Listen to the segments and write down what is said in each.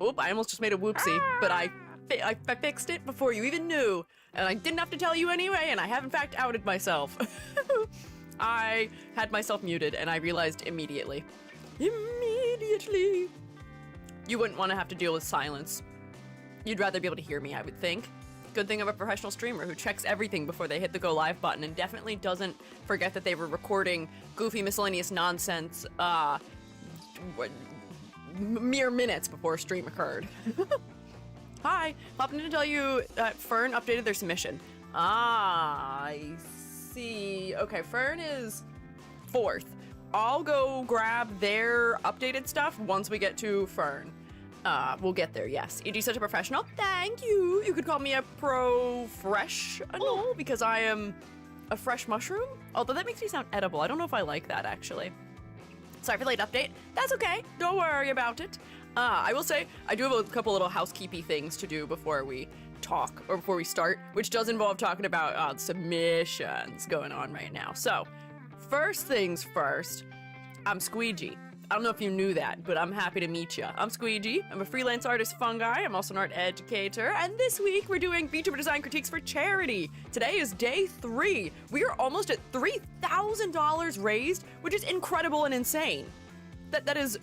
Oop, I almost just made a whoopsie, but I fixed it before you even knew, and I didn't have to tell you anyway, and I have in fact outed myself. I had myself muted, and I realized immediately. Immediately! You wouldn't want to have to deal with silence. You'd rather be able to hear me, I would think. Good thing of a professional streamer who checks everything before they hit the go live button and definitely doesn't forget that they were recording goofy miscellaneous nonsense, mere minutes before stream occurred. Hi, popping in to tell you that Fern updated their submission. Ah, I see. Okay, Fern is 4th. I'll go grab their updated stuff once we get to Fern. We'll get there, yes. EG such a professional. Thank you. You could call me a professional because I am a fresh mushroom. Although that makes me sound edible. I don't know if I like that, actually. Sorry for the late update. That's okay. Don't worry about it. I will say, I do have a couple little housekeepy things to do before we talk, or before we start, which does involve talking about submissions going on right now. So, first things first, I'm Squiiji. I don't know if you knew that, but I'm happy to meet you. I'm Squiiji. I'm a freelance artist, Fungi. I'm also an art educator. And this week, we're doing Vtuber design critiques for charity. Today is day 3. We are almost at $3,000 raised, which is incredible and insane. That is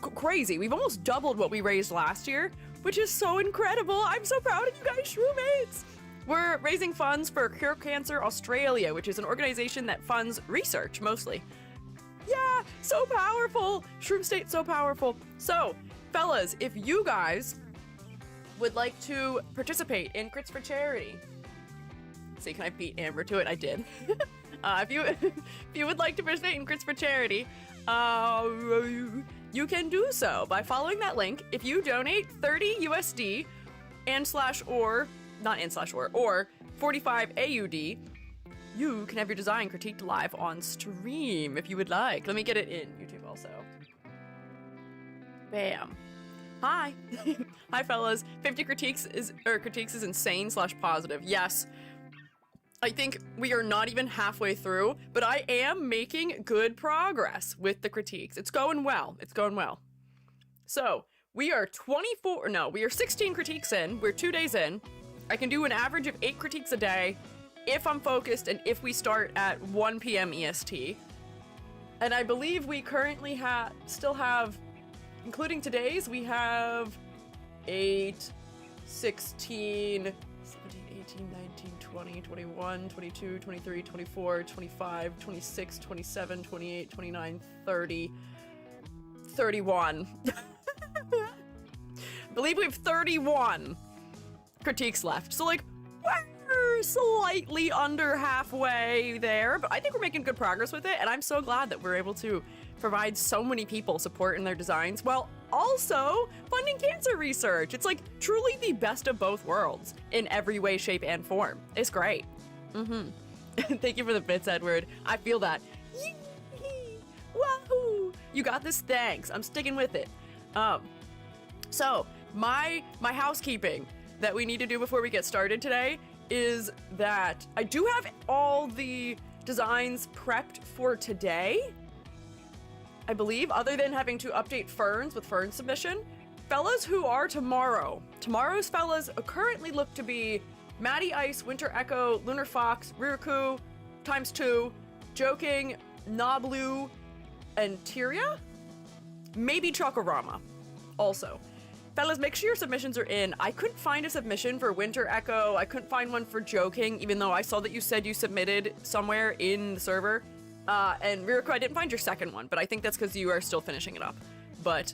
crazy. We've almost doubled what we raised last year, which is so incredible. I'm so proud of you guys, shroommates. We're raising funds for Cure Cancer Australia, which is an organization that funds research, mostly. Yeah, so powerful. Shroom State, so powerful. So, fellas, if you guys would like to participate in Crits for Charity. See, can I beat Amber to it? I did. If you would like to participate in Crits for Charity, you can do so by following that link. If you donate 30 USD or 45 AUD, you can have your design critiqued live on stream if you would like. Let me get it in YouTube also. Bam. Hi. Hi, fellas. 50 critiques is insane / positive. Yes. I think we are not even halfway through, but I am making good progress with the critiques. It's going well. It's going well. So, we are 16 critiques in. We're 2 days in. I can do an average of 8 critiques a day if I'm focused and if we start at 1 p.m. EST. And I believe we currently still have, including today's, we have 8, 16, 17, 18, 19, 20, 21, 22, 23, 24, 25, 26, 27, 28, 29, 30, 31. I believe we have 31 critiques left. So, like, we're slightly under halfway there, but I think we're making good progress with it, and I'm so glad that we're able to provide so many people support in their designs while also funding cancer research. It's like truly the best of both worlds in every way, shape, and form. It's great. Thank you for the bits, Edward. I feel that. Yee! Wahoo! You got this? Thanks. I'm sticking with it. So my housekeeping that we need to do before we get started today is that I do have all the designs prepped for today, I believe, other than having to update Fern's with Fern's submission. Fellas who are tomorrow's fellas currently look to be Maddie Ice, Winter Echo, Lunar Fox, Riruku, ×2, Joking, Nablu, and Tyria? Maybe Chokorama also. Fellas, make sure your submissions are in. I couldn't find a submission for Winter Echo. I couldn't find one for Joking, even though I saw that you said you submitted somewhere in the server. And Riruku, I didn't find your second one, but I think that's because you are still finishing it up. But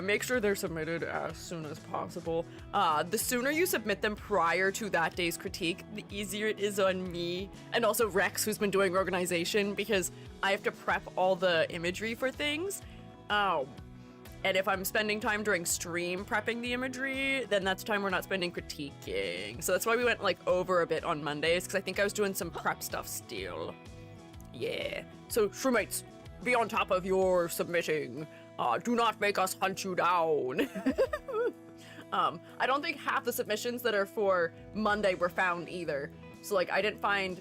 make sure they're submitted as soon as possible. The sooner you submit them prior to that day's critique, the easier it is on me. And also Rex, who's been doing organization, because I have to prep all the imagery for things. And if I'm spending time during stream prepping the imagery, then that's time we're not spending critiquing. So that's why we went like over a bit on Mondays, because I think I was doing some prep stuff still. Yeah. So Shroomites, be on top of your submitting. Do not make us hunt you down. I don't think half the submissions that are for Monday were found either. So like I didn't find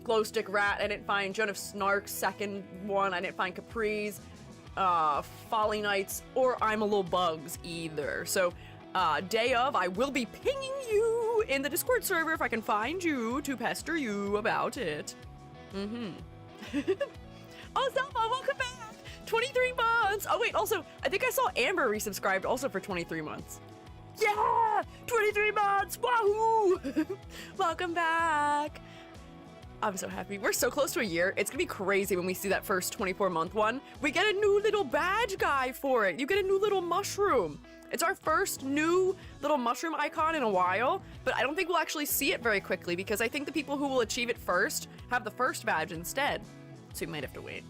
Glowstick Rat, I didn't find Joan of Snark's second one, I didn't find Capri's, Folly Knights, or I'm a Little Bugs either. So day of, I will be pinging you in the Discord server if I can find you to pester you about it. Oh, Selma, welcome back! 23 months! Oh wait, also, I think I saw Amber resubscribed also for 23 months. Yeah! 23 months! Wahoo! Welcome back! I'm so happy. We're so close to a year. It's gonna be crazy when we see that first 24-month one. We get a new little badge guy for it. You get a new little mushroom. It's our first new little mushroom icon in a while, but I don't think we'll actually see it very quickly because I think the people who will achieve it first have the first badge instead. So you might have to wait.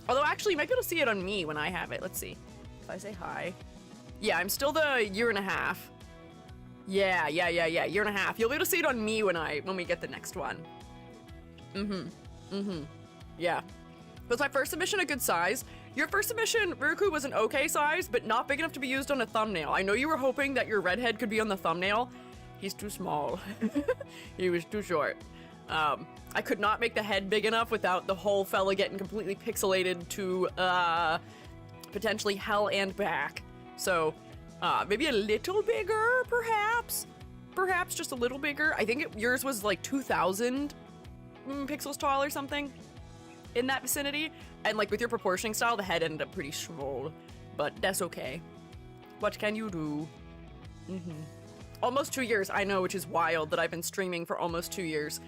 Although actually, you might be able to see it on me when I have it. Let's see. If I say hi. Yeah, I'm still the year and a half. Yeah, year and a half. You'll be able to see it on me when we get the next one. Yeah. Was my first submission a good size? Your first submission, Riruku, was an okay size, but not big enough to be used on a thumbnail. I know you were hoping that your redhead could be on the thumbnail. He's too small. He was too short. I could not make the head big enough without the whole fella getting completely pixelated to potentially hell and back. So maybe a little bigger, perhaps? Perhaps just a little bigger. I think yours was like 2,000 pixels tall or something in that vicinity. And like with your proportioning style, the head ended up pretty small, but that's okay. What can you do? Almost 2 years, I know, which is wild that I've been streaming for almost 2 years.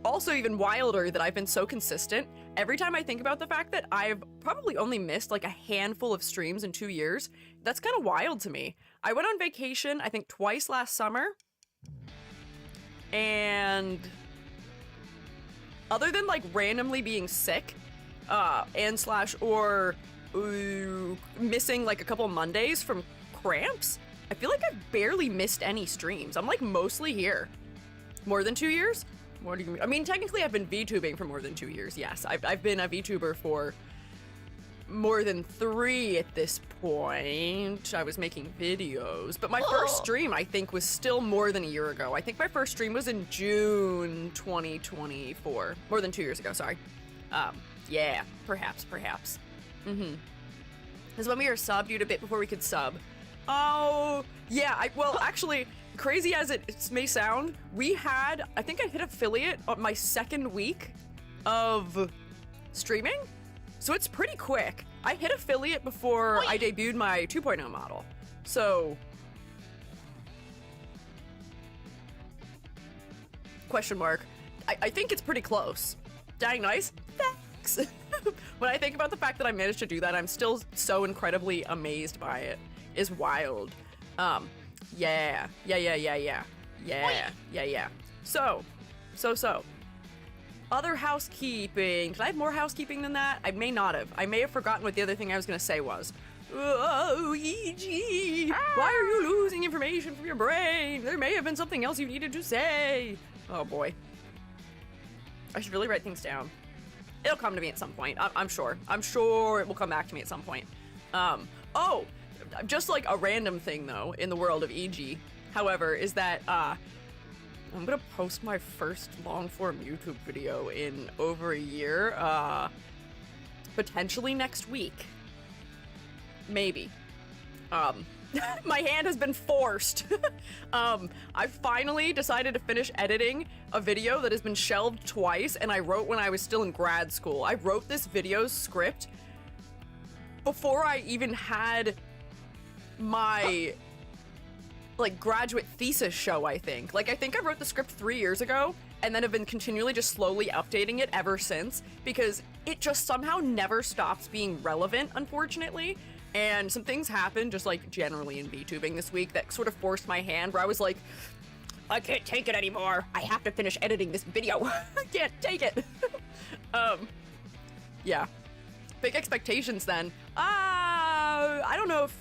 Also even wilder that I've been so consistent. Every time I think about the fact that I've probably only missed like a handful of streams in 2 years, that's kind of wild to me. I went on vacation, I think twice last summer. And other than like randomly being sick, or missing like a couple Mondays from cramps, I feel like I've barely missed any streams. I'm like mostly here. More than 2 years? What do you mean? I mean, technically I've been VTubing for more than 2 years, yes. I've been a VTuber for more than 3 at this point. I was making videos, but my first stream, I think, was still more than a year ago. I think my first stream was in June 2024. More than 2 years ago, sorry. Yeah, perhaps. Because when we were subbed, you'd a bit before we could sub. Oh, yeah, well, actually, crazy as it may sound, I think I hit affiliate on my second week of streaming, so it's pretty quick. I hit affiliate before I debuted my 2.0 model, so... Question mark. I think it's pretty close. Dang nice. Thanks. When I think about the fact that I managed to do that, I'm still so incredibly amazed by it. It's wild. Yeah. Yeah. So. Other housekeeping. Did I have more housekeeping than that? I may not have. I may have forgotten what the other thing I was gonna say was. Oh, EG! Why are you losing information from your brain? There may have been something else you needed to say. Oh boy. I should really write things down. It'll come to me at some point. I'm sure. I'm sure it will come back to me at some point. Oh! Just like a random thing though, in the world of EG, however, is that, I'm gonna post my first long-form YouTube video in over a year, potentially next week. Maybe. My hand has been forced. I finally decided to finish editing a video that has been shelved twice, and I wrote when I was still in grad school. I wrote this video script before I even had my like graduate thesis show, I think. Like, I think I wrote the script 3 years ago and then have been continually just slowly updating it ever since because it just somehow never stops being relevant, unfortunately. And some things happened just like generally in VTubing this week that sort of forced my hand where I was like, I can't take it anymore. I have to finish editing this video. I can't take it. Yeah. Big expectations then. I don't know if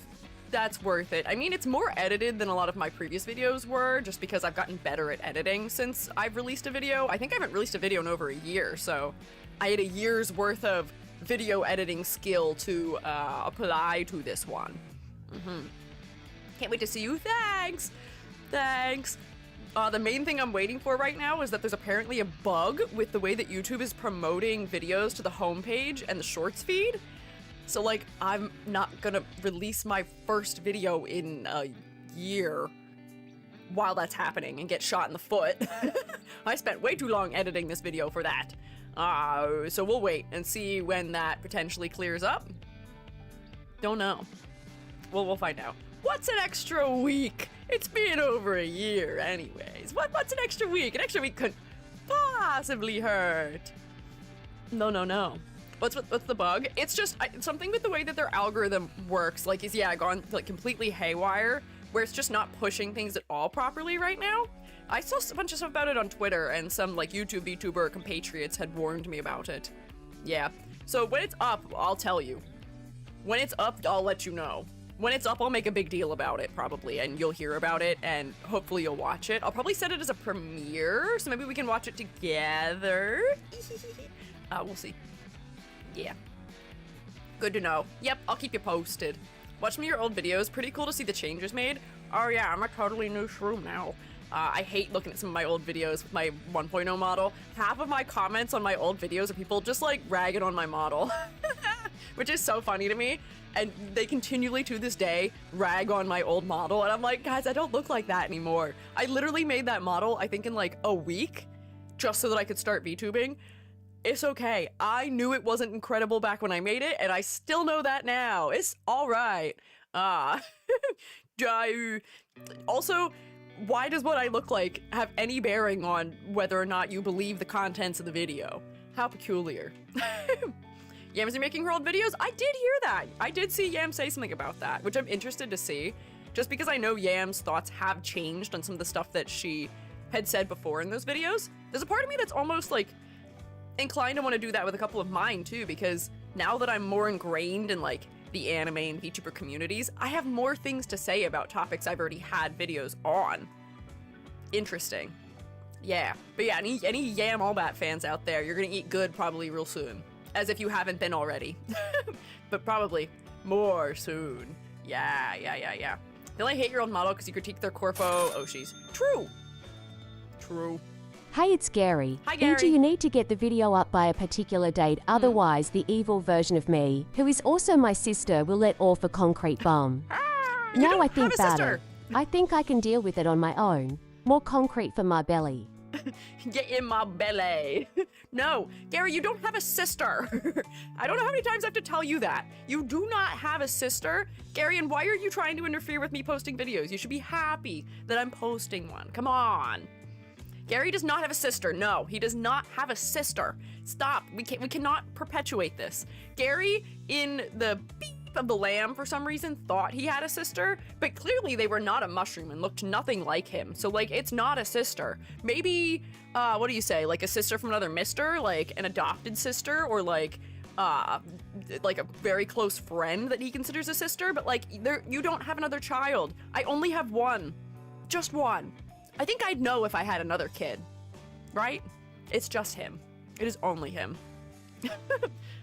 that's worth it. I mean, it's more edited than a lot of my previous videos were, just because I've gotten better at editing since I've released a video. I think I haven't released a video in over a year, so I had a year's worth of video editing skill to apply to this one. Can't wait to see you. Thanks. The main thing I'm waiting for right now is that there's apparently a bug with the way that YouTube is promoting videos to the homepage and the shorts feed. So, like, I'm not gonna release my first video in a year while that's happening and get shot in the foot. I spent way too long editing this video for that. So we'll wait and see when that potentially clears up. Don't know. Well, we'll find out. What's an extra week? It's been over a year anyways. What's an extra week? An extra week couldn't possibly hurt. No. What's the bug? It's just something with the way that their algorithm works, like, is, yeah, gone, like, completely haywire, where it's just not pushing things at all properly right now. I saw a bunch of stuff about it on Twitter, and some, like, YouTube VTuber compatriots had warned me about it. Yeah. So when it's up, I'll tell you. When it's up, I'll let you know. When it's up, I'll make a big deal about it, probably, and you'll hear about it, and hopefully you'll watch it. I'll probably set it as a premiere, so maybe we can watch it together. We'll see. Yeah. Good to know. Yep, I'll keep you posted. Watch me your old videos. Pretty cool to see the changes made. Oh yeah, I'm a totally new shroom now. I hate looking at some of my old videos with my 1.0 model. Half of my comments on my old videos are people just like ragging on my model. Which is so funny to me. And they continually to this day rag on my old model. And I'm like, guys, I don't look like that anymore. I literally made that model, I think in like a week, just so that I could start VTubing. It's okay. I knew it wasn't incredible back when I made it, and I still know that now. It's all right. Also, why does what I look like have any bearing on whether or not you believe the contents of the video? How peculiar. Yams are making her old videos? I did hear that. I did see Yam say something about that, which I'm interested to see, just because I know Yam's thoughts have changed on some of the stuff that she had said before in those videos. There's a part of me that's almost like inclined to want to do that with a couple of mine too, because now that I'm more ingrained in like the anime and VTuber communities, I have more things to say about topics I've already had videos on. Interesting. Yeah, but yeah, any Yam Allbat fans out there, you're gonna eat good probably real soon. As if you haven't been already. But probably more soon. Yeah. They'll only hate your old model because you critique their corpo Oshis. True. Hey, it's Gary. Hi, Gary. EG, you need to get the video up by a particular date, otherwise the evil version of me, who is also my sister, will let off a concrete bomb. Now I think about it. I think I can deal with it on my own. More concrete for my belly. Get in my belly. No, Gary, you don't have a sister. I don't know how many times I have to tell you that. You do not have a sister. Gary, and why are you trying to interfere with me posting videos? You should be happy that I'm posting one. Come on. Gary does not have a sister. No, he does not have a sister. Stop. We cannot perpetuate this. Gary in the beep of the lamb, for some reason, thought he had a sister, but clearly they were not a mushroom and looked nothing like him. So, like, it's not a sister. Maybe, what do you say? Like a sister from another mister? Like an adopted sister? Or like a very close friend that he considers a sister? But, like, you don't have another child. I only have one. Just one. I think I'd know if I had another kid. Right? It's just him. It is only him.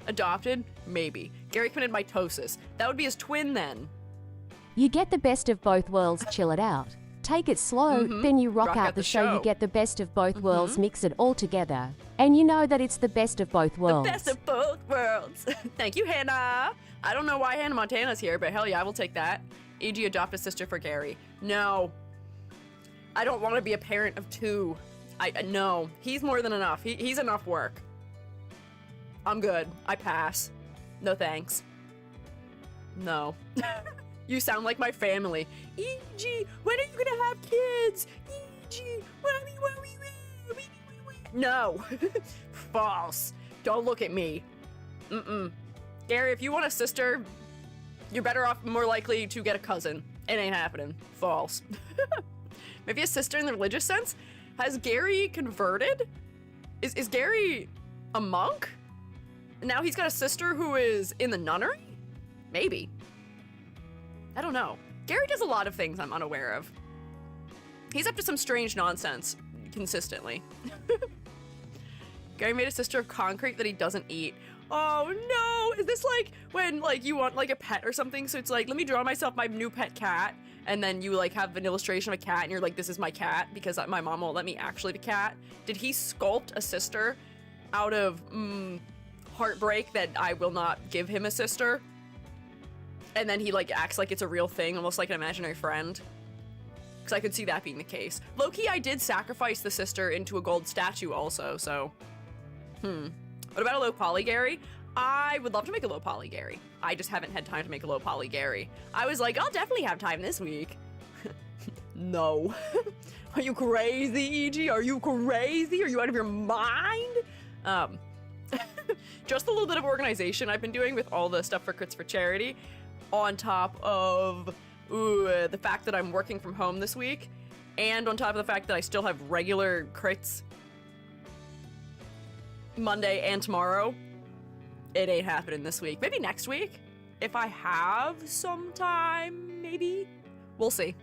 Adopted? Maybe. Gary committed mitosis. That would be his twin then. You get the best of both worlds, chill it out. Take it slow, then you rock out the show. You get the best of both worlds, mix it all together. And you know that it's the best of both worlds. The best of both worlds. Thank you, Hannah. I don't know why Hannah Montana's here, but hell yeah, I will take that. E.g. adopt a sister for Gary. No. I don't want to be a parent of two. No. He's more than enough. He's enough work. I'm good. I pass. No thanks. No. You sound like my family. E.g., when are you gonna have kids? E.g., no. False. Don't look at me. Gary, if you want a sister, you're better off, more likely to get a cousin. It ain't happening. False. Maybe a sister in the religious sense? Has Gary converted? Is Gary a monk? Now he's got a sister who is in the nunnery? Maybe. I don't know. Gary does a lot of things I'm unaware of. He's up to some strange nonsense consistently. Gary made a sister of concrete that he doesn't eat. Oh no! Is this like when like you want like a pet or something? So it's like, let me draw myself my new pet cat, and then you like have an illustration of a cat and you're like, this is my cat because my mom won't let me actually have a cat. Did he sculpt a sister out of heartbreak that I will not give him a sister? And then he like acts like it's a real thing, almost like an imaginary friend? Because I could see that being the case. Low-key, I did sacrifice the sister into a gold statue also, so... What about a low poly Gary? I would love to make a low poly Gary. I just haven't had time to make a low poly Gary. I was like, I'll definitely have time this week. No. Are you crazy, E.g.? Are you crazy? Are you out of your mind? Just a little bit of organization I've been doing with all the stuff for Crits for Charity, on top of the fact that I'm working from home this week, and on top of the fact that I still have regular crits Monday and tomorrow. It ain't happening this week. Maybe next week? If I have some time, maybe? We'll see.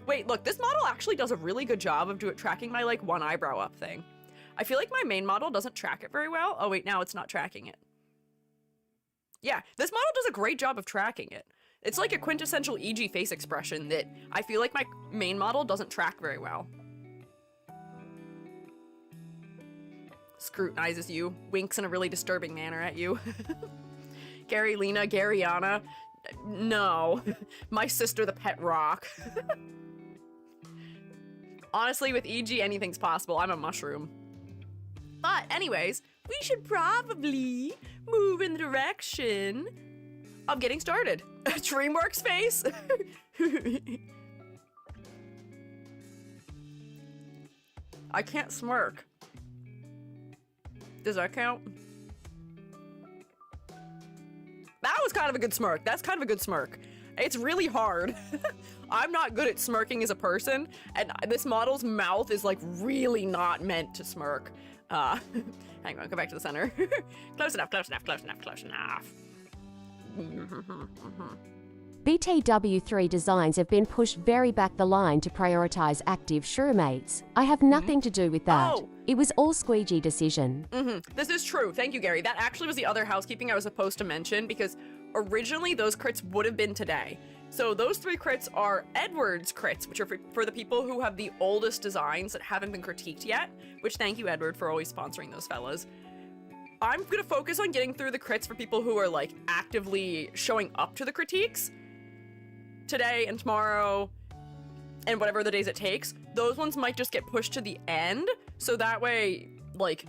Wait, look, this model actually does a really good job of tracking my, like, one eyebrow up thing. I feel like my main model doesn't track it very well. Oh, wait, now it's not tracking it. Yeah, this model does a great job of tracking it. It's like a quintessential E.g. face expression that I feel like my main model doesn't track very well. Scrutinizes you, winks in a really disturbing manner at you. Gary, Lena, Garyana. No. My sister, the pet rock. Honestly, with E.g., anything's possible. I'm a mushroom. But anyways, we should probably move in the direction of getting started. Dreamworks face? I can't smirk. Does that count? That was kind of a good smirk. That's kind of a good smirk. It's really hard. I'm not good at smirking as a person, and this model's mouth is like really not meant to smirk. Hang on, go back to the center. Close enough, close enough, close enough, close enough. BTW3 designs have been pushed very back the line to prioritize active shuramates. I have nothing to do with that. Oh. It was all Squiiji decision. This is true. Thank you, Gary. That actually was the other housekeeping I was supposed to mention, because originally those crits would have been today. So those 3 crits are Edward's crits, which are for the people who have the oldest designs that haven't been critiqued yet, which thank you, Edward, for always sponsoring those fellas. I'm gonna focus on getting through the crits for people who are like actively showing up to the critiques today and tomorrow and whatever the days it takes. Those ones might just get pushed to the end, so that way, like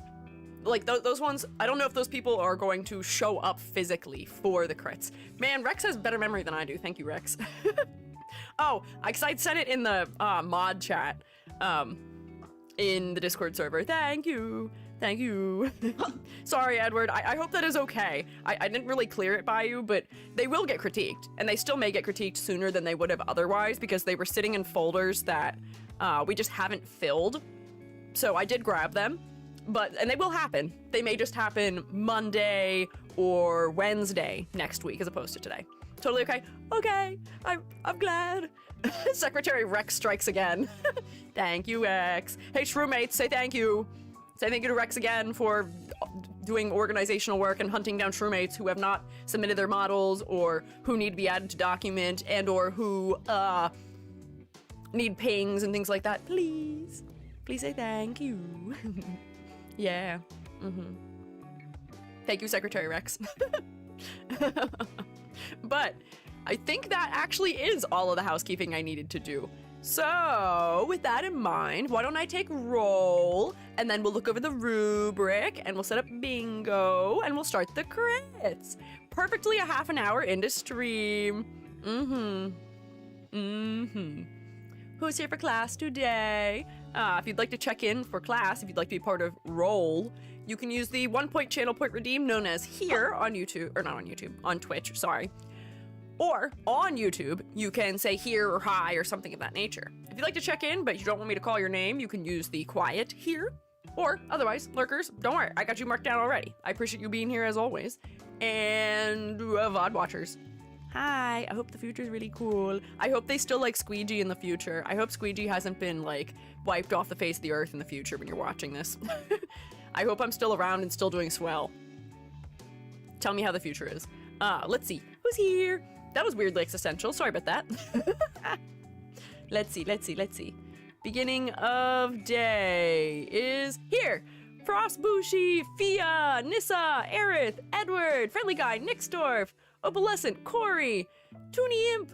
those ones, I don't know if those people are going to show up physically for the crits. Man, Rex has better memory than I do. Thank you, Rex. Oh, because I'd sent it in the mod chat in the Discord server. Thank you. Thank you. Sorry, Edward. I hope that is okay. I didn't really clear it by you, but they will get critiqued, and they still may get critiqued sooner than they would have otherwise because they were sitting in folders that we just haven't filled. So I did grab them, and they will happen. They may just happen Monday or Wednesday next week as opposed to today. Totally okay? Okay, I'm glad. Secretary Rex strikes again. Thank you, Rex. Hey, Shroommates, say thank you. Say thank you to Rex again for doing organizational work and hunting down Shroommates who have not submitted their models or who need to be added to document and or who need pings and things like that. Please say thank you. Yeah. Thank you, Secretary Rex. But I think that actually is all of the housekeeping I needed to do. So, with that in mind, why don't I take roll, and then we'll look over the rubric, and we'll set up bingo, and we'll start the crits. Perfectly a half an hour into stream. Who's here for class today? If you'd like to check in for class, if you'd like to be part of roll, you can use the 1 point channel point redeem known as here on YouTube, or not on YouTube, on Twitch, sorry. Or on YouTube, you can say here or hi or something of that nature. If you'd like to check in, but you don't want me to call your name, you can use the quiet here. Or otherwise, lurkers, don't worry, I got you marked down already. I appreciate you being here as always. And VOD watchers. Hi, I hope the future's really cool. I hope they still like Squiiji in the future. I hope Squiiji hasn't been like wiped off the face of the earth in the future when you're watching this. I hope I'm still around and still doing swell. Tell me how the future is. Let's see, who's here? That was weirdly existential. Sorry about that. Let's see. Beginning of day is here. Frostbushi, Fia, Nissa, Aerith, Edward, Friendly Guy, Nixdorf, Opalescent, Corey, Toonie Imp,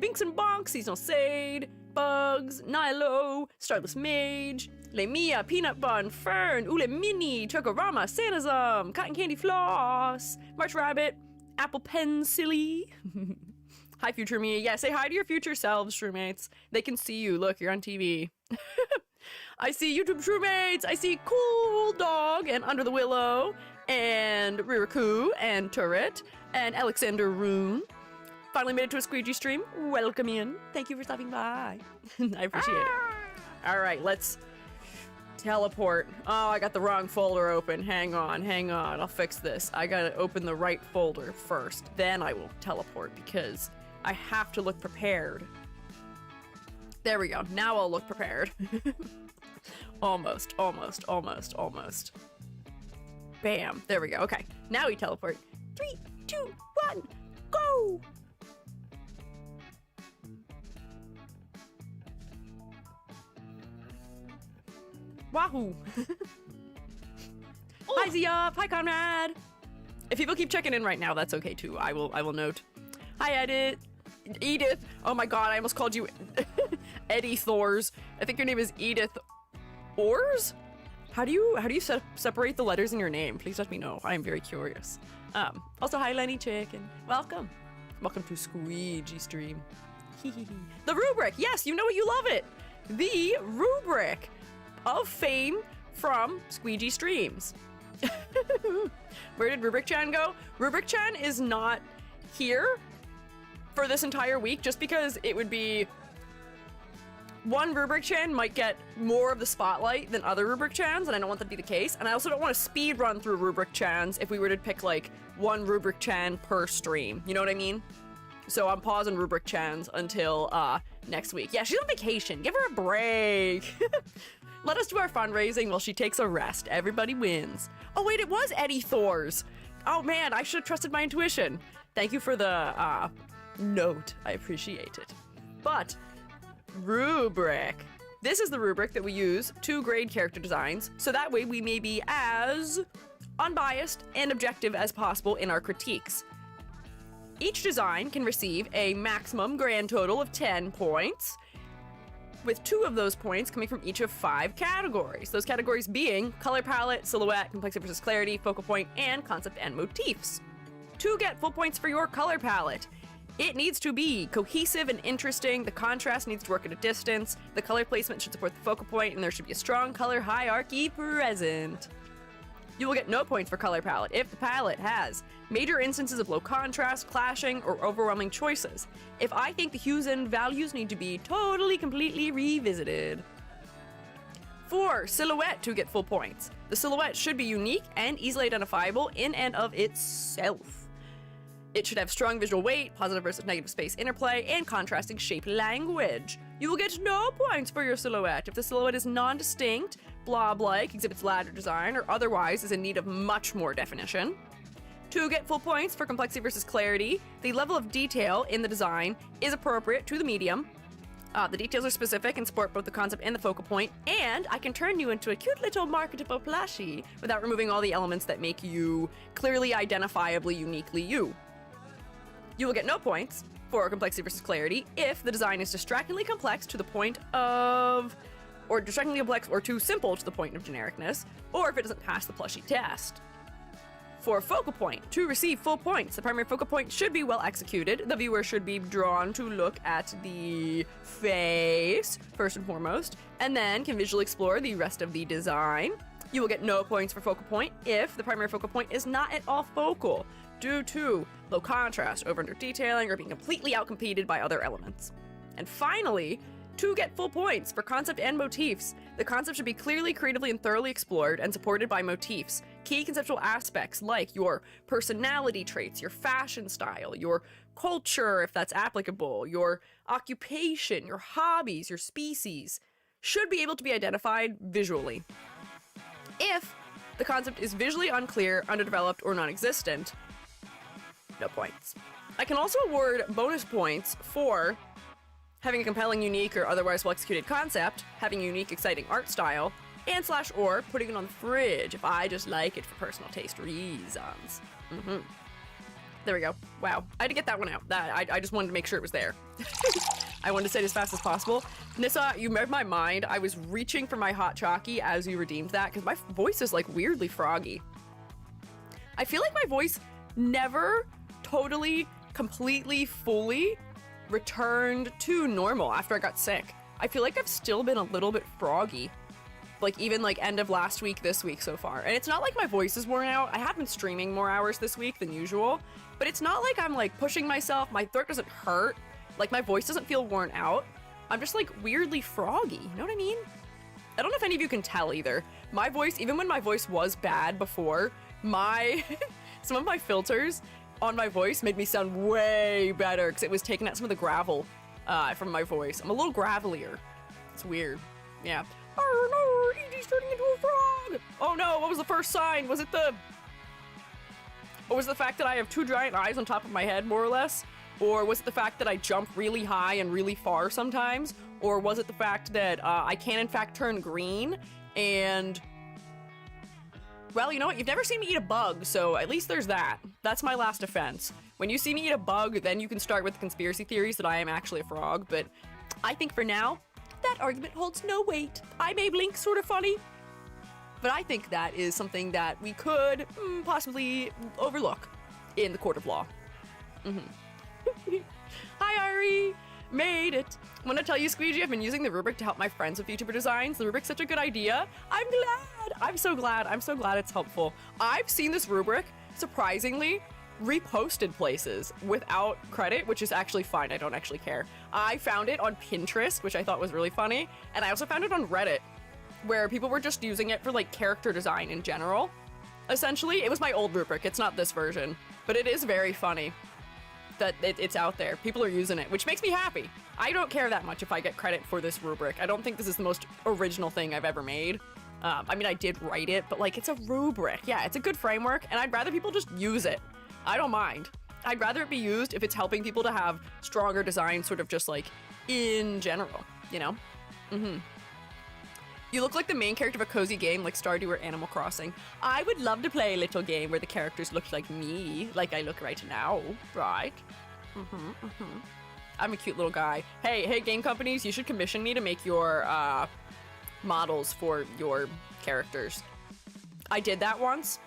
Binks and Bonks, Seasonal Sade, Bugs, Nilo, Starless Mage, Lemia, Peanut Bun, Fern, Ule Mini, Chokorama, Sanazum, Cotton Candy Floss, March Rabbit, Apple Pen Silly. Hi, future me. Yeah, say hi to your future selves, Shroommates. They can see you. Look, you're on TV. I see YouTube Shroommates. I see Cool Dog and Under the Willow and Riraku and Turret and Alexander Rune. Finally made it to a Squiiji stream. Welcome in. Thank you for stopping by. I appreciate it. All right, let's teleport. Oh, I got the wrong folder open. Hang on. I'll fix this. I gotta open the right folder first. Then I will teleport because I have to look prepared. There we go. Now I'll look prepared. Almost. Bam. There we go. Okay. Now we teleport. 3, 2, 1, go! Wahoo! Hi Ziyop! Hi Conrad! If people keep checking in right now, that's okay too. I will note. Hi Edith! Oh my god, I almost called you Eddie Thors. I think your name is Edith Ors? How do you separate the letters in your name? Please let me know. I am very curious. Also hi Lenny Chicken. Welcome to Squiiji stream. The rubric! Yes, you know it, you love it! The rubric of fame from Squiiji streams. Where did Rubric-chan go? Rubric-chan is not here for this entire week just because it would be one Rubric-chan might get more of the spotlight than other Rubric-chans, and I don't want that to be the case. And I also don't want to speed run through Rubric-chans if we were to pick like one Rubric-chan per stream. You know what I mean? So I'm pausing Rubric-chans until next week. Yeah, she's on vacation. Give her a break. Let us do our fundraising while she takes a rest. Everybody wins. Oh wait, it was Eddie Thors. Oh man, I should have trusted my intuition. Thank you for the note. I appreciate it. But rubric. This is the rubric that we use to grade character designs, so that way we may be as unbiased and objective as possible in our critiques. Each design can receive a maximum grand total of 10 points, with 2 of those points coming from each of 5 categories. Those categories being color palette, silhouette, complexity versus clarity, focal point, and concept and motifs. To get full points for your color palette, it needs to be cohesive and interesting, the contrast needs to work at a distance, the color placement should support the focal point, and there should be a strong color hierarchy present. You will get no points for color palette if the palette has major instances of low contrast, clashing, or overwhelming choices. If I think the hues and values need to be totally, completely revisited. 4. Silhouette to get full points. The silhouette should be unique and easily identifiable in and of itself. It should have strong visual weight, positive versus negative space interplay, and contrasting shape language. You will get no points for your silhouette if the silhouette is non-distinct, blob-like, exhibits ladder design, or otherwise is in need of much more definition. To get full points for complexity versus clarity, the level of detail in the design is appropriate to the medium. The details are specific and support both the concept and the focal point, and I can turn you into a cute little marketable plushie without removing all the elements that make you clearly identifiably uniquely you. You will get no points for complexity versus clarity if the design is distractingly complex to the point of, or distractingly complex or too simple to the point of genericness, or if it doesn't pass the plushie test. For focal point, to receive full points, the primary focal point should be well executed. The viewer should be drawn to look at the face, first and foremost, and then can visually explore the rest of the design. You will get no points for focal point if the primary focal point is not at all focal, due to low contrast, over-under detailing, or being completely outcompeted by other elements. And finally, to get full points for concept and motifs, the concept should be clearly, creatively, and thoroughly explored and supported by motifs. Key conceptual aspects like your personality traits, your fashion style, your culture, if that's applicable, your occupation, your hobbies, your species, should be able to be identified visually. If the concept is visually unclear, underdeveloped, or non-existent, no points. I can also award bonus points for having a compelling, unique, or otherwise well-executed concept, having a unique, exciting art style, and / or putting it on the fridge if I just like it for personal taste reasons. There we go. Wow. I had to get that one out. I just wanted to make sure it was there. I wanted to say it as fast as possible. Nissa, you read my mind. I was reaching for my hot chalky as you redeemed that, because my voice is like weirdly froggy. I feel like my voice never totally, completely, fully returned to normal after I got sick. I feel like I've still been a little bit froggy. Like even like end of last week, this week so far. And it's not like my voice is worn out. I have been streaming more hours this week than usual, but it's not like I'm like pushing myself. My throat doesn't hurt. Like my voice doesn't feel worn out. I'm just like weirdly froggy. You know what I mean? I don't know if any of you can tell either. My voice, even when my voice was bad before, some of my filters on my voice made me sound way better because it was taking out some of the gravel from my voice. I'm a little gravelier. It's weird. Yeah. Oh no, Edie's turning into a frog! Oh no, what was the first sign? Was it the fact that I have two giant eyes on top of my head, more or less? Or was it the fact that I jump really high and really far sometimes? Or was it the fact that I can in fact turn green and... Well, you know what? You've never seen me eat a bug, so at least there's that. That's my last offense. When you see me eat a bug, then you can start with conspiracy theories that I am actually a frog, but I think for now, that argument holds no weight. I may blink sort of funny, but I think that is something that we could possibly overlook in the court of law. Hi, Ari! Made it! I want to tell you, Squiiji, I've been using the rubric to help my friends with Vtuber designs. The rubric's such a good idea. I'm glad! I'm so glad it's helpful. I've seen this rubric, surprisingly, reposted places without credit, which is actually fine. I don't actually care. I found it on Pinterest, which I thought was really funny, and I also found it on Reddit, where people were just using it for like character design in general. Essentially, it was my old rubric. It's not this version, but it is very funny that it's out there. People are using it, which makes me happy. I don't care that much if I get credit for this rubric. I don't think this is the most original thing I've ever made. I mean, I did write it, but like, it's a rubric. Yeah, it's a good framework, and I'd rather people just use it. I don't mind. I'd rather it be used if it's helping people to have stronger design, sort of just like in general, you know? You look like the main character of a cozy game like Stardew or Animal Crossing. I would love to play a little game where the characters look like me, like I look right now, right? I'm a cute little guy. Hey, game companies, you should commission me to make your models for your characters. I did that once.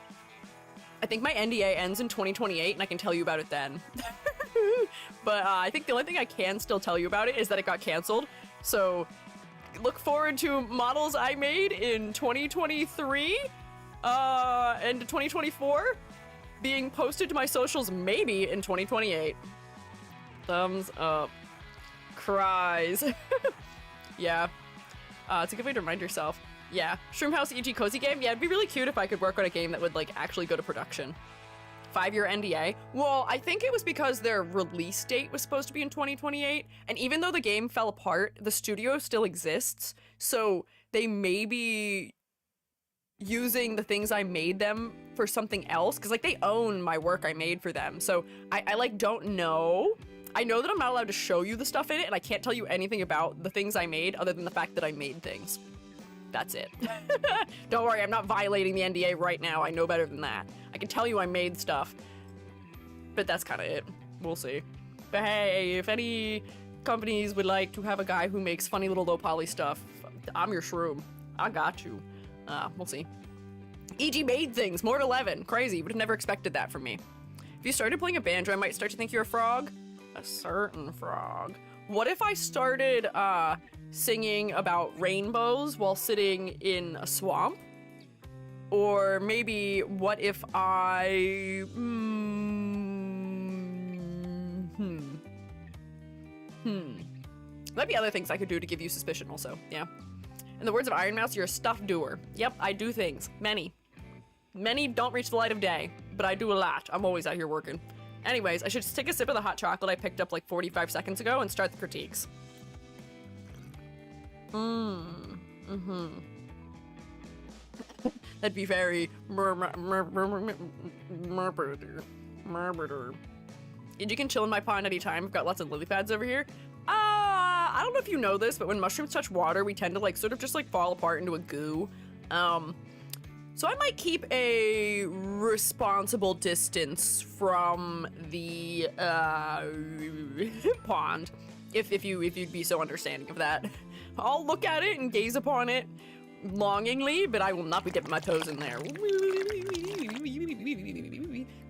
I think my NDA ends in 2028, and I can tell you about it then. But I think the only thing I can still tell you about it is that it got canceled. So look forward to models I made in 2023. And 2024, being posted to my socials maybe in 2028. Thumbs up. Cries. Yeah. It's a good way to remind yourself. Yeah. Shroomhouse EG cozy game. Yeah, it'd be really cute if I could work on a game that would like actually go to production. 5-year NDA. Well, I think it was because their release date was supposed to be in 2028, and even though the game fell apart, the studio still exists, so they may be using the things I made them for something else, because like they own my work I made for them, so I like don't know. I know that I'm not allowed to show you the stuff in it, and I can't tell you anything about the things I made other than the fact that I made things. That's it. Don't worry, I'm not violating the NDA right now. I know better than that. I can tell you I made stuff, but that's kind of it. We'll see. But hey, if any companies would like to have a guy who makes funny little low poly stuff, I'm your shroom. I got you. We'll see. EG made things, more 11. Crazy, would have never expected that from me. If you started playing a banjo, I might start to think you're a frog. A certain frog. What if I started, singing about rainbows while sitting in a swamp? Or maybe what if I... Might be other things I could do to give you suspicion also, yeah. In the words of Iron Mouse, you're a stuff doer. Yep, I do things. Many. Many don't reach the light of day, but I do a lot. I'm always out here working. Anyways, I should just take a sip of the hot chocolate I picked up like 45 seconds ago and start the critiques. That'd be very You can chill in my pond anytime. I've got lots of lily pads over here. I don't know if you know this, but when mushrooms touch water, we tend to like sort of just like fall apart into a goo. So I might keep a responsible distance from the pond, if you'd be so understanding of that. I'll look at it and gaze upon it longingly, but I will not be dipping my toes in there.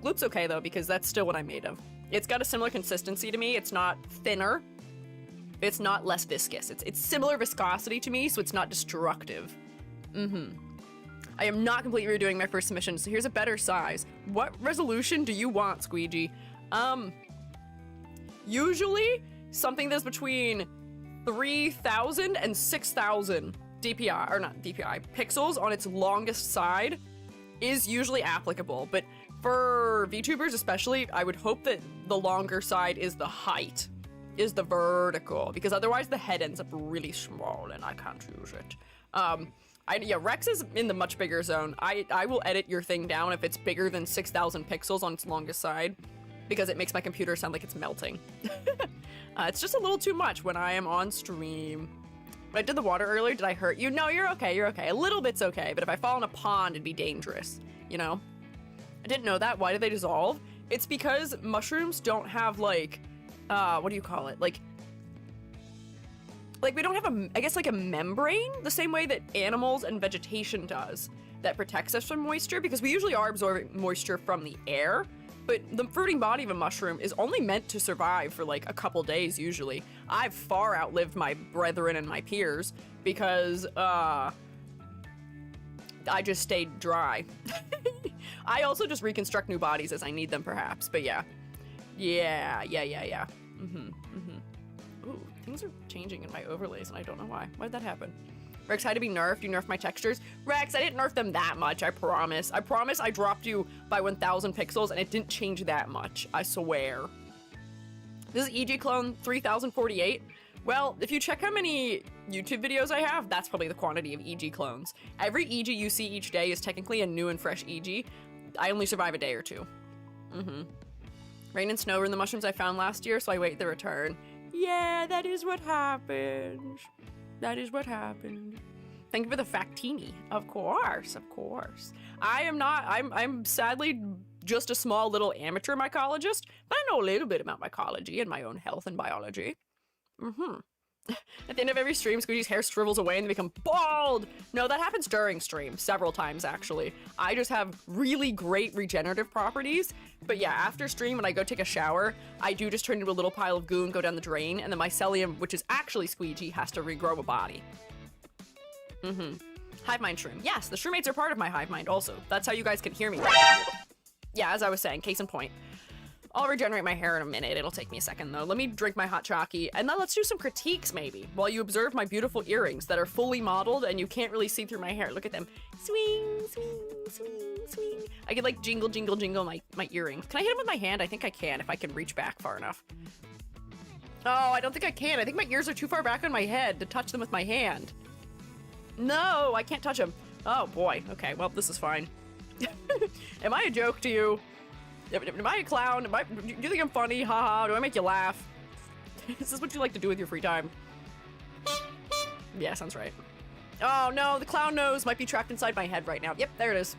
Gloop's okay though, because that's still what I'm made of. It's got a similar consistency to me. It's not thinner. It's not less viscous. It's similar viscosity to me, so it's not destructive. I am not completely redoing my first submission, so here's a better size. What resolution do you want, Squiiji? Usually something that's between 3,000 and 6,000 DPI, or not DPI, pixels on its longest side is usually applicable, but for VTubers especially, I would hope that the longer side is the height, is the vertical, because otherwise the head ends up really small and I can't use it. Yeah, Rex is in the much bigger zone. I will edit your thing down if it's bigger than 6,000 pixels on its longest side, because it makes my computer sound like it's melting. It's just a little too much when I am on stream. When I did the water earlier, did I hurt you? No, you're okay, you're okay. A little bit's okay, but if I fall in a pond, it'd be dangerous, you know? I didn't know that. Why do they dissolve? It's because mushrooms don't have like, what do you call it? Like we don't have I guess like a membrane, the same way that animals and vegetation does, that protects us from moisture, because we usually are absorbing moisture from the air, but the fruiting body of a mushroom is only meant to survive for like a couple days usually. I've far outlived my brethren and my peers because, I just stayed dry. I also just reconstruct new bodies as I need them perhaps, but yeah. Yeah. Ooh, things are changing in my overlays and I don't know why. Why'd that happen? Rex had to be nerfed. You nerfed my textures. Rex, I didn't nerf them that much, I promise. I promise I dropped you by 1,000 pixels and it didn't change that much, I swear. This is EG clone 3048. Well, if you check how many YouTube videos I have, that's probably the quantity of EG clones. Every EG you see each day is technically a new and fresh EG. I only survive a day or two. Rain and snow were in the mushrooms I found last year, so I wait the return. Yeah, that is what happens. That is what happened. Thank you for the factini. Of course, of course. I'm sadly just a small little amateur mycologist, but I know a little bit about mycology and my own health and biology. At the end of every stream, Squeegee's hair shrivels away and they become bald! No, that happens during stream, several times actually. I just have really great regenerative properties, but yeah, after stream when I go take a shower, I do just turn into a little pile of goo and go down the drain, and the mycelium, which is actually Squeegee, has to regrow a body. Hive mind shroom. Yes, the shroomates are part of my hive mind also. That's how you guys can hear me. Yeah, as I was saying, case in point. I'll regenerate my hair in a minute. It'll take me a second though. Let me drink my hot chockey and then let's do some critiques maybe while you observe my beautiful earrings that are fully modeled and you can't really see through my hair. Look at them. Swing, swing, swing, swing. I could like jingle, jingle, jingle my earrings. Can I hit them with my hand? I think I can if I can reach back far enough. Oh, I don't think I can. I think my ears are too far back on my head to touch them with my hand. No, I can't touch them. Oh boy. Okay, well, this is fine. Am I a joke to you? Am I a clown? Do you think I'm funny? Haha, do I make you laugh? Is this what you like to do with your free time? Yeah, sounds right. Oh no, the clown nose might be trapped inside my head right now. Yep, there it is.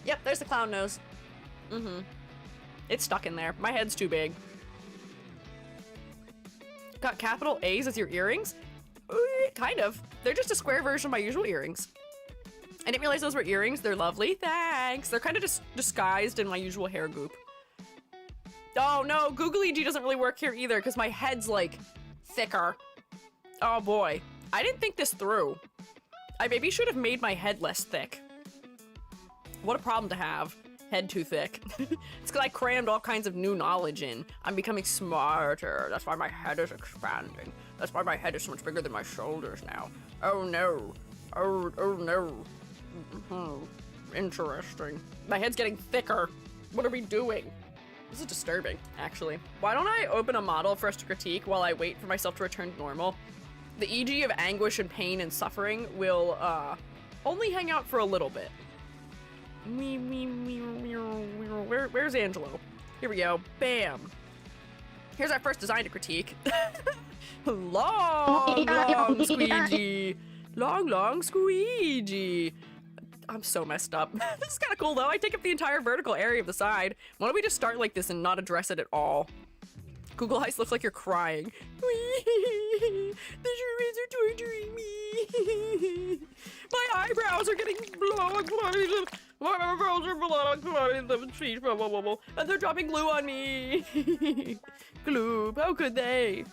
Yep, there's the clown nose. Mm-hmm. It's stuck in there. My head's too big. Got capital A's as your earrings? Kind of. They're just a square version of my usual earrings. I didn't realize those were earrings. They're lovely. Thanks. They're kind of just disguised in my usual hair goop. Oh no, Googly G doesn't really work here either because my head's like thicker. Oh boy. I didn't think this through. I maybe should have made my head less thick. What a problem to have. Head too thick. It's because I crammed all kinds of new knowledge in. I'm becoming smarter. That's why my head is expanding. That's why my head is so much bigger than my shoulders now. Oh no. Oh no. Interesting. My head's getting thicker. What are we doing? This is disturbing, actually. Why don't I open a model for us to critique while I wait for myself to return to normal? The EG of anguish and pain and suffering will only hang out for a little bit. Where's Angelo? Here we go. Bam. Here's our first design to critique. Long Squiiji. Long Squiiji. I'm so messed up. This is kind of cool though. I take up the entire vertical area of the side. Why don't we just start like this and not address it at all? Google Eyes looks like you're crying. The shroomates are torturing me. My eyebrows are getting blocked. My eyebrows are blocked. And they're dropping glue on me. Glue. How could they?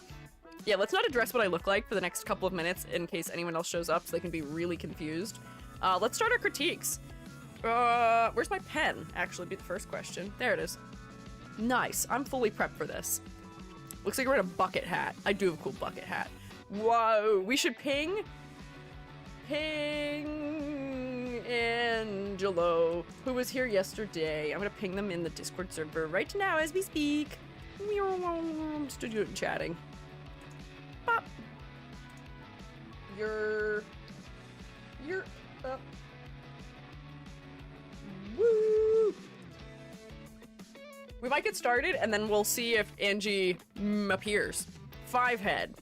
Yeah, let's not address what I look like for the next couple of minutes in case anyone else shows up so they can be really confused. Let's start our critiques. Where's my pen? Actually, be the first question. There it is. Nice. I'm fully prepped for this. Looks like we're in a bucket hat. I do have a cool bucket hat. Whoa. We should ping Angelo, who was here yesterday. I'm gonna ping them in the Discord server right now as we speak. Studio chatting. Pop. You're up. Woo! We might get started and then we'll see if Angie appears. 5 head.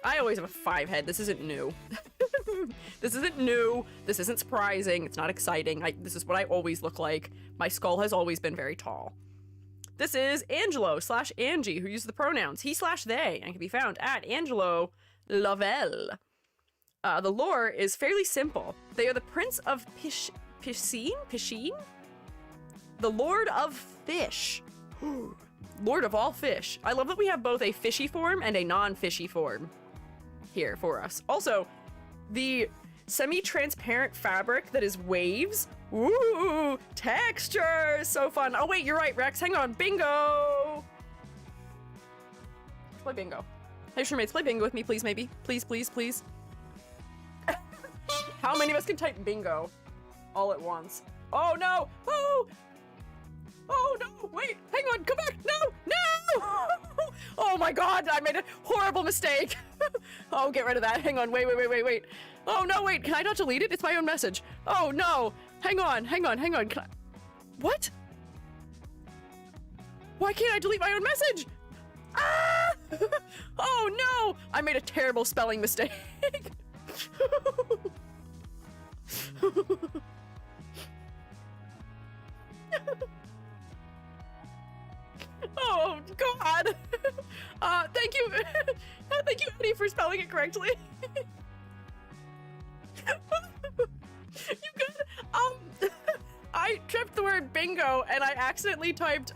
I always have a 5 head. This isn't new. This isn't new. This isn't surprising. It's not exciting. This is what I always look like. My skull has always been very tall. This is Angelo/Angie, who uses the pronouns he/they and can be found at Angelo Lavelle. The lore is fairly simple. They are the Prince of Piscine? The Lord of Fish. Lord of all fish. I love that we have both a fishy form and a non-fishy form here for us. Also, the semi-transparent fabric that is waves. Ooh, texture is so fun. Oh wait, you're right, Rex. Hang on, bingo. Let's play bingo. Hey, Shroomates, play bingo with me, please, maybe. Please, please, please. How many of us can type bingo all at once? Oh no! Oh! Oh no! Wait! Hang on! Come back! No! No! Oh my god! I made a horrible mistake! Oh, get rid of that. Hang on. Wait. Oh no, wait. Can I not delete it? It's my own message. Oh no! Hang on. Can I... What? Why can't I delete my own message? Ah! Oh no! I made a terrible spelling mistake. Oh god. Thank you. Thank you, Eddie, for spelling it correctly. You good? I tripped the word bingo and I accidentally typed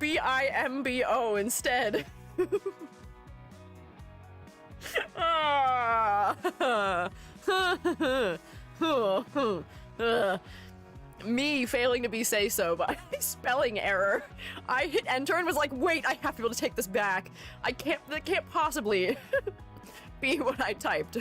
BIMBO instead. Me failing to be say-so by spelling error. I hit enter and was like, wait, I have to be able to take this back. That can't possibly be what I typed.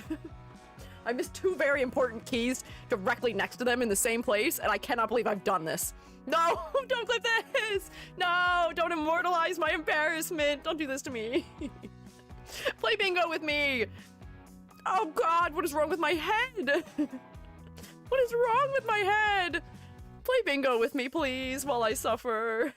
I missed two very important keys directly next to them in the same place, and I cannot believe I've done this. No, don't clip this! No, don't immortalize my embarrassment. Don't do this to me. Play bingo with me. Oh God, what is wrong with my head? What is wrong with my head? Play bingo with me, please, while I suffer.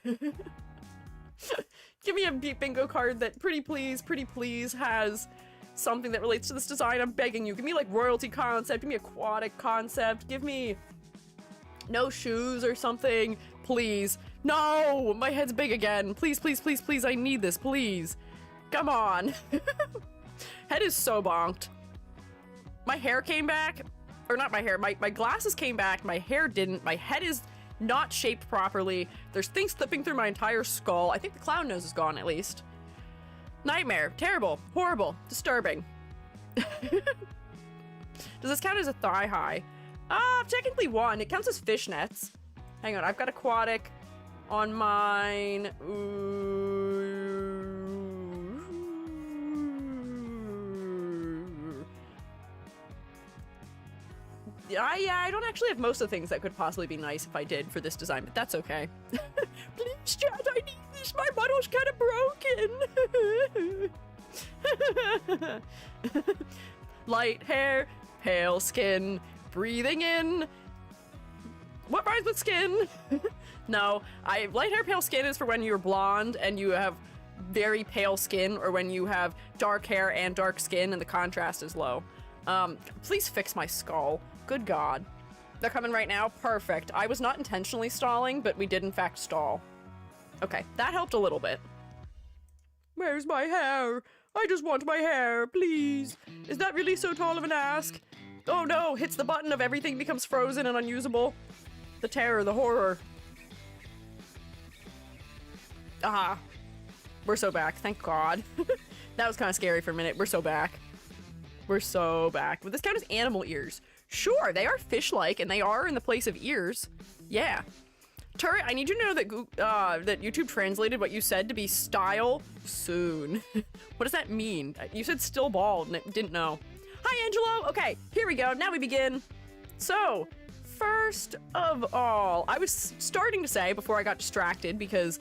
Give me a bingo card that pretty please has something that relates to this design. I'm begging you. Give me like royalty concept. Give me aquatic concept. Give me no shoes or something. Please. No, my head's big again. Please, please, please, please. I need this, please. Come on. Head is so bonked. My hair came back. Or not my hair, my glasses came back, my hair didn't, my head is not shaped properly, there's things slipping through my entire skull. I think the clown nose is gone at least. Nightmare, terrible, horrible, disturbing. Does this count as a thigh high? Technically one, it counts as fishnets. Hang on, I've got aquatic on mine. Yeah, I don't actually have most of the things that could possibly be nice if I did for this design, but that's okay. Please, chat, I need this. My model's kind of broken. Light hair, pale skin, breathing in. What rhymes with skin? No, light hair, pale skin is for when you're blonde and you have very pale skin, or when you have dark hair and dark skin and the contrast is low. Please fix my skull. Good God. They're coming right now? Perfect. I was not intentionally stalling, but we did in fact stall. Okay, that helped a little bit. Where's my hair? I just want my hair, please. Is that really so tall of an ask? Oh no, hits the button of everything becomes frozen and unusable. The terror, the horror. Aha. We're so back, thank God. That was kind of scary for a minute. We're so back. We're so back. Would this count as animal ears? Sure, they are fish-like, and they are in the place of ears. Yeah. Turret, I need you to know that that YouTube translated what you said to be style soon. What does that mean? You said still bald, and it didn't know. Hi, Angelo! Okay, here we go. Now we begin. So, first of all, I was starting to say, before I got distracted because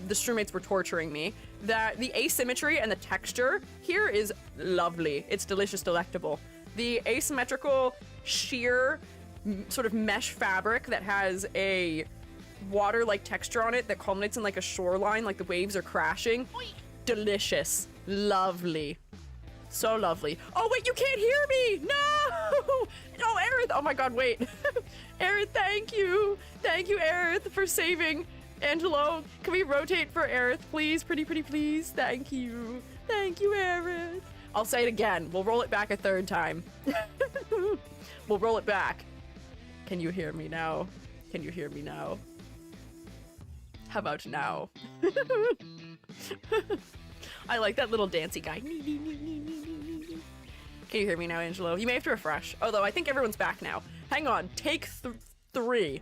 the streammates were torturing me, that the asymmetry and the texture here is lovely. It's delicious, delectable. The asymmetrical, sheer, sort of mesh fabric that has a water-like texture on it that culminates in like a shoreline, like the waves are crashing. Delicious. Lovely. So lovely. Oh, wait, you can't hear me! No! Oh, Aerith! Oh my God, wait. Aerith, thank you! Thank you, Aerith, for saving Angelo. Can we rotate for Aerith, please? Pretty, please. Thank you. Thank you, Aerith. I'll say it again. We'll roll it back a third time. We'll roll it back. Can you hear me now? Can you hear me now? How about now? I like that little dancey guy. Can you hear me now, Angelo? You may have to refresh. Although I think everyone's back now. Hang on. Take 3.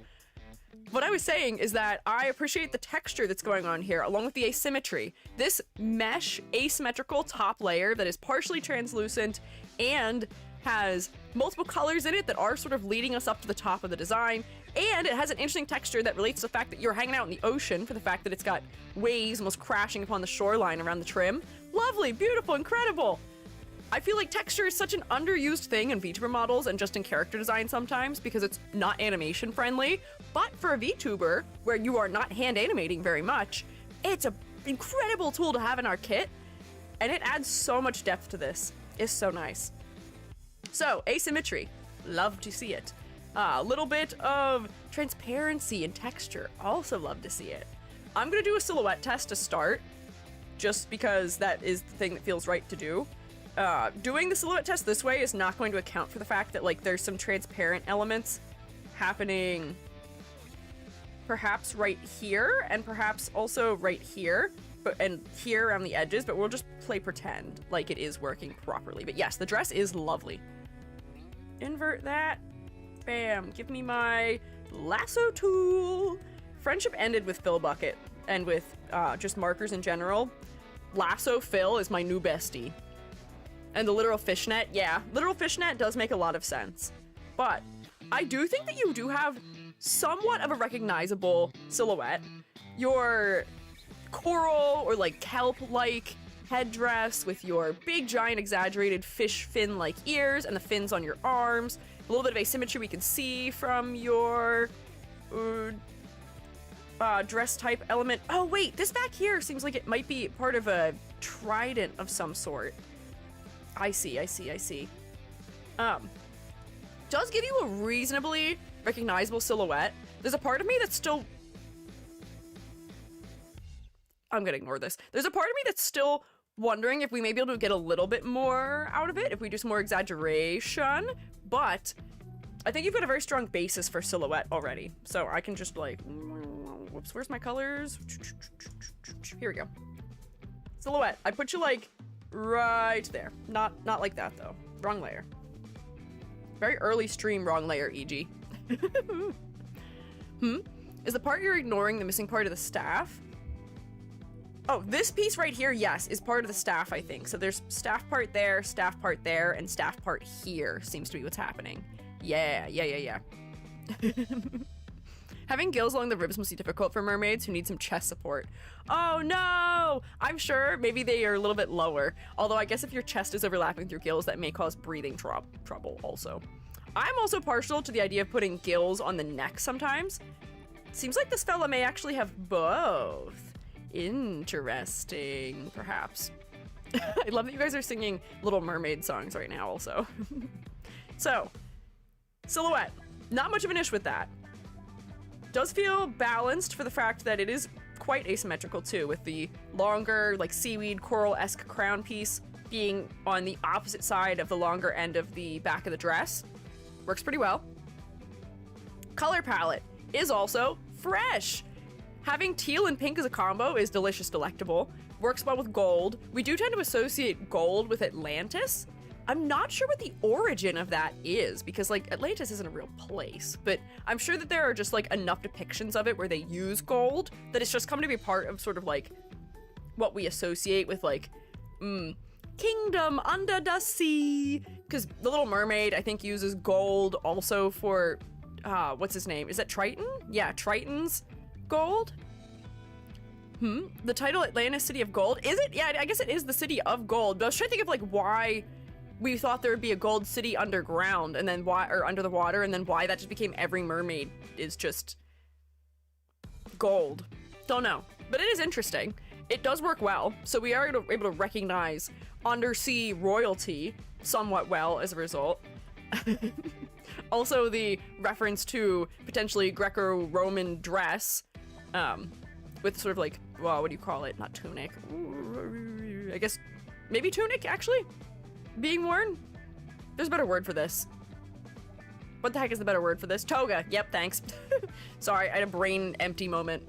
What I was saying is that I appreciate the texture that's going on here, along with the asymmetry. This mesh asymmetrical top layer that is partially translucent and has multiple colors in it that are sort of leading us up to the top of the design, and it has an interesting texture that relates to the fact that you're hanging out in the ocean, for the fact that it's got waves almost crashing upon the shoreline around the trim. Lovely, beautiful, incredible. I feel like texture is such an underused thing in VTuber models and just in character design sometimes because it's not animation friendly, but for a VTuber where you are not hand animating very much, it's an incredible tool to have in our kit, and it adds so much depth to this. It's so nice. So, asymmetry, love to see it. A little bit of transparency and texture, also love to see it. I'm gonna do a silhouette test to start, just because that is the thing that feels right to do. Doing the silhouette test this way is not going to account for the fact that like there's some transparent elements happening perhaps right here and perhaps also right here and here around the edges, but we'll just play pretend like it is working properly. But yes, the dress is lovely. Invert that. Bam. Give me my lasso tool. Friendship ended with Fill Bucket and with just markers in general. Lasso Phil is my new bestie. And the literal fishnet, yeah, literal fishnet does make a lot of sense. But I do think that you do have somewhat of a recognizable silhouette. Your coral or like kelp-like headdress with your big, giant, exaggerated fish fin-like ears and the fins on your arms. A little bit of asymmetry we can see from your dress type element. Oh wait, this back here seems like it might be part of a trident of some sort. I see. Does give you a reasonably recognizable silhouette. There's a part of me that's still... I'm gonna ignore this. There's a part of me that's still wondering if we may be able to get a little bit more out of it, if we do some more exaggeration, but I think you've got a very strong basis for silhouette already. So I can just like, whoops, where's my colors? Here we go. Silhouette. I put you like right there. Not like that though. Wrong layer. Very early stream, wrong layer, e.g. Is the part you're ignoring the missing part of the staff? Oh, this piece right here, yes, is part of the staff, I think. So there's staff part there, and staff part here seems to be what's happening. Yeah. Having gills along the ribs must be difficult for mermaids who need some chest support. Oh no! I'm sure maybe they are a little bit lower. Although I guess if your chest is overlapping through gills, that may cause breathing trouble also. I'm also partial to the idea of putting gills on the neck sometimes. Seems like this fella may actually have both. Interesting, perhaps. I love that you guys are singing Little Mermaid songs right now also. So, silhouette. Not much of an issue with that. Does feel balanced for the fact that it is quite asymmetrical too, with the longer, like seaweed coral-esque crown piece being on the opposite side of the longer end of the back of the dress. Works pretty well. Color palette is also fresh. Having teal and pink as a combo is delicious, delectable. Works well with gold. We do tend to associate gold with Atlantis. I'm not sure what the origin of that is, because like Atlantis isn't a real place, but I'm sure that there are just like enough depictions of it where they use gold that it's just come to be part of sort of like what we associate with like kingdom under the sea. Because the Little Mermaid, I think, uses gold also for what's his name? Is that Triton? Yeah, Triton's gold. The title Atlantis City of Gold, is it? Yeah, I guess it is the City of Gold, but I was trying to think of like why we thought there would be a gold city underground and then why, or under the water, and then why that just became every mermaid is just gold. Don't know, but it is interesting. It does work well, so we are able to recognize undersea royalty somewhat well as a result. Also the reference to potentially Greco-Roman dress, with sort of like, well, what do you call it? Not tunic. I guess maybe tunic, actually, being worn. There's a better word for this. What the heck is the better word for this? Toga. Yep, thanks. Sorry, I had a brain empty moment.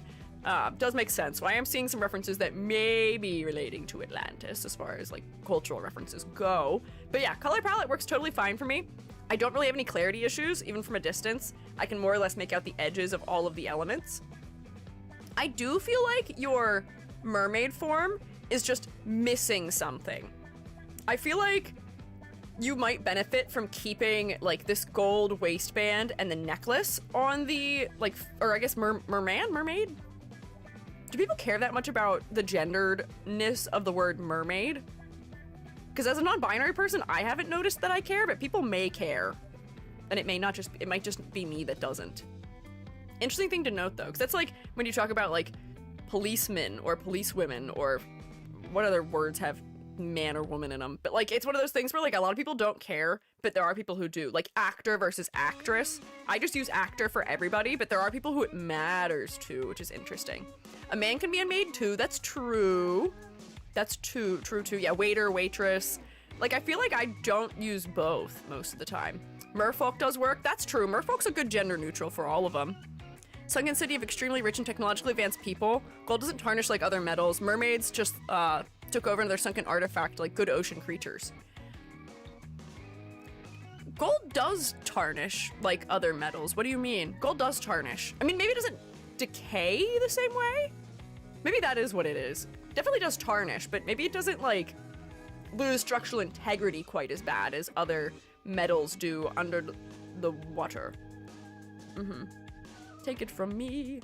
Does make sense. Well, I am seeing some references that may be relating to Atlantis as far as like cultural references go. But yeah, color palette works totally fine for me. I don't really have any clarity issues, even from a distance. I can more or less make out the edges of all of the elements. I do feel like your mermaid form is just missing something. I feel like you might benefit from keeping like this gold waistband and the necklace on the like, or I guess mermaid? Do people care that much about the genderedness of the word mermaid? Because as a non-binary person, I haven't noticed that I care, but people may care. And it might just be me that doesn't. Interesting thing to note though, because that's like when you talk about like policemen or policewomen or what other words have man or woman in them, but like it's one of those things where like a lot of people don't care, but there are people who do. Like actor versus actress. I just use actor for everybody, but there are people who it matters to, which is interesting. A man can be a maid too. That's true. That's true too. Yeah, waiter, waitress. Like I feel like I don't use both most of the time. Merfolk does work. That's true. Merfolk's a good gender neutral for all of them. Sunken city of extremely rich and technologically advanced people. Gold doesn't tarnish like other metals. Mermaids just took over into their sunken artifact like good ocean creatures. Gold does tarnish like other metals. What do you mean? Gold does tarnish. I mean, maybe it doesn't decay the same way? Maybe that is what it is. Definitely does tarnish, but maybe it doesn't like lose structural integrity quite as bad as other metals do under the water. Take it from me.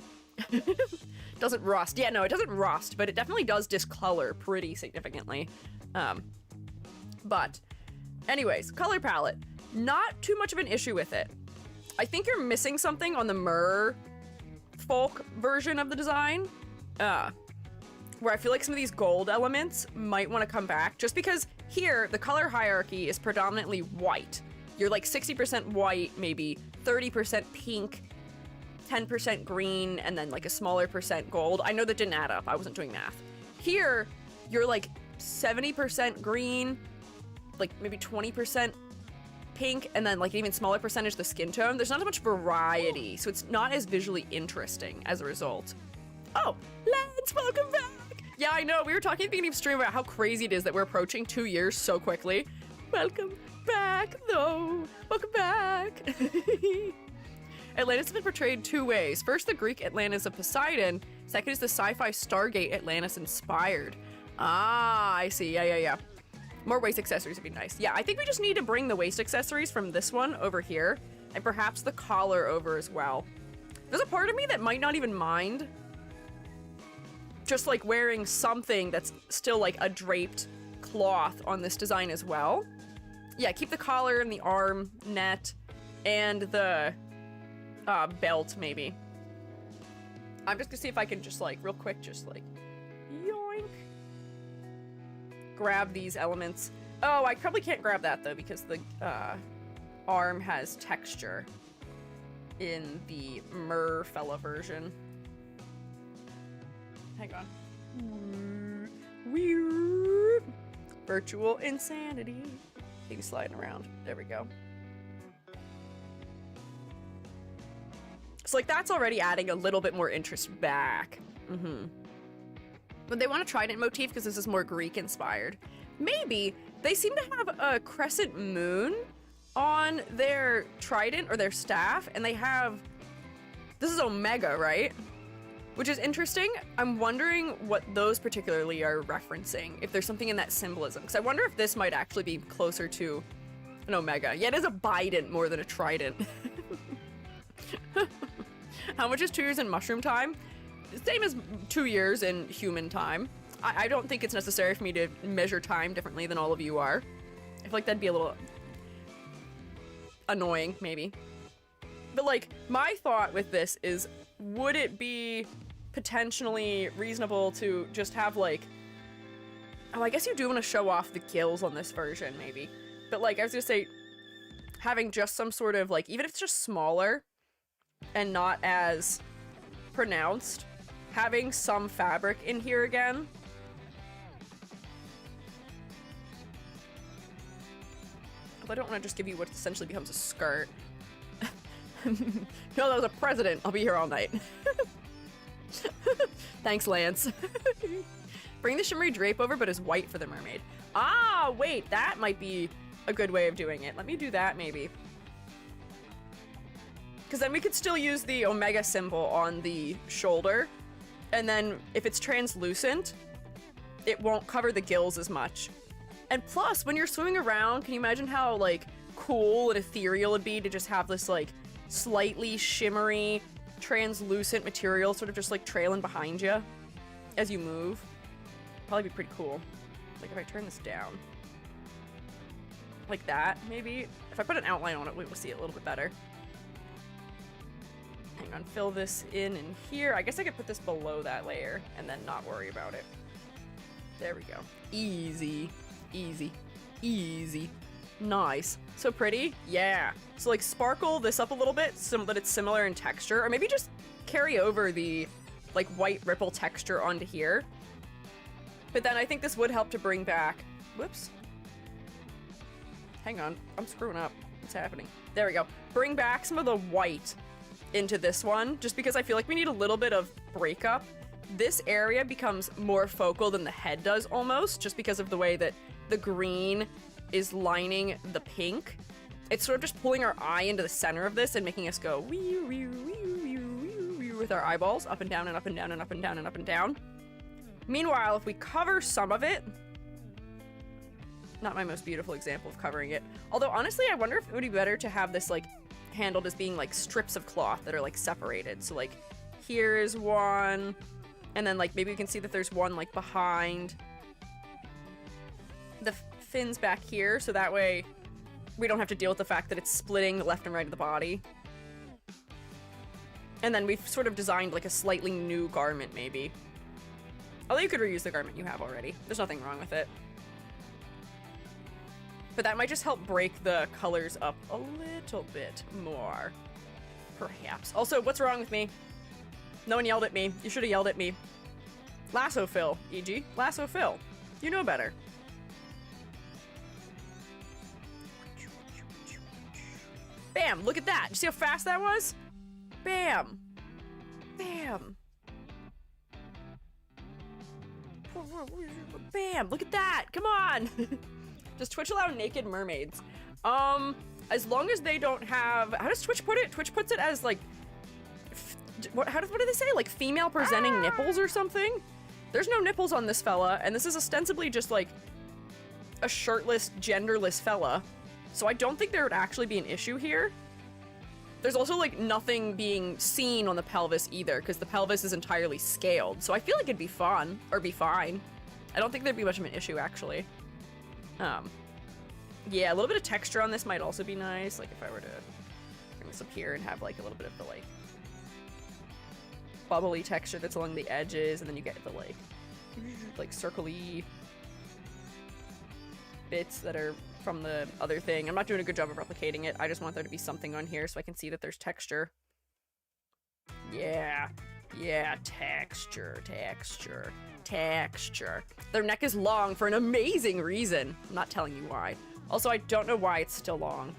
Doesn't rust. Yeah, no, it doesn't rust, but it definitely does discolor pretty significantly. But anyways, color palette. Not too much of an issue with it. I think you're missing something on the mer folk version of the design, where I feel like some of these gold elements might want to come back, just because here the color hierarchy is predominantly white. You're like 60% white, maybe 30% pink, 10% green, and then like a smaller percent gold. I know that didn't add up. I wasn't doing math. Here, you're like 70% green, like maybe 20% pink, and then like an even smaller percentage the skin tone. There's not as much variety, so it's not as visually interesting as a result. Oh, Lance, welcome back! Yeah, I know, we were talking at the beginning of stream about how crazy it is that we're approaching 2 years so quickly. Welcome back, though. Welcome back. Atlantis has been portrayed two ways. First, the Greek Atlantis of Poseidon. Second is the sci-fi Stargate Atlantis inspired. Ah, I see. Yeah. More waist accessories would be nice. Yeah, I think we just need to bring the waist accessories from this one over here, and perhaps the collar over as well. There's a part of me that might not even mind just like wearing something that's still like a draped cloth on this design as well. Yeah, keep the collar and the arm net and the belt maybe. I'm just gonna see if I can just like real quick just like yoink. Grab these elements. Oh, I probably can't grab that though because the arm has texture in the mer fella version. Hang on. Virtual insanity. Keep sliding around. There we go. So like that's already adding a little bit more interest back. But they want a trident motif because this is more Greek inspired. Maybe. They seem to have a crescent moon on their trident or their staff, and they have, this is Omega, right? Which is interesting. I'm wondering what those particularly are referencing, if there's something in that symbolism. Because I wonder if this might actually be closer to an Omega. Yeah, it is a bident more than a trident. How much is 2 years in mushroom time? Same as 2 years in human time. I don't think it's necessary for me to measure time differently than all of you are. I feel like that'd be a little annoying, maybe. But like, my thought with this is, would it be potentially reasonable to just have like, oh, I guess you do want to show off the gills on this version, maybe. But like, I was gonna say, having just some sort of like, even if it's just smaller and not as pronounced, having some fabric in here again. I don't want to just give you what essentially becomes a skirt. No, that was a president. I'll be here all night. Thanks, Lance. Bring the shimmery drape over, but as white for the mermaid. Ah, wait, that might be a good way of doing it. Let me do that, maybe. Because then we could still use the Omega symbol on the shoulder. And then if it's translucent, it won't cover the gills as much. And plus, when you're swimming around, can you imagine how, like, cool and ethereal it'd be to just have this, like, slightly shimmery, translucent material sort of just, like, trailing behind you as you move? Probably be pretty cool. Like, if I turn this down. Like that, maybe? If I put an outline on it, we'll see it a little bit better. Hang on, fill this in here. I guess I could put this below that layer and then not worry about it. There we go. Easy. Easy. Easy. Nice. So pretty? Yeah. So like sparkle this up a little bit so that it's similar in texture, or maybe just carry over the like white ripple texture onto here. But then I think this would help to bring back, whoops. Hang on, I'm screwing up. What's happening? There we go. Bring back some of the white into this one, just because I feel like we need a little bit of breakup. This area becomes more focal than the head does almost, just because of the way that the green is lining the pink. It's sort of just pulling our eye into the center of this and making us go wee wee wee wee wee wee with our eyeballs up and down and up and down and up and down and up and down. Meanwhile, if we cover some of it, not my most beautiful example of covering it. Although honestly, I wonder if it would be better to have this like handled as being like strips of cloth that are like separated. So like here is one, and then like maybe we can see that there's one like behind the fins back here, so that way we don't have to deal with the fact that it's splitting the left and right of the body. And then we've sort of designed like a slightly new garment maybe. Although you could reuse the garment you have already. There's nothing wrong with it. But that might just help break the colors up a little bit more. Perhaps. Also, what's wrong with me? No one yelled at me. You should have yelled at me. Lasso Phil, e.g. Lasso Phil. You know better. Bam! Look at that! You see how fast that was? Bam! Bam! Bam! Look at that! Come on! Does Twitch allow naked mermaids? As long as they don't have... How does Twitch put it? Twitch puts it as, like... What do they say? Like, female presenting nipples or something? There's no nipples on this fella, and this is ostensibly just, like, a shirtless, genderless fella. So I don't think there would actually be an issue here. There's also, like, nothing being seen on the pelvis either, because the pelvis is entirely scaled. So I feel like it'd be fun, or be fine. I don't think there'd be much of an issue, actually. Yeah, a little bit of texture on this might also be nice. Like, if I were to bring this up here and have, like, a little bit of the, bubbly texture that's along the edges, and then you get the, like, circle-y bits that are from the other thing. I'm not doing a good job of replicating it. I just want there to be something on here so I can see that there's texture. Yeah. Yeah, texture. Their neck is long for an amazing reason. I'm not telling you why. Also, I don't know why it's still long.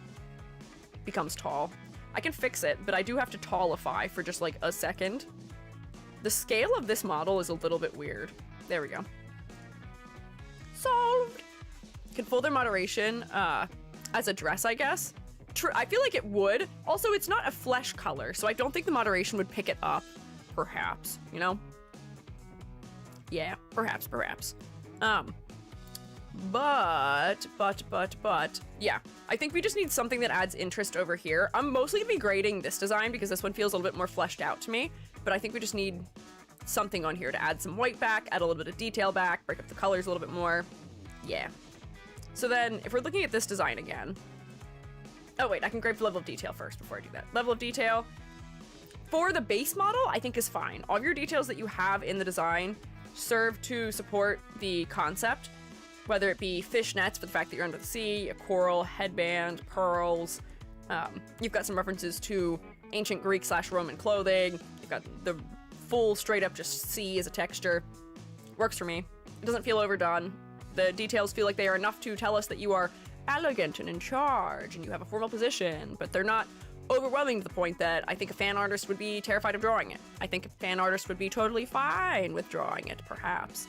Becomes tall. I can fix it, but I do have to tallify for just like a second. The scale of this model is a little bit weird. There we go. Solved! Can fold their moderation as a dress, I guess. True, I feel like it would. Also, it's not a flesh color, so I don't think the moderation would pick it up. Perhaps, you know? Yeah, perhaps. But, yeah. I think we just need something that adds interest over here. I'm mostly gonna be grading this design because this one feels a little bit more fleshed out to me, but I think we just need something on here to add some white back, add a little bit of detail back, break up the colors a little bit more. Yeah. So then, if we're looking at this design again... Oh wait, I can grade for level of detail first before I do that. Level of detail, for the base model, I think is fine. All of your details that you have in the design serve to support the concept, whether it be fishnets for the fact that you're under the sea, a coral, headband, pearls. You've got some references to ancient Greek/Roman clothing. You've got the full straight up just sea as a texture. Works for me. It doesn't feel overdone. The details feel like they are enough to tell us that you are elegant and in charge and you have a formal position, but they're not overwhelming to the point that I think a fan artist would be terrified of drawing it. I think a fan artist would be totally fine with drawing it, perhaps.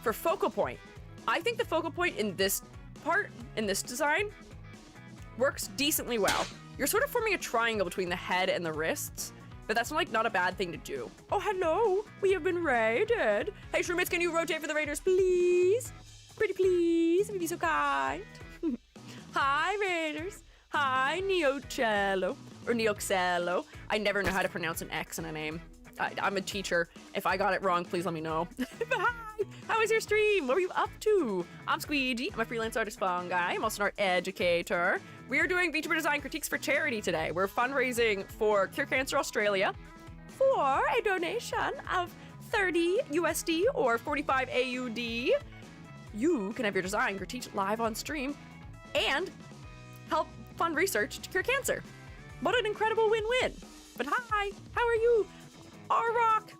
For focal point, I think the focal point in this part, in this design, works decently well. You're sort of forming a triangle between the head and the wrists, but that's like not a bad thing to do. Oh, hello, we have been raided. Hey, Shroommates, can you rotate for the raiders, please? Pretty please, if you'd be so kind. Hi, raiders. Hi, Neocello, or Neoxello. I never know how to pronounce an X in a name. I'm a teacher. If I got it wrong, please let me know. But hi, how was your stream? What were you up to? I'm Squiiji. I'm a freelance artist Fungi. I'm also an art educator. We are doing Vtuber design critiques for charity today. We're fundraising for Cure Cancer Australia for a donation of 30 USD or 45 AUD. You can have your design critiqued live on stream and help fund research to cure cancer. What an incredible win-win. But hi, how are you? Arrock_M.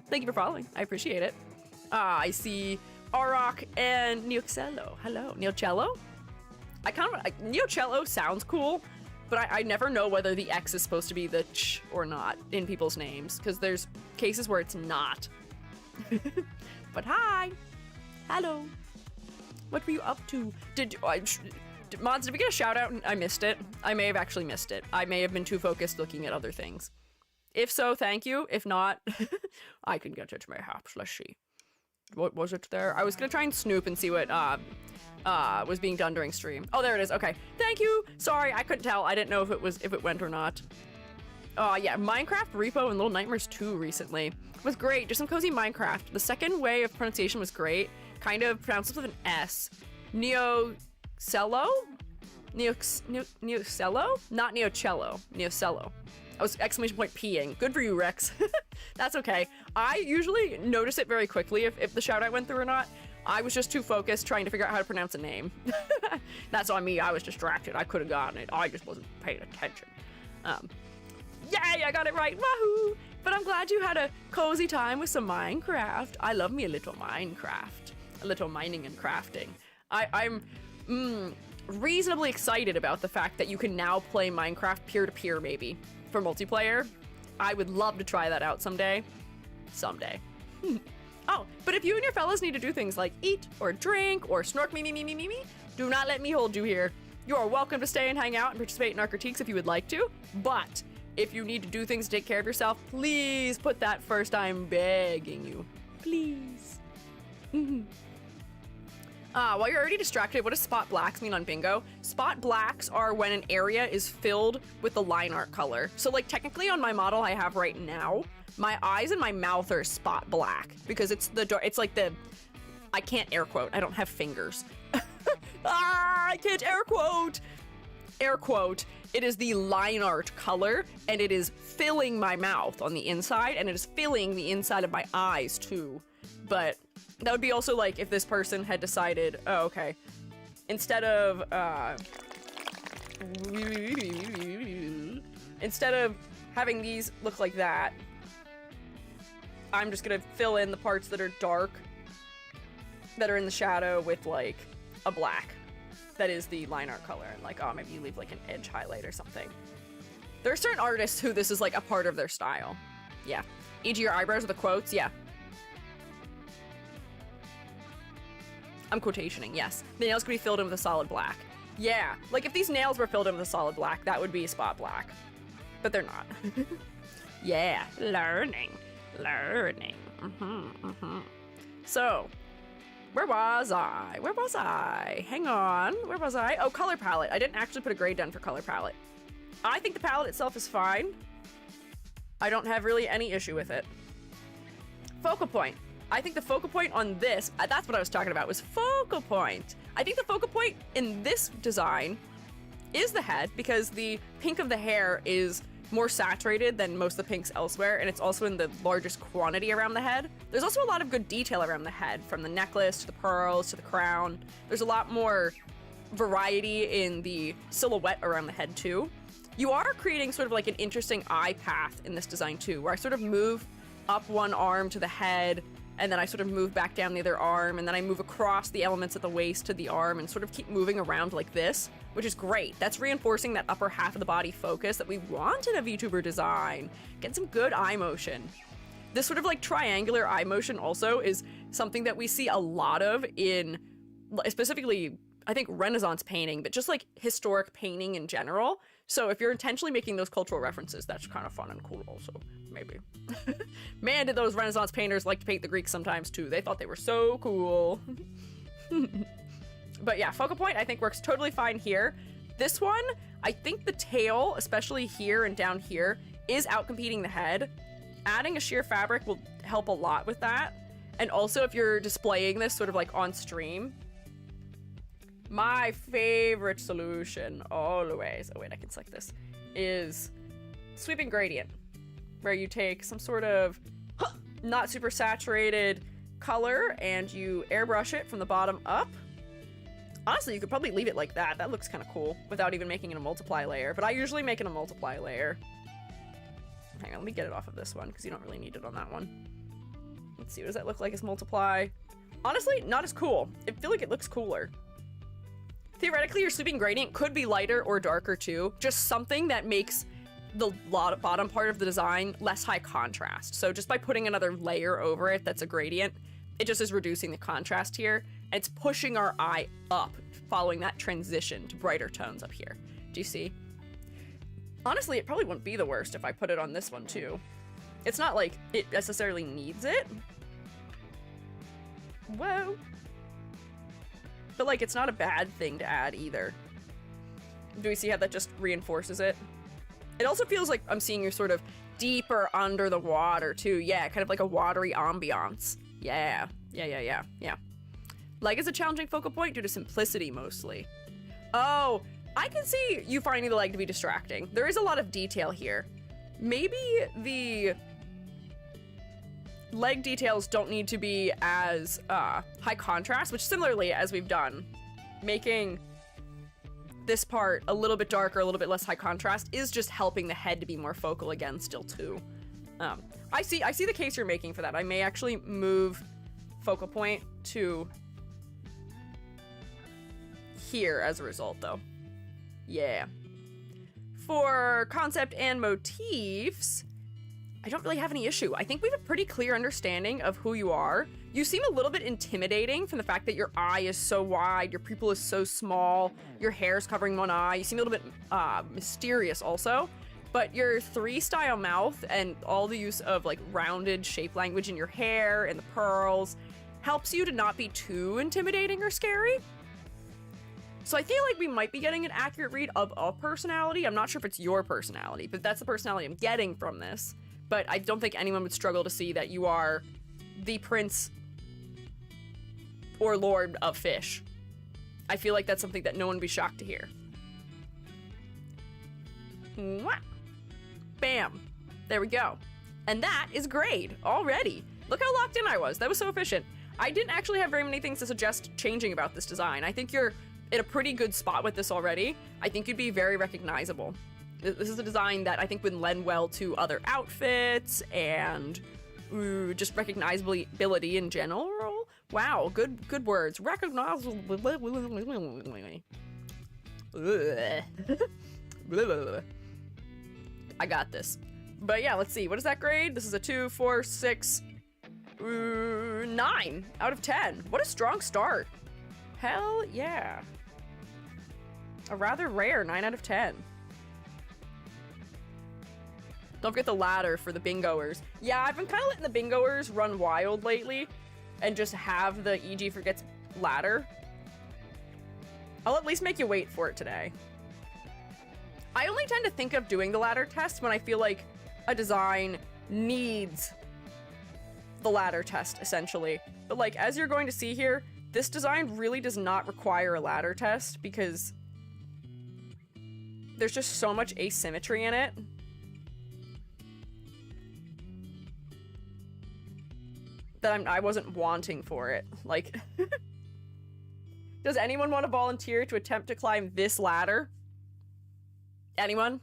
Thank you for following. I appreciate it. I see Arrock and Neocello. Hello, Neocello? Neocello sounds cool, but I never know whether the X is supposed to be the ch or not in people's names, because there's cases where it's not. But hi. Hello. What were you up to? Mods, did we get a shout out and I missed it? I may have actually missed it. I may have been too focused looking at other things. If so, thank you. If not, I can get it perhaps. Let's see. What was it there? I was gonna try and snoop and see what was being done during stream. Oh, there it is. Okay. Thank you. Sorry, I couldn't tell. I didn't know if it went or not. Yeah, Minecraft Repo and Little Nightmares 2 recently was great. Just some cozy Minecraft. The second way of pronunciation was great. Kind of pronounced with an S. Neocello? Neocello? Not Neocello. Neocello. I was exclamation point peeing. Good for you, Rex. That's okay. I usually notice it very quickly if the shout out went through or not. I was just too focused trying to figure out how to pronounce a name. That's on me. I was distracted. I could have gotten it. I just wasn't paying attention. Yay, I got it right. Wahoo! But I'm glad you had a cozy time with some Minecraft. I love me a little Minecraft. A little mining and crafting. I'm reasonably excited about the fact that you can now play Minecraft peer-to-peer maybe for multiplayer. I would love to try that out someday. Someday. Oh, but if you and your fellas need to do things like eat or drink or snork me, do not let me hold you here. You are welcome to stay and hang out and participate in our critiques if you would like to, but if you need to do things to take care of yourself, please put that first. I'm begging you. Please. While you're already distracted, what does spot blacks mean on bingo? Spot blacks are when an area is filled with the line art color. So like technically on my model I have right now, my eyes and my mouth are spot black because it's like the, I can't air quote, I don't have fingers. I can't air quote. Air quote. It is the line art color and it is filling my mouth on the inside and it is filling the inside of my eyes too. But that would be also like if this person had decided, oh, okay, instead of having these look like that, I'm just gonna fill in the parts that are dark, that are in the shadow with like a black. That is the line art color, and like, oh, maybe you leave like an edge highlight or something. There are certain artists who this is like a part of their style. Yeah. E.g. your eyebrows with the quotes, yeah. I'm quotationing, yes. The nails could be filled in with a solid black. Yeah, like if these nails were filled in with a solid black, that would be a spot black. But they're not. Yeah, learning. So, where was I? Hang on, where was I? Oh, color palette. I didn't actually put a grade down for color palette. I think the palette itself is fine. I don't have really any issue with it. Focal point. I think the focal point on this, that's what I was talking about, was focal point. I think the focal point in this design is the head because the pink of the hair is more saturated than most of the pinks elsewhere, and it's also in the largest quantity around the head. There's also a lot of good detail around the head, from the necklace to the pearls to the crown. There's a lot more variety in the silhouette around the head too. You are creating sort of like an interesting eye path in this design too, where I sort of move up one arm to the head, and then I sort of move back down the other arm, and then I move across the elements at the waist to the arm and sort of keep moving around like this, which is great. That's reinforcing that upper half of the body focus that we want in a VTuber design. Get some good eye motion. This sort of like triangular eye motion also is something that we see a lot of in, specifically, I think Renaissance painting, but just like historic painting in general. So if you're intentionally making those cultural references, that's kind of fun and cool also, maybe. Man, did those Renaissance painters like to paint the Greeks sometimes too. They thought they were so cool. But yeah, focal point I think works totally fine here. This one, I think the tail, especially here and down here, is outcompeting the head. Adding a sheer fabric will help a lot with that. And also if you're displaying this sort of like on stream, my favorite solution always, oh wait, I can select this, is sweeping gradient, where you take some sort of not super saturated color and you airbrush it from the bottom up. Honestly, you could probably leave it like that. That looks kind of cool without even making it a multiply layer, but I usually make it a multiply layer. Hang on, let me get it off of this one because you don't really need it on that one. Let's see, what does that look like as multiply? Honestly, not as cool. I feel like it looks cooler. Theoretically, your sweeping gradient could be lighter or darker too. Just something that makes the bottom part of the design less high contrast. So just by putting another layer over it that's a gradient, it just is reducing the contrast here. and it's pushing our eye up, following that transition to brighter tones up here. Do you see? Honestly, it probably wouldn't be the worst if I put it on this one too. It's not like it necessarily needs it. Whoa. But like, it's not a bad thing to add either. Do we see how that just reinforces it? It also feels like I'm seeing you sort of deeper under the water too. Yeah, kind of like a watery ambiance. Yeah. Leg is a challenging focal point due to simplicity mostly. Oh, I can see you finding the leg to be distracting. There is a lot of detail here. Maybe the leg details don't need to be as high contrast, which similarly, as we've done, making this part a little bit darker, a little bit less high contrast is just helping the head to be more focal again still too. I see the case you're making for that. I may actually move focal point to here as a result though. Yeah. For concept and motifs, I don't really have any issue. I think we have a pretty clear understanding of who you are. You seem a little bit intimidating from the fact that your eye is so wide, your pupil is so small, your hair's covering one eye. You seem a little bit mysterious also, but your 3-style mouth and all the use of like rounded shape language in your hair and the pearls helps you to not be too intimidating or scary. So I feel like we might be getting an accurate read of a personality. I'm not sure if it's your personality, but that's the personality I'm getting from this. But I don't think anyone would struggle to see that you are the prince or lord of fish. I feel like that's something that no one would be shocked to hear. Mwah. Bam. There we go. And that is grade already. Look how locked in I was. That was so efficient. I didn't actually have very many things to suggest changing about this design. I think you're in a pretty good spot with this already. I think you'd be very recognizable. This is a design that I think would lend well to other outfits and just recognizability in general. Wow, good words. Recognizable. I got this. But yeah, let's see. What is that grade? This is a 2, 4, 6, 9 out of 10. What a strong start. Hell yeah. A rather rare 9 out of 10. Don't forget the ladder for the bingoers. Yeah, I've been kind of letting the bingoers run wild lately and just have the EG forgets ladder. I'll at least make you wait for it today. I only tend to think of doing the ladder test when I feel like a design needs the ladder test, essentially. But like, as you're going to see here, this design really does not require a ladder test because there's just so much asymmetry in it. That I wasn't wanting for it. Like, does anyone want to volunteer to attempt to climb this ladder? Anyone?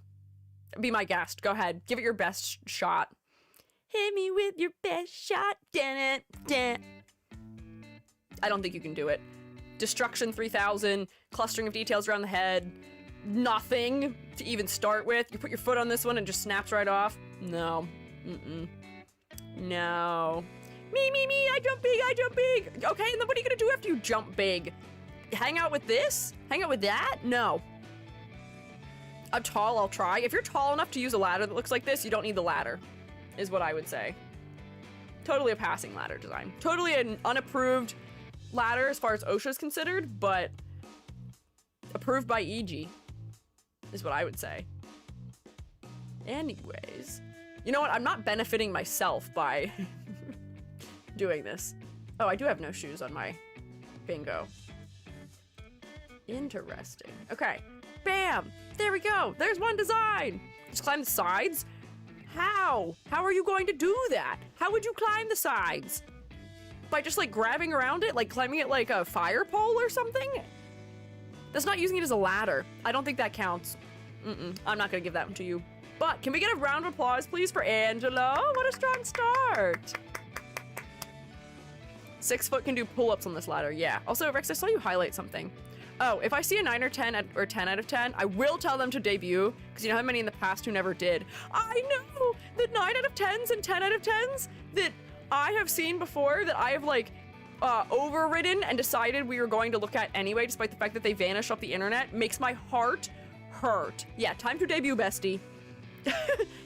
Be my guest. Go ahead. Give it your best shot. Hit me with your best shot. Dun, dun. I don't think you can do it. Destruction 3000, clustering of details around the head, nothing to even start with. You put your foot on this one and it just snaps right off. No. No. Me, I jump big, I jump big. Okay, and then what are you gonna do after you jump big? Hang out with this? Hang out with that? No. I'm tall, I'll try. If you're tall enough to use a ladder that looks like this, you don't need the ladder, is what I would say. Totally a passing ladder design. Totally an unapproved ladder as far as OSHA is considered, but approved by EG is what I would say. Anyways, you know what? I'm not benefiting myself by doing this. Oh, I do have no shoes on my bingo. Interesting. Okay. Bam! There we go. There's one design. Just climb the sides? How? How are you going to do that? How would you climb the sides? By just like grabbing around it? Like climbing it like a fire pole or something? That's not using it as a ladder. I don't think that counts. I'm not gonna give that one to you. But can we get a round of applause, please, for Angelo? What a strong start. 6 foot can do pull-ups on this ladder, yeah. Also, Rex, I saw you highlight something. Oh, if I see a 9 or 10 or 10 out of 10, I will tell them to debut, because you know how many in the past who never did. I know the 9 out of 10s and 10 out of 10s that I have seen before, that I have like overridden and decided we were going to look at anyway, despite the fact that they vanished off the internet, makes my heart hurt. Yeah, time to debut, bestie.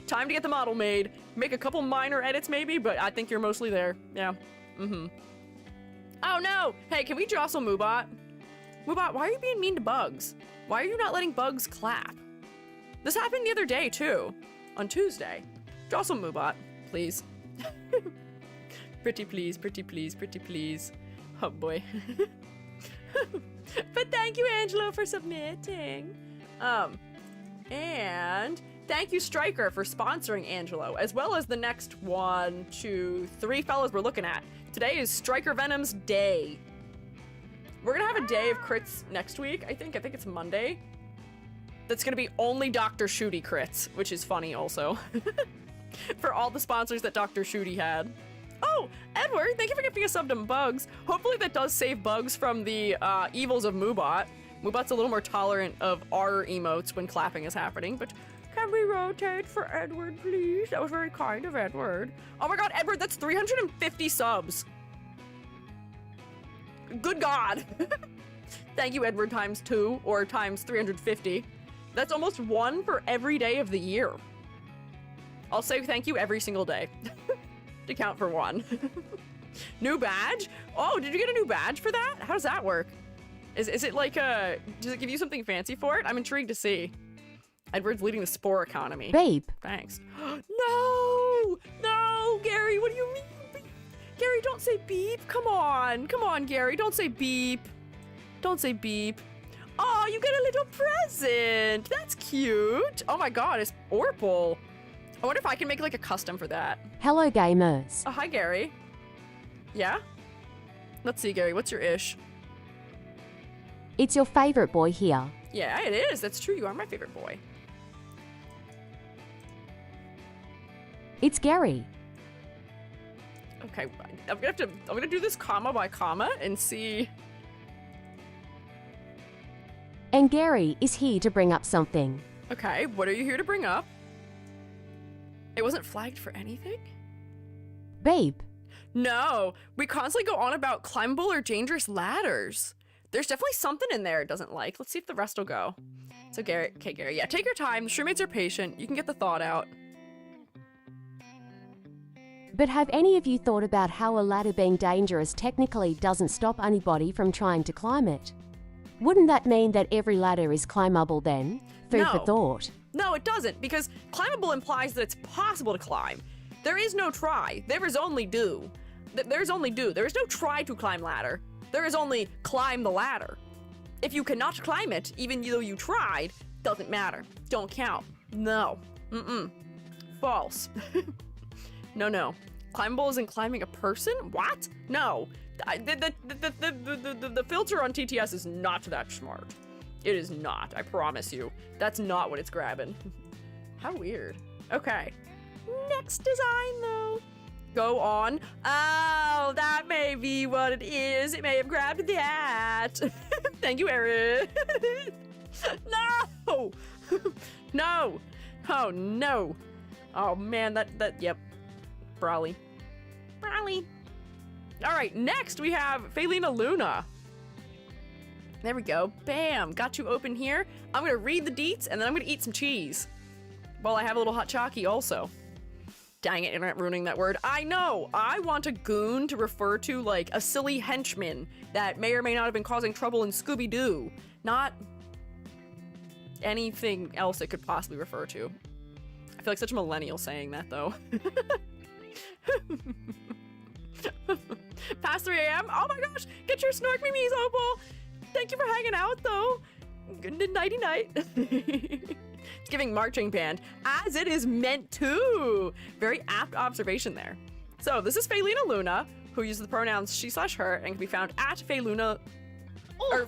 Time to get the model made. Make a couple minor edits maybe, but I think you're mostly there. Yeah. Oh no! Hey, can we jostle Moobot? Moobot, why are you being mean to bugs? Why are you not letting bugs clap? This happened the other day too. On Tuesday. Jostle Moobot, please. Pretty please, pretty please, pretty please. Oh boy. But thank you, Angelo, for submitting. And thank you, Striker, for sponsoring Angelo, as well as the next 1, 2, 3 fellas we're looking at. Today is Striker Venom's day. We're gonna have a day of crits next week, I think. I think it's Monday. That's gonna be only Dr. Shooty crits, which is funny also. For all the sponsors that Dr. Shooty had. Oh, Edward, thank you for giving a sub to Bugs. Hopefully that does save Bugs from the evils of Moobot. Moobot's a little more tolerant of our emotes when clapping is happening, but can we rotate for Edward, please? That was very kind of Edward. Oh my god, Edward, that's 350 subs. Good god. Thank you, Edward, times 2 or times 350. That's almost 1 for every day of the year. I'll say thank you every single day to count for 1. New badge? Oh, did you get a new badge for that? How does that work? Is it like does it give you something fancy for it? I'm intrigued to see. Edward's leading the spore economy. Beep. Thanks. No! No, Gary, what do you mean? Gary, don't say beep. Come on. Come on, Gary. Don't say beep. Don't say beep. Oh, you get a little present. That's cute. Oh my god, it's Orpal. I wonder if I can make like a custom for that. Hello, gamers. Oh, hi, Gary. Yeah? Let's see, Gary. What's your ish? It's your favorite boy here. Yeah, it is. That's true. You are my favorite boy. It's Gary. Okay, I'm gonna do this comma by comma and see. And Gary is here to bring up something. Okay, what are you here to bring up? It wasn't flagged for anything? Beep. No, we constantly go on about climbable or dangerous ladders. There's definitely something in there it doesn't like. Let's see if the rest will go. So Gary, okay, Gary, yeah, take your time. The shroommates are patient. You can get the thought out. But have any of you thought about how a ladder being dangerous technically doesn't stop anybody from trying to climb it? Wouldn't that mean that every ladder is climbable then? Food for thought. No, it doesn't, because climbable implies that it's possible to climb. There is no try. There is only do. There's only do. There is no try to climb ladder. There is only climb the ladder. If you cannot climb it, even though you tried, doesn't matter. Don't count. No. False. No. Climbable isn't climbing a person? What? No. The filter on TTS is not that smart. It is not, I promise you. That's not what it's grabbing. How weird. Okay. Next design, though. Go on. Oh, that may be what it is. It may have grabbed that. Thank you, Eric. No! No! Oh, no. Oh, man, yep. Brawly. All right, next we have Felina Luna. There we go. Bam. Got you open here. I'm going to read the deets, and then I'm going to eat some cheese. While I have a little hot chalky also. Dang it, internet ruining that word. I know. I want a goon to refer to, like, a silly henchman that may or may not have been causing trouble in Scooby-Doo. Not anything else it could possibly refer to. I feel like such a millennial saying that, though. Past 3 a.m.? Oh my gosh! Get your snork memes, Opal! Thank you for hanging out, though. Good nighty-night. It's giving marching band, as it is meant to. Very apt observation there. So this is Felina Luna, who uses the pronouns she/her and can be found at Feluna, or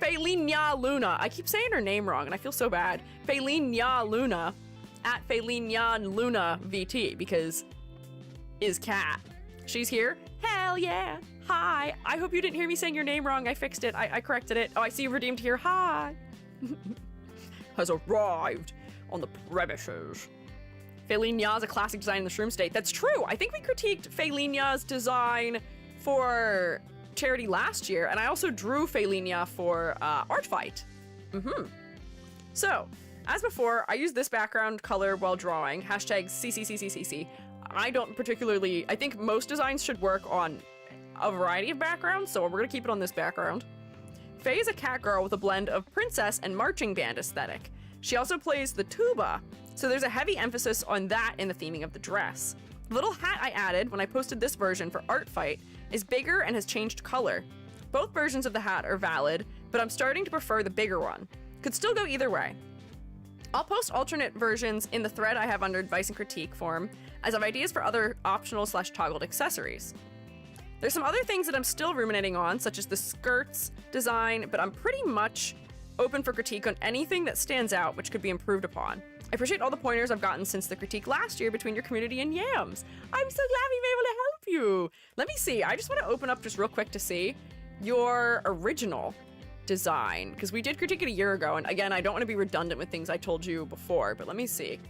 Felina Luna. I keep saying her name wrong, and I feel so bad. Felina Luna at Felina Luna VT, because is cat. She's here. Hell yeah. Hi. I hope you didn't hear me saying your name wrong. I fixed it. I corrected it. Oh, I see you redeemed here. Hi. Has arrived on the premises. Felina's a classic design in the shroom state. That's true. I think we critiqued Felina's design for charity last year, and I also drew Felinia for Art Fight. So, as before, I use this background color while drawing, hashtag CCCCCC. I don't particularly, I think most designs should work on a variety of backgrounds, so we're gonna keep it on this background. Faye is a cat girl with a blend of princess and marching band aesthetic. She also plays the tuba, so there's a heavy emphasis on that in the theming of the dress. The little hat I added when I posted this version for Art Fight is bigger and has changed color. Both versions of the hat are valid, but I'm starting to prefer the bigger one. Could still go either way. I'll post alternate versions in the thread I have under advice and critique form, as I have ideas for other optional / toggled accessories. There's some other things that I'm still ruminating on, such as the skirts design, but I'm pretty much open for critique on anything that stands out which could be improved upon. I appreciate all the pointers I've gotten since the critique last year between your community and Yams. I'm so glad we've been able to help you. Let me see, I just want to open up just real quick to see your original design, because we did critique it a year ago, and again, I don't want to be redundant with things I told you before, but let me see.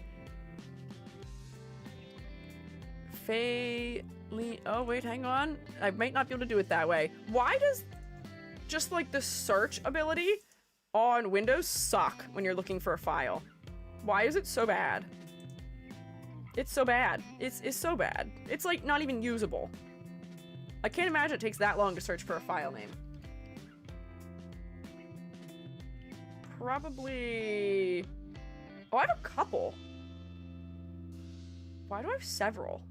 Oh wait, hang on. I might not be able to do it that way. Why does just like the search ability on Windows suck when you're looking for a file? Why is it so bad? It's so bad. It's so bad. It's like not even usable. I can't imagine it takes that long to search for a file name. Probably... Oh, I have a couple. Why do I have several?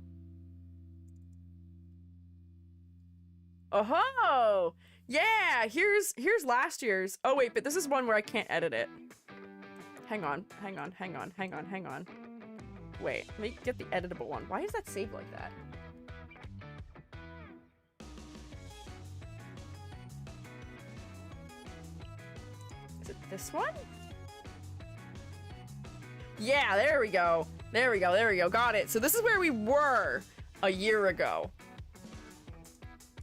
Oh-ho! Yeah, here's last year's. Oh wait, but this is one where I can't edit it. Hang on. Wait, let me get the editable one. Why is that saved like that? Is it this one? Yeah, there we go. There we go. Got it. So this is where we were a year ago.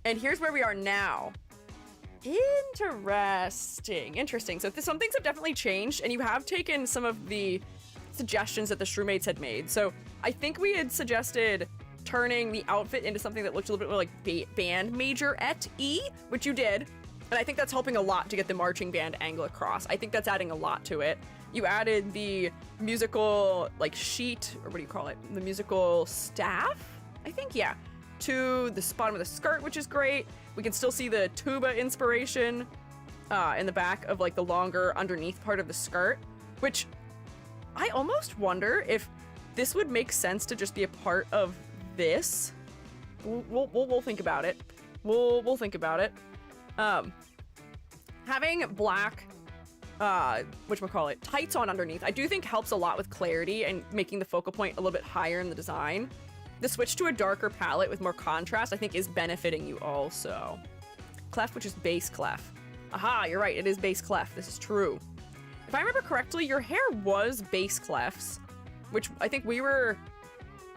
And here's where we are now. Interesting. So some things have definitely changed, and you have taken some of the suggestions that the Shrewmates had made. So I think we had suggested turning the outfit into something that looked a little bit more like band major-et-y, which you did. And I think that's helping a lot to get the marching band angle across. I think that's adding a lot to it. You added the musical, like, sheet, or what do you call it? The musical staff, I think, yeah, to the bottom of the skirt, which is great. We can still see the tuba inspiration in the back of, like, the longer underneath part of the skirt, which I almost wonder if this would make sense to just be a part of this. We'll think about it. We'll think about it. Having black, whatchamacallit, tights on underneath, I do think helps a lot with clarity and making the focal point a little bit higher in the design. The switch to a darker palette with more contrast, I think, is benefiting you also. Clef, which is base clef. Aha, you're right, it is base clef. This is true. If I remember correctly, your hair was base clefs, which I think we were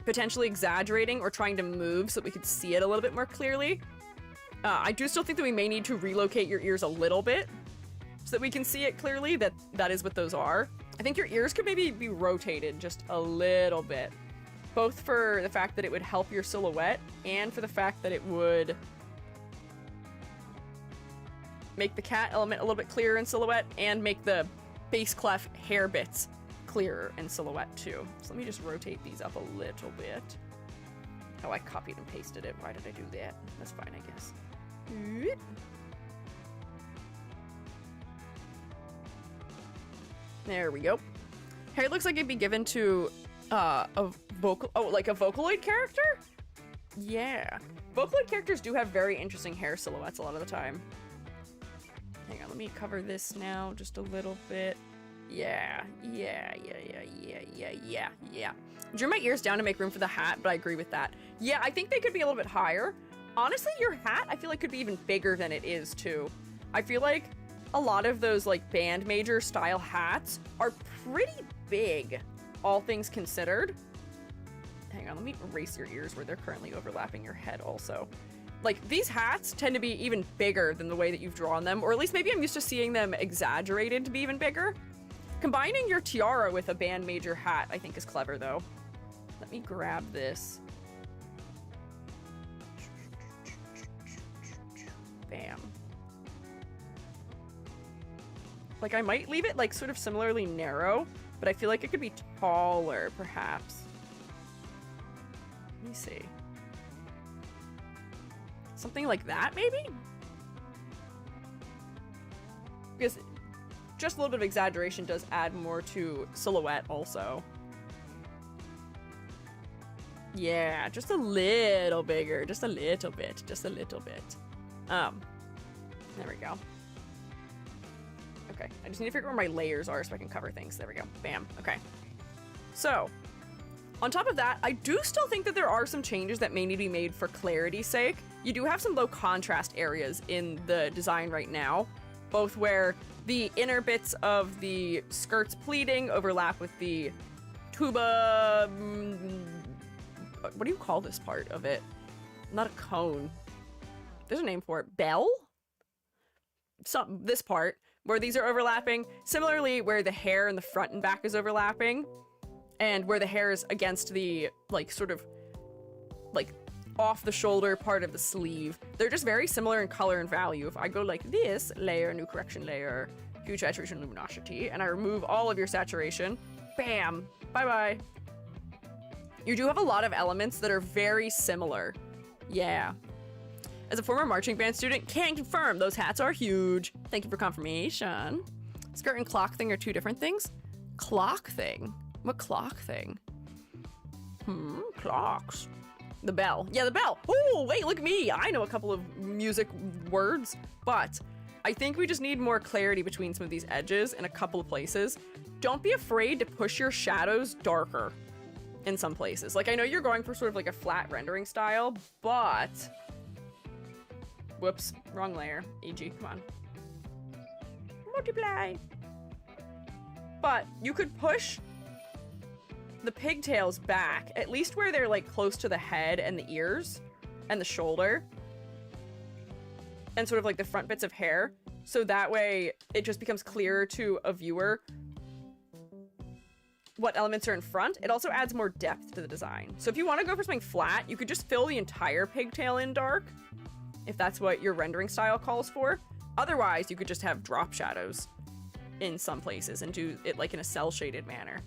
potentially exaggerating or trying to move so that we could see it a little bit more clearly. I do still think that we may need to relocate your ears a little bit so that we can see it clearly that is what those are. I think your ears could maybe be rotated just a little bit, both for the fact that it would help your silhouette and for the fact that it would make the cat element a little bit clearer in silhouette and make the base clef hair bits clearer in silhouette too. So let me just rotate these up a little bit. Oh, I copied and pasted it. Why did I do that? That's fine, I guess. There we go. Hair looks like it'd be given to a Vocaloid character? Yeah. Vocaloid characters do have very interesting hair silhouettes a lot of the time. Hang on, let me cover this now just a little bit. Yeah. Drew my ears down to make room for the hat, but I agree with that. Yeah, I think they could be a little bit higher. Honestly, your hat, I feel like could be even bigger than it is too. I feel like a lot of those like band major style hats are pretty big, all things considered. Hang on, let me erase your ears where they're currently overlapping your head also. Like, these hats tend to be even bigger than the way that you've drawn them, or at least maybe I'm used to seeing them exaggerated to be even bigger. Combining your tiara with a band major hat, I think, is clever, though. Let me grab this. Bam. Like, I might leave it, like, sort of similarly narrow, but I feel like it could be taller, perhaps. Let me see. Something like that, maybe? Because just a little bit of exaggeration does add more to silhouette, also. Yeah, just a little bigger. Just a little bit. Just a little bit. There we go. Okay, I just need to figure out where my layers are so I can cover things. There we go. Bam. Okay. So, on top of that, I do still think that there are some changes that may need to be made for clarity's sake. You do have some low contrast areas in the design right now, both where the inner bits of the skirt's pleating overlap with the tuba... what do you call this part of it? Not a cone. There's a name for it. Bell? This part, where these are overlapping. Similarly, where the hair in the front and back is overlapping. And where the hair is against the, like, sort of, like, off the shoulder part of the sleeve. They're just very similar in color and value. If I go like this, layer, new correction layer, huge saturation, luminosity, and I remove all of your saturation, bam, bye-bye. You do have a lot of elements that are very similar. Yeah. As a former marching band student, can confirm those hats are huge. Thank you for confirmation. Skirt and clock thing are two different things. Clock thing? What clock thing? Clocks. The bell. Yeah, the bell. Oh, wait, look at me. I know a couple of music words, but I think we just need more clarity between some of these edges in a couple of places. Don't be afraid to push your shadows darker in some places. Like, I know you're going for sort of like a flat rendering style, but... Whoops, wrong layer. E.g., come on. Multiply. But you could push the pigtails back, at least where they're like close to the head and the ears and the shoulder and sort of like the front bits of hair, so that way it just becomes clearer to a viewer what elements are in front. It also adds more depth to the design. So if you want to go for something flat, you could just fill the entire pigtail in dark, if that's what your rendering style calls for. Otherwise, you could just have drop shadows in some places and do it like in a cell-shaded manner.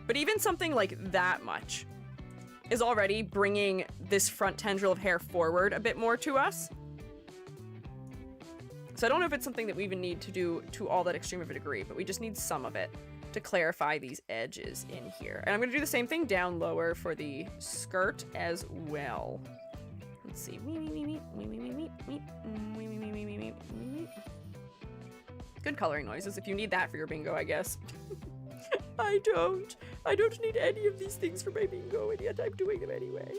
But even something like that much is already bringing this front tendril of hair forward a bit more to us. So I don't know if it's something that we even need to do to all that extreme of a degree, but we just need some of it to clarify these edges in here. And I'm going to do the same thing down lower for the skirt as well. Let's see. Good coloring noises if you need that for your bingo, I guess. I don't need any of these things for my bingo, and yet I'm doing them anyway.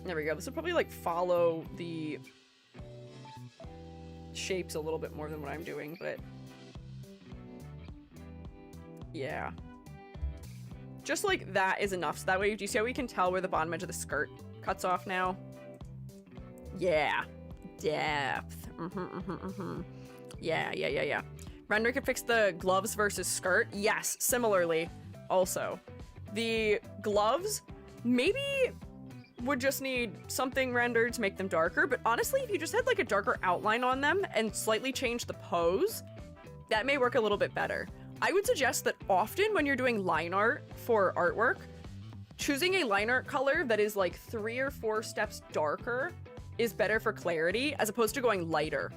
There we go. This will probably like follow the shapes a little bit more than what I'm doing, but yeah. Just like that is enough. So that way, do you see how we can tell where the bottom edge of the skirt cuts off now? Yeah. Depth. Yeah. Render can fix the gloves versus skirt. Yes, similarly. Also, the gloves maybe would just need something rendered to make them darker, but honestly, if you just had like a darker outline on them and slightly change the pose, that may work a little bit better. I would suggest that often when you're doing line art for artwork, choosing a line art color that is like 3 or 4 steps darker is better for clarity as opposed to going lighter.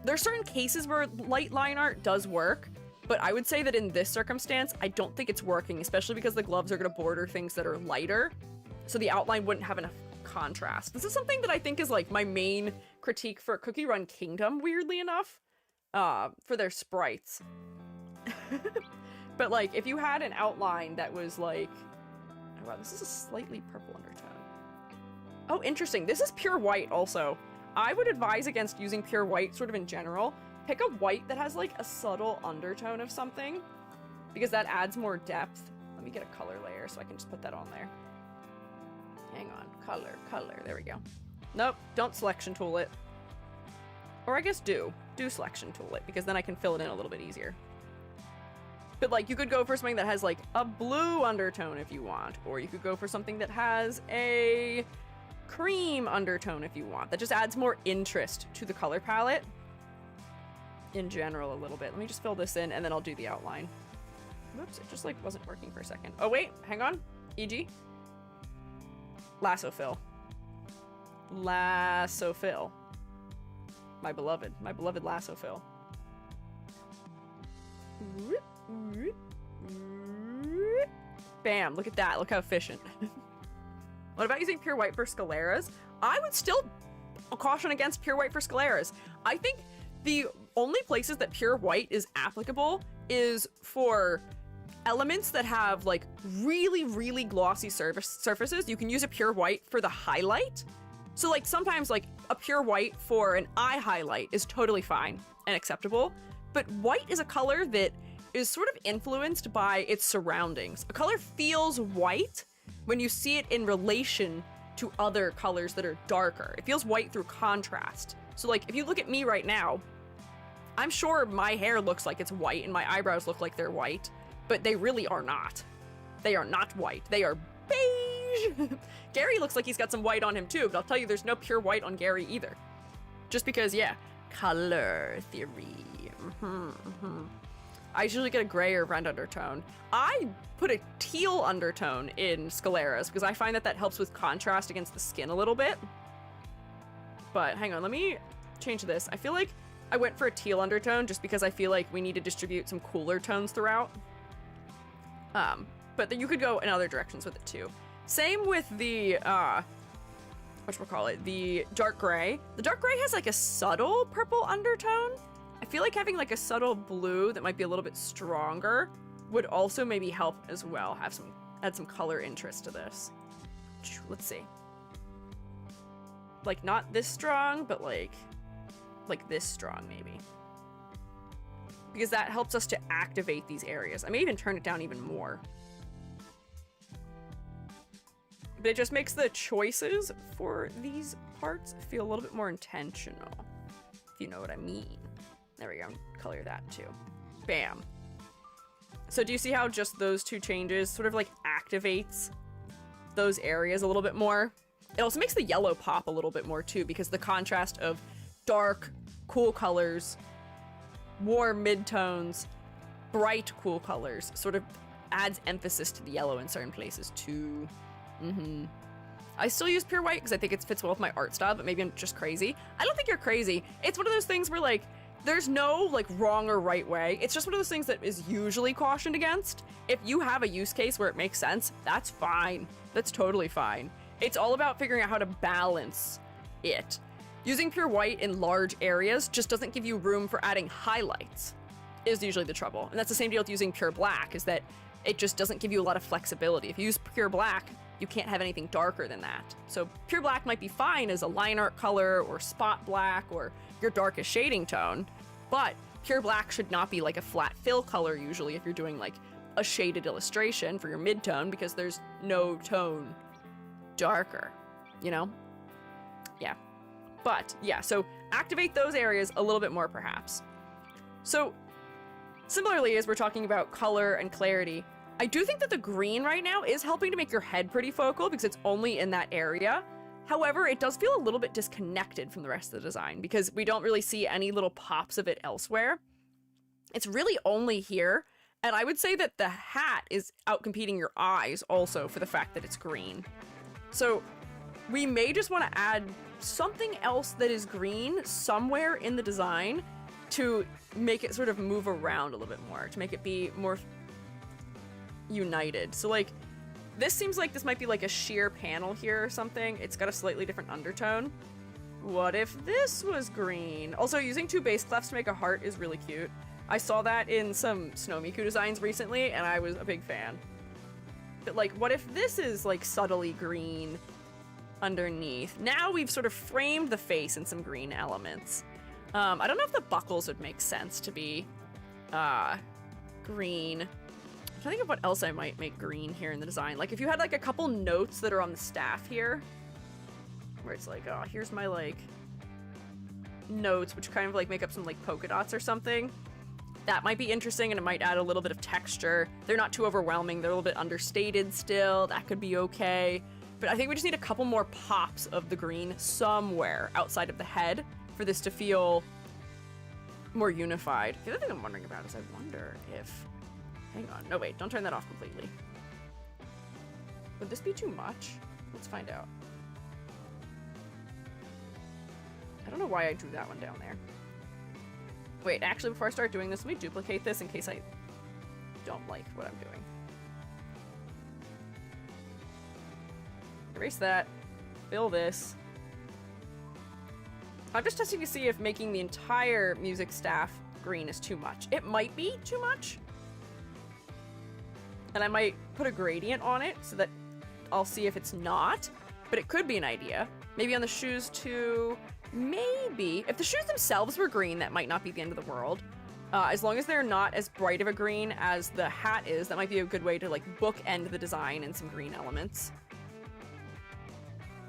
There are certain cases where light line art does work, but I would say that in this circumstance, I don't think it's working, especially because the gloves are going to border things that are lighter, so the outline wouldn't have enough contrast. This is something that I think is like my main critique for Cookie Run Kingdom, weirdly enough, for their sprites. But like, if you had an outline that was like, oh, wow, this is a slightly purple undertone. Oh, interesting. This is pure white also. I would advise against using pure white sort of in general. Pick a white that has like a subtle undertone of something, because that adds more depth. Let me get a color layer so I can just put that on there. Hang on, color, there we go. Nope, don't selection tool it. Or I guess do selection tool it, because then I can fill it in a little bit easier. But like, you could go for something that has like a blue undertone if you want, or you could go for something that has a cream undertone if you want. That just adds more interest to the color palette in general a little bit. Let me just fill this in and then I'll do the outline. Whoops, it just like wasn't working for a second. Oh wait, hang on. E.g. Lasso fill. Lasso fill. My beloved lasso fill. Bam, look at that. Look how efficient. What about using pure white for scaleras? I would still caution against pure white for scaleras. I think the only places that pure white is applicable is for elements that have like really, really glossy surfaces. You can use a pure white for the highlight. So like sometimes like a pure white for an eye highlight is totally fine and acceptable. But white is a color that is sort of influenced by its surroundings. A color feels white when you see it in relation to other colors that are darker. It feels white through contrast. So like if you look at me right now, I'm sure my hair looks like it's white and my eyebrows look like they're white, but they really are not. They are not white. They are beige. Gary looks like he's got some white on him too, but I'll tell you there's no pure white on Gary either. Just because, yeah, color theory. I usually get a gray or red undertone. I put a teal undertone in scaleras because I find that that helps with contrast against the skin a little bit. But hang on, let me change this. I feel like I went for a teal undertone just because I feel like we need to distribute some cooler tones throughout. But then you could go in other directions with it too. Same with the, whatchamacallit, the dark gray. The dark gray has like a subtle purple undertone. I feel like having like a subtle blue that might be a little bit stronger would also maybe help as well. Add some color interest to this. Let's see. Like not this strong, but like this strong maybe. Because that helps us to activate these areas. I may even turn it down even more. But it just makes the choices for these parts feel a little bit more intentional, if you know what I mean. There we go, color that too. Bam. So do you see how just those two changes sort of like activates those areas a little bit more? It also makes the yellow pop a little bit more too, because the contrast of dark, cool colors, warm midtones, bright, cool colors sort of adds emphasis to the yellow in certain places too. I still use pure white because I think it fits well with my art style, but maybe I'm just crazy. I don't think you're crazy. It's one of those things where like, there's no like wrong or right way. It's just one of those things that is usually cautioned against. If you have a use case where it makes sense, that's fine. That's totally fine. It's all about figuring out how to balance it. Using pure white in large areas just doesn't give you room for adding highlights, is usually the trouble. And that's the same deal with using pure black, is that it just doesn't give you a lot of flexibility. If you use pure black, you can't have anything darker than that. So pure black might be fine as a line art color or spot black or your darkest shading tone, but pure black should not be like a flat fill color usually if you're doing like a shaded illustration for your midtone, because there's no tone darker, you know? Yeah. But yeah, so activate those areas a little bit more perhaps. So similarly, as we're talking about color and clarity, I do think that the green right now is helping to make your head pretty focal because it's only in that area. However, it does feel a little bit disconnected from the rest of the design because we don't really see any little pops of it elsewhere. It's really only here. And I would say that the hat is outcompeting your eyes also for the fact that it's green. So we may just want to add something else that is green somewhere in the design to make it sort of move around a little bit more, to make it be more united. So like, this seems like this might be like a sheer panel here or something. It's got a slightly different undertone. What if this was green? Also, using two bass clefs to make a heart is really cute. I saw that in some Snomiku designs recently, and I was a big fan. But like, what if this is like subtly green underneath? Now we've sort of framed the face in some green elements. I don't know if the buckles would make sense to be green. I'm trying to think of what else I might make green here in the design. Like if you had like a couple notes that are on the staff here, where it's like, oh, here's my like notes, which kind of like make up some like polka dots or something. That might be interesting, and it might add a little bit of texture. They're not too overwhelming. They're a little bit understated still. That could be okay. But I think we just need a couple more pops of the green somewhere outside of the head for this to feel more unified. The other thing I'm wondering about is I wonder if... Hang on. No, wait. Don't turn that off completely. Would this be too much? Let's find out. I don't know why I drew that one down there. Wait, actually, before I start doing this, let me duplicate this in case I don't like what I'm doing. Erase that. Fill this. I'm just testing to see if making the entire music staff green is too much. It might be too much. And I might put a gradient on it so that I'll see if it's not. But it could be an idea. Maybe on the shoes too. Maybe. If the shoes themselves were green, that might not be the end of the world. As long as they're not as bright of a green as the hat is, that might be a good way to like bookend the design in some green elements.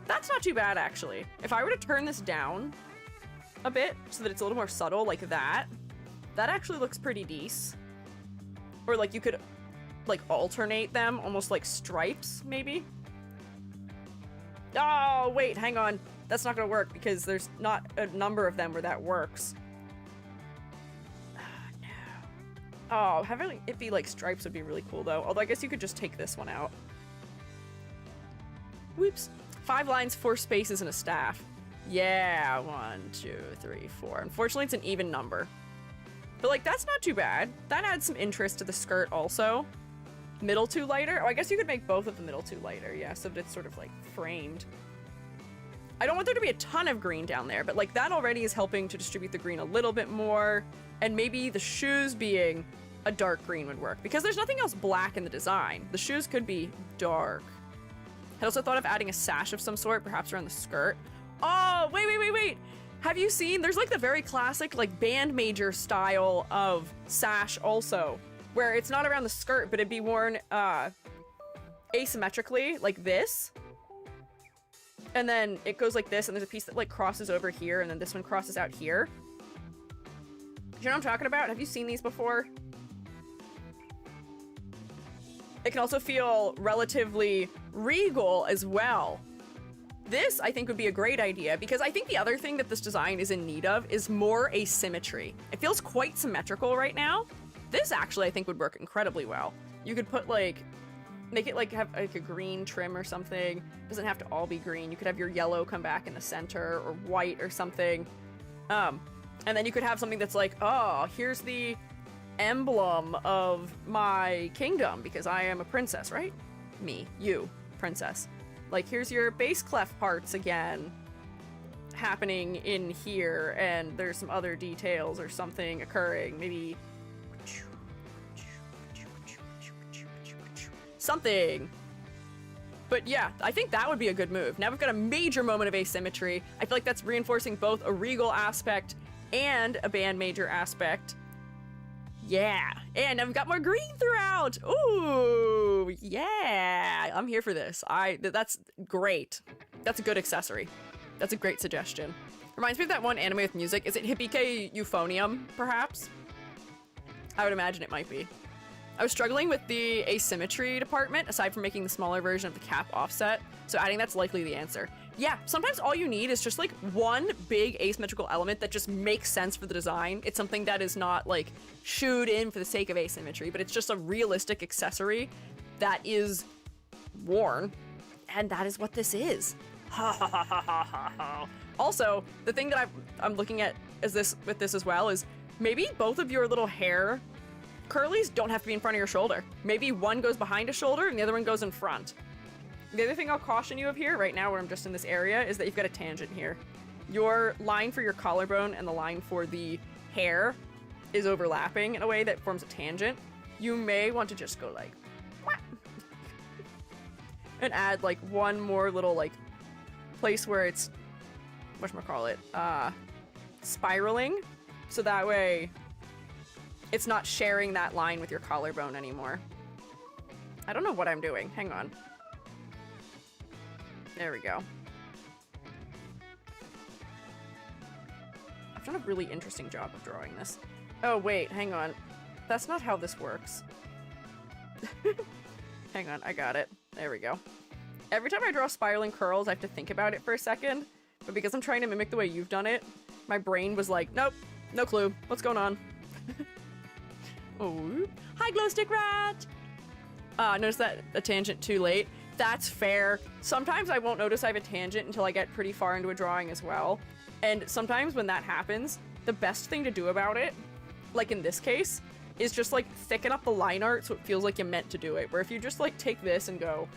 That's not too bad, actually. If I were to turn this down a bit so that it's a little more subtle like that, that actually looks pretty decent. Or like you could like alternate them, almost like stripes, maybe. Oh, wait, hang on. That's not gonna work because there's not a number of them where that works. Oh, no. Oh, having it be like stripes would be really cool though. Although I guess you could just take this one out. Whoops. 5 lines, 4 spaces, and a staff. Yeah, 1, 2, 3, 4. Unfortunately, it's an even number. But like, that's not too bad. That adds some interest to the skirt also. Middle 2 lighter? Oh, I guess you could make both of the middle 2 lighter, yeah, so that it's sort of like framed. I don't want there to be a ton of green down there, but like that already is helping to distribute the green a little bit more. And maybe the shoes being a dark green would work because there's nothing else black in the design. The shoes could be dark. I also thought of adding a sash of some sort, perhaps around the skirt. Oh, wait. Have you seen, there's like the very classic like band major style of sash also, where it's not around the skirt, but it'd be worn asymmetrically like this. And then it goes like this, and there's a piece that like crosses over here, and then this one crosses out here. Do you know what I'm talking about? Have you seen these before? It can also feel relatively regal as well. This, I think, would be a great idea, because I think the other thing that this design is in need of is more asymmetry. It feels quite symmetrical right now. This actually, I think, would work incredibly well. You could put like, make it like have like a green trim or something. Doesn't have to all be green. You could have your yellow come back in the center, or white or something. And then you could have something that's like, oh, here's the emblem of my kingdom because I am a princess, right? Me, you, princess. Like, here's your bass clef parts again happening in here, and there's some other details or something occurring. Maybe something. But yeah, I think that would be a good move. Now we've got a major moment of asymmetry. I feel like that's reinforcing both a regal aspect and a band major aspect. Yeah, and I've got more green throughout. Ooh, yeah, I'm here for this. That's great. That's a good accessory. That's a great suggestion. Reminds me of that one anime with music. Is it Hippike Euphonium, perhaps? I would imagine it might be. I was struggling with the asymmetry department, aside from making the smaller version of the cap offset, so adding that's likely the answer. Yeah, sometimes all you need is just like one big asymmetrical element that just makes sense for the design. It's something that is not like shooed in for the sake of asymmetry, but it's just a realistic accessory that is worn, and that is what this is. Also, the thing that I'm looking at is this with this as well is maybe both of your little hair curlies don't have to be in front of your shoulder. Maybe one goes behind a shoulder and the other one goes in front. The other thing I'll caution you of here, right now where I'm just in this area, is that you've got a tangent here. Your line for your collarbone and the line for the hair is overlapping in a way that forms a tangent. You may want to just go like, and add like one more little like place where it's, whatchamacallit, spiraling. So that way it's not sharing that line with your collarbone anymore. I don't know what I'm doing. Hang on. There we go. I've done a really interesting job of drawing this. Oh, wait, hang on. That's not how this works. Hang on, I got it. There we go. Every time I draw spiraling curls, I have to think about it for a second. But because I'm trying to mimic the way you've done it, my brain was like, nope, no clue. What's going on? Oh, hi, glow stick rat! Notice that a tangent too late. That's fair. Sometimes I won't notice I have a tangent until I get pretty far into a drawing as well. And sometimes when that happens, the best thing to do about it, like in this case, is just like thicken up the line art so it feels like you meant to do it. Where if you just like take this and go,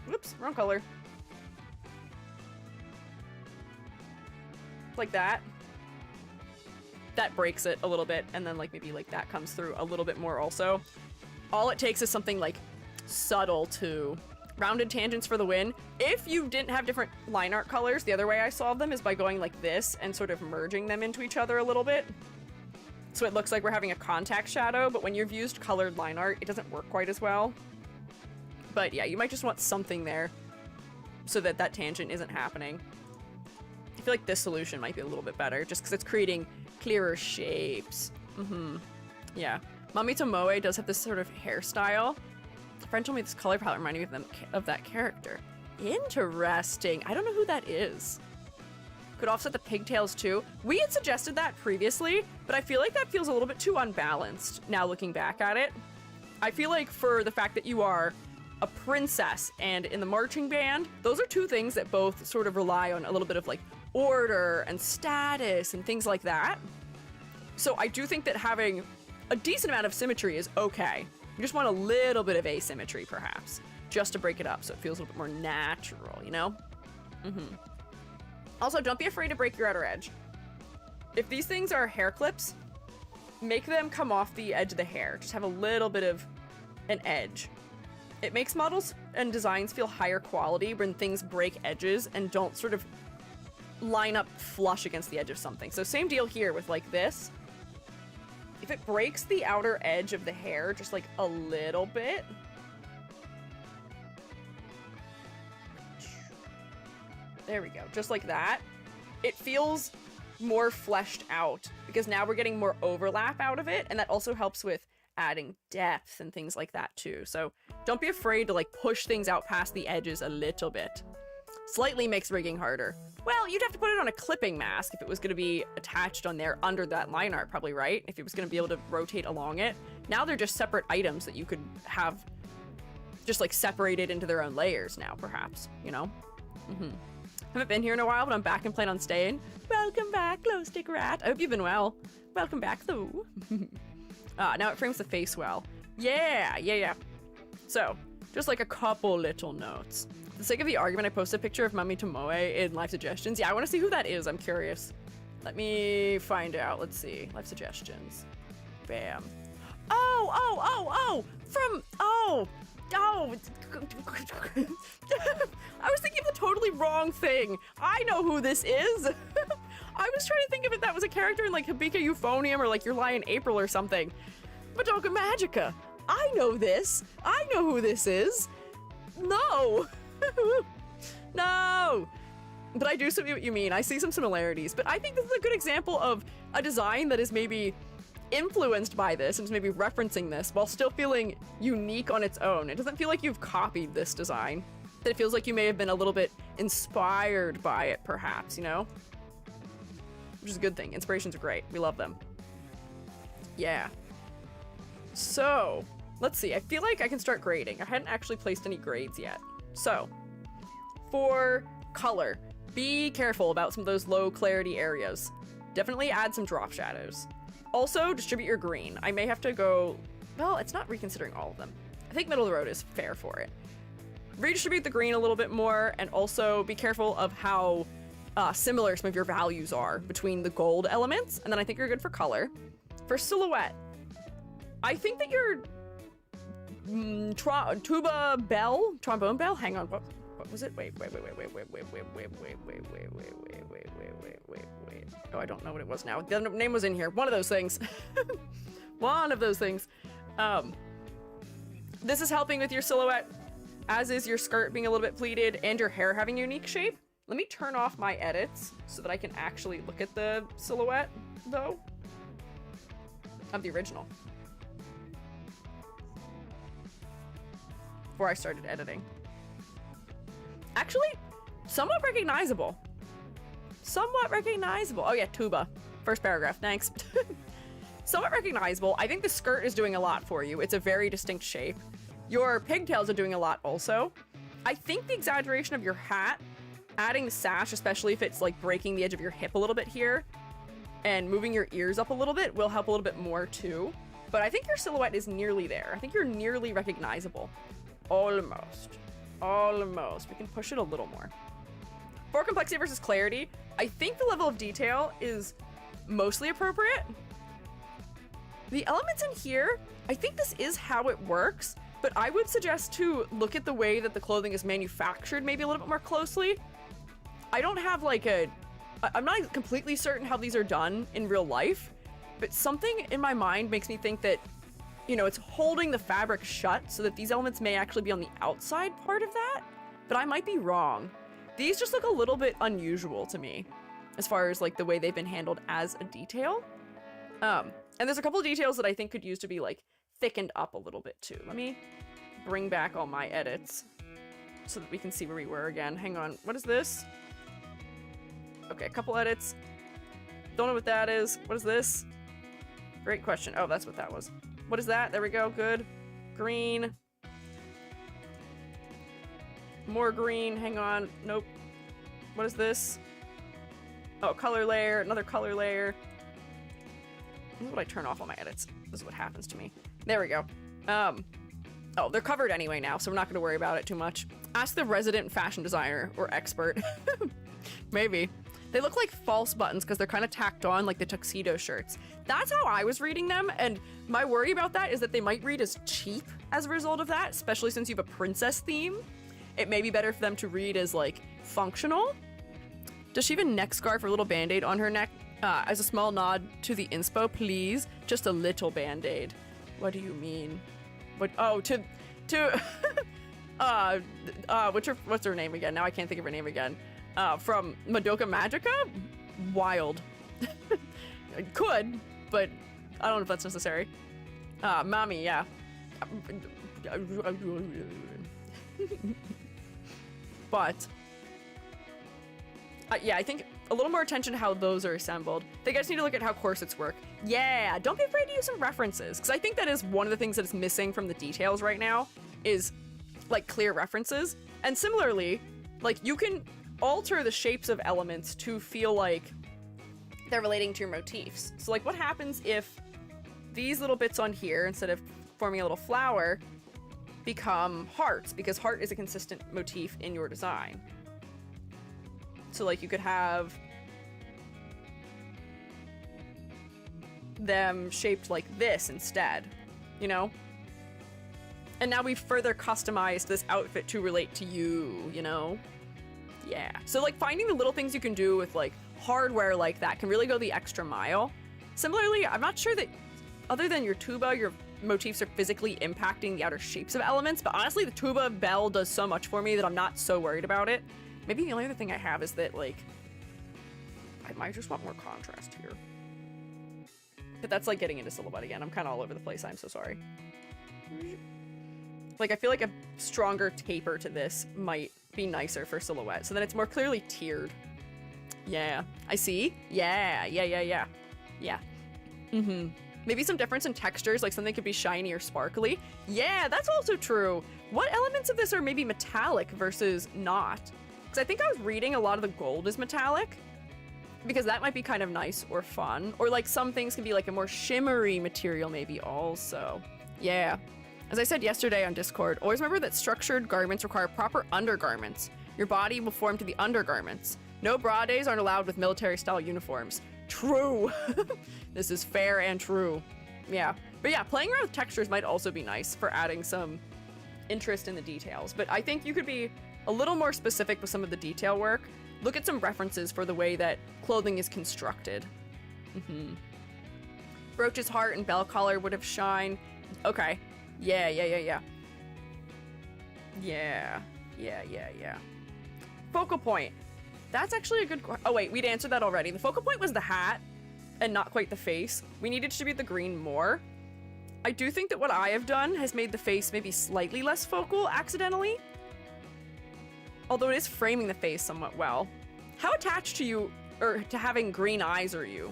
whoops, wrong color. Like that. That breaks it a little bit, and then like maybe like that comes through a little bit more also. All it takes is something like subtle to rounded tangents for the win. If you didn't have different line art colors, the other way I solve them is by going like this and sort of merging them into each other a little bit. So it looks like we're having a contact shadow, but when you've used colored line art, it doesn't work quite as well. But yeah, you might just want something there so that that tangent isn't happening. I feel like this solution might be a little bit better just because it's creating clearer shapes. Yeah. Mamito Moe does have this sort of hairstyle. A friend told me this color palette reminded me of that character. Interesting. I don't know who that is. Could offset the pigtails too. We had suggested that previously, but I feel like that feels a little bit too unbalanced now looking back at it. I feel like for the fact that you are a princess and in the marching band, those are two things that both sort of rely on a little bit of like order and status and things like that. So I do think that having a decent amount of symmetry is okay. You just want a little bit of asymmetry perhaps, just to break it up so it feels a little bit more natural, you know? Also, don't be afraid to break your outer edge. If these things are hair clips, make them come off the edge of the hair. Just have a little bit of an edge. It makes models and designs feel higher quality when things break edges and don't sort of line up flush against the edge of something. So same deal here with like this. If it breaks the outer edge of the hair just like a little bit, there we go, just like that, it feels more fleshed out because now we're getting more overlap out of it, and that also helps with adding depth and things like that too. So don't be afraid to like push things out past the edges a little bit. Slightly makes rigging harder. Well, you'd have to put it on a clipping mask if it was going to be attached on there under that line art, probably, right? If it was going to be able to rotate along it. Now they're just separate items that you could have just like separated into their own layers now, perhaps, you know? Haven't been here in a while, but I'm back and plan on staying. Welcome back, glow stick rat. I hope you've been well. Welcome back, though. Now it frames the face well. Yeah. So, just like a couple little notes. For the sake of the argument, I posted a picture of Mami Tomoe in live suggestions. Yeah, I want to see who that is. I'm curious. Let me find out. Let's see. Live suggestions. Bam. I was thinking of the totally wrong thing. I know who this is. I was trying to think if that was a character in like Hibika Euphonium or like Your Lion April or something. Madoka Magica. I know this. I know who this is. No. No. But I do see what you mean. I see some similarities. But I think this is a good example of a design that is maybe influenced by this and is maybe referencing this while still feeling unique on its own. It doesn't feel like you've copied this design. It feels like you may have been a little bit inspired by it, perhaps, you know? Which is a good thing. Inspirations are great. We love them. Yeah. So, let's see. I feel like I can start grading. I hadn't actually placed any grades yet. So, for color, be careful about some of those low clarity areas. Definitely add some drop shadows. Also, distribute your green. I may have to go... Well, it's not reconsidering all of them. I think middle of the road is fair for it. Redistribute the green a little bit more, and also be careful of how similar some of your values are between the gold elements, and then I think you're good for color. For silhouette, I think that your trombone bell? Hang on, what was it? Wait. Oh, I don't know what it was now. The name was in here. One of those things. One of those things. This is helping with your silhouette, as is your skirt being a little bit pleated and your hair having a unique shape. Let me turn off my edits so that I can actually look at the silhouette, though, of the original. before I started editing. Actually, somewhat recognizable. Somewhat recognizable. Oh yeah, tuba. First paragraph, thanks. Somewhat recognizable. I think the skirt is doing a lot for you. It's a very distinct shape. Your pigtails are doing a lot also. I think the exaggeration of your hat, adding the sash, especially if it's like breaking the edge of your hip a little bit here, and moving your ears up a little bit will help a little bit more too. But I think your silhouette is nearly there. I think you're nearly recognizable. Almost. Almost. We can push it a little more. For complexity versus clarity, I think the level of detail is mostly appropriate. The elements in here, I think this is how it works, but I would suggest to look at the way that the clothing is manufactured maybe a little bit more closely. I don't have like I'm not completely certain how these are done in real life, but something in my mind makes me think that, you know, it's holding the fabric shut so that these elements may actually be on the outside part of that, but I might be wrong. These just look a little bit unusual to me as far as like the way they've been handled as a detail. And there's a couple of details that I think could use to be like thickened up a little bit too. Let me bring back all my edits so that we can see where we were again. Hang on, what is this? Okay, a couple edits. Don't know what that is. What is this? Great question. Oh, that's what that was. What is that? There we go. Good. Green. More green. Hang on. Nope. What is this? Oh, color layer. Another color layer. This is what I turn off all my edits. This is what happens to me. There we go. Oh, they're covered anyway now, so we're not going to worry about it too much. Ask the resident fashion designer or expert. Maybe. They look like false buttons because they're kind of tacked on like the tuxedo shirts. That's how I was reading them, and my worry about that is that they might read as cheap as a result of that, especially since you have a princess theme. It may be better for them to read as like functional. Does she have a neck scarf or a little band-aid on her neck? As a small nod to the inspo, please. Just a little band-aid. What do you mean? What? Oh, what's her name again? Now I can't think of her name again. From Madoka Magica? Wild. Could, but I don't know if that's necessary. Mami, yeah. But, yeah, I think a little more attention to how those are assembled. They guys need to look at how corsets work. Yeah, don't be afraid to use some references, because I think that is one of the things that is missing from the details right now, is, like, clear references. And similarly, like, you can alter the shapes of elements to feel like they're relating to your motifs. So, like, what happens if these little bits on here, instead of forming a little flower, become hearts, because heart is a consistent motif in your design. So, like, you could have them shaped like this instead, you know? And now we've further customized this outfit to relate to you, you know? Yeah. So, like, finding the little things you can do with, like, hardware like that can really go the extra mile. Similarly, I'm not sure that, other than your tuba, your motifs are physically impacting the outer shapes of elements, but honestly, the tuba bell does so much for me that I'm not so worried about it. Maybe the only other thing I have is that, like, I might just want more contrast here. But that's, like, getting into silhouette again. I'm kind of all over the place. I'm so sorry. Like, I feel like a stronger taper to this might be nicer for silhouette, so then it's more clearly tiered. Yeah. I see? Yeah. Yeah. Maybe some difference in textures, like something could be shiny or sparkly. Yeah, that's also true. What elements of this are maybe metallic versus not? Because I think I was reading a lot of the gold is metallic, because that might be kind of nice or fun. Or like some things can be like a more shimmery material maybe also. Yeah. As I said yesterday on Discord, always remember that structured garments require proper undergarments. Your body will form to the undergarments. No bra days aren't allowed with military-style uniforms. True. This is fair and true. Yeah. But yeah, playing around with textures might also be nice for adding some interest in the details. But I think you could be a little more specific with some of the detail work. Look at some references for the way that clothing is constructed. Brooch's heart and bell collar would have shine. Okay. Yeah. Focal point. That's actually a good question. Oh wait, we'd answered that already. The focal point was the hat and not quite the face. We need to distribute the green more. I do think that what I have done has made the face maybe slightly less focal accidentally. Although it is framing the face somewhat well. How attached to you, or to having green eyes are you?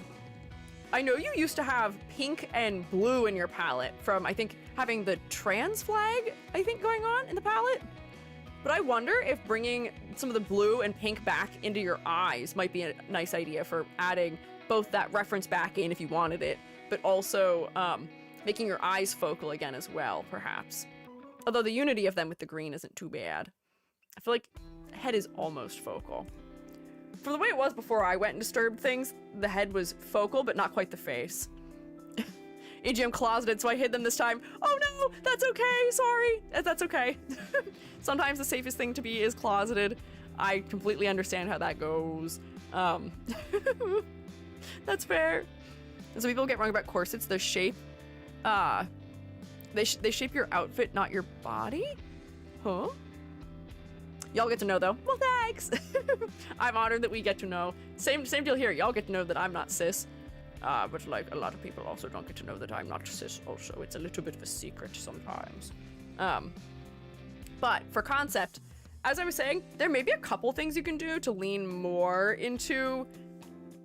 I know you used to have pink and blue in your palette from, I think, having the trans flag, I think, going on in the palette. But I wonder if bringing some of the blue and pink back into your eyes might be a nice idea for adding both that reference back in if you wanted it, but also making your eyes focal again as well, perhaps. Although the unity of them with the green isn't too bad. I feel like the head is almost focal. From the way it was before I went and disturbed things, the head was focal, but not quite the face. E.g., I'm closeted, so I hid them this time. Oh no, that's okay, sorry. That's okay. Sometimes the safest thing to be is closeted. I completely understand how that goes. That's fair. And so people get wrong about corsets, their shape. They shape your outfit, not your body? Huh? Y'all get to know, though. Well, thanks! I'm honored that we get to know. Same deal here. Y'all get to know that I'm not cis. But, like, a lot of people also don't get to know that I'm not cis also. It's a little bit of a secret sometimes. But, for concept, as I was saying, there may be a couple things you can do to lean more into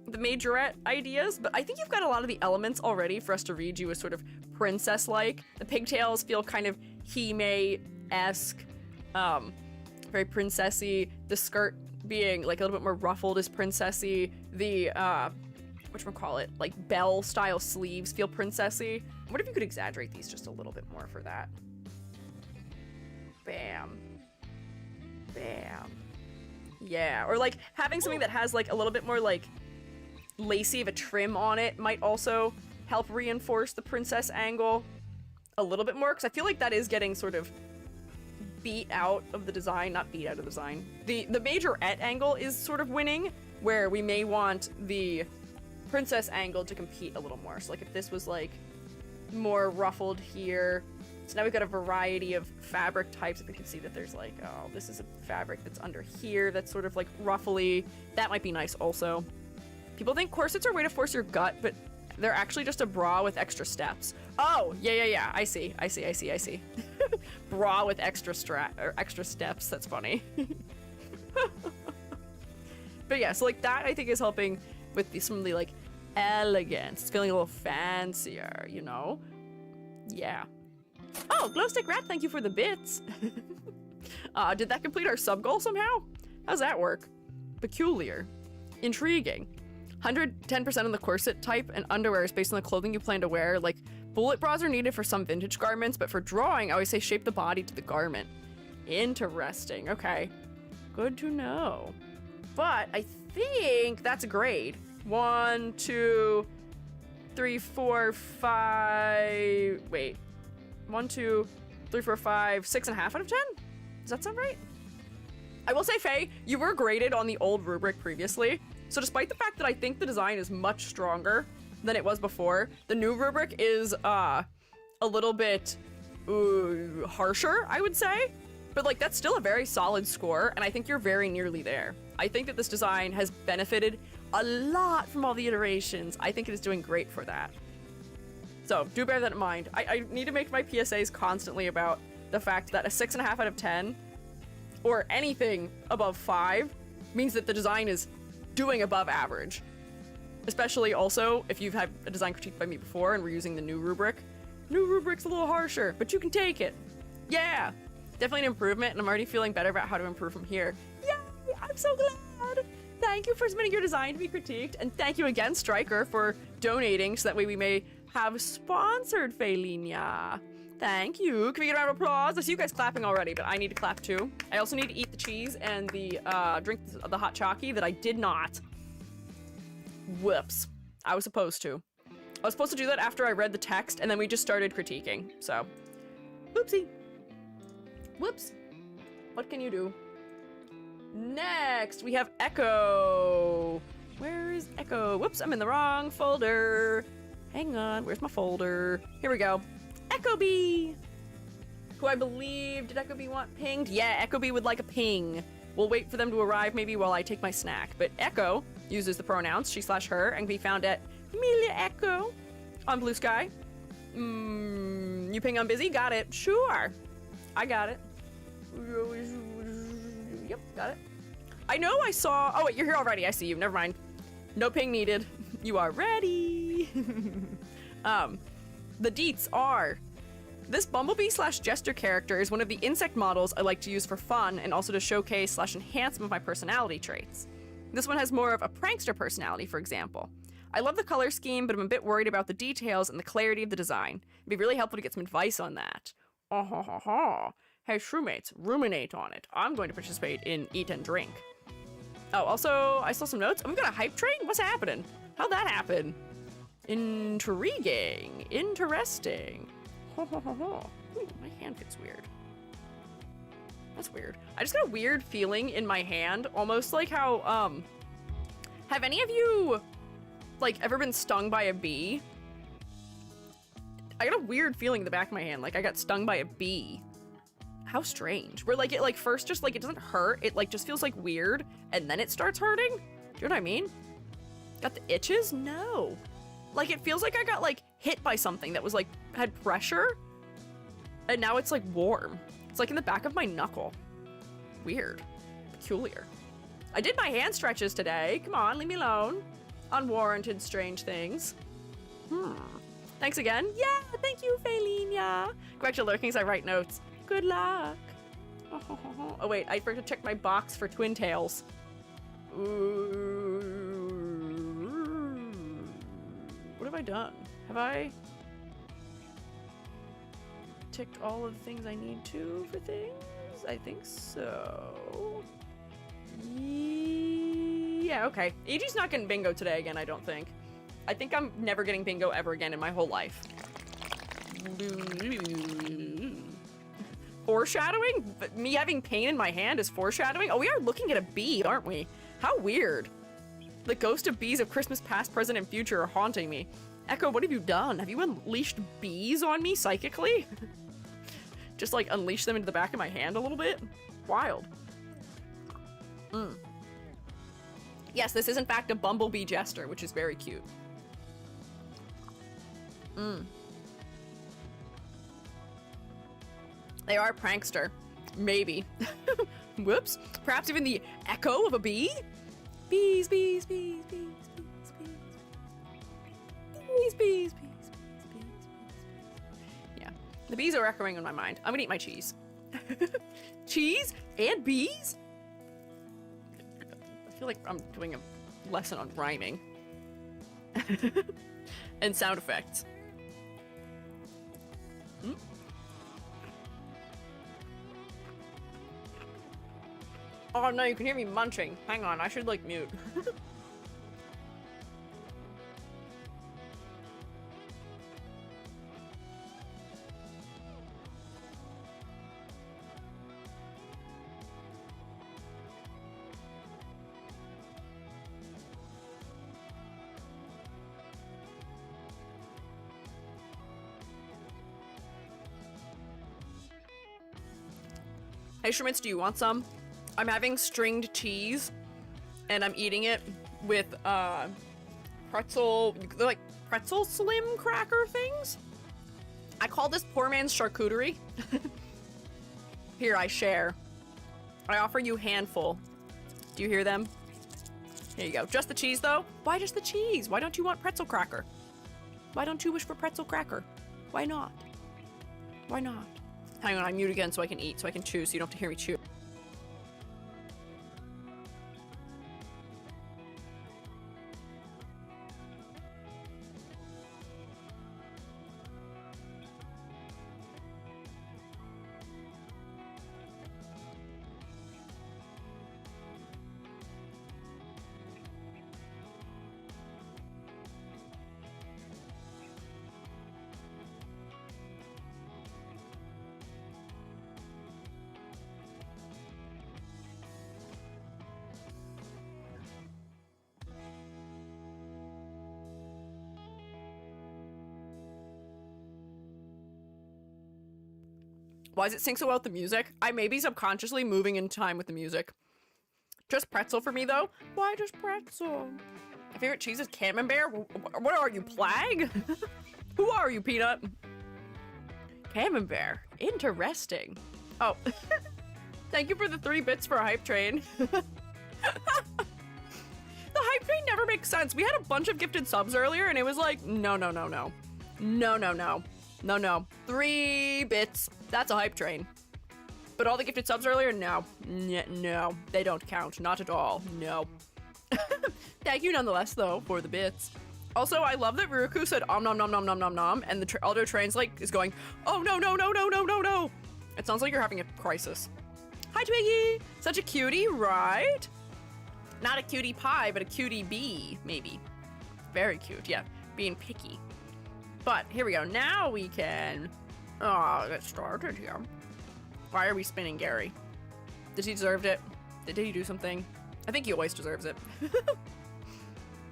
the majorette ideas, but I think you've got a lot of the elements already for us to read you as sort of princess-like. The pigtails feel kind of Hime-esque. Very princessy. The skirt being like a little bit more ruffled is princessy. The whatchamacallit, like bell style sleeves feel princessy. What if you could exaggerate these just a little bit more for that? Bam. Bam. Yeah, or like having something that has like a little bit more like lacy of a trim on it might also help reinforce the princess angle a little bit more, because I feel like that is getting sort of beat out of the design, not beat out of the design. The majorette angle is sort of winning, where we may want the princess angle to compete a little more. So like if this was like more ruffled here, so now we've got a variety of fabric types. If we can see that there's like, oh, this is a fabric that's under here that's sort of like ruffly. That might be nice also. People think corsets are a way to force your gut, but they're actually just a bra with extra steps. Oh, yeah. I see. Bra with extra steps. That's funny. But yeah, so like that I think is helping with some of the like elegance. It's feeling a little fancier, you know? Yeah. Oh, Glowstick Rat, thank you for the bits. Did that complete our sub goal somehow? How's that work? Peculiar. Intriguing. 110% on the corset type, and underwear is based on the clothing you plan to wear. Like, bullet bras are needed for some vintage garments, but for drawing, I always say shape the body to the garment. Interesting. Okay. Good to know. But I think that's a grade. 1, 2, 3, 4, 5... Wait. 1, 2, 3, 4, 5, 6.5 out of 10? Does that sound right? I will say, Faye, you were graded on the old rubric previously. So despite the fact that I think the design is much stronger than it was before, the new rubric is a little bit harsher, I would say. But like that's still a very solid score, and I think you're very nearly there. I think that this design has benefited a lot from all the iterations. I think it is doing great for that. So do bear that in mind. I need to make my PSAs constantly about the fact that a 6.5 out of 10 or anything above 5 means that the design is doing above average. Especially also if you've had a design critique by me before and we're using the new rubric. New rubric's a little harsher, but you can take it. Yeah, definitely an improvement, and I'm already feeling better about how to improve from here. Yay, I'm so glad. Thank you for submitting your design to be critiqued, and thank you again, Striker, for donating so that way we may have sponsored Felinia. Thank you. Can we get a round of applause? I see you guys clapping already, but I need to clap too. I also need to eat the cheese and the drink the hot chalky that I did not. Whoops. I was supposed to. I was supposed to do that after I read the text, and then we just started critiquing. So, oopsie. Whoops. What can you do? Next, we have Echo. Where is Echo? Whoops, I'm in the wrong folder. Hang on, where's my folder? Here we go. Echo Bee, who I believe, did Echo Bee want pinged? Yeah, Echo Bee would like a ping. We'll wait for them to arrive maybe while I take my snack. But Echo uses the pronouns she/her and can be found at Amelia Echo on Blue Sky. You ping I'm busy? Got it. Sure. I got it. Yep, got it. I know I saw... Oh, wait, you're here already. I see you. Never mind. No ping needed. You are ready. The deets are... This bumblebee slash jester character is one of the insect models I like to use for fun and also to showcase slash enhance some of my personality traits. This one has more of a prankster personality, for example. I love the color scheme, but I'm a bit worried about the details and the clarity of the design. It'd be really helpful to get some advice on that. Hey, shroommates, ruminate on it. I'm going to participate in Eat and Drink. Oh, also, I saw some notes. We got a hype train? What's happening? How'd that happen? Intriguing. Interesting. Ooh, my hand feels weird. That's weird. I just got a weird feeling in my hand, almost like how, have any of you, like, ever been stung by a bee? I got a weird feeling in the back of my hand, like I got stung by a bee. How strange. Where, like, it, like, first just, like, it doesn't hurt, it, like, just feels, like, weird, and then it starts hurting? Do you know what I mean? Got the itches? No. Like, it feels like I got, like, hit by something that was, like, had pressure, and now it's, like, warm. It's, like, in the back of my knuckle. Weird. Peculiar. I did my hand stretches today. Come on, leave me alone. Unwarranted strange things. Thanks again. Yeah, thank you, Faelinia. Go back to lurkings, I write notes. Good luck. Oh, wait, I forgot to check my box for twin tails. What have I done? Have I ticked all of the things I need to for things? I think so. Yeah, okay. EG's not getting bingo today again, I don't think. I think I'm never getting bingo ever again in my whole life. Foreshadowing? But me having pain in my hand is foreshadowing? Oh, we are looking at a bee, aren't we? How weird. The ghost of bees of Christmas past, present, and future are haunting me. Echo, what have you done? Have you unleashed bees on me psychically? Just like unleash them into the back of my hand a little bit? Wild. Yes, this is in fact a bumblebee jester, which is very cute. They are a prankster. Maybe. Whoops. Perhaps even the echo of a bee? Bees, bees, bees, bees, bees, bees. Bees, bees, bees, bees, bees, bees. Yeah. The bees are echoing in my mind. I'm gonna eat my cheese. Cheese and bees? I feel like I'm doing a lesson on rhyming. And sound effects. Oh no, you can hear me munching. Hang on, I should like mute. Hey Shermits, do you want some? I'm having stringed cheese, and I'm eating it with, pretzel, they're like pretzel slim cracker things? I call this poor man's charcuterie. Here, I share. I offer you handful. Do you hear them? Here you go. Just the cheese, though? Why just the cheese? Why don't you want pretzel cracker? Why don't you wish for pretzel cracker? Why not? Why not? Hang on, I mute again so I can eat, so I can chew, so you don't have to hear me chew. Why does it sync so well with the music? I may be subconsciously moving in time with the music. Just pretzel for me, though? Why just pretzel? My favorite cheese is camembert? What are you, Plague? Who are you, Peanut? Camembert. Interesting. Oh, thank you for the 3 bits for a hype train. The hype train never makes sense. We had a bunch of gifted subs earlier and it was like, no. No. 3 bits. That's a hype train. But all the gifted subs earlier, no. No, they don't count. Not at all. No. Thank you nonetheless, though, for the bits. Also, I love that Ruku said nom nom nom nom nom nom nom, and the auto translate is going, oh no. It sounds like you're having a crisis. Hi, Twiggy. Such a cutie, right? Not a cutie pie, but a cutie bee, maybe. Very cute, yeah. Being picky. But here we go. Now we can get started here. Why are we spinning Gary? Did he deserve it? Did he do something? I think he always deserves it.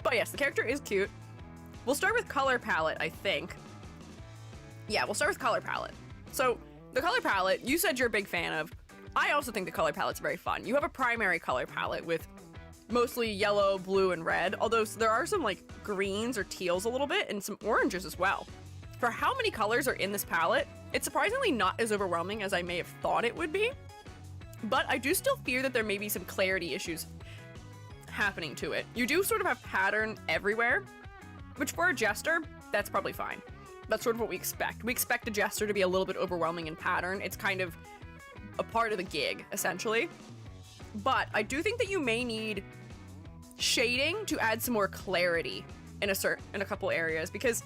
But yes, the character is cute. We'll start with color palette, I think. Yeah, we'll start with color palette. So the color palette, you said you're a big fan of. I also think the color palette's very fun. You have a primary color palette with mostly yellow, blue, and red, although there are some like greens or teals a little bit and some oranges as well. For how many colors are in this palette, it's surprisingly not as overwhelming as I may have thought it would be, but I do still fear that there may be some clarity issues happening to it. You do sort of have pattern everywhere, which for a jester, that's probably fine. That's sort of what we expect. We expect a jester to be a little bit overwhelming in pattern. It's kind of a part of the gig, essentially. But I do think that you may need shading to add some more clarity in a couple areas, because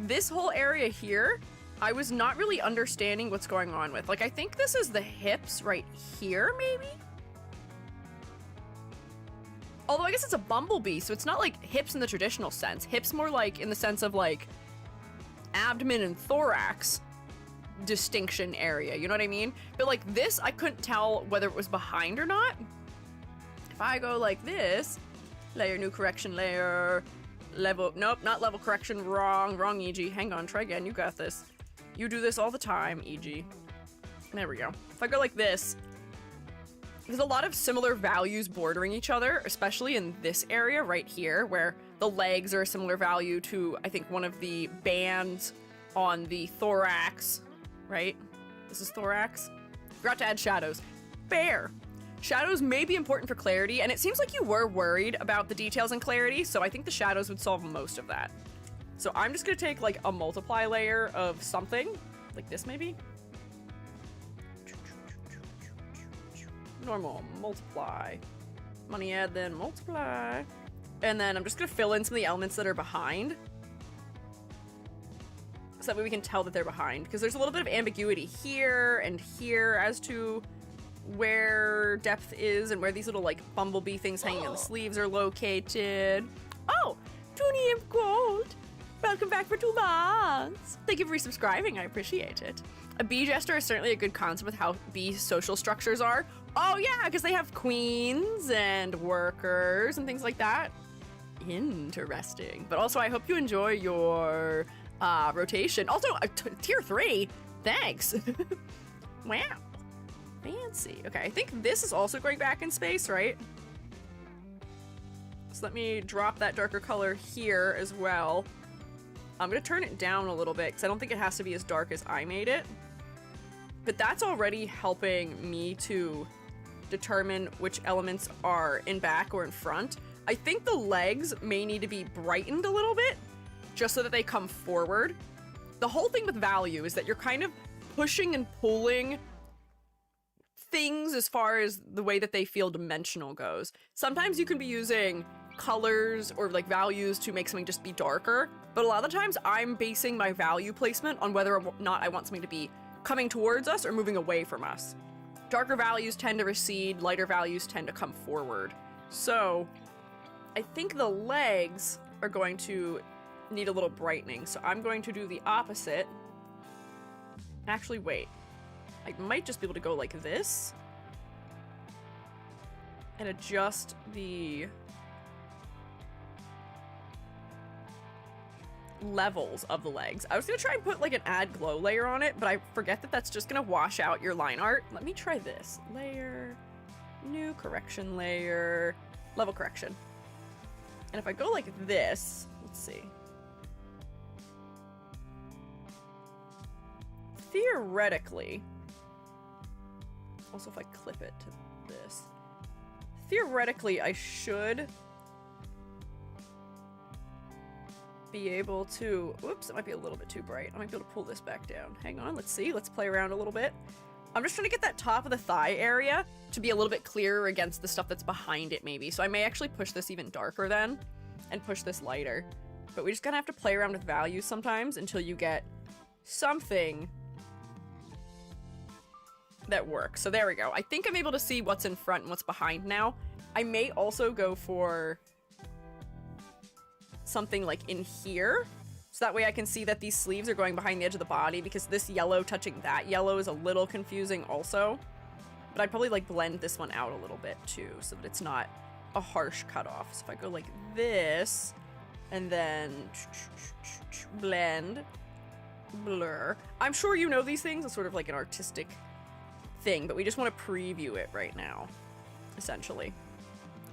this whole area here, I was not really understanding what's going on with. Like, I think this is the hips right here, maybe? Although I guess it's a bumblebee, so it's not like hips in the traditional sense. Hips more like in the sense of like abdomen and thorax distinction area, you know what I mean? But like this, I couldn't tell whether it was behind or not. If I go like this, layer, new correction layer, level, nope, not level correction, wrong, EG. Hang on, try again, you got this. You do this all the time, EG. There we go. If I go like this, there's a lot of similar values bordering each other, especially in this area right here, where the legs are a similar value to, I think, one of the bands on the thorax, right? This is thorax. Forgot to add shadows. Fair. Shadows may be important for clarity, and it seems like you were worried about the details and clarity, so I think the shadows would solve most of that. So I'm just gonna take like a multiply layer of something, like this maybe? Normal, multiply. Money add, then multiply. And then I'm just gonna fill in some of the elements that are behind, so that way we can tell that they're behind, because there's a little bit of ambiguity here and here as to where depth is and where these little like bumblebee things hanging on the sleeves are located. Oh, Toonie of Gold! Welcome back for 2 months! Thank you for resubscribing, I appreciate it. A bee jester is certainly a good concept with how bee social structures are. Oh yeah, because they have queens and workers and things like that. Interesting. But also I hope you enjoy your rotation. Also, tier 3, thanks. Wow. Fancy. Okay, I think this is also going back in space, right? So let me drop that darker color here as well. I'm gonna turn it down a little bit because I don't think it has to be as dark as I made it. But that's already helping me to determine which elements are in back or in front. I think the legs may need to be brightened a little bit just so that they come forward. The whole thing with value is that you're kind of pushing and pulling things as far as the way that they feel dimensional goes. Sometimes you can be using colors or like values to make something just be darker, but a lot of the times I'm basing my value placement on whether or not I want something to be coming towards us or moving away from us. Darker values tend to recede, lighter values tend to come forward. So I think the legs are going to need a little brightening, so I'm going to do the opposite. Actually, wait. I might just be able to go like this and adjust the levels of the legs. I was gonna try and put like an add glow layer on it, but I forget that that's just gonna wash out your line art. Let me try this. Layer, new correction layer, level correction. And if I go like this, let's see. theoretically, also if I clip it to this, theoretically I should be able to, oops, it might be a little bit too bright. I might be able to pull this back down. Hang on, let's see. Let's play around a little bit. I'm just trying to get that top of the thigh area to be a little bit clearer against the stuff that's behind it maybe. So I may actually push this even darker then and push this lighter. But we just gotta have to play around with values sometimes until you get something that works. So there we go. I think I'm able to see what's in front and what's behind now. I may also go for something like in here, so that way I can see that these sleeves are going behind the edge of the body, because this yellow touching that yellow is a little confusing also. But I'd probably like blend this one out a little bit too, so that it's not a harsh cutoff. So if I go like this, and then blend, blur. I'm sure you know these things. It's sort of like an artistic thing, but we just want to preview it right now, essentially.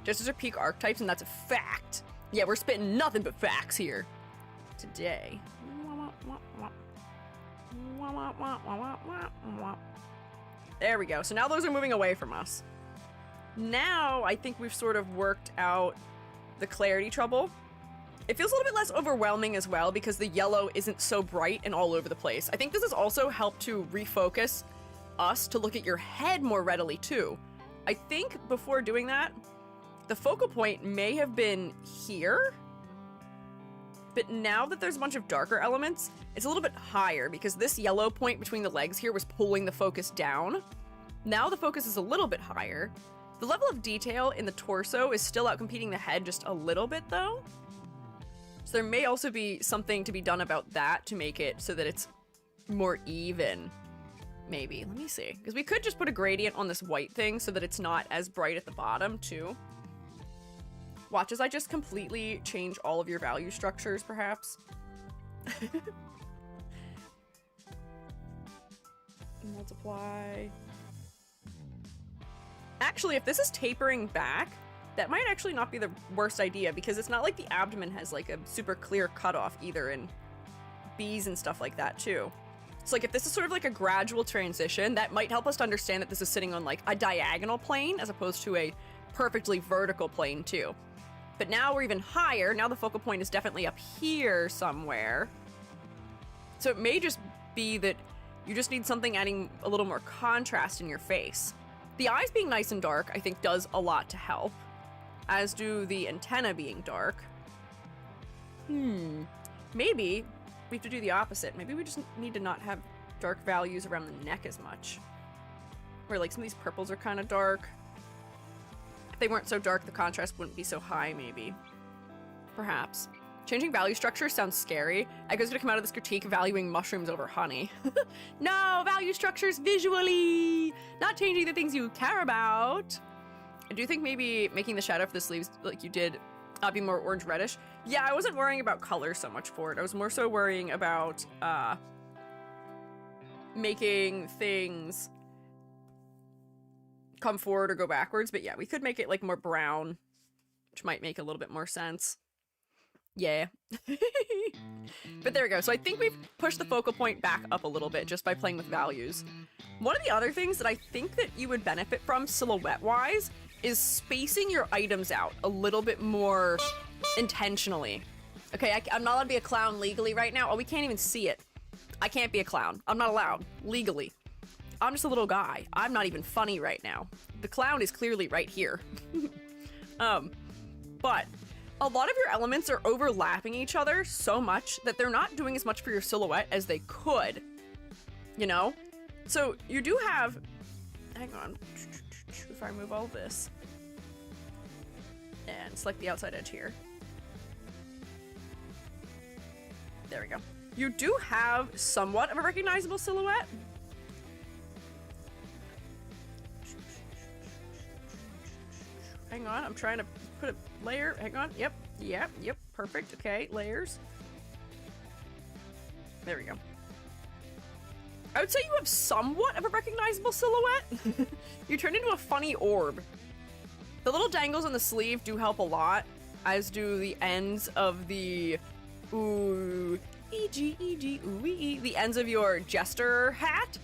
Just as our peak archetypes, and that's a fact. Yeah, we're spitting nothing but facts here today. There we go. So now those are moving away from us. Now I think we've sort of worked out the clarity trouble. It feels a little bit less overwhelming as well because the yellow isn't so bright and all over the place. I think this has also helped to refocus us to look at your head more readily too. I think before doing that, the focal point may have been here, but now that there's a bunch of darker elements, it's a little bit higher because this yellow point between the legs here was pulling the focus down. Now the focus is a little bit higher. The level of detail in the torso is still outcompeting the head just a little bit though. So there may also be something to be done about that to make it so that it's more even. Maybe, let me see. Because we could just put a gradient on this white thing so that it's not as bright at the bottom too. Watch as I just completely change all of your value structures, perhaps. Multiply. Actually, if this is tapering back, that might actually not be the worst idea, because it's not like the abdomen has like a super clear cutoff either, and B's and stuff like that too. So like if this is sort of like a gradual transition, that might help us to understand that this is sitting on like a diagonal plane as opposed to a perfectly vertical plane too. But now we're even higher. Now the focal point is definitely up here somewhere. So it may just be that you just need something adding a little more contrast in your face. The eyes being nice and dark, I think, does a lot to help, as do the antenna being dark. Maybe we have to do the opposite. Maybe we just need to not have dark values around the neck as much. Where like some of these purples are kind of dark. If they weren't so dark, the contrast wouldn't be so high, maybe. Perhaps. Changing value structure sounds scary. Echo's gonna come out of this critique valuing mushrooms over honey. No, value structures visually! Not changing the things you care about. I do think maybe making the shadow for the sleeves, like you did, be more orange-reddish. Yeah, I wasn't worrying about color so much for it. I was more so worrying about, making things come forward or go backwards. But yeah, we could make it like more brown, which might make a little bit more sense. Yeah. But there we go. So I think we've pushed the focal point back up a little bit just by playing with values. One of the other things that I think that you would benefit from silhouette-wise is spacing your items out a little bit more intentionally. Okay, I'm not allowed to be a clown legally right now. Oh, we can't even see it. I can't be a clown. I'm not allowed, legally. I'm just a little guy. I'm not even funny right now. The clown is clearly right here. But a lot of your elements are overlapping each other so much that they're not doing as much for your silhouette as they could, you know? So you do have, hang on, if I move all this and select the outside edge here. There we go. You do have somewhat of a recognizable silhouette. Hang on, I'm trying to put a layer. Hang on. Yep. Perfect. Okay, layers. There we go. I would say you have somewhat of a recognizable silhouette. You turn into a funny orb. The little dangles on the sleeve do help a lot, as do the ends of the E-G, ooh-ee. The ends of your jester hat.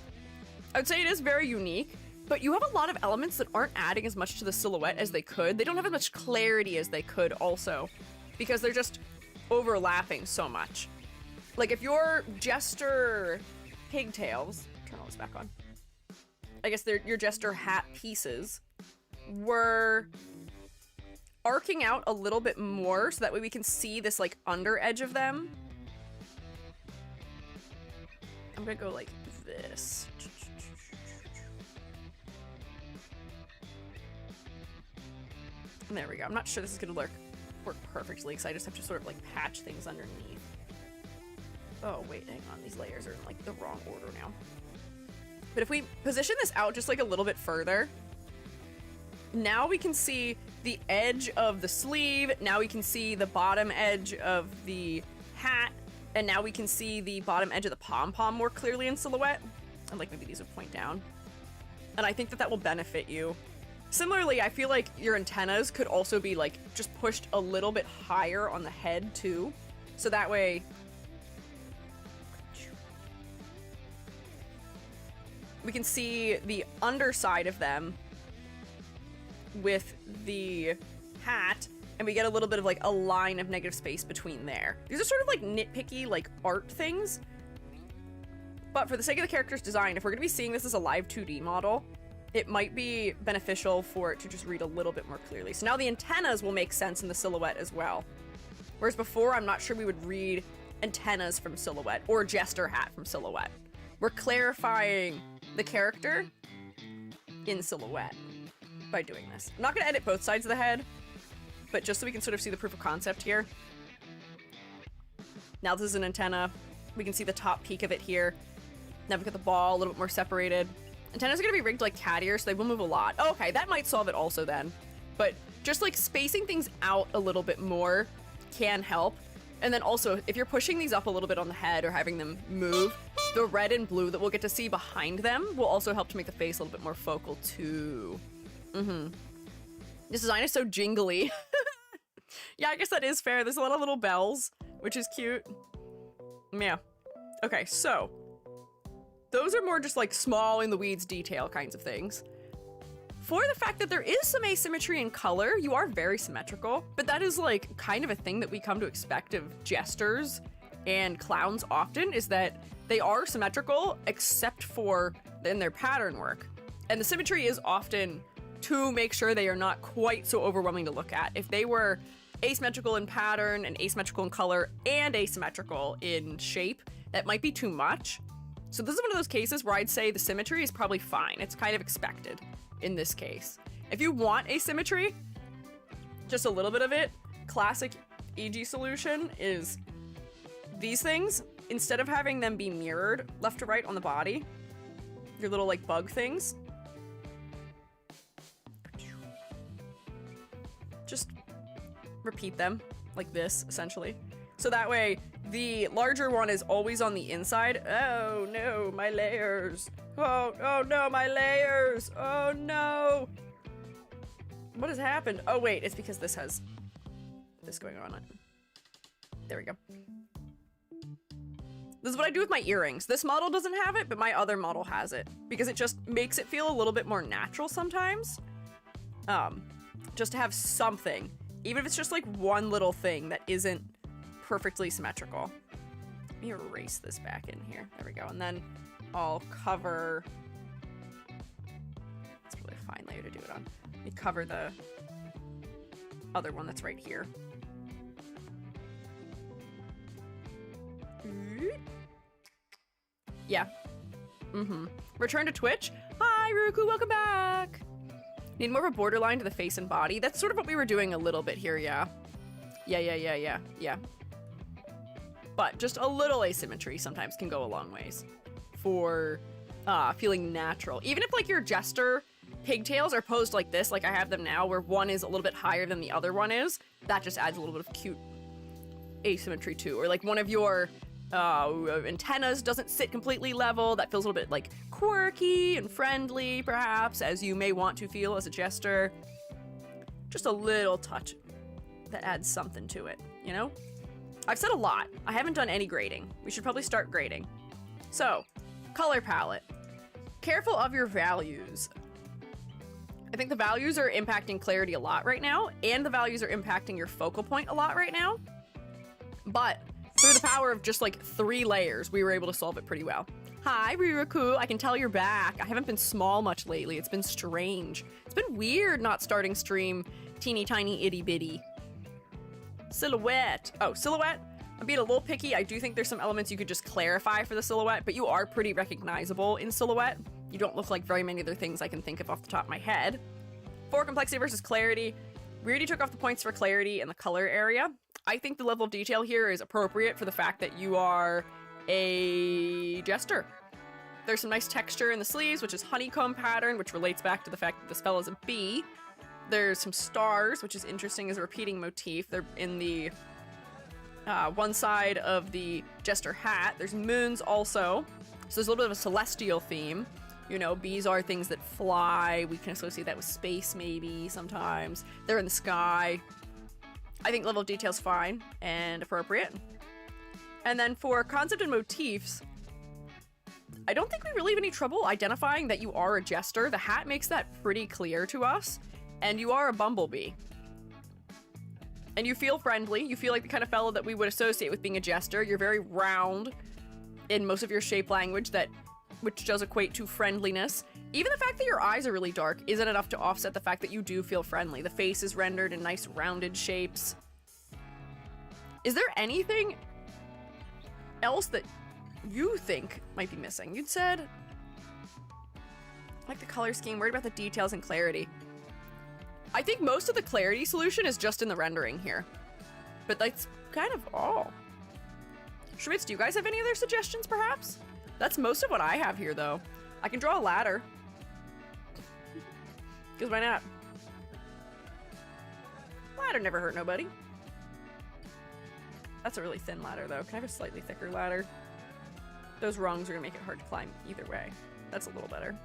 I would say it is very unique, but you have a lot of elements that aren't adding as much to the silhouette as they could. They don't have as much clarity as they could also, because they're just overlapping so much. Like if your jester pigtails, turn all this back on. I guess your jester hat pieces were arcing out a little bit more so that way we can see this like under edge of them. I'm gonna go like this. And there we go. I'm not sure this is gonna work perfectly because I just have to sort of like patch things underneath. Oh wait, hang on. These layers are in like the wrong order now. But if we position this out just like a little bit further, now we can see the edge of the sleeve. Now we can see the bottom edge of the hat. And now we can see the bottom edge of the pom-pom more clearly in silhouette. And like maybe these would point down. And I think that that will benefit you. Similarly, I feel like your antennas could also be like just pushed a little bit higher on the head too. So that way we can see the underside of them with the hat, and we get a little bit of like a line of negative space between there. These are sort of like nitpicky like art things, but for the sake of the character's design, if we're gonna be seeing this as a live 2D model, it might be beneficial for it to just read a little bit more clearly. So now the antennas will make sense in the silhouette as well. Whereas before, I'm not sure we would read antennas from silhouette or jester hat from silhouette. We're clarifying the character in silhouette by doing this. I'm not gonna edit both sides of the head, but just so we can sort of see the proof of concept here. Now this is an antenna. We can see the top peak of it here. Now we've got the ball a little bit more separated. Antennas are gonna be rigged like cat ears, so they will move a lot. Oh, okay, that might solve it also then. But just like spacing things out a little bit more can help. And then also, if you're pushing these up a little bit on the head or having them move, the red and blue that we'll get to see behind them will also help to make the face a little bit more focal too. This design is so jingly. Yeah, I guess that is fair. There's a lot of little bells, which is cute. Yeah. Okay, so those are more just like small in the weeds detail kinds of things. For the fact that there is some asymmetry in color, you are very symmetrical, but that is like kind of a thing that we come to expect of jesters and clowns often, is that they are symmetrical except for in their pattern work. And the symmetry is often to make sure they are not quite so overwhelming to look at. If they were asymmetrical in pattern and asymmetrical in color and asymmetrical in shape, that might be too much. So this is one of those cases where I'd say the symmetry is probably fine. It's kind of expected in this case. If you want asymmetry, just a little bit of it, classic EG solution is these things, instead of having them be mirrored left to right on the body, your little like bug things, just repeat them like this, essentially. So that way, the larger one is always on the inside. Oh no, my layers. Oh no, my layers. Oh no. What has happened? Oh wait, it's because this has this going on. There we go. This is what I do with my earrings. This model doesn't have it, but my other model has it because it just makes it feel a little bit more natural sometimes. Just to have something, even if it's just like one little thing that isn't perfectly symmetrical. Let me erase this back in here. There we go. And then I'll cover, it's really a fine layer to do it on. Let me cover the other one that's right here. Yeah. Return to Twitch. Hi, Ruku, welcome back. Need more of a borderline to the face and body. That's sort of what we were doing a little bit here, yeah. Yeah. But just a little asymmetry sometimes can go a long ways for feeling natural. Even if like your jester pigtails are posed like this, like I have them now, where one is a little bit higher than the other one is, that just adds a little bit of cute asymmetry too. Or like one of your antennas doesn't sit completely level, that feels a little bit like quirky and friendly, perhaps, as you may want to feel as a jester. Just a little touch that adds something to it, you know? I've said a lot. I haven't done any grading. We should probably start grading. So, color palette. Careful of your values. I think the values are impacting clarity a lot right now, and the values are impacting your focal point a lot right now. But through the power of just like 3 layers, we were able to solve it pretty well. Hi, Riraku. I can tell you're back. I haven't been small much lately. It's been strange. It's been weird not starting stream teeny tiny itty bitty. Silhouette. Oh, silhouette. I'm being a little picky. I do think there's some elements you could just clarify for the silhouette, but you are pretty recognizable in silhouette. You don't look like very many other things I can think of off the top of my head. For complexity versus clarity, we already took off the points for clarity in the color area. I think the level of detail here is appropriate for the fact that you are a jester. There's some nice texture in the sleeves, which is honeycomb pattern, which relates back to the fact that this fella's a bee. There's some stars, which is interesting as a repeating motif. They're in the one side of the jester hat. There's moons also. So there's a little bit of a celestial theme. You know, bees are things that fly. We can associate that with space maybe sometimes. They're in the sky. I think level of detail's fine and appropriate. And then for concept and motifs, I don't think we really have any trouble identifying that you are a jester. The hat makes that pretty clear to us. And you are a bumblebee. And you feel friendly. You feel like the kind of fellow that we would associate with being a jester. You're very round in most of your shape language, which does equate to friendliness. Even the fact that your eyes are really dark isn't enough to offset the fact that you do feel friendly. The face is rendered in nice rounded shapes. Is there anything else that you think might be missing? You'd said, like the color scheme, worried about the details and clarity. I think most of the clarity solution is just in the rendering here. But that's kind of all. Schmitz, do you guys have any other suggestions, perhaps? That's most of what I have here, though. I can draw a ladder. Because why not? Ladder never hurt nobody. That's a really thin ladder, though. Can I have a slightly thicker ladder? Those rungs are going to make it hard to climb either way. That's a little better.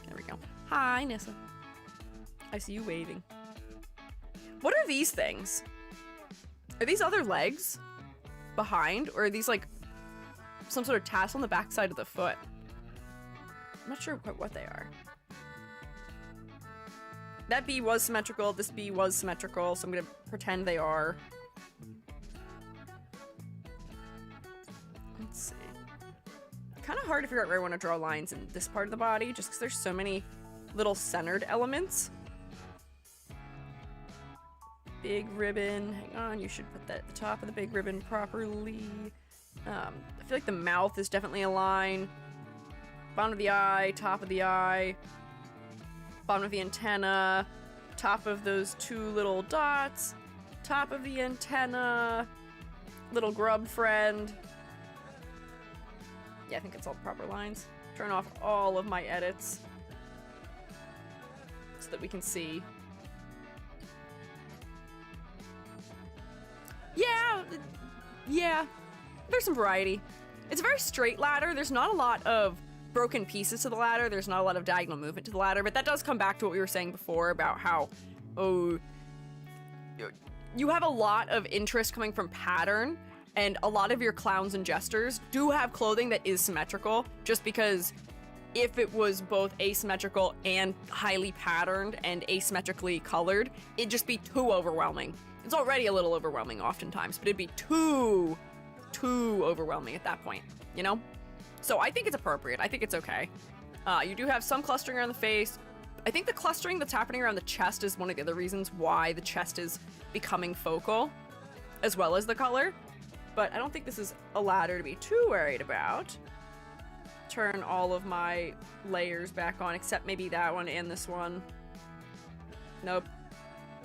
There we go. Hi, Nissa. I see you waving. What are these things? Are these other legs behind? Or are these like some sort of tassel on the backside of the foot? I'm not sure quite what they are. That bee was symmetrical. This bee was symmetrical, so I'm gonna pretend they are. Let's see. Kind of hard to figure out where I want to draw lines in this part of the body, just because there's so many little centered elements. Big ribbon. Hang on, you should put that at the top of the big ribbon properly. I feel like the mouth is definitely a line. Bottom of the eye, top of the eye, bottom of the antenna, top of those 2 little dots, top of the antenna, little grub friend. Yeah, I think it's all the proper lines. Turn off all of my edits so that we can see. Yeah, there's some variety. It's a very straight ladder. There's not a lot of broken pieces to the ladder. There's not a lot of diagonal movement to the ladder, but that does come back to what we were saying before about how, you have a lot of interest coming from pattern, and a lot of your clowns and jesters do have clothing that is symmetrical, just because if it was both asymmetrical and highly patterned and asymmetrically colored, it'd just be too overwhelming. It's already a little overwhelming oftentimes, but it'd be too overwhelming at that point, you know? So I think it's appropriate. I think it's okay. You do have some clustering around the face. I think the clustering that's happening around the chest is one of the other reasons why the chest is becoming focal, as well as the color. But I don't think this is a ladder to be too worried about. Turn all of my layers back on, except maybe that one and this one. Nope.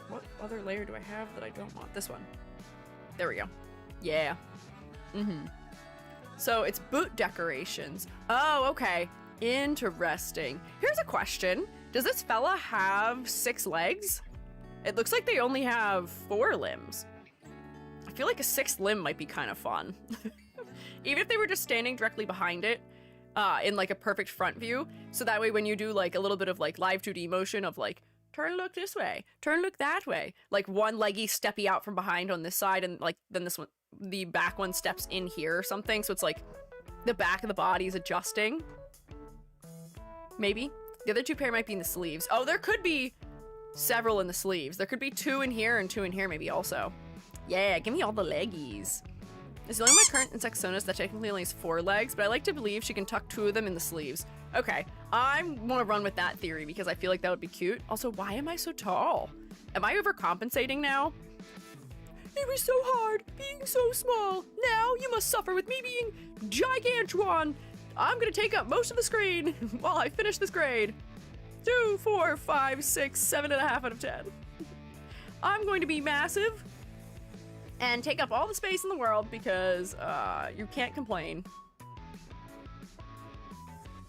What other layer do I have that I don't want? This one. There we go. Yeah. So it's boot decorations. Oh, okay. Interesting. Here's a question. Does this fella have 6 legs? It looks like they only have 4 limbs. I feel like a 6th limb might be kind of fun. Even if they were just standing directly behind it, in like a perfect front view. So that way when you do like a little bit of like live 2D motion of like, turn look this way, turn look that way. Like one leggy steppy out from behind on this side and like then this one, the back one steps in here or something, so it's like the back of the body is adjusting. Maybe. The other 2 pair might be in the sleeves. Oh, there could be several in the sleeves. There could be 2 in here and 2 in here maybe also. Yeah, give me all the leggies. It's only my current insect sonus that technically only has 4 legs, but I like to believe she can tuck 2 of them in the sleeves. Okay, I want to run with that theory because I feel like that would be cute. Also, why am I so tall? Am I overcompensating now? It was so hard being so small. Now you must suffer with me being gigantuan. I'm gonna take up most of the screen while I finish this grade. 2, 4, 5, 6, 7.5 out of 10. I'm going to be massive and take up all the space in the world because you can't complain.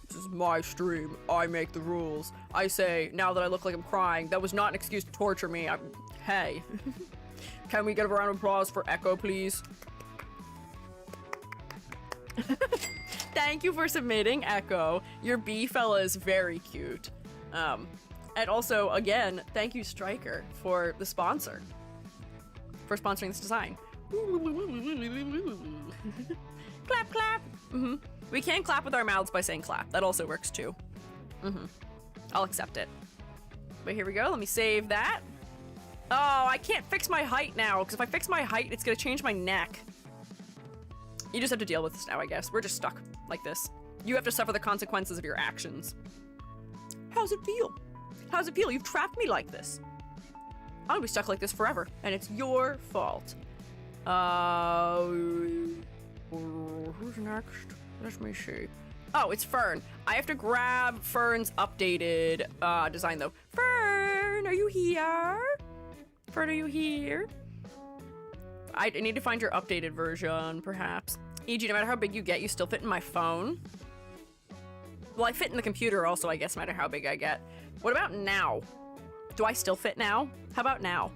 This is my stream. I make the rules. I say, now that I look like I'm crying, that was not an excuse to torture me. Hey. Can we get a round of applause for Echo, please? Thank you for submitting, Echo. Your bee fella is very cute. And also, again, thank you, Striker, for the sponsor. For sponsoring this design. Clap, clap. We can clap with our mouths by saying clap. That also works too. I'll accept it. But here we go. Let me save that. Oh, I can't fix my height now, because if I fix my height, it's gonna change my neck. You just have to deal with this now, I guess. We're just stuck like this. You have to suffer the consequences of your actions. How's it feel? How's it feel? You've trapped me like this. I'll be stuck like this forever, and it's your fault. Who's next? Let me see. Oh, it's Fern. I have to grab Fern's updated design, though. Fern, are you here? Fern, are you here? I need to find your updated version, perhaps. E.g., no matter how big you get, you still fit in my phone. Well, I fit in the computer also, I guess, no matter how big I get. What about now? Do I still fit now? How about now?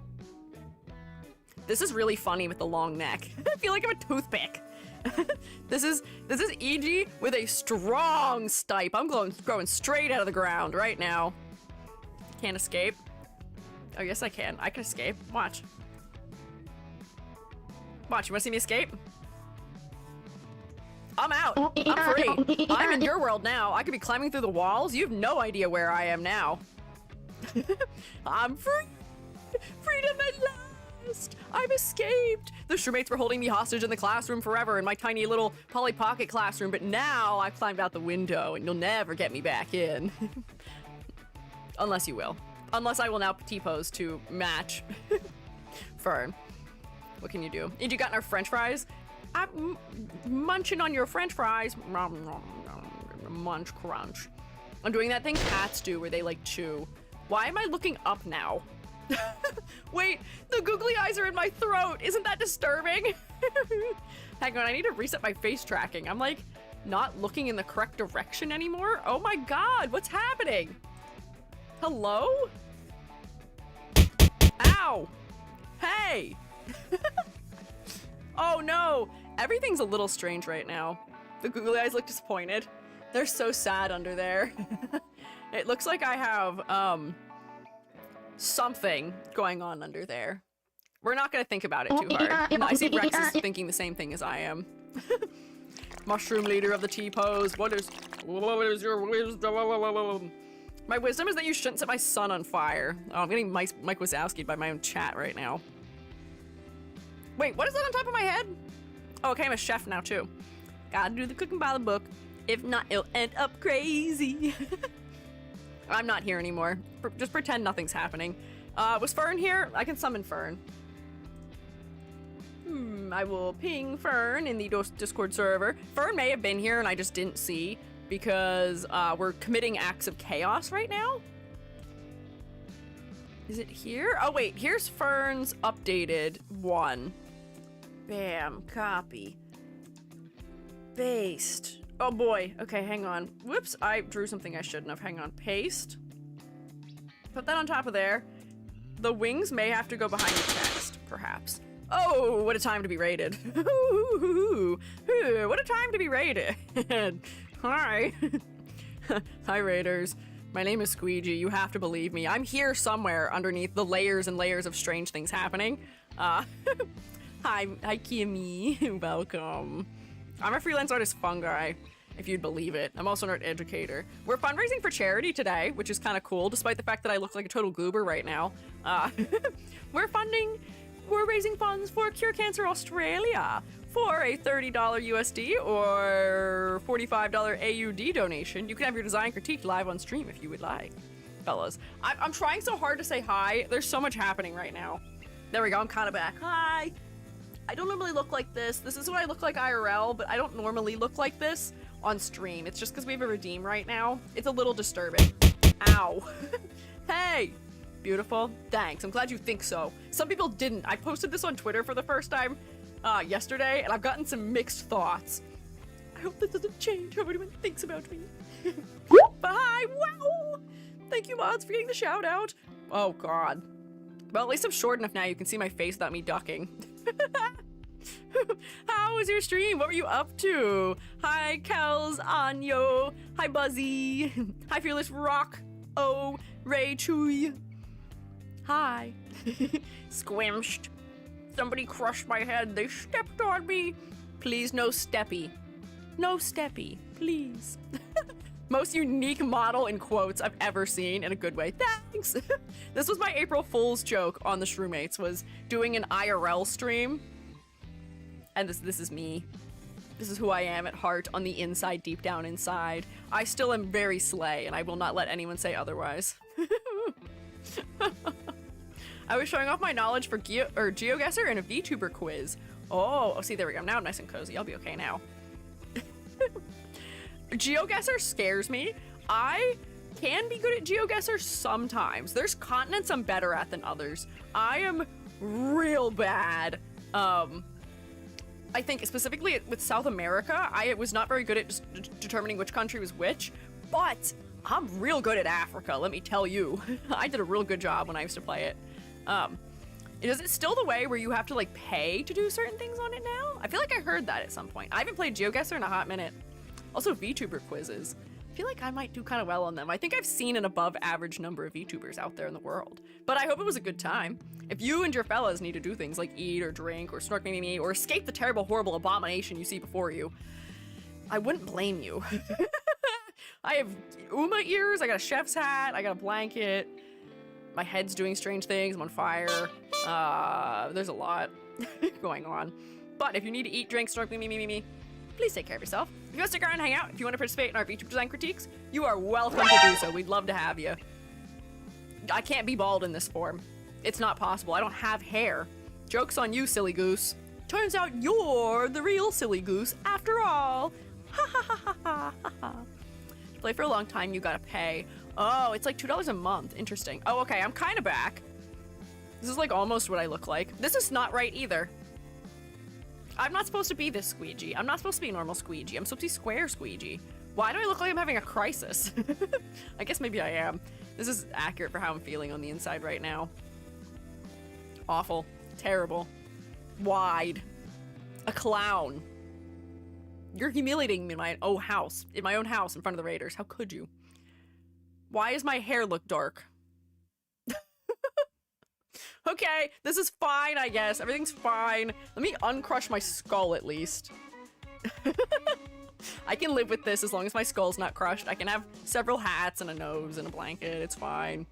This is really funny with the long neck. I feel like I'm a toothpick. This is E.g. with a strong stipe. I'm growing straight out of the ground right now. Can't escape. Oh, yes, I can. I can escape. Watch. Watch, you wanna see me escape? I'm out. I'm free. I'm in your world now. I could be climbing through the walls. You have no idea where I am now. I'm free. Freedom at last. I've escaped. The roommates were holding me hostage in the classroom forever in my tiny little Polly Pocket classroom, but now I've climbed out the window and you'll never get me back in. Unless you will. Unless I will now T-pose to match Fern. What can you do? Did you gotten our French fries? I'm munching on your French fries. Munch crunch. I'm doing that thing cats do where they like chew. Why am I looking up now? Wait, the googly eyes are in my throat. Isn't that disturbing? Hang on, I need to reset my face tracking. I'm like not looking in the correct direction anymore. Oh my God, what's happening? Hello? Ow! Hey! Oh no! Everything's a little strange right now. The googly eyes look disappointed. They're so sad under there. It looks like I have, something going on under there. We're not gonna think about it too hard. I see Rex is thinking the same thing as I am. Mushroom leader of the T-pose. What is your wisdom? My wisdom is that you shouldn't set my son on fire. Oh, I'm getting Mike Wazowski'd by my own chat right now. Wait, what is that on top of my head? Oh, okay, I'm a chef now too. Gotta do the cooking by the book. If not, it'll end up crazy. I'm not here anymore. Just pretend nothing's happening. Was Fern here? I can summon Fern. I will ping Fern in the Discord server. Fern may have been here and I just didn't see because we're committing acts of chaos right now. Is it here? Oh wait, here's Fern's updated one. Bam, copy. Paste. Oh boy, okay, hang on. Whoops, I drew something I shouldn't have. Hang on, paste. Put that on top of there. The wings may have to go behind the text, perhaps. Oh, what a time to be raided. What a time to be raided. Hi. Hi, raiders. My name is Squiiji. You have to believe me. I'm here somewhere underneath the layers and layers of strange things happening. Hi, Kimmy. Welcome. I'm a freelance artist, Fungi, if you'd believe it. I'm also an art educator. We're fundraising for charity today, which is kind of cool, despite the fact that I look like a total goober right now. We're raising funds for Cure Cancer Australia for a $30 USD or $45 AUD donation. You can have your design critiqued live on stream if you would like, fellas. I'm trying so hard to say hi. There's so much happening right now. There we go, I'm kind of back. Hi. I don't normally look like this. This is what I look like IRL, but I don't normally look like this on stream. It's just because we have a redeem right now. It's a little disturbing. Ow. Hey. Beautiful. Thanks. I'm glad you think so. Some people didn't. I posted this on Twitter for the first time yesterday, and I've gotten some mixed thoughts. I hope that doesn't change how everyone thinks about me. But hi. Wow. Thank you, mods, for getting the shout out. Oh, God. Well, at least I'm short enough now you can see my face without me ducking. How was your stream? What were you up to? Hi, Kels, Anyo. Hi, Buzzy. Hi, Fearless Rock. Oh, Ray Chui. Hi. Squimshed. Somebody crushed my head. They stepped on me. Please, no steppy. No steppy, please. Most unique model in quotes I've ever seen in a good way. Thanks. This was my April Fool's joke on the Shroomates, was doing an IRL stream. And this is me. This is who I am at heart, on the inside, deep down inside. I still am very slay, and I will not let anyone say otherwise. I was showing off my knowledge for GeoGuessr in a VTuber quiz. Oh, see, there we go. Now I'm nice and cozy. I'll be okay now. GeoGuessr scares me. I can be good at GeoGuessr sometimes. There's continents I'm better at than others. I am real bad. I think specifically with South America, I was not very good at determining which country was which, but I'm real good at Africa, let me tell you. I did a real good job when I used to play it. Is it still the way where you have to like pay to do certain things on it now? I feel like I heard that at some point. I haven't played GeoGuessr in a hot minute. Also VTuber quizzes. I feel like I might do kind of well on them. I think I've seen an above average number of VTubers out there in the world, but I hope it was a good time. If you and your fellas need to do things like eat or drink or snark me or escape the terrible, horrible abomination you see before you, I wouldn't blame you. I have Uma ears, I got a chef's hat, I got a blanket, my head's doing strange things, I'm on fire. There's a lot going on. But if you need to eat, drink, snark me, please take care of yourself. If you want to stick around and hang out, if you want to participate in our VTuber design critiques, you are welcome to do so. We'd love to have you. I can't be bald in this form. It's not possible. I don't have hair. Joke's on you, silly goose. Turns out you're the real silly goose after all. Ha ha ha ha ha ha. To play for a long time, you gotta pay. Oh, it's like $2 a month. Interesting. Oh, okay, I'm kind of back. This is like almost what I look like. This is not right either. I'm not supposed to be this Squiiji. I'm not supposed to be normal Squiiji. I'm supposed to be square Squiiji. Why do I look like I'm having a crisis? I guess maybe I am. This is accurate for how I'm feeling on the inside right now. Awful. Terrible. Wide. A clown. You're humiliating me in my own house. In my own house in front of the Raiders. How could you? Why does my hair look dark? Okay, this is fine, I guess. Everything's fine. Let me uncrush my skull at least. I can live with this as long as my skull's not crushed. I can have several hats and a nose and a blanket. It's fine.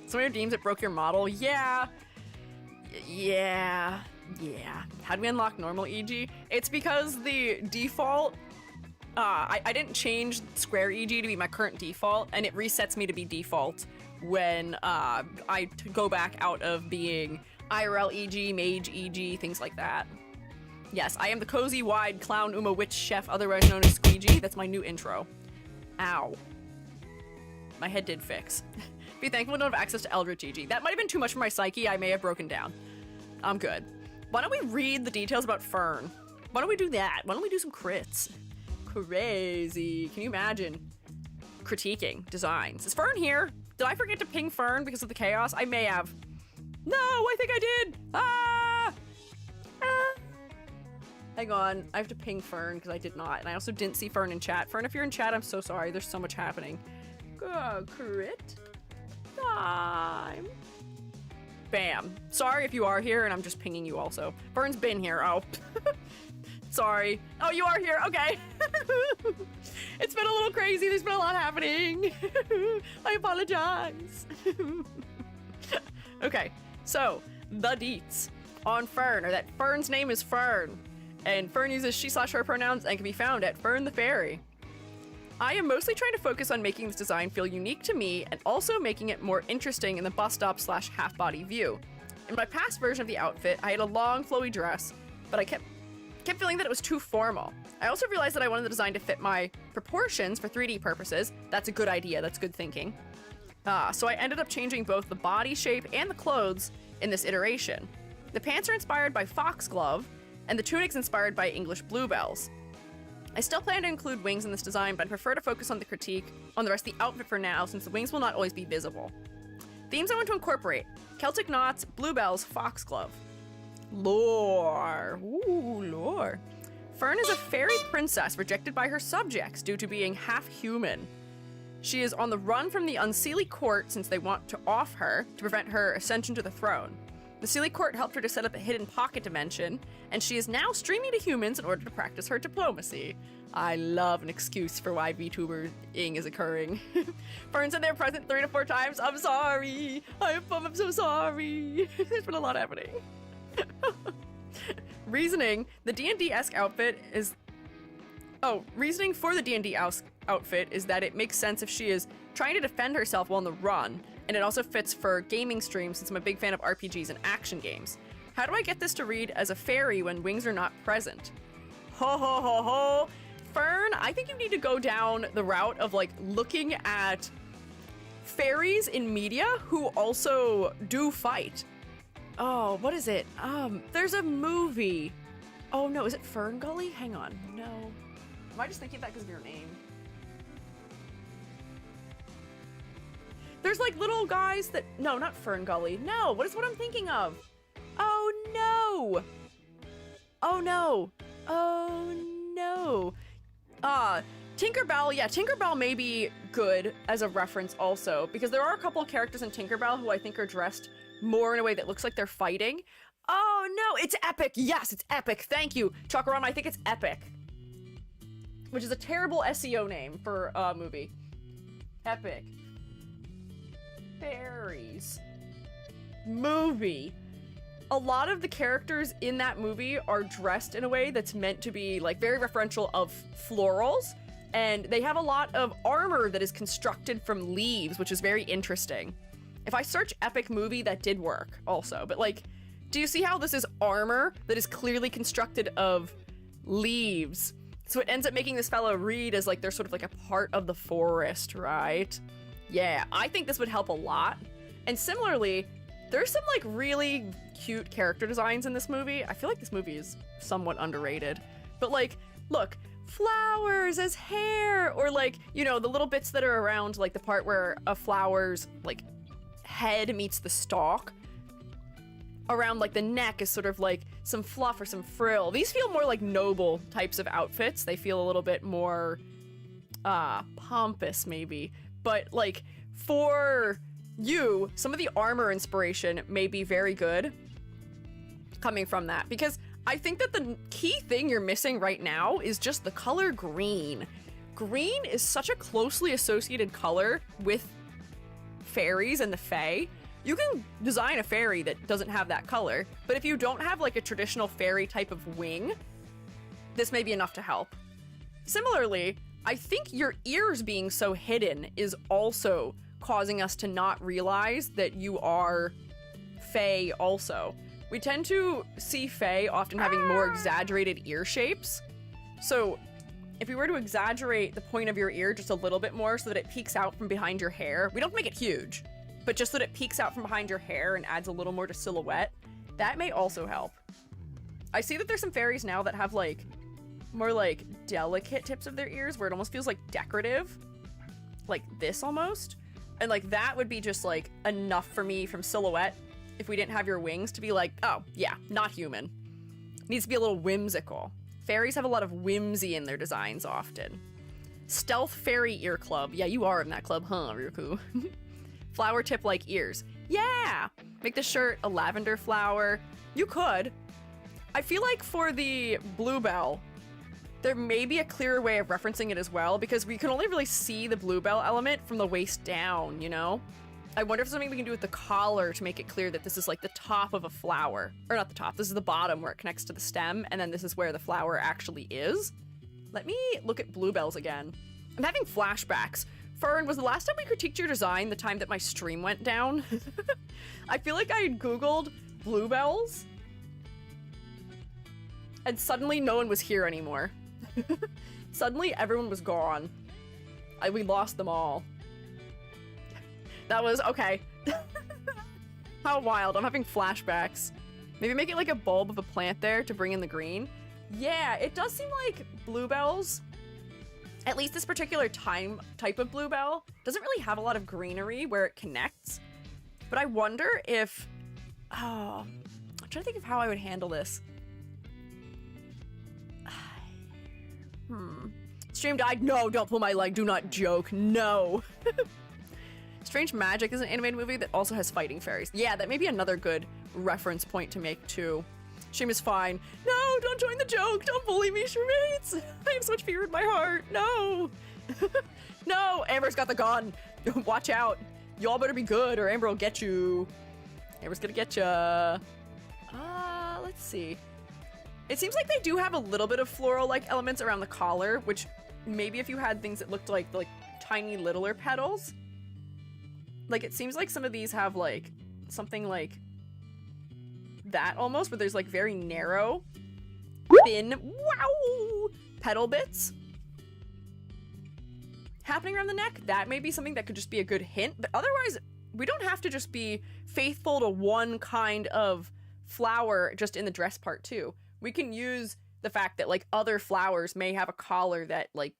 Some of your deems that broke your model? Yeah. Yeah. How do we unlock normal EG? It's because the default... I didn't change square EG to be my current default, and it resets me to be default when I go back out of being IRL EG, Mage EG, things like that. Yes, I am the cozy, wide, clown, Uma, witch, chef, otherwise known as Squiiji. That's my new intro. Ow. My head did fix. Be thankful to not have access to Eldritch EG. That might have been too much for my psyche. I may have broken down. I'm good. Why don't we read the details about Fern? Why don't we do that? Why don't we do some crits? Crazy. Can you imagine critiquing designs? Is Fern here? Did I forget to ping Fern because of the chaos? I may have. No, I think I did. Hang on. I have to ping Fern because I did not. And I also didn't see Fern in chat. Fern, if you're in chat, I'm so sorry. There's so much happening. Crit time. Bam. Sorry if you are here, and I'm just pinging you also. Fern's been here. Oh. Sorry. Oh, you are here. Okay. It's been a little crazy. There's been a lot happening. I apologize. Okay, so the deets on Fern are that Fern's name is Fern, and Fern uses she/her pronouns and can be found at Fern the Fairy. I am mostly trying to focus on making this design feel unique to me and also making it more interesting in the bust stop / half body view. In my past version of the outfit, I had a long flowy dress, but I kept feeling that it was too formal. I also realized that I wanted the design to fit my proportions for 3D purposes. That's a good idea, that's good thinking. So I ended up changing both the body shape and the clothes in this iteration. The pants are inspired by foxglove, and the tunic's inspired by English bluebells. I still plan to include wings in this design, but I prefer to focus on the critique on the rest of the outfit for now, since the wings will not always be visible. Themes I want to incorporate: Celtic knots, bluebells, foxglove. Lore. Ooh, lore. Fern is a fairy princess rejected by her subjects due to being half human. She is on the run from the unseelie court since they want to off her to prevent her ascension to the throne. The Seelie court helped her to set up a hidden pocket dimension, and she is now streaming to humans in order to practice her diplomacy. I love an excuse for why VTubering is occurring. Fern said they're present 3 to 4 times. I'm sorry. I'm so sorry. There's been a lot happening. Reasoning, the D&D-esque outfit is... Oh, reasoning for the D&D outfit is that it makes sense if she is trying to defend herself while on the run, and it also fits for gaming streams since I'm a big fan of RPGs and action games. How do I get this to read as a fairy when wings are not present? Ho ho ho ho! Fern, I think you need to go down the route of like looking at fairies in media who also do fight. Oh, what is it? There's a movie. Oh no, is it Fern Gully? Hang on, no. Am I just thinking of that because of your name? There's like little guys that, no, not Fern Gully. No, what is what I'm thinking of? Oh no. Oh no. Oh no. Tinkerbell, yeah, Tinkerbell may be good as a reference also, because there are a couple characters in Tinkerbell who I think are dressed more in a way that looks like they're fighting. Oh no, it's epic. Yes, it's epic. Thank you, Chakarama. I think it's epic, which is a terrible SEO name for a movie. Epic Fairies movie. A lot of the characters in that movie are dressed in a way that's meant to be like very referential of florals, and they have a lot of armor that is constructed from leaves, which is very interesting. If I search epic movie, that did work also, but like, do you see how this is armor that is clearly constructed of leaves? So it ends up making this fellow read as like they're sort of like a part of the forest, right? Yeah, I think this would help a lot. And similarly, there's some like really cute character designs in this movie. I feel like this movie is somewhat underrated. But like, look, flowers as hair, or like, you know, the little bits that are around like the part where a flower's like head meets the stalk. Around like the neck is sort of like some fluff or some frill. These feel more like noble types of outfits. They feel a little bit more pompous maybe. But like for you, some of the armor inspiration may be very good coming from that, because I think that the key thing you're missing right now is just the color green. Green is such a closely associated color with fairies and the fae. You can design a fairy that doesn't have that color, but if you don't have like a traditional fairy type of wing, this may be enough to help. Similarly, I think your ears being so hidden is also causing us to not realize that you are fae also. We tend to see fae often having more exaggerated ear shapes. So if we were to exaggerate the point of your ear just a little bit more so that it peeks out from behind your hair, we don't make it huge, but just so that it peeks out from behind your hair and adds a little more to silhouette, that may also help. I see that there's some fairies now that have like more like delicate tips of their ears where it almost feels like decorative, like this almost. And like that would be just like enough for me from silhouette if we didn't have your wings to be like, oh yeah, not human. It needs to be a little whimsical. Fairies have a lot of whimsy in their designs often. Stealth Fairy Ear Club. Yeah, you are in that club, huh, Ryuku? Flower tip like ears. Yeah! Make the shirt a lavender flower. You could. I feel like for the bluebell, there may be a clearer way of referencing it as well, because we can only really see the bluebell element from the waist down, you know? I wonder if there's something we can do with the collar to make it clear that this is like the top of a flower. Or not the top, this is the bottom where it connects to the stem, and then this is where the flower actually is. Let me look at bluebells again. I'm having flashbacks. Fern, was the last time we critiqued your design the time that my stream went down? I feel like I had Googled bluebells, and suddenly no one was here anymore. Suddenly everyone was gone. We lost them all. That was, okay. How wild, I'm having flashbacks. Maybe make it like a bulb of a plant there to bring in the green. Yeah, it does seem like bluebells, at least this particular type of bluebell, doesn't really have a lot of greenery where it connects. But I wonder if, oh, I'm trying to think of how I would handle this. Stream died? No, don't pull my leg, do not joke, no. Strange Magic is an animated movie that also has fighting fairies. Yeah, that may be another good reference point to make too. Stream is fine. No, don't join the joke, don't bully me, Shreemates. I have so much fear in my heart, no. No, Amber's got the gun. Watch out. Y'all better be good or Amber will get you. Amber's gonna get ya. Let's see. It seems like they do have a little bit of floral-like elements around the collar, which maybe if you had things that looked like tiny littler petals. Like, it seems like some of these have like something like that almost, where there's like very narrow, thin, wow, petal bits happening around the neck. That may be something that could just be a good hint, but otherwise we don't have to just be faithful to one kind of flower just in the dress part too. We can use the fact that like other flowers may have a collar that like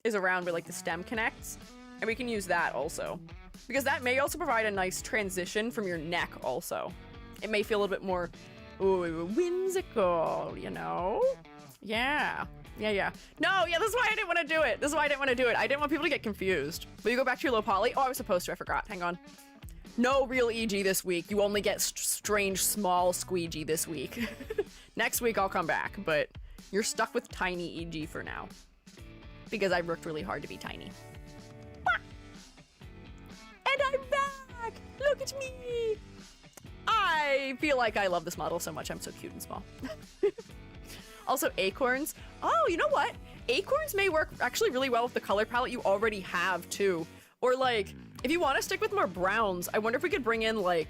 is around where like the stem connects, and we can use that also, because that may also provide a nice transition from your neck also. It may feel a little bit more whimsical, you know? Yeah. Yeah. No, yeah, this is why I didn't want to do it. I didn't want people to get confused. Will you go back to your low poly? Oh, I was supposed to, I forgot. Hang on. No real EG this week. You only get strange small Squiiji this week. Next week I'll come back, but you're stuck with tiny EG for now, because I worked really hard to be tiny. And I'm back! Look at me! I feel like I love this model so much. I'm so cute and small. Also, acorns. Oh, you know what? Acorns may work actually really well with the color palette you already have too. Or like, if you want to stick with more browns, I wonder if we could bring in like,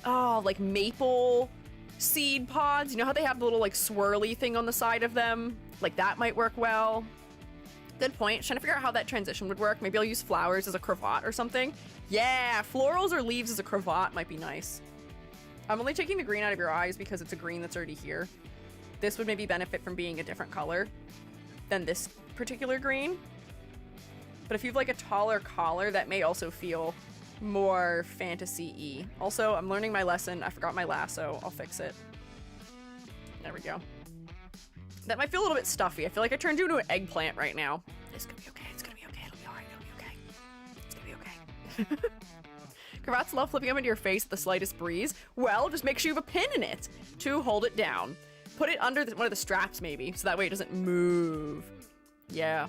oh, like maple seed pods. You know how they have the little like swirly thing on the side of them? Like that might work well. Good point. Trying to figure out how that transition would work. Maybe I'll use flowers as a cravat or something. Yeah, florals or leaves as a cravat might be nice. I'm only taking the green out of your eyes because it's a green that's already here. This would maybe benefit from being a different color than this particular green. But if you have like a taller collar, that may also feel more fantasy-y. Also, I'm learning my lesson. I forgot my lasso. I'll fix it. There we go. That might feel a little bit stuffy. I feel like I turned you into an eggplant right now. It's gonna be okay. It's gonna be okay. It'll be alright. It'll be okay. It's gonna be okay. Cravats love flipping them into your face at the slightest breeze. Well, just make sure you have a pin in it to hold it down. Put it under one of the straps maybe, so that way it doesn't move. Yeah.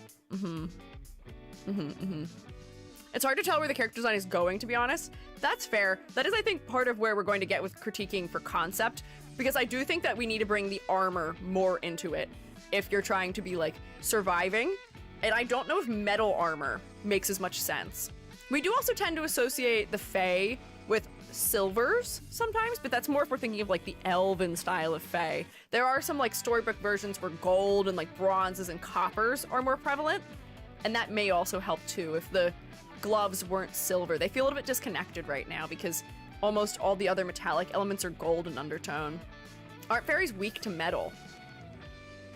It's hard to tell where the character design is going, to be honest. That's fair. That is, I think, part of where we're going to get with critiquing for concept, because I do think that we need to bring the armor more into it if you're trying to be, like, surviving. And I don't know if metal armor makes as much sense. We do also tend to associate the Fae with silvers sometimes, but that's more if we're thinking of, like, the elven style of Fae. There are some, like, storybook versions where gold and, like, bronzes and coppers are more prevalent. And that may also help too if the gloves weren't silver. They feel a little bit disconnected right now because almost all the other metallic elements are gold in undertone. Aren't fairies weak to metal?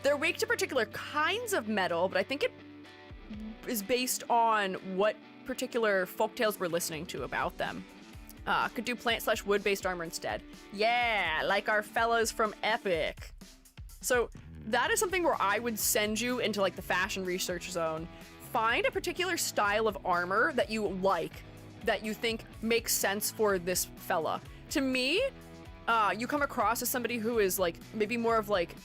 They're weak to particular kinds of metal, but I think it is based on what particular folktales we're listening to about them. Could do plant/wood-based armor instead. Yeah, like our fellas from Epic. So that is something where I would send you into like the fashion research zone. Find a particular style of armor that you like that you think makes sense for this fella. To me, you come across as somebody who is like maybe more of like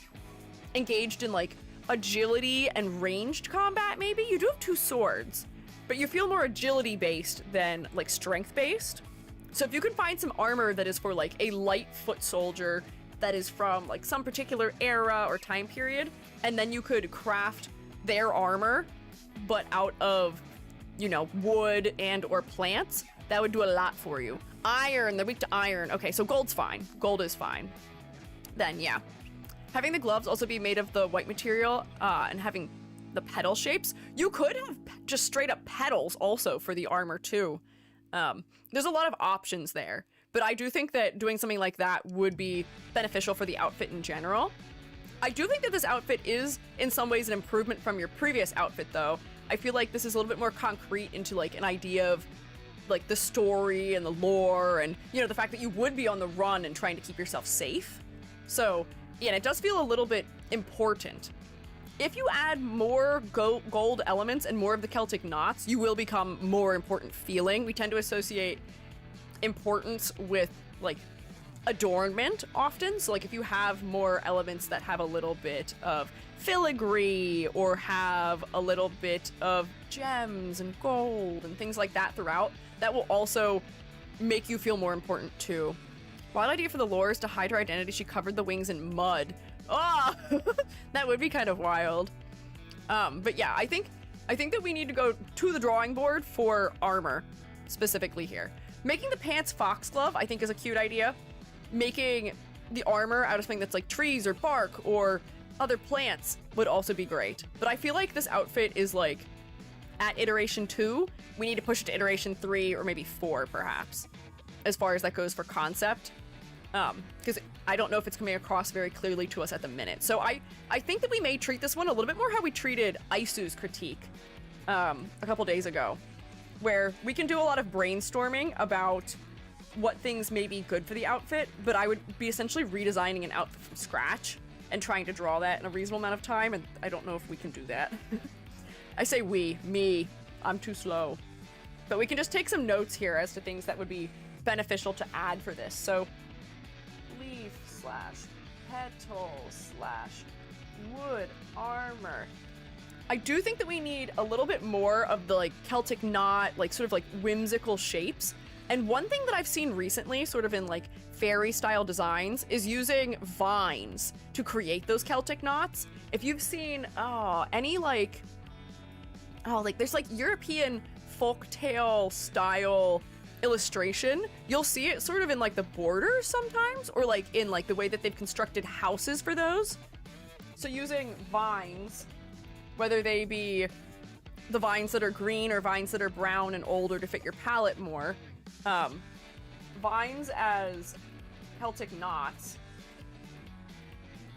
engaged in like agility and ranged combat. Maybe you do have 2 swords, but you feel more agility based than like strength based. So if you can find some armor that is for like a light foot soldier that is from like some particular era or time period, and then you could craft their armor but out of, you know, wood and or plants, that would do a lot for you. Iron, they're weak to iron. Okay, so gold's fine. Gold is fine. Then yeah. Having the gloves also be made of the white material and having the petal shapes. You could have just straight up petals also for the armor too. There's a lot of options there, but I do think that doing something like that would be beneficial for the outfit in general. I do think that this outfit is in some ways an improvement from your previous outfit though. I feel like this is a little bit more concrete into like an idea of like the story and the lore and, you know, the fact that you would be on the run and trying to keep yourself safe. So yeah, it does feel a little bit important. If you add more gold elements and more of the Celtic knots, you will become more important feeling. We tend to associate importance with like adornment often. So like if you have more elements that have a little bit of filigree or have a little bit of gems and gold and things like that throughout, that will also make you feel more important too. Wild idea for the lore is to hide her identity. She covered the wings in mud. Oh, that would be kind of wild. But yeah, I think that we need to go to the drawing board for armor specifically here. Making the pants foxglove, I think, is a cute idea. Making the armor out of something that's like trees or bark or other plants would also be great. But I feel like this outfit is like at iteration 2. We need to push it to iteration 3 or maybe 4 perhaps, as far as that goes for concept. Because I don't know if it's coming across very clearly to us at the minute. So I think that we may treat this one a little bit more how we treated Isu's critique a couple days ago, where we can do a lot of brainstorming about what things may be good for the outfit, but I would be essentially redesigning an outfit from scratch and trying to draw that in a reasonable amount of time, and I don't know if we can do that. I say me, I'm too slow. But we can just take some notes here as to things that would be beneficial to add for this. So leaf / petal / wood armor. I do think that we need a little bit more of the like Celtic knot, like sort of like whimsical shapes. And one thing that I've seen recently, sort of in like fairy style designs, is using vines to create those Celtic knots. If you've seen any like there's like European folktale style illustration, you'll see it sort of in like the borders sometimes, or like in like the way that they've constructed houses for those. So using vines, whether they be the vines that are green or vines that are brown and older to fit your palette more, vines as Celtic knots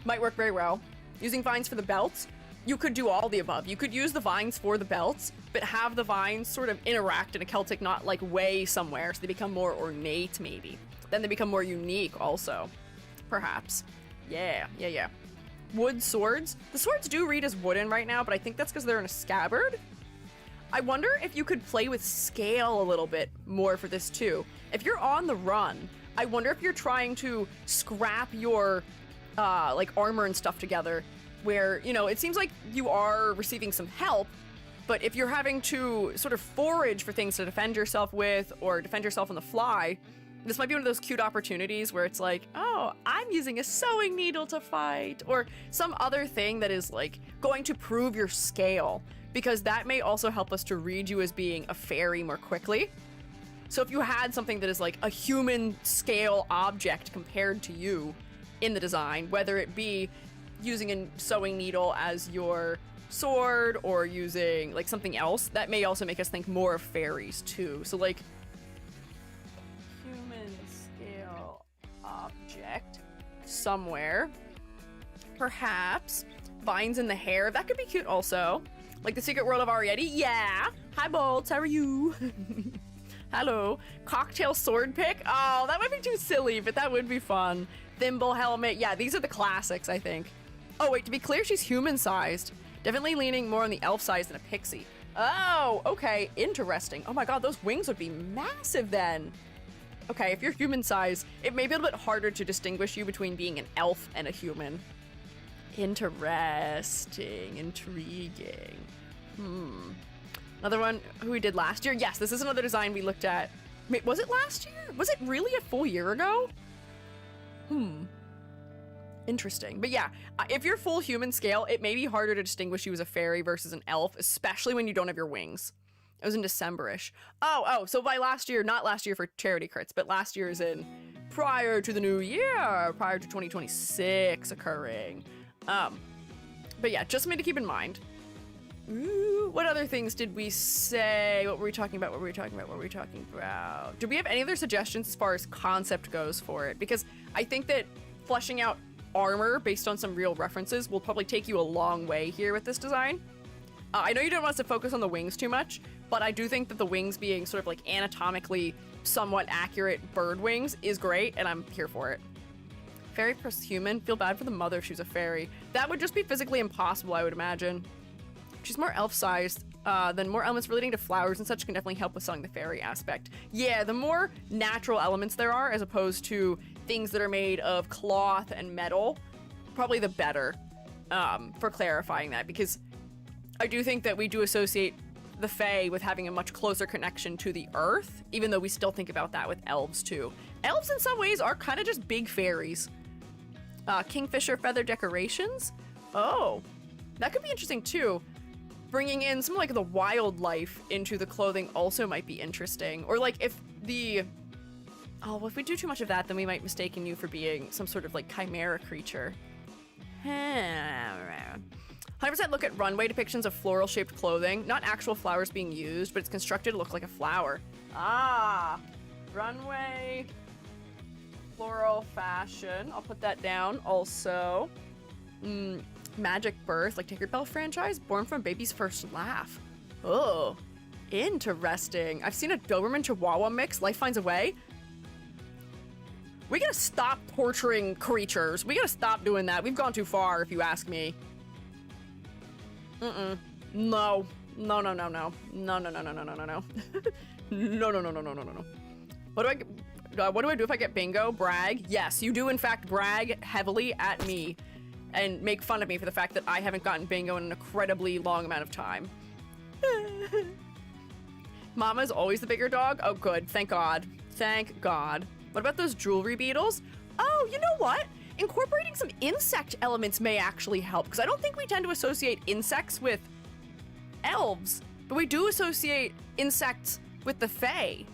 might work very well. Using vines for the belts, you could do all the above. You could use the vines for the belts, but have the vines sort of interact in a Celtic knot like way somewhere, so they become more ornate maybe. Then they become more unique also, perhaps. Yeah. Wood swords. The swords do read as wooden right now, but I think that's because they're in a scabbard. I wonder if you could play with scale a little bit more for this too. If you're on the run, I wonder if you're trying to scrap your like armor and stuff together, where, you know, it seems like you are receiving some help, but if you're having to sort of forage for things to defend yourself with or defend yourself on the fly, this might be one of those cute opportunities where it's like, oh, I'm using a sewing needle to fight, or some other thing that is like going to prove your scale, because that may also help us to read you as being a fairy more quickly. So if you had something that is like a human scale object compared to you in the design, whether it be using a sewing needle as your sword or using like something else, that may also make us think more of fairies too. So like human scale object somewhere, perhaps vines in the hair, that could be cute also. Like the Secret World of Arietti. Yeah. Hi Bolts, how are you? Hello. Cocktail sword pick. Oh, that might be too silly, but that would be fun. Thimble helmet. Yeah, these are the classics, I think. Oh wait, to be clear, she's human-sized. Definitely leaning more on the elf size than a pixie. Oh, okay, interesting. Oh my god, those wings would be massive then. Okay, if you're human size, it may be a little bit harder to distinguish you between being an elf and a human. Interesting, intriguing. Another one who we did last year. Yes, this is another design we looked at. Wait, was it last year? Was it really a full year ago? Interesting. But yeah, if you're full human scale, it may be harder to distinguish you as a fairy versus an elf, especially when you don't have your wings. It was in December-ish. Oh, so by last year, not last year for charity crits, but last year is in prior to the new year, prior to 2026 occurring. But yeah, just something to keep in mind. Ooh, what other things did we say? What were we talking about? Do we have any other suggestions as far as concept goes for it? Because I think that fleshing out armor based on some real references will probably take you a long way here with this design. I know you don't want us to focus on the wings too much, but I do think that the wings being sort of like anatomically somewhat accurate bird wings is great, and I'm here for it. Fairy plus human? Feel bad for the mother if she's a fairy. That would just be physically impossible, I would imagine. She's more elf-sized, then more elements relating to flowers and such can definitely help with selling the fairy aspect. Yeah, the more natural elements there are, as opposed to things that are made of cloth and metal, probably the better, for clarifying that, because I do think that we do associate the Fae with having a much closer connection to the earth, even though we still think about that with elves too. Elves in some ways are kind of just big fairies. Kingfisher feather decorations? Oh, that could be interesting too. Bringing in some like the wildlife into the clothing also might be interesting. Or like if we do too much of that, then we might mistaken you for being some sort of like chimera creature. 100% look at runway depictions of floral shaped clothing, not actual flowers being used, but it's constructed to look like a flower. Runway floral fashion. I'll put that down also. Magic birth, like Tinkerbell franchise, born from a baby's first laugh. Oh, interesting. I've seen a Doberman Chihuahua mix. Life finds a way. We gotta stop torturing creatures. We gotta stop doing that. We've gone too far, if you ask me. No. No. No. What do I do if I get bingo? Brag? Yes, you do in fact brag heavily at me and make fun of me for the fact that I haven't gotten bingo in an incredibly long amount of time. Mama's always the bigger dog? Oh good, thank God. Thank God. What about those jewelry beetles? Oh, you know what? Incorporating some insect elements may actually help, because I don't think we tend to associate insects with elves, but we do associate insects with the Fae.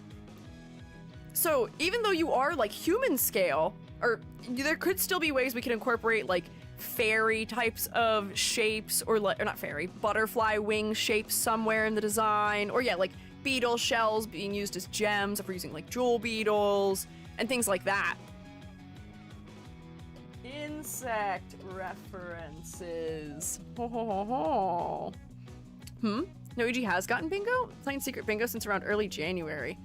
So even though you are like human scale, or there could still be ways we can incorporate like fairy types of shapes, or not fairy, butterfly wing shapes somewhere in the design, or yeah, like beetle shells being used as gems if we're using like jewel beetles and things like that. Insect references. Noiji has gotten bingo? Playing secret bingo since around early January.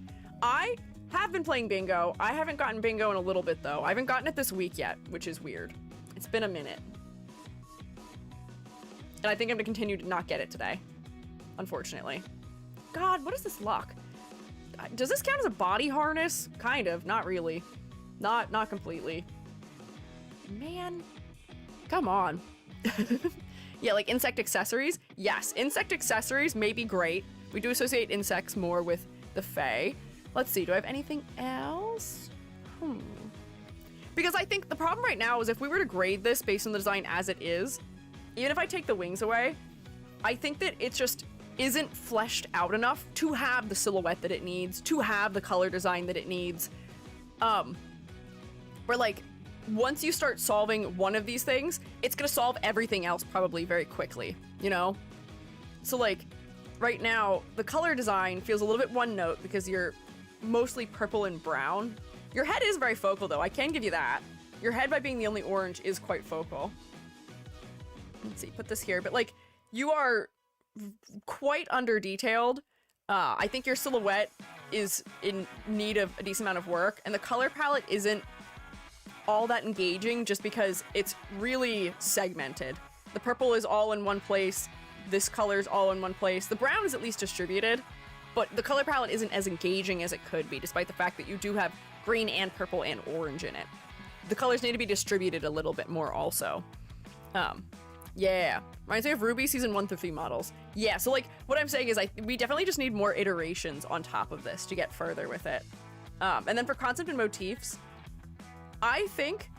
I have been playing bingo. I haven't gotten bingo in a little bit though. I haven't gotten it this week yet, which is weird. It's been a minute. And I think I'm gonna continue to not get it today, unfortunately. God, what is this lock? Does this count as a body harness? Kind of, not really. Not completely. Man, come on. Yeah, like insect accessories. Yes, insect accessories may be great. We do associate insects more with the Fae. Let's see, do I have anything else? Because I think the problem right now is if we were to grade this based on the design as it is, even if I take the wings away, I think that it just isn't fleshed out enough to have the silhouette that it needs, to have the color design that it needs. Where like, once you start solving one of these things, it's gonna solve everything else probably very quickly, you know? So like, right now, the color design feels a little bit one note because you're mostly purple and brown. Your head is very focal though, I can give you that. Your head, by being the only orange, is quite focal. Let's see, put this here, but like, you are quite under detailed. I think your silhouette is in need of a decent amount of work, and the color palette isn't all that engaging just because it's really segmented. The purple is all in one place, this color's all in one place. The brown is at least distributed, but the color palette isn't as engaging as it could be, despite the fact that you do have green and purple and orange in it. The colors need to be distributed a little bit more also. Yeah. Reminds me of Ruby season 1 through 3 models. Yeah, so like, what I'm saying is we definitely just need more iterations on top of this to get further with it. And then for concept and motifs, I think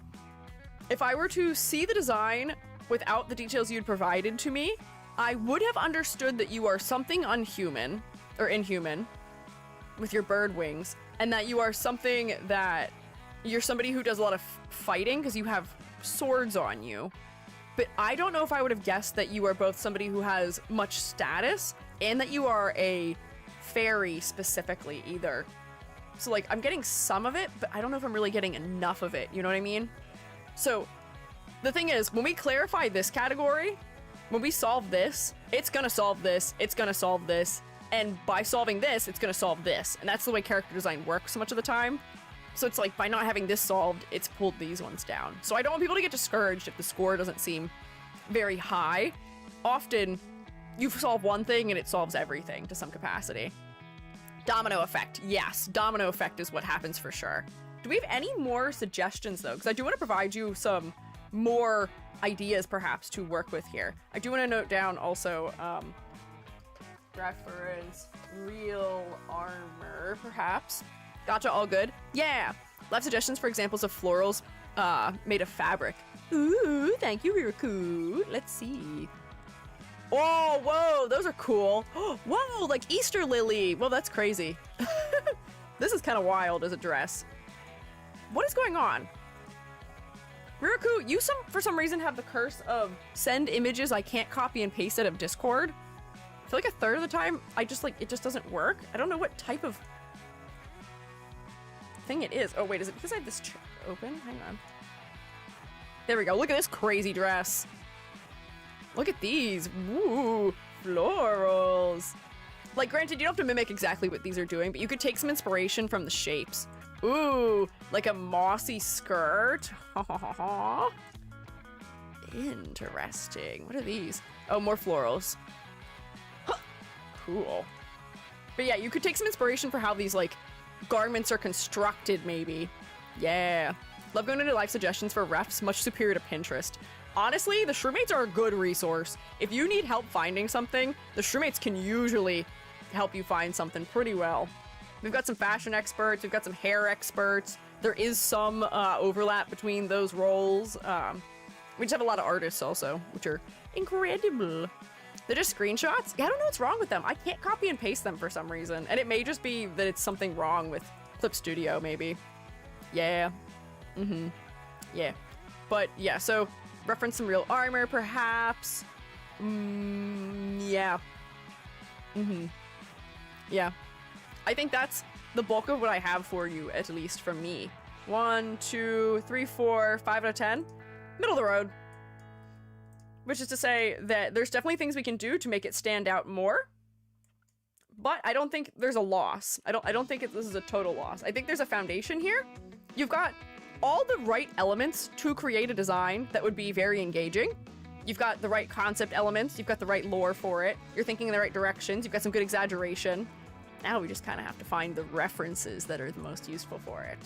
if I were to see the design without the details you'd provided to me, I would have understood that you are something unhuman, or inhuman, with your bird wings, and that you are something that you're somebody who does a lot of fighting because you have swords on you. But I don't know if I would have guessed that you are both somebody who has much status and that you are a fairy specifically either. So like, I'm getting some of it, but I don't know if I'm really getting enough of it, you know what I mean? So the thing is, when we clarify this category, when we solve this, it's gonna solve this, it's gonna solve this, and by solving this, it's gonna solve this. And that's the way character design works so much of the time. So it's like, by not having this solved, it's pulled these ones down. So I don't want people to get discouraged if the score doesn't seem very high. Often, you solve one thing and it solves everything to some capacity. Domino effect. Yes, domino effect is what happens for sure. Do we have any more suggestions though? Because I do want to provide you some more ideas perhaps to work with here. I do want to note down also, reference real armor perhaps. Gotcha, all good. Yeah. Left suggestions for examples of florals made of fabric. Ooh, thank you, Riraku. Let's see. Oh, whoa, those are cool. Whoa, like Easter lily. Well, that's crazy. This is kind of wild as a dress. What is going on? Riraku, you for some reason have the curse of send images I can't copy and paste out of Discord. I feel like a third of the time, it just doesn't work. I don't know what type of thing it is. Oh wait, is it because I have this open? Hang on. There we go. Look at this crazy dress. Look at these. Woo, florals. Like, granted, you don't have to mimic exactly what these are doing, but you could take some inspiration from the shapes. Ooh, like a mossy skirt. Interesting. What are these? Oh, more florals. Cool. But yeah, you could take some inspiration for how these, like, garments are constructed, maybe. Yeah. Love going into live suggestions for refs, much superior to Pinterest. Honestly, the Shrewmates are a good resource. If you need help finding something, the Shrewmates can usually help you find something pretty well. We've got some fashion experts, we've got some hair experts. There is some overlap between those roles. We just have a lot of artists also, which are incredible. They're just screenshots? Yeah, I don't know what's wrong with them. I can't copy and paste them for some reason. And it may just be that it's something wrong with Clip Studio, maybe. Yeah. Yeah. But yeah, so reference some real armor, perhaps. Yeah. Yeah. I think that's the bulk of what I have for you, at least from me. 1, 2, 3, 4, 5 out of 10. Middle of the road. Which is to say that there's definitely things we can do to make it stand out more. But I don't think there's a loss. I don't think this is a total loss. I think there's a foundation here. You've got all the right elements to create a design that would be very engaging. You've got the right concept elements. You've got the right lore for it. You're thinking in the right directions. You've got some good exaggeration. Now we just kind of have to find the references that are the most useful for it.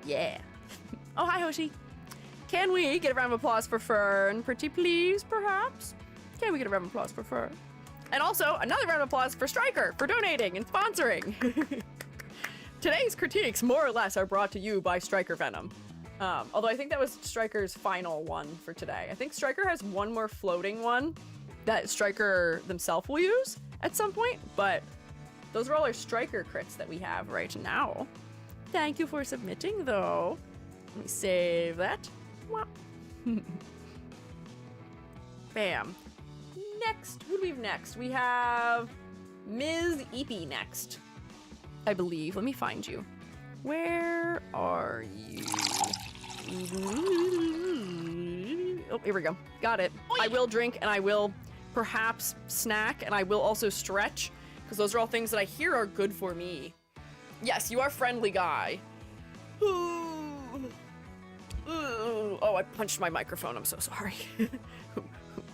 Yeah. Oh, hi, Hoshi. Can we get a round of applause for Fern? Pretty please, perhaps? Can we get a round of applause for Fern? And also, another round of applause for Striker for donating and sponsoring. Today's critiques, more or less, are brought to you by Striker Venom. Although I think that was Striker's final one for today. I think Striker has one more floating one that Striker themselves will use at some point, but those are all our Striker crits that we have right now. Thank you for submitting, though. Let me save that. Bam. Next, who do we have next? We have Ms. Eepy next, I believe. Let me find you. Where are you? Oh, here we go. Got it. I will drink and I will perhaps snack and I will also stretch because those are all things that I hear are good for me. Yes, you are friendly guy. Oh, I punched my microphone. I'm so sorry.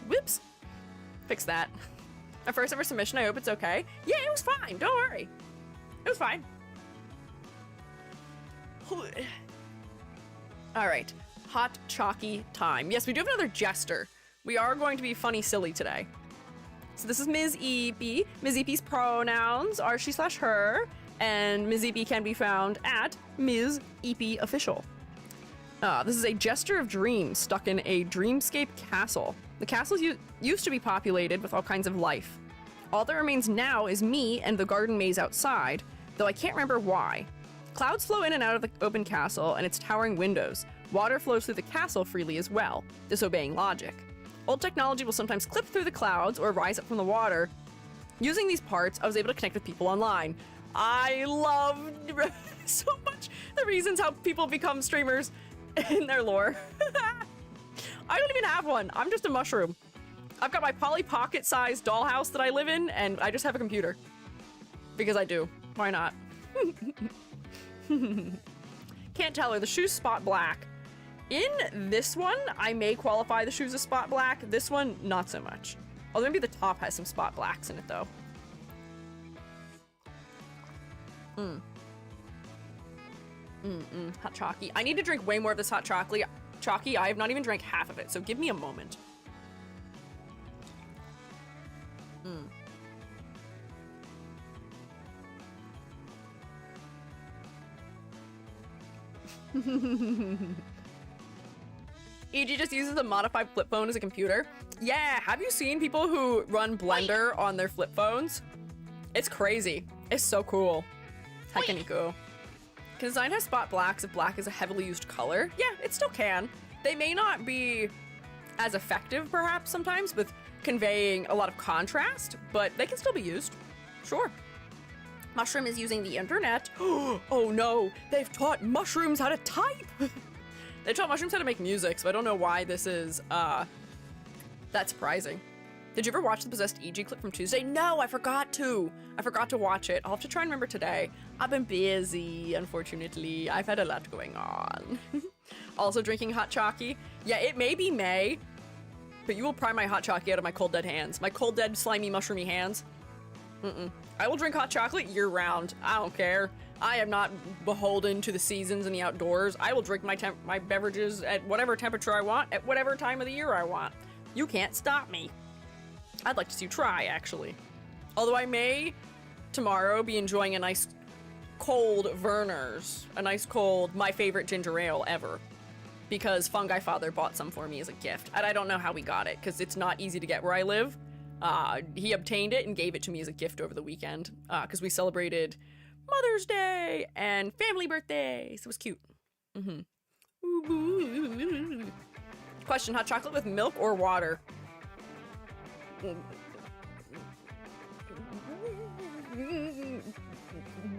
Whoops. Fix that. My first ever submission, I hope it's okay. Yeah, it was fine. Don't worry. It was fine. All right. Hot chalky time. Yes, we do have another jester. We are going to be funny silly today. So this is Ms. EP. Ms. EP's pronouns are she/her, and Ms. EP can be found at Ms. EP Official. This is a jester of dreams stuck in a dreamscape castle. The castle used to be populated with all kinds of life. All that remains now is me and the garden maze outside, though I can't remember why. Clouds flow in and out of the open castle and its towering windows. Water flows through the castle freely as well, disobeying logic. Old technology will sometimes clip through the clouds or rise up from the water. Using these parts, I was able to connect with people online. I love so much the reasons how people become streamers in their lore. I don't even have one. I'm just a mushroom. I've got my Polly Pocket-sized dollhouse that I live in, and I just have a computer. Because I do. Why not? Can't tell her. The shoes spot black. In this one, I may qualify the shoes as spot black. This one, not so much. Although maybe the top has some spot blacks in it, though. Hot chalky. I need to drink way more of this hot chocolate. Chalky, I have not even drank half of it, so give me a moment. EG just uses a modified flip phone as a computer. Yeah, have you seen people who run Blender on their flip phones? It's crazy. It's so cool. Hekaniku. Can design have spot blacks if black is a heavily used color? Yeah, it still can. They may not be as effective, perhaps, sometimes with conveying a lot of contrast, but they can still be used. Sure. Mushroom is using the internet. Oh no, they've taught mushrooms how to type! They taught mushrooms how to make music, so I don't know why this is, that surprising. Did you ever watch the Possessed EG clip from Tuesday? No, I forgot to. I forgot to watch it. I'll have to try and remember today. I've been busy, unfortunately. I've had a lot going on. Also drinking hot chalky. Yeah, it may be May, but you will pry my hot chalky out of my cold dead hands. My cold dead slimy mushroomy hands. I will drink hot chocolate year round. I don't care. I am not beholden to the seasons and the outdoors. I will drink my beverages at whatever temperature I want, at whatever time of the year I want. You can't stop me. I'd like to see you try, actually. Although I may, tomorrow, be enjoying a nice cold Verner's. A nice cold, my favorite ginger ale ever. Because Fungi Father bought some for me as a gift. And I don't know how we got it, because it's not easy to get where I live. He obtained it and gave it to me as a gift over the weekend. Because we celebrated Mother's Day and family birthdays. It was cute. Question, hot chocolate with milk or water?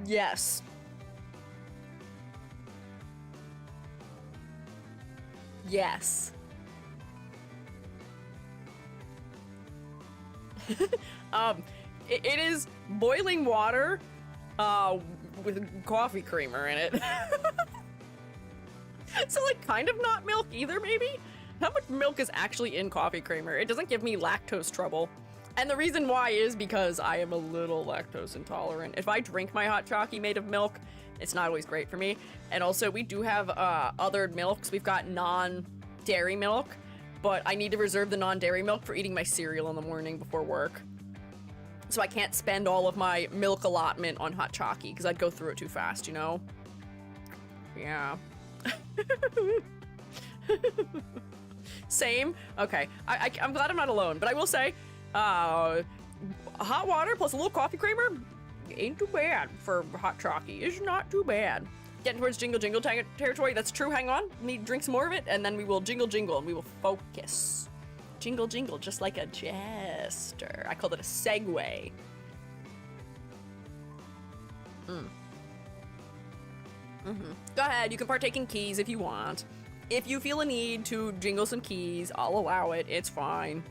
Yes. Yes. It is boiling water with coffee creamer in it. So like kind of not milk either, maybe? How much milk is actually in coffee creamer? It doesn't give me lactose trouble. And the reason why is because I am a little lactose intolerant. If I drink my hot chalky made of milk, it's not always great for me. And also we do have other milks. We've got non-dairy milk, but I need to reserve the non-dairy milk for eating my cereal in the morning before work. So I can't spend all of my milk allotment on hot chalky because I'd go through it too fast, you know? Yeah. Same? Okay. I'm glad I'm not alone, but I will say, hot water plus a little coffee creamer ain't too bad for hot chalky. It's not too bad. Getting towards jingle jingle territory. That's true. Hang on. Need to drink some more of it, and then we will jingle jingle, and we will focus. Jingle jingle, just like a jester. I called it a segue. Go ahead, you can partake in keys if you want. If you feel a need to jingle some keys, I'll allow it. It's fine.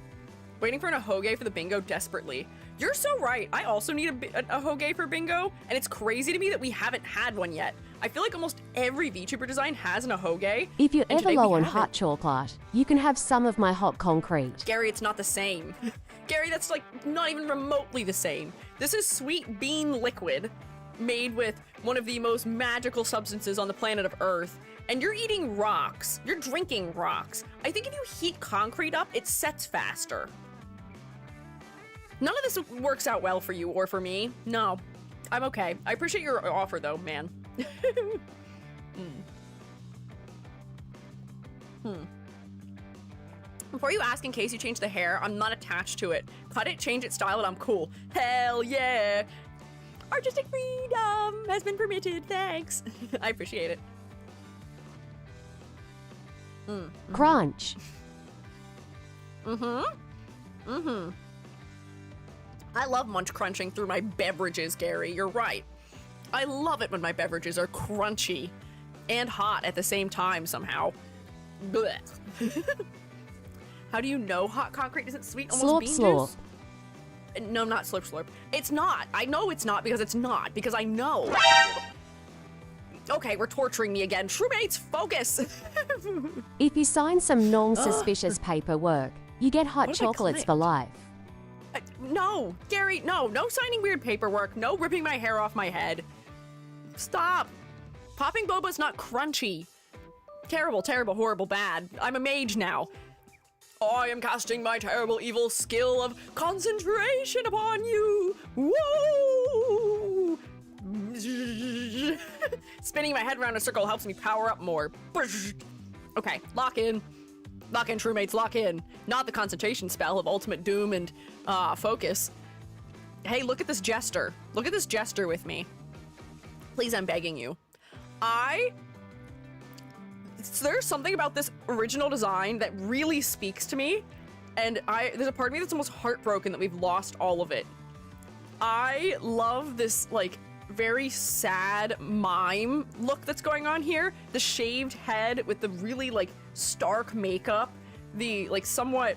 Waiting for an ahoge for the bingo desperately. You're so right. I also need a ahoge for bingo, and it's crazy to me that we haven't had one yet. I feel like almost every VTuber design has an ahoge. If you're ever low on hot chocolate, you can have some of my hot concrete. Gary, it's not the same. Gary, that's like not even remotely the same. This is sweet bean liquid made with one of the most magical substances on the planet of Earth, and you're eating rocks. You're drinking rocks. I think if you heat concrete up, it sets faster. None of this works out well for you or for me. No, I'm okay. I appreciate your offer though, man. Before you ask in case you change the hair, I'm not attached to it. Cut it, change it, style it, I'm cool. Hell yeah. Artistic freedom has been permitted, thanks. I appreciate it. Crunch. I love munch crunching through my beverages, Gary, you're right. I love it when my beverages are crunchy and hot at the same time somehow. Blech. How do you know hot concrete isn't sweet? Almost Slurp, bean slurp. juice? No, not slurp, slurp. It's not. I know it's not because it's not, because I know. Okay, we're torturing me again. Truemates, focus! If you sign some non-suspicious paperwork, you get hot What if I chocolates clicked? for life. No, Gary, no signing weird paperwork, no ripping my hair off my head. Stop. Popping boba's not crunchy. Terrible, terrible, horrible, bad. I'm a mage now. I am casting my terrible, evil skill of concentration upon you. Whoa! Spinning my head around in a circle helps me power up more. Okay, lock in. Lock in, Truemates, lock in. Not the concentration spell of ultimate doom and focus. Hey, look at this jester. Look at this jester with me. Please, I'm begging you. There's something about this original design that really speaks to me, and there's a part of me that's almost heartbroken that we've lost all of it. I love this, like, very sad mime look that's going on here. The shaved head with the really, like, stark makeup, the, like, somewhat,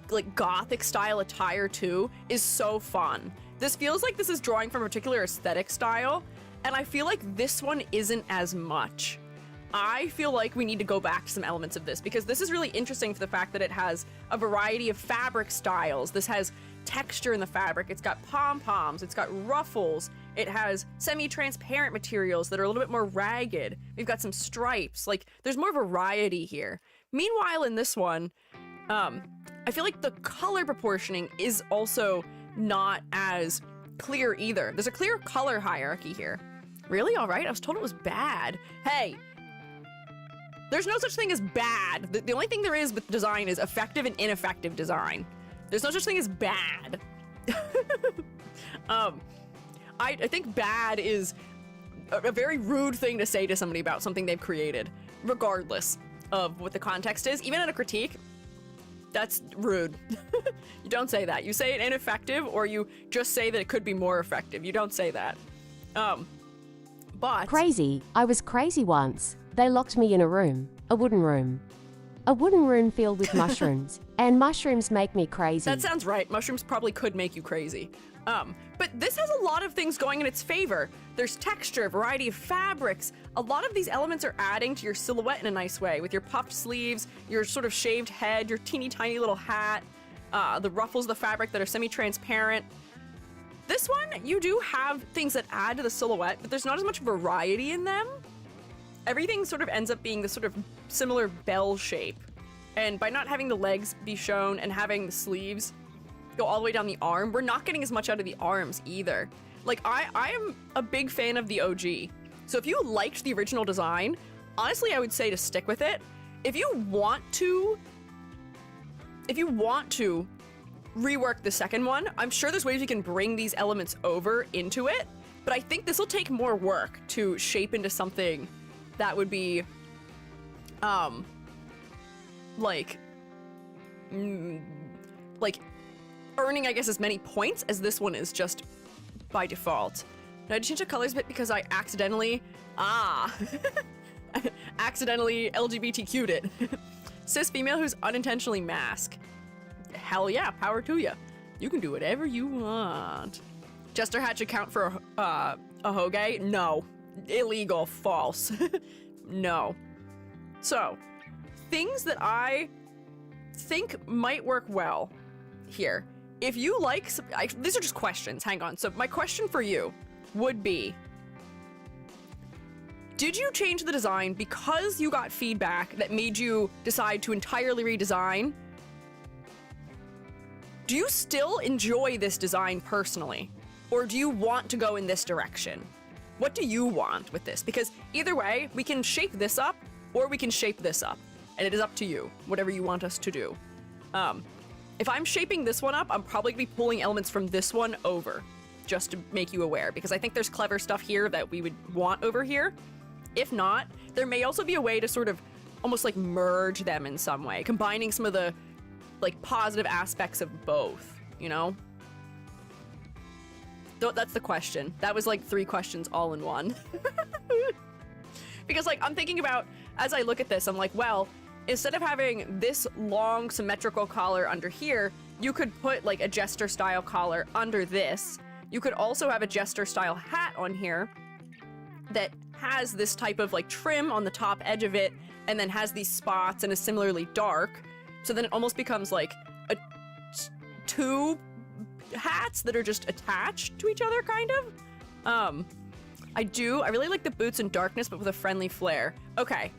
like, gothic style attire, too, is so fun. This feels like this is drawing from a particular aesthetic style, and I feel like this one isn't as much. I feel like we need to go back to some elements of this because this is really interesting for the fact that it has a variety of fabric styles. This has texture in the fabric. It's got pom-poms. It's got ruffles. It has semi-transparent materials that are a little bit more ragged. We've got some stripes. Like, there's more variety here. Meanwhile, in this one, I feel like the color proportioning is also not as clear either. There's a clear color hierarchy here. Really? All right. I was told it was bad. Hey. There's no such thing as bad. The only thing there is with design is effective and ineffective design. There's no such thing as bad. I think bad is a very rude thing to say to somebody about something they've created, regardless of what the context is. Even in a critique, that's rude. You don't say that. You say it ineffective, or you just say that it could be more effective. You don't say that. But... Crazy. I was crazy once. They locked me in a room. A wooden room. A wooden room filled with mushrooms. And mushrooms make me crazy. That sounds right. Mushrooms probably could make you crazy. But this has a lot of things going in its favor. There's texture, variety of fabrics. A lot of these elements are adding to your silhouette in a nice way, with your puffed sleeves, your sort of shaved head, your teeny tiny little hat, the ruffles of the fabric that are semi-transparent. This one, you do have things that add to the silhouette, but there's not as much variety in them. Everything sort of ends up being this sort of similar bell shape. And by not having the legs be shown and having the sleeves go all the way down the arm, we're not getting as much out of the arms either. Like, I am a big fan of the OG. So if you liked the original design, honestly, I would say to stick with it. If you want to rework the second one, I'm sure there's ways you can bring these elements over into it, but I think this will take more work to shape into something that would be, like earning, I guess, as many points as this one is just by default. Now, I changed the colors a bit because I accidentally LGBTQ'd it. Cis female who's unintentionally masked. Hell yeah, power to ya. You can do whatever you want. Jester hat should count for a hoge? No. Illegal. False. No. So, things that I think might work well here. if you like, these are just questions, hang on. So my question for you would be, did you change the design because you got feedback that made you decide to entirely redesign? Do you still enjoy this design personally? Or do you want to go in this direction? What do you want with this? Because either way, we can shape this up or we can shape this up. And it is up to you, whatever you want us to do. If I'm shaping this one up, I'm probably gonna be pulling elements from this one over, just to make you aware, because I think there's clever stuff here that we would want over here. If not, there may also be a way to sort of almost like merge them in some way, combining some of the like positive aspects of both, you know? That's the question. That was like 3 questions all in one. Because like, I'm thinking about, as I look at this, I'm like, well, instead of having this long symmetrical collar under here, you could put like a jester style collar under this. You could also have a jester style hat on here that has this type of like trim on the top edge of it and then has these spots and is similarly dark. So then it almost becomes like a 2 hats that are just attached to each other, kind of. I really like the boots in darkness, but with a friendly flare. Okay.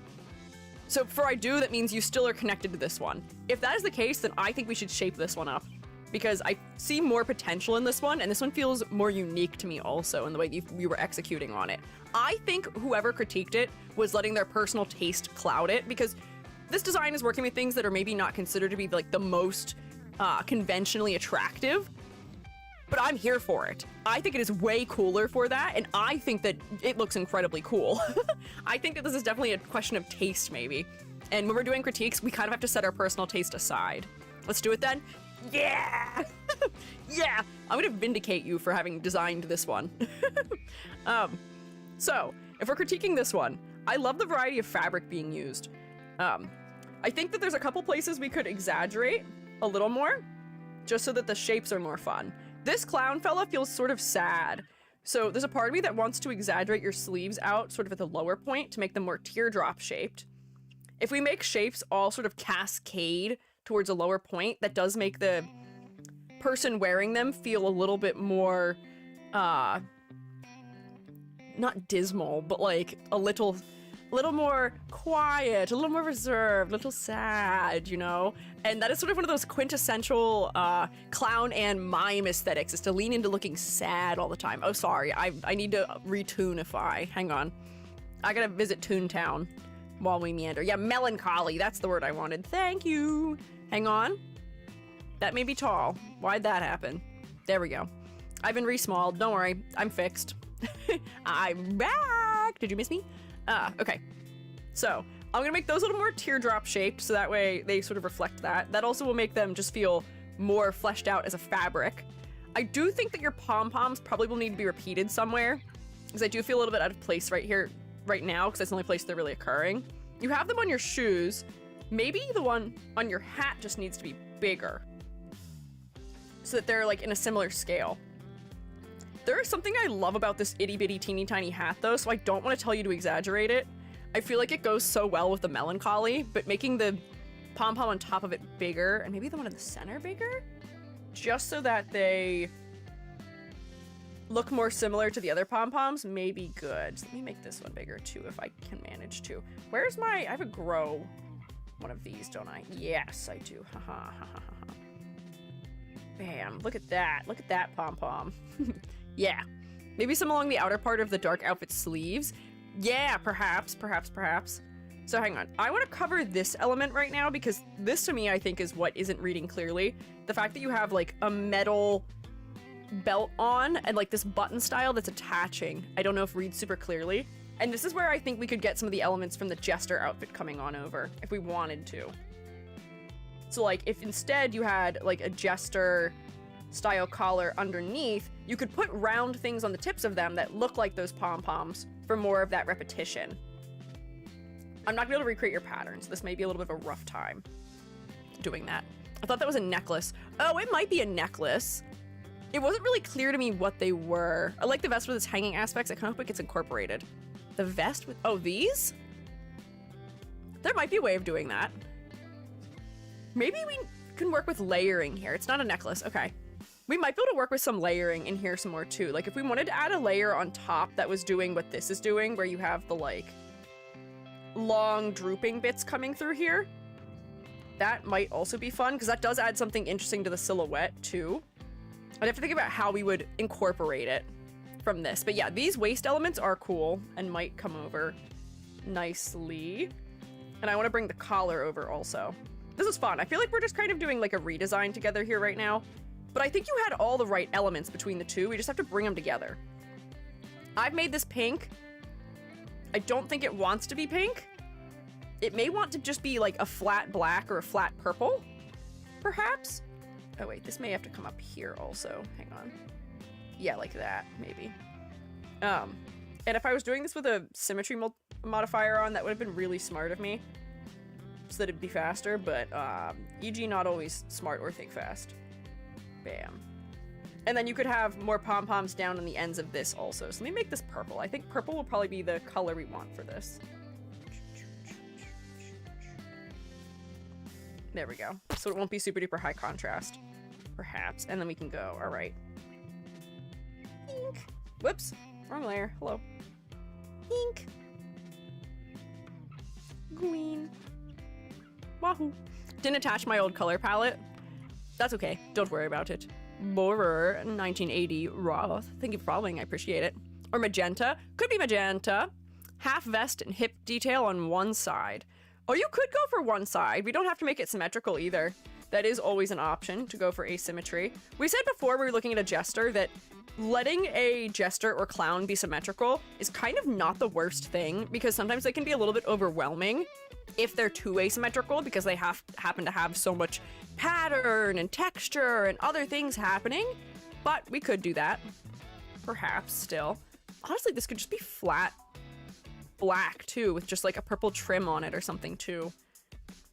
So for I do, that means you still are connected to this one. If that is the case, then I think we should shape this one up, because I see more potential in this one, and this one feels more unique to me also in the way you were executing on it. I think whoever critiqued it was letting their personal taste cloud it, because this design is working with things that are maybe not considered to be like the most conventionally attractive, but I'm here for it. I think it is way cooler for that, and I think that it looks incredibly cool. I think that this is definitely a question of taste, maybe. And when we're doing critiques, we kind of have to set our personal taste aside. Let's do it then. Yeah! Yeah! I'm gonna vindicate you for having designed this one. So, if we're critiquing this one, I love the variety of fabric being used. I think that there's a couple places we could exaggerate a little more, just so that the shapes are more fun. This clown fella feels sort of sad. So there's a part of me that wants to exaggerate your sleeves out sort of at the lower point to make them more teardrop shaped. If we make shapes all sort of cascade towards a lower point, that does make the person wearing them feel a little bit more, not dismal, but like a little more quiet, a little more reserved, a little sad, you know? And that is sort of one of those quintessential clown and mime aesthetics, is to lean into looking sad all the time. Oh, sorry, I need to retunify. Hang on. I gotta visit Toontown while we meander. Yeah, melancholy, that's the word I wanted. Thank you. Hang on. That may be tall. Why'd that happen? There we go. I've been re-smalled. Don't worry, I'm fixed. I'm back. Did you miss me? Okay. So, I'm gonna make those a little more teardrop shaped, so that way they sort of reflect that. That also will make them just feel more fleshed out as a fabric. I do think that your pom-poms probably will need to be repeated somewhere, because I do feel a little bit out of place right here, right now, because that's the only place they're really occurring. You have them on your shoes. Maybe the one on your hat just needs to be bigger, so that they're like in a similar scale. There is something I love about this itty-bitty teeny-tiny hat, though, so I don't want to tell you to exaggerate it. I feel like it goes so well with the melancholy, but making the pom-pom on top of it bigger, and maybe the one in the center bigger? Just so that they look more similar to the other pom-poms may be good. So let me make this one bigger, too, if I can manage to. Where's my... I have a grow one of these, don't I? Yes, I do. Ha ha ha ha ha. Bam. Look at that. Look at that pom-pom. Yeah. Maybe some along the outer part of the dark outfit sleeves. Yeah, perhaps. So hang on. I want to cover this element right now, because this to me I think is what isn't reading clearly. The fact that you have like a metal belt on and like this button style that's attaching. I don't know if reads super clearly. And this is where I think we could get some of the elements from the jester outfit coming on over if we wanted to. So like if instead you had like a jester style collar underneath, you could put round things on the tips of them that look like those pom-poms for more of that repetition. I'm not gonna be able to recreate your patterns. This may be a little bit of a rough time doing that. I thought that was a necklace. Oh, it might be a necklace. It wasn't really clear to me what they were. I like the vest with its hanging aspects. I kind of hope it gets incorporated. The vest with, oh, these? There might be a way of doing that. Maybe we can work with layering here. It's not a necklace, okay. We might be able to work with some layering in here some more too. Like if we wanted to add a layer on top that was doing what this is doing, where you have the like long drooping bits coming through here, that might also be fun because that does add something interesting to the silhouette too. I'd have to think about how we would incorporate it from this. But yeah, these waist elements are cool and might come over nicely. And I want to bring the collar over also. This is fun. I feel like we're just kind of doing like a redesign together here right now. But I think you had all the right elements between the two. We just have to bring them together. I've made this pink. I don't think it wants to be pink. It may want to just be like a flat black or a flat purple, perhaps. Oh wait, this may have to come up here also. Hang on. Yeah, like that, maybe. And if I was doing this with a symmetry modifier on, that would have been really smart of me, so that it'd be faster, but e.g. not always smart or think fast. Bam. And then you could have more pom-poms down on the ends of this also. So let me make this purple. I think purple will probably be the color we want for this. There we go. So it won't be super duper high contrast, perhaps. And then we can go, all right. Ink. Whoops, wrong layer. Hello. Ink. Green. Wahoo. Didn't attach my old color palette. That's okay. Don't worry about it. Borer 1980 raw. Thank you for following. I appreciate it. Or magenta. Could be magenta. Half vest and hip detail on one side. Oh, you could go for one side. We don't have to make it symmetrical either. That is always an option to go for asymmetry. We said before we were looking at a jester that letting a jester or clown be symmetrical is kind of not the worst thing, because sometimes they can be a little bit overwhelming if they're too asymmetrical, because they happen to have so much pattern and texture and other things happening. But we could do that, perhaps still. Honestly, this could just be flat black too, with just like a purple trim on it or something too,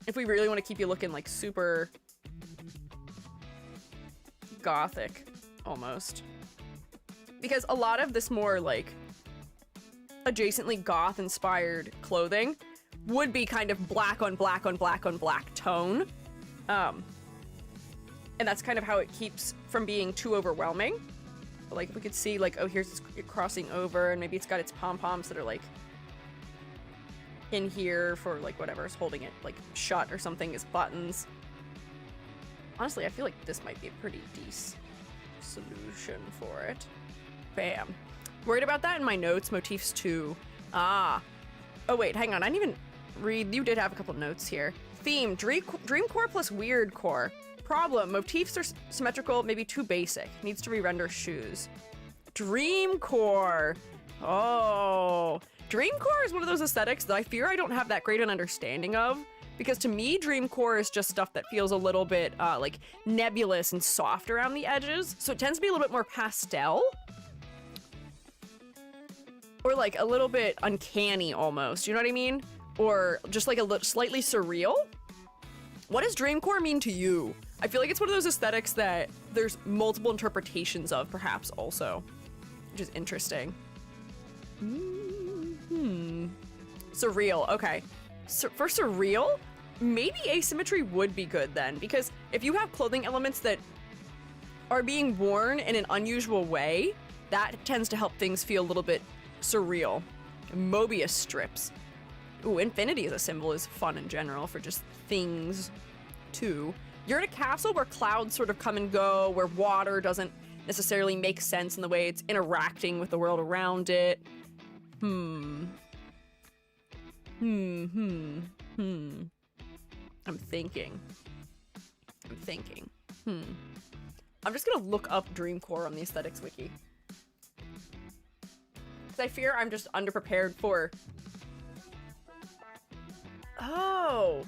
if we really want to keep you looking like super gothic almost. Because a lot of this more like adjacently goth inspired clothing would be kind of black on black on black on black tone, and that's kind of how it keeps from being too overwhelming. But like if we could see like, oh, here's it crossing over, and maybe it's got its pom-poms that are like in here for like whatever's holding it like shut or something as buttons. Honestly, I feel like this might be a pretty decent solution for it. Bam. Worried about that in my notes. Motifs too. Ah. Oh wait, hang on. I didn't even read. You did have a couple notes here. Theme: Dreamcore plus Weirdcore. Problem: motifs are symmetrical, maybe too basic. Needs to re-render shoes. Dreamcore. Oh. Dreamcore is one of those aesthetics that I fear I don't have that great an understanding of, because to me, Dreamcore is just stuff that feels a little bit like nebulous and soft around the edges. So it tends to be a little bit more pastel, or like a little bit uncanny almost, you know what I mean? Or just like a slightly surreal. What does Dreamcore mean to you? I feel like it's one of those aesthetics that there's multiple interpretations of, perhaps also, which is interesting. Surreal, okay. For surreal, maybe asymmetry would be good then, because if you have clothing elements that are being worn in an unusual way, that tends to help things feel a little bit surreal. Mobius strips. Ooh, infinity as a symbol is fun in general for just things too. You're in a castle where clouds sort of come and go, where water doesn't necessarily make sense in the way it's interacting with the world around it. I'm thinking. I'm just gonna look up Dreamcore on the aesthetics wiki, because I fear I'm just underprepared for. Oh,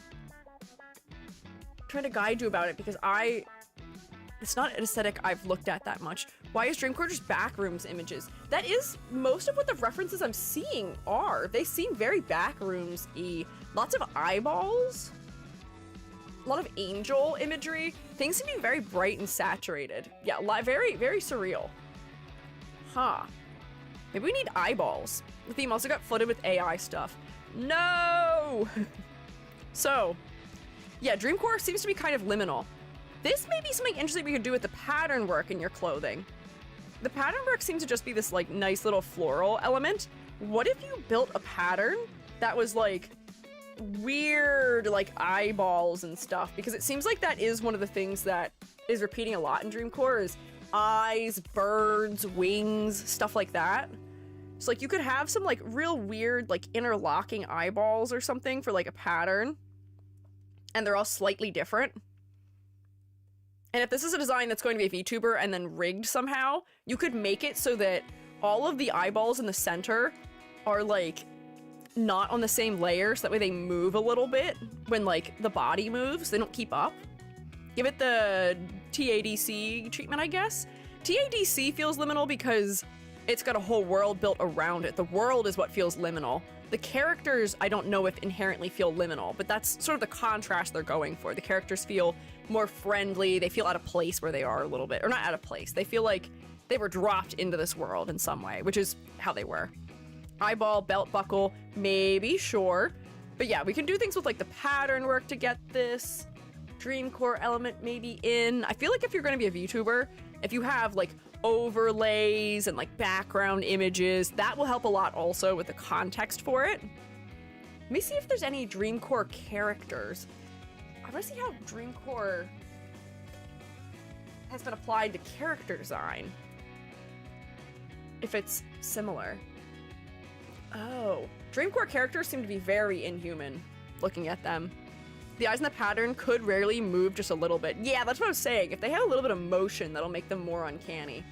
I'm trying to guide you about it, because it's not an aesthetic I've looked at that much. Why is Dreamcore just backrooms images? That is most of what the references I'm seeing are. They seem very backrooms-y. Lots of eyeballs. A lot of angel imagery. Things seem to be very bright and saturated. Yeah, very, very surreal. Huh. Maybe we need eyeballs. The theme also got flooded with AI stuff. No! So, yeah, Dreamcore seems to be kind of liminal. This may be something interesting we could do with the pattern work in your clothing. The pattern work seems to just be this like nice little floral element. What if you built a pattern that was like weird like eyeballs and stuff? Because it seems like that is one of the things that is repeating a lot in Dreamcore is eyes, birds, wings, stuff like that. So like you could have some like real weird like interlocking eyeballs or something for like a pattern. And they're all slightly different. And if this is a design that's going to be a VTuber and then rigged somehow, you could make it so that all of the eyeballs in the center are like not on the same layer, so that way they move a little bit when like the body moves. They don't keep up. Give it the TADC treatment, I guess. TADC feels liminal because it's got a whole world built around it. The world is what feels liminal. The characters, I don't know if inherently feel liminal, but that's sort of the contrast they're going for. The characters feel more friendly. They feel out of place where they are a little bit. Or not out of place. They feel like they were dropped into this world in some way, which is how they were. Eyeball, belt buckle, maybe, sure. But yeah, we can do things with like the pattern work to get this Dreamcore element maybe in. I feel like if you're going to be a VTuber, if you have like overlays and like background images, that will help a lot also with the context for it. Let me see if there's any Dreamcore characters. I want to see how Dreamcore has been applied to character design. If it's similar. Oh, Dreamcore characters seem to be very inhuman looking at them. The eyes in the pattern could rarely move just a little bit. Yeah, that's what I was saying. If they had a little bit of motion, that'll make them more uncanny.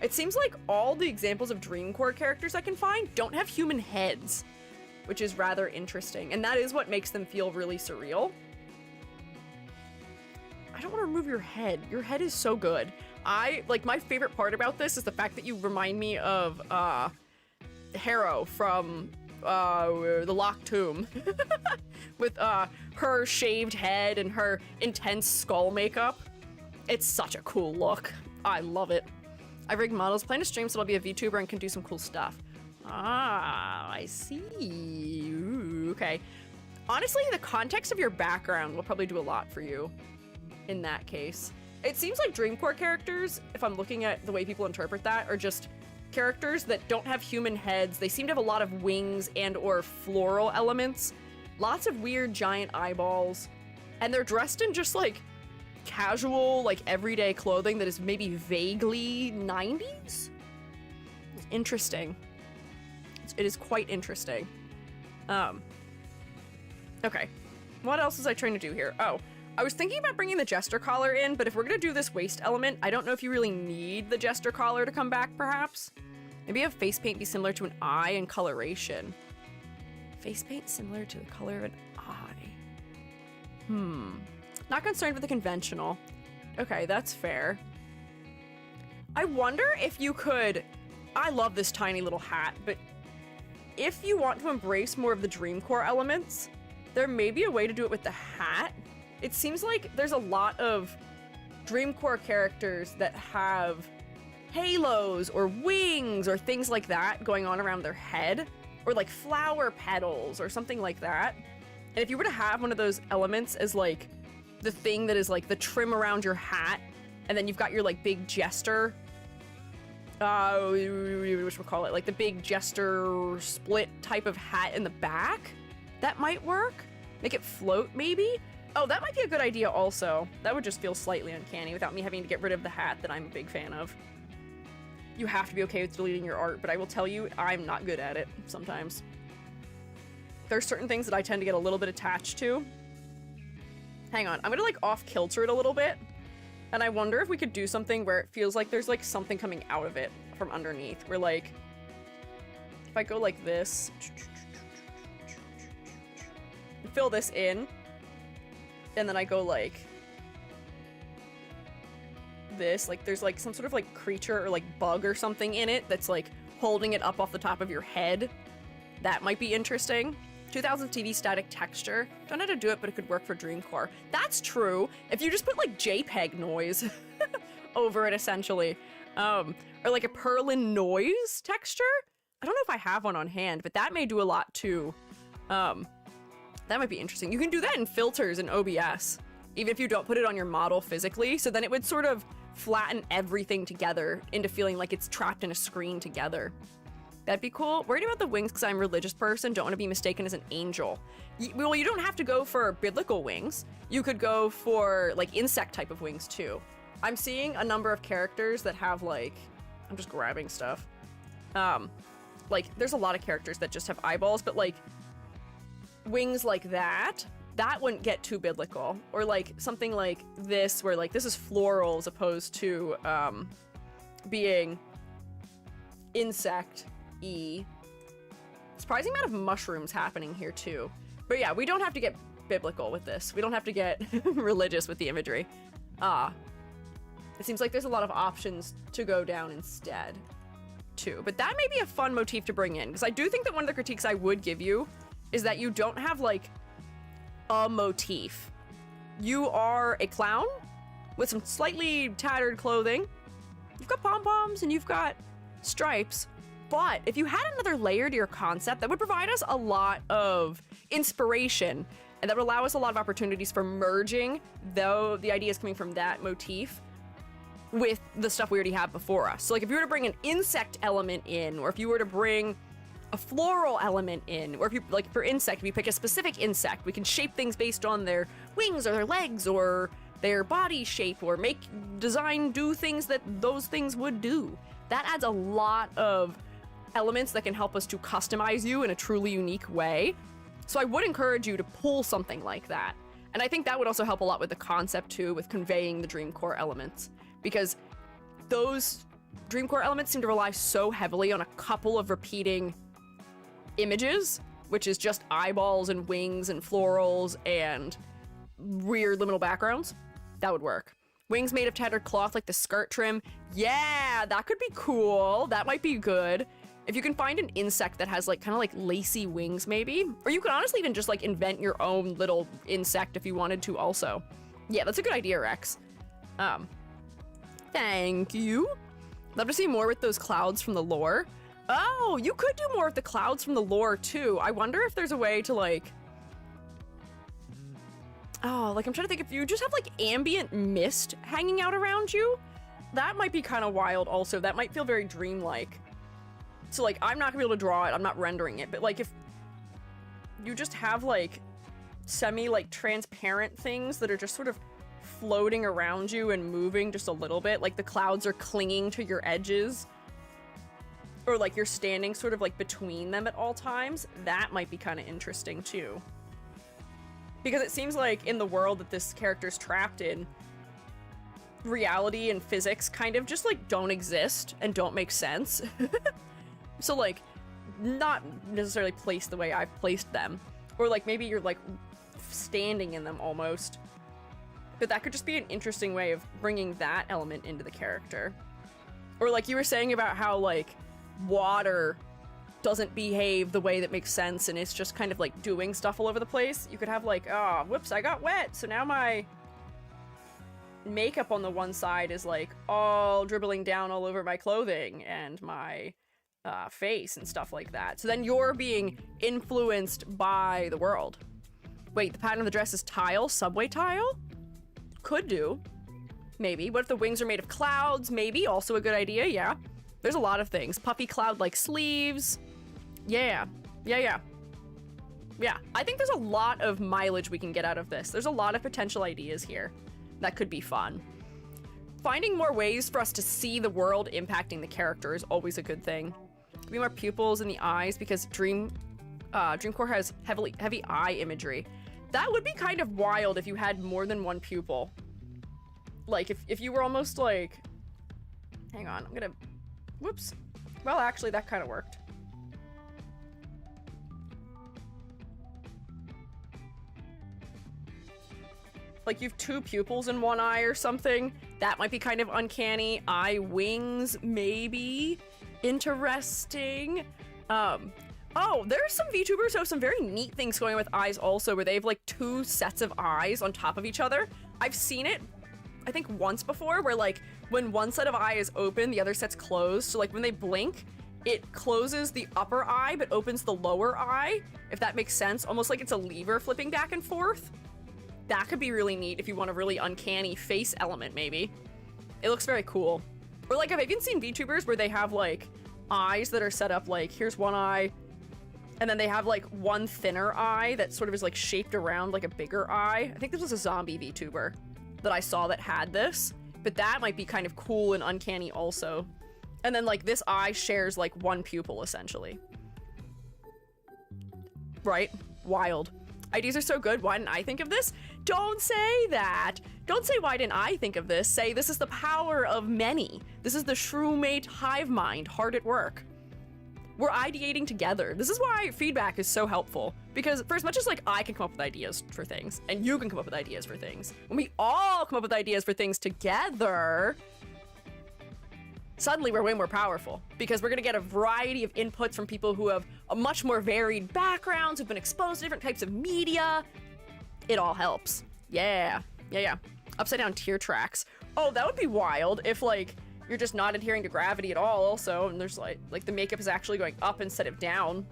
It seems like all the examples of Dreamcore characters I can find don't have human heads, which is rather interesting. And that is what makes them feel really surreal. I don't want to remove your head. Your head is so good. Like, my favorite part about this is the fact that you remind me of, Harrow from, the Locked Tomb. With, her shaved head and her intense skull makeup. It's such a cool look. I love it. I've rigged models, plan to stream so I'll be a VTuber and can do some cool stuff. Ah, I see. Ooh, okay. Honestly, the context of your background will probably do a lot for you in that case. It seems like Dreamcore characters, if I'm looking at the way people interpret that, are just characters that don't have human heads. They seem to have a lot of wings and or floral elements. Lots of weird giant eyeballs. And they're dressed in just like casual, like everyday clothing that is maybe vaguely 90s? It's interesting. It is quite interesting. Okay. What else was I trying to do here? Oh, I was thinking about bringing the Jester collar in, but if we're gonna do this waist element, I don't know if you really need the Jester collar to come back, perhaps? Maybe have face paint be similar to an eye in coloration. Face paint similar to the color of an eye. Not concerned with the conventional. Okay, that's fair. I wonder if you could... I love this tiny little hat, but if you want to embrace more of the Dreamcore elements, there may be a way to do it with the hat. It seems like there's a lot of Dreamcore characters that have halos or wings or things like that going on around their head, or like flower petals or something like that. And if you were to have one of those elements as like the thing that is like the trim around your hat, and then you've got your like big jester, what should we call it? Like the big jester split type of hat in the back, that might work. Make it float maybe? Oh, that might be a good idea also. That would just feel slightly uncanny without me having to get rid of the hat that I'm a big fan of. You have to be okay with deleting your art, but I will tell you, I'm not good at it sometimes. There's certain things that I tend to get a little bit attached to. Hang on, I'm gonna like off-kilter it a little bit, and I wonder if we could do something where it feels like there's like something coming out of it from underneath. Where like, if I go like this, fill this in, and then I go like this, like there's like some sort of like creature or like bug or something in it that's like holding it up off the top of your head. That might be interesting. 2000s TV static texture. Don't know how to do it, but it could work for Dreamcore. That's true. If you just put like JPEG noise over it essentially. Or like a Perlin noise texture. I don't know if I have one on hand, but that may do a lot too. That might be interesting. You can do that in filters in OBS. even if you don't put it on your model physically. So then it would sort of flatten everything together into feeling like it's trapped in a screen together. That'd be cool. Worried about the wings because I'm a religious person. Don't want to be mistaken as an angel. Well, you don't have to go for biblical wings. You could go for like insect type of wings too. I'm seeing a number of characters that have like, I'm just grabbing stuff. Like there's a lot of characters that just have eyeballs, but like wings like that wouldn't get too biblical. Or like something like this where like this is floral as opposed to being insect-y. Surprising amount of mushrooms happening here too. But yeah, we don't have to get biblical with this. We don't have to get religious with the imagery. It seems like there's a lot of options to go down instead too. But that may be a fun motif to bring in, because I do think that one of the critiques I would give you is that you don't have like a motif. You are a clown with some slightly tattered clothing. You've got pom-poms and you've got stripes. But if you had another layer to your concept, that would provide us a lot of inspiration, and that would allow us a lot of opportunities for merging, though the ideas coming from that motif, with the stuff we already have before us. So like if you were to bring an insect element in, or if you were to bring a floral element in, or if you, like for insect, if you pick a specific insect, we can shape things based on their wings or their legs or their body shape, or do things that those things would do. That adds a lot of elements that can help us to customize you in a truly unique way. So I would encourage you to pull something like that. And I think that would also help a lot with the concept too, with conveying the dream core elements, because those dream core elements seem to rely so heavily on a couple of repeating images, which is just eyeballs and wings and florals and weird liminal backgrounds. That would work. Wings made of tattered cloth like the skirt trim. Yeah, that could be cool. That might be good. If you can find an insect that has like kind of like lacy wings maybe, or you could honestly even just like invent your own little insect if you wanted to also. Yeah, that's a good idea, Rex. Thank you. Love to see more with those clouds from the lore. Oh, you could do more with the clouds from the lore too. I wonder if there's a way to like, like I'm trying to think, if you just have like ambient mist hanging out around you, that might be kind of wild also. That might feel very dreamlike. So like, I'm not gonna be able to draw it, I'm not rendering it, but like if you just have like semi like transparent things that are just sort of floating around you and moving just a little bit, like the clouds are clinging to your edges, or like you're standing sort of like between them at all times, that might be kind of interesting too. Because it seems like in the world that this character's trapped in, reality and physics kind of just like don't exist and don't make sense. So like, not necessarily placed the way I've placed them, or like maybe you're like standing in them almost. But that could just be an interesting way of bringing that element into the character. Or like you were saying about how like water doesn't behave the way that makes sense and it's just kind of like doing stuff all over the place. You could have like, oh, whoops, I got wet, so now my makeup on the one side is like all dribbling down all over my clothing and my face and stuff like that. So then you're being influenced by the world. Wait, the pattern of the dress is tile? Subway tile? Could do. Maybe. What if the wings are made of clouds? Maybe. Also a good idea, yeah. There's a lot of things. Puffy cloud-like sleeves. Yeah. Yeah. I think there's a lot of mileage we can get out of this. There's a lot of potential ideas here that could be fun. Finding more ways for us to see the world impacting the character is always a good thing. Could be more pupils in the eyes, because Dreamcore has heavy eye imagery. That would be kind of wild if you had more than one pupil. Like if you were almost like, hang on, I'm gonna, whoops. Well, actually that kind of worked. Like you have two pupils in one eye or something. That might be kind of uncanny. Eye wings, maybe. Interesting. Oh, there's some VTubers who have some very neat things going on with eyes also, where they have like two sets of eyes on top of each other. I've seen it, I think once before, where like when one set of eye is open, the other set's closed. So like when they blink, it closes the upper eye but opens the lower eye, if that makes sense. Almost like it's a lever flipping back and forth. That could be really neat if you want a really uncanny face element, maybe. It looks very cool. Or like, I've even seen VTubers where they have like eyes that are set up like, here's one eye, and then they have like one thinner eye that sort of is like shaped around like a bigger eye. I think this was a zombie VTuber that I saw that had this, but that might be kind of cool and uncanny also. And then like this eye shares like one pupil essentially. Right? Wild. Ideas are so good. Why didn't I think of this? Don't say that. Don't say, why didn't I think of this? Say, this is the power of many. This is the shroomate hive mind hard at work. We're ideating together. This is why feedback is so helpful. Because for as much as like I can come up with ideas for things, and you can come up with ideas for things, when we all come up with ideas for things together, suddenly we're way more powerful. Because we're gonna get a variety of inputs from people who have a much more varied backgrounds, who've been exposed to different types of media. It all helps. Yeah. Upside down tear tracks. Oh, that would be wild if like you're just not adhering to gravity at all also, and there's like the makeup is actually going up instead of down.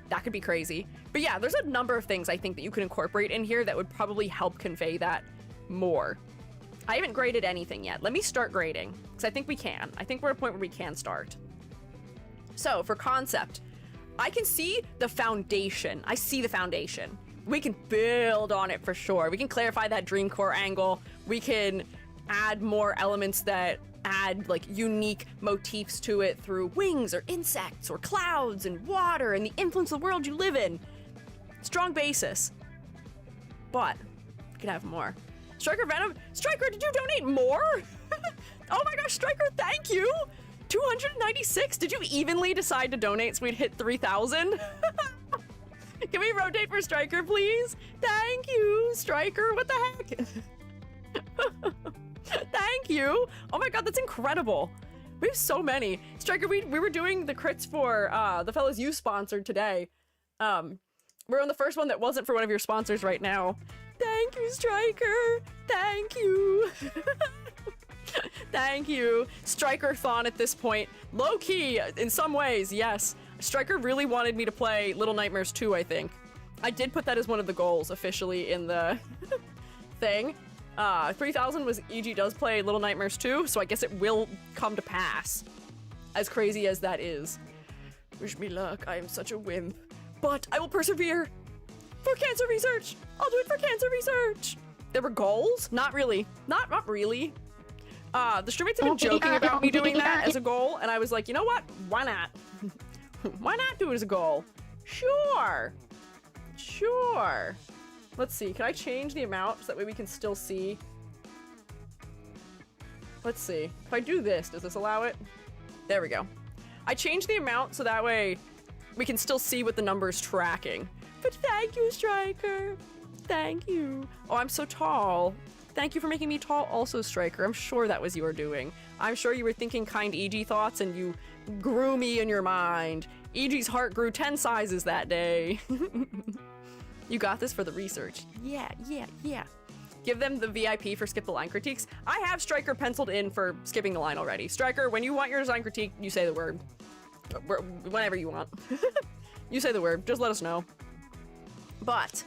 That could be crazy. But yeah, there's a number of things I think that you could incorporate in here that would probably help convey that more. I haven't graded anything yet. Let me start grading, because I think we can. I think we're at a point where we can start. So for concept, I can see the foundation. I see the foundation. We can build on it for sure. We can clarify that dream core angle. We can add more elements that add like unique motifs to it through wings or insects or clouds and water and the influence of the world you live in. Strong basis. But we could have more. Striker Venom. Striker, did you donate more? Oh my gosh, Striker, thank you. 296. Did you evenly decide to donate so we'd hit 3,000? Can we rotate for Striker, please? Thank you, Striker. What the heck? Thank you. Oh my god, that's incredible. We have so many. Striker, we were doing the crits for the fellas you sponsored today. We're on the first one that wasn't for one of your sponsors right now. Thank you, Striker. Thank you. Thank you. Striker-thon at this point. Low-key, in some ways, yes. Striker really wanted me to play Little Nightmares 2, I think. I did put that as one of the goals officially in the thing. 3,000 was EG does play Little Nightmares 2, so I guess it will come to pass. As crazy as that is. Wish me luck, I am such a wimp. But I will persevere! For cancer research! I'll do it for cancer research! There were goals? Not really. Not really. The streammates have been joking about me doing that as a goal, and I was like, you know what? Why not? Why not do it as a goal? Sure. Let's see, can I change the amount so that way we can still see? Let's see. If I do this, does this allow it? There we go. I changed the amount so that way we can still see what the number's tracking. But thank you, Striker. Thank you. Oh, I'm so tall. Thank you for making me tall also, Striker. I'm sure that was your doing. I'm sure you were thinking kind EG thoughts and you grew me in your mind. EG's heart grew 10 sizes that day. You got this for the research. Yeah. Give them the VIP for skip the line critiques. I have Striker penciled in for skipping the line already. Striker, when you want your design critique, you say the word. Whenever you want. You say the word, just let us know. But,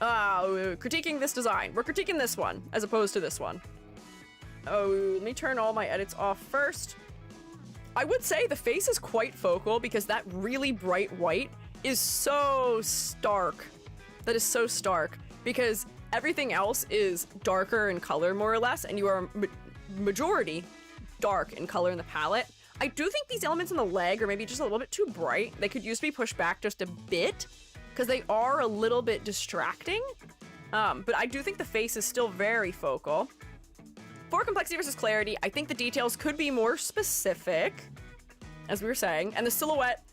critiquing this design. We're critiquing this one, as opposed to this one. Oh, let me turn all my edits off first. I would say the face is quite focal because that really bright white is so stark. That is so stark because everything else is darker in color more or less, and you are majority dark in color in the palette. I do think these elements in the leg are maybe just a little bit too bright. They could use to be pushed back just a bit because they are a little bit distracting. But I do think the face is still very focal. For complexity versus clarity, I think the details could be more specific, as we were saying, and the silhouette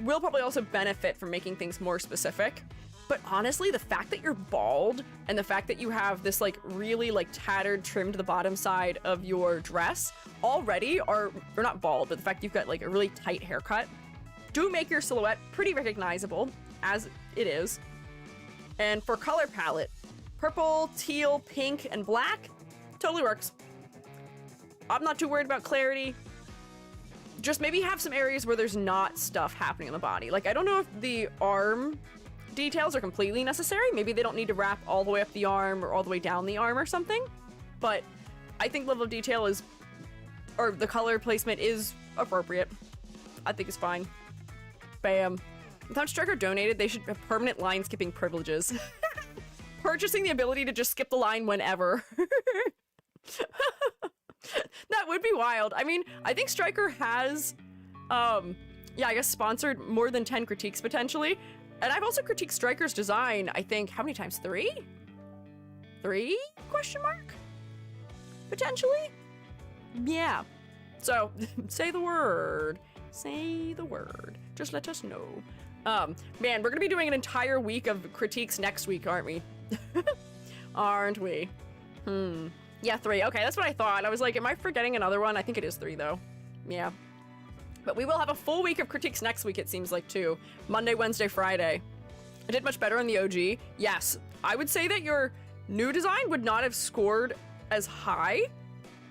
will probably also benefit from making things more specific. But honestly, the fact that you're bald and the fact that you have this like really like tattered trim to the bottom side of your dress already or not bald, but the fact you've got like a really tight haircut do make your silhouette pretty recognizable as it is. And for color palette, purple, teal, pink, and black totally works. I'm not too worried about clarity. Just maybe have some areas where there's not stuff happening in the body. Like, I don't know if the arm details are completely necessary. Maybe they don't need to wrap all the way up the arm or all the way down the arm or something. But I think level of detail is, or the color placement is appropriate. I think it's fine. Bam. Without Striker donated, they should have permanent line skipping privileges. Purchasing the ability to just skip the line whenever. That would be wild. I mean, I think Striker has, yeah, I guess sponsored more than 10 critiques potentially. And I've also critiqued Striker's design, I think, how many times? 3? 3? Question mark? Potentially? Yeah. So, say the word. Say the word. Just let us know. Man, we're gonna be doing an entire week of critiques next week, aren't we? Aren't we? Yeah, 3. Okay, that's what I thought. I was like, am I forgetting another one? I think it is 3, though. Yeah. But we will have a full week of critiques next week, it seems like, too. Monday, Wednesday, Friday. I did much better on the OG. Yes. I would say that your new design would not have scored as high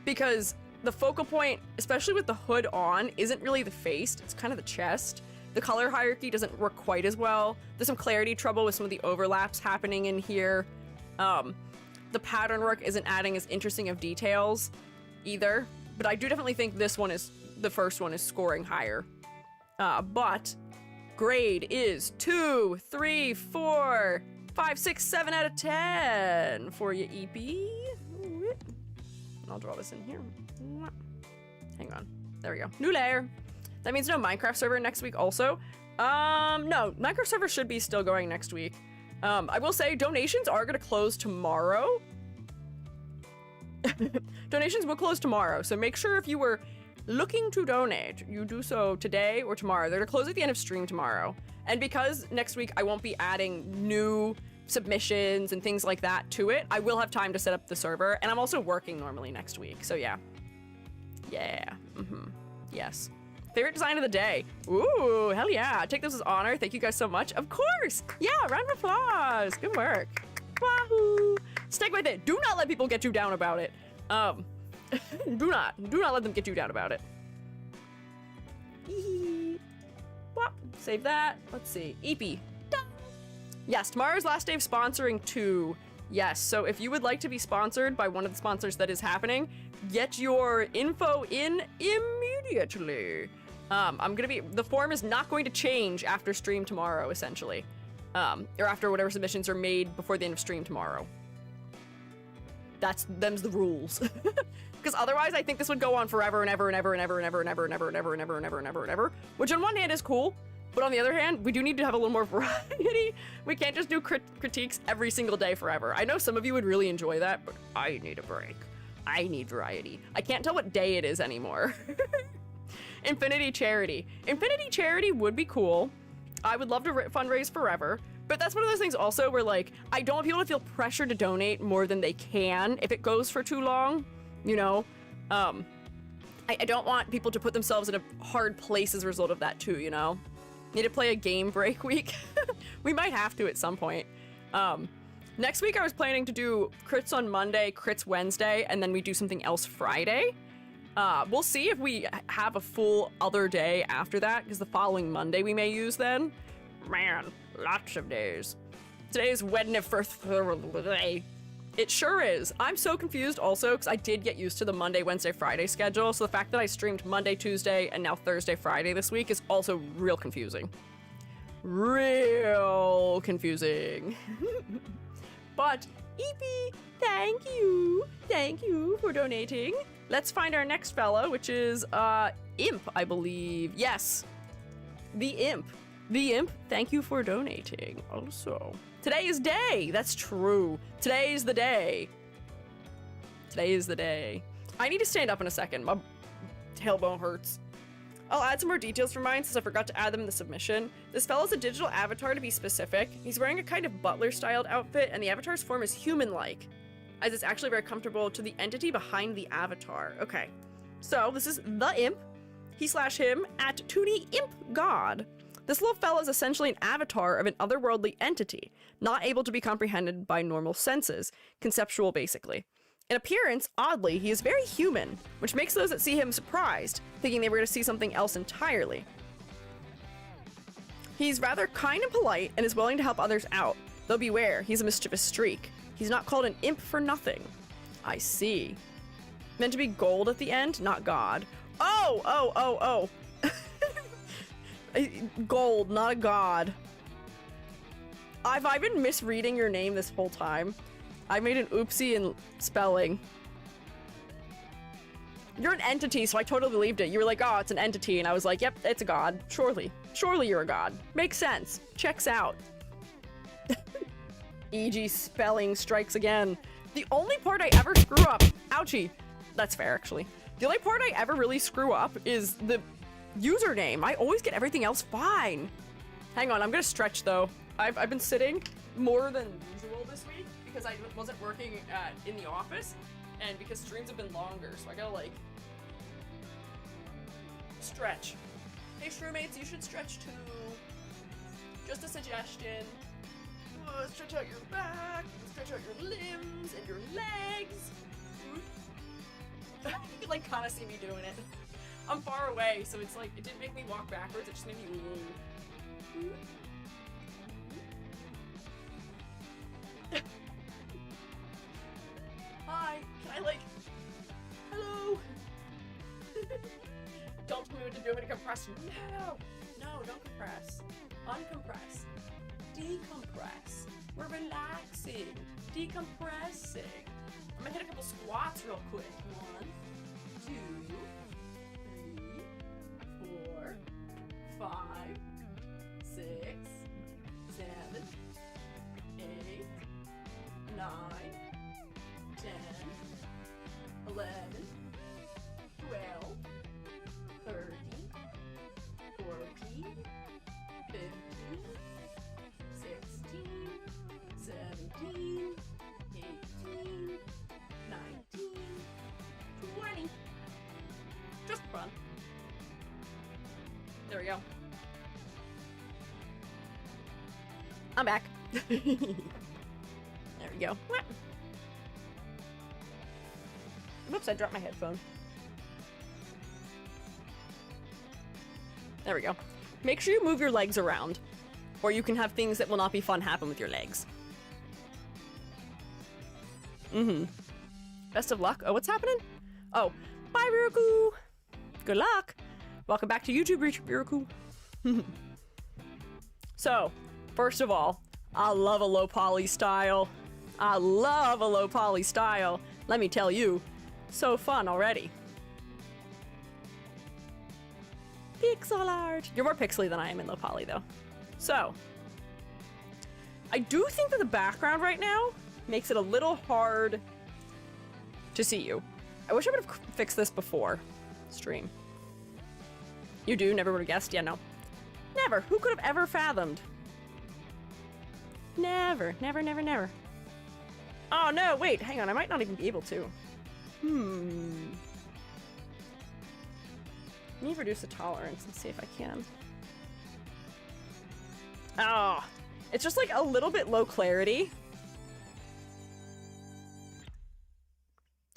because the focal point, especially with the hood on, isn't really the face. It's kind of the chest. The color hierarchy doesn't work quite as well. There's some clarity trouble with some of the overlaps happening in here. The pattern work isn't adding as interesting of details either, but I do definitely think this one is, the first one is scoring higher. But grade is 2, 3, 4, 5, 6, 7 out of 10 for you, EP. I'll draw this in here. Hang on. There we go. New layer. That means no Minecraft server next week also. No, Minecraft server should be still going next week. I will say donations are going to close tomorrow. Donations will close tomorrow, so make sure if you were looking to donate, you do so today or tomorrow. They're going to close at the end of stream tomorrow. And because next week I won't be adding new submissions and things like that to it, I will have time to set up the server, and I'm also working normally next week, so yeah. Yeah. Yes. Favorite design of the day. Ooh, hell yeah. Take this as honor. Thank you guys so much. Of course. Yeah, round of applause. Good work. Wahoo. Stick with it. Do not let people get you down about it. Do not let them get you down about it. Save that. Let's see. EP. Done. Yes, tomorrow's last day of sponsoring too. Yes, so if you would like to be sponsored by one of the sponsors that is happening, get your info in immediately. The form is not going to change after stream tomorrow, essentially. Or after whatever submissions are made before the end of stream tomorrow. Them's the rules. Because otherwise, I think this would go on forever and ever and ever and ever and ever and ever and ever and ever and ever and ever and ever and ever. Which on one hand is cool, but on the other hand, we do need to have a little more variety. We can't just do critiques every single day forever. I know some of you would really enjoy that, but I need a break. I need variety. I can't tell what day it is anymore. Infinity Charity. Infinity Charity would be cool. I would love to fundraise forever, but that's one of those things also where, like, I don't want people to feel pressure to donate more than they can if it goes for too long, you know? I don't want people to put themselves in a hard place as a result of that too, you know? Need to play a game break week? We might have to at some point. Next week I was planning to do crits on Monday, crits Wednesday, and then we do something else Friday. We'll see if we have a full other day after that, because the following Monday we may use then. Man, lots of days. Today is Wednesday. It sure is. I'm so confused also, because I did get used to the Monday, Wednesday, Friday schedule, so the fact that I streamed Monday, Tuesday, and now Thursday, Friday this week is also real confusing. Real confusing. But, EP, thank you. Thank you for donating. Let's find our next fellow, which is, Imp, I believe. Yes, the Imp. The Imp, thank you for donating also. Today is day. That's true. Today is the day. Today is the day. I need to stand up in a second. My tailbone hurts. I'll add some more details for mine since I forgot to add them in the submission. This fellow's a digital avatar to be specific. He's wearing a kind of butler-styled outfit, and the avatar's form is human-like, as it's actually very comfortable to the entity behind the avatar. Okay, so this is the Imp, he/him, at Toonie Imp God. This little fella is essentially an avatar of an otherworldly entity, not able to be comprehended by normal senses, conceptual basically. In appearance, oddly, he is very human, which makes those that see him surprised, thinking they were going to see something else entirely. He's rather kind and polite and is willing to help others out. Though beware, he's a mischievous streak. He's not called an imp for nothing. I see. Meant to be gold at the end, not god. Oh! Gold, not a god. Have I been misreading your name this whole time? I made an oopsie in spelling. You're an entity, so I totally believed it. You were like, oh, it's an entity, and I was like, yep, it's a god. Surely. Surely you're a god. Makes sense. Checks out. E.g. spelling strikes again. The only part I ever screw up... Ouchie. That's fair, actually. The only part I ever really screw up is the username. I always get everything else fine. Hang on, I'm gonna stretch, though. I've been sitting more than usual this week because I wasn't working in the office and because streams have been longer, so I gotta, like, stretch. Hey, Shrewmates, you should stretch too. Just a suggestion. Stretch out your back, stretch out your limbs and your legs. You can, like, kind of see me doing it. I'm far away, so it's like, it didn't make me walk backwards, it just made me move. Hi, can I, like, hello? Don't tell me what to do, I'm gonna compress. No, don't compress. Uncompress. Decompress. We're relaxing. Decompressing. I'm gonna hit a couple squats real quick. 1, 2, 3, 4, 5, 6, 7, 8, 9, 10, 11, 12, 13, 14, 15, 16, 17, 18, 19, 20. Just fun. There we go. I'm back. There we go. Whoops, I dropped my headphone. There we go. Make sure you move your legs around, or you can have things that will not be fun happen with your legs. Best of luck. Oh, what's happening? Oh, bye, Riruku. Good luck. Welcome back to YouTube, Riruku. So, first of all, I love a low poly style. I love a low poly style. Let me tell you, so fun already. Pixel art. You're more pixely than I am in low poly, though. So, I do think that the background right now makes it a little hard to see you. I wish I would have fixed this before stream. You do? Never would have guessed? Yeah, no. Never. Who could have ever fathomed? Never. Never, never, never. Oh, no. Wait. Hang on. I might not even be able to. Let me reduce the tolerance and see if I can. Oh. It's just like a little bit low clarity.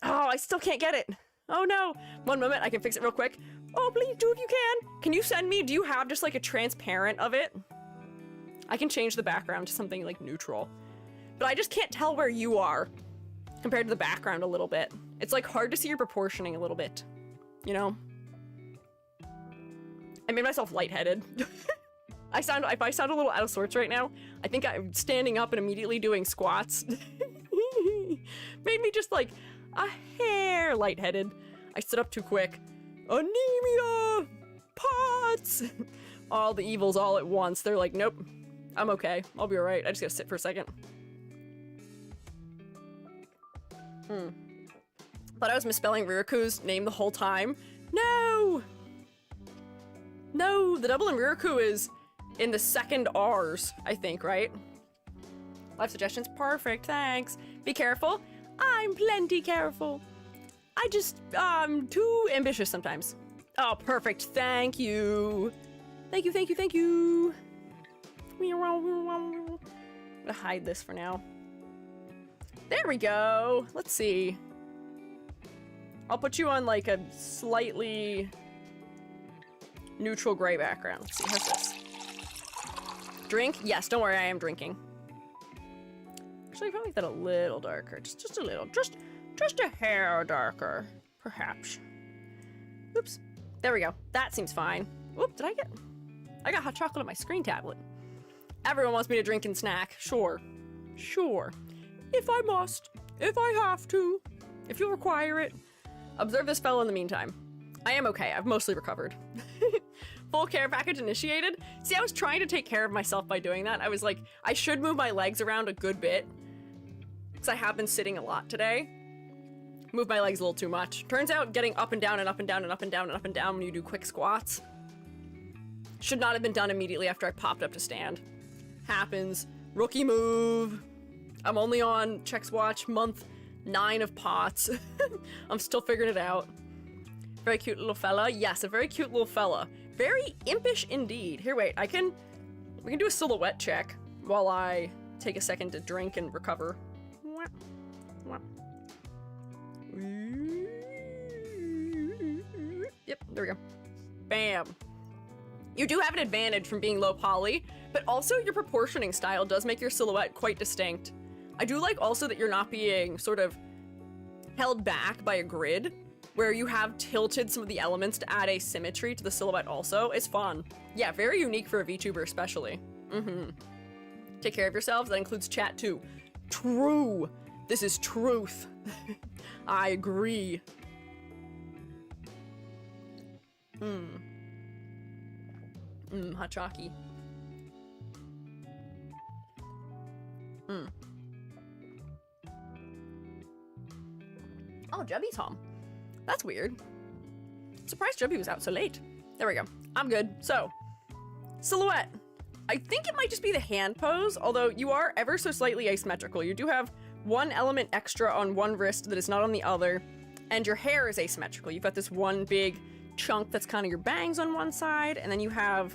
Oh, I still can't get it. Oh, no. One moment. I can fix it real quick. Oh, please do if you can. Can you send me, do you have just like a transparent of it? I can change the background to something like neutral. But I just can't tell where you are compared to the background a little bit. It's like hard to see your proportioning a little bit, you know? I made myself lightheaded. If I sound a little out of sorts right now, I think I'm standing up and immediately doing squats. Made me just like a hair lightheaded. I stood up too quick. Anemia! Pots! All the evils all at once. They're like, nope, I'm okay. I'll be alright. I just gotta sit for a second. Thought I was misspelling Riruku's name the whole time. No! No, the double in Riruku is in the second R's, I think, right? Life suggestions, perfect, thanks. Be careful. I'm plenty careful. I just, too ambitious sometimes. Oh, perfect, thank you. Thank you, thank you, thank you. I'm gonna hide this for now. There we go. Let's see. I'll put you on like a slightly neutral gray background. Let's see, how's this? Drink? Yes, don't worry, I am drinking. Actually, I probably make that a little darker. Just a little. Just a hair darker, perhaps. Oops. There we go. That seems fine. Oop, I got hot chocolate on my screen tablet. Everyone wants me to drink and snack. Sure. Sure. If I must. If I have to. If you require it. Observe this fellow in the meantime. I am okay. I've mostly recovered. Full care package initiated. See, I was trying to take care of myself by doing that. I was like, I should move my legs around a good bit. Because I have been sitting a lot today. Move my legs a little too much. Turns out getting up and down and up and down and up and down and up and down when you do quick squats should not have been done immediately after I popped up to stand. Happens. Rookie move. I'm only on Chex Watch month 9 of POTS. I'm still figuring it out. Very cute little fella. Yes, a very cute little fella. Very impish indeed. Here, wait, we can do a silhouette check while I take a second to drink and recover. Yep, there we go. Bam. You do have an advantage from being low poly, but also your proportioning style does make your silhouette quite distinct. I do like also that you're not being sort of held back by a grid, where you have tilted some of the elements to add asymmetry to the silhouette also. It's fun. Yeah, very unique for a VTuber especially. Take care of yourselves. That includes chat too. True. This is truth. I agree. Hot chalky. Oh, Jubby's home. That's weird. Surprised Jubby was out so late. There we go. I'm good. So, silhouette. I think it might just be the hand pose, although you are ever so slightly asymmetrical. You do have one element extra on one wrist that is not on the other, and your hair is asymmetrical. You've got this one big chunk that's kind of your bangs on one side, and then you have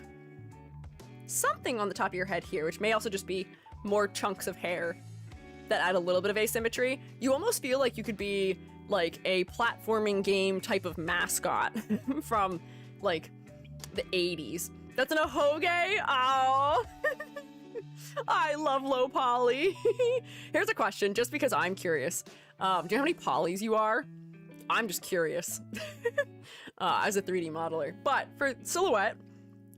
something on the top of your head here, which may also just be more chunks of hair that add a little bit of asymmetry. You almost feel like you could be like a platforming game type of mascot from like the 80s. That's an ahoge. Oh, I love low poly. Here's a question, just because I'm curious. Do you know how many polys you are? I'm just curious as a 3D modeler. But for silhouette,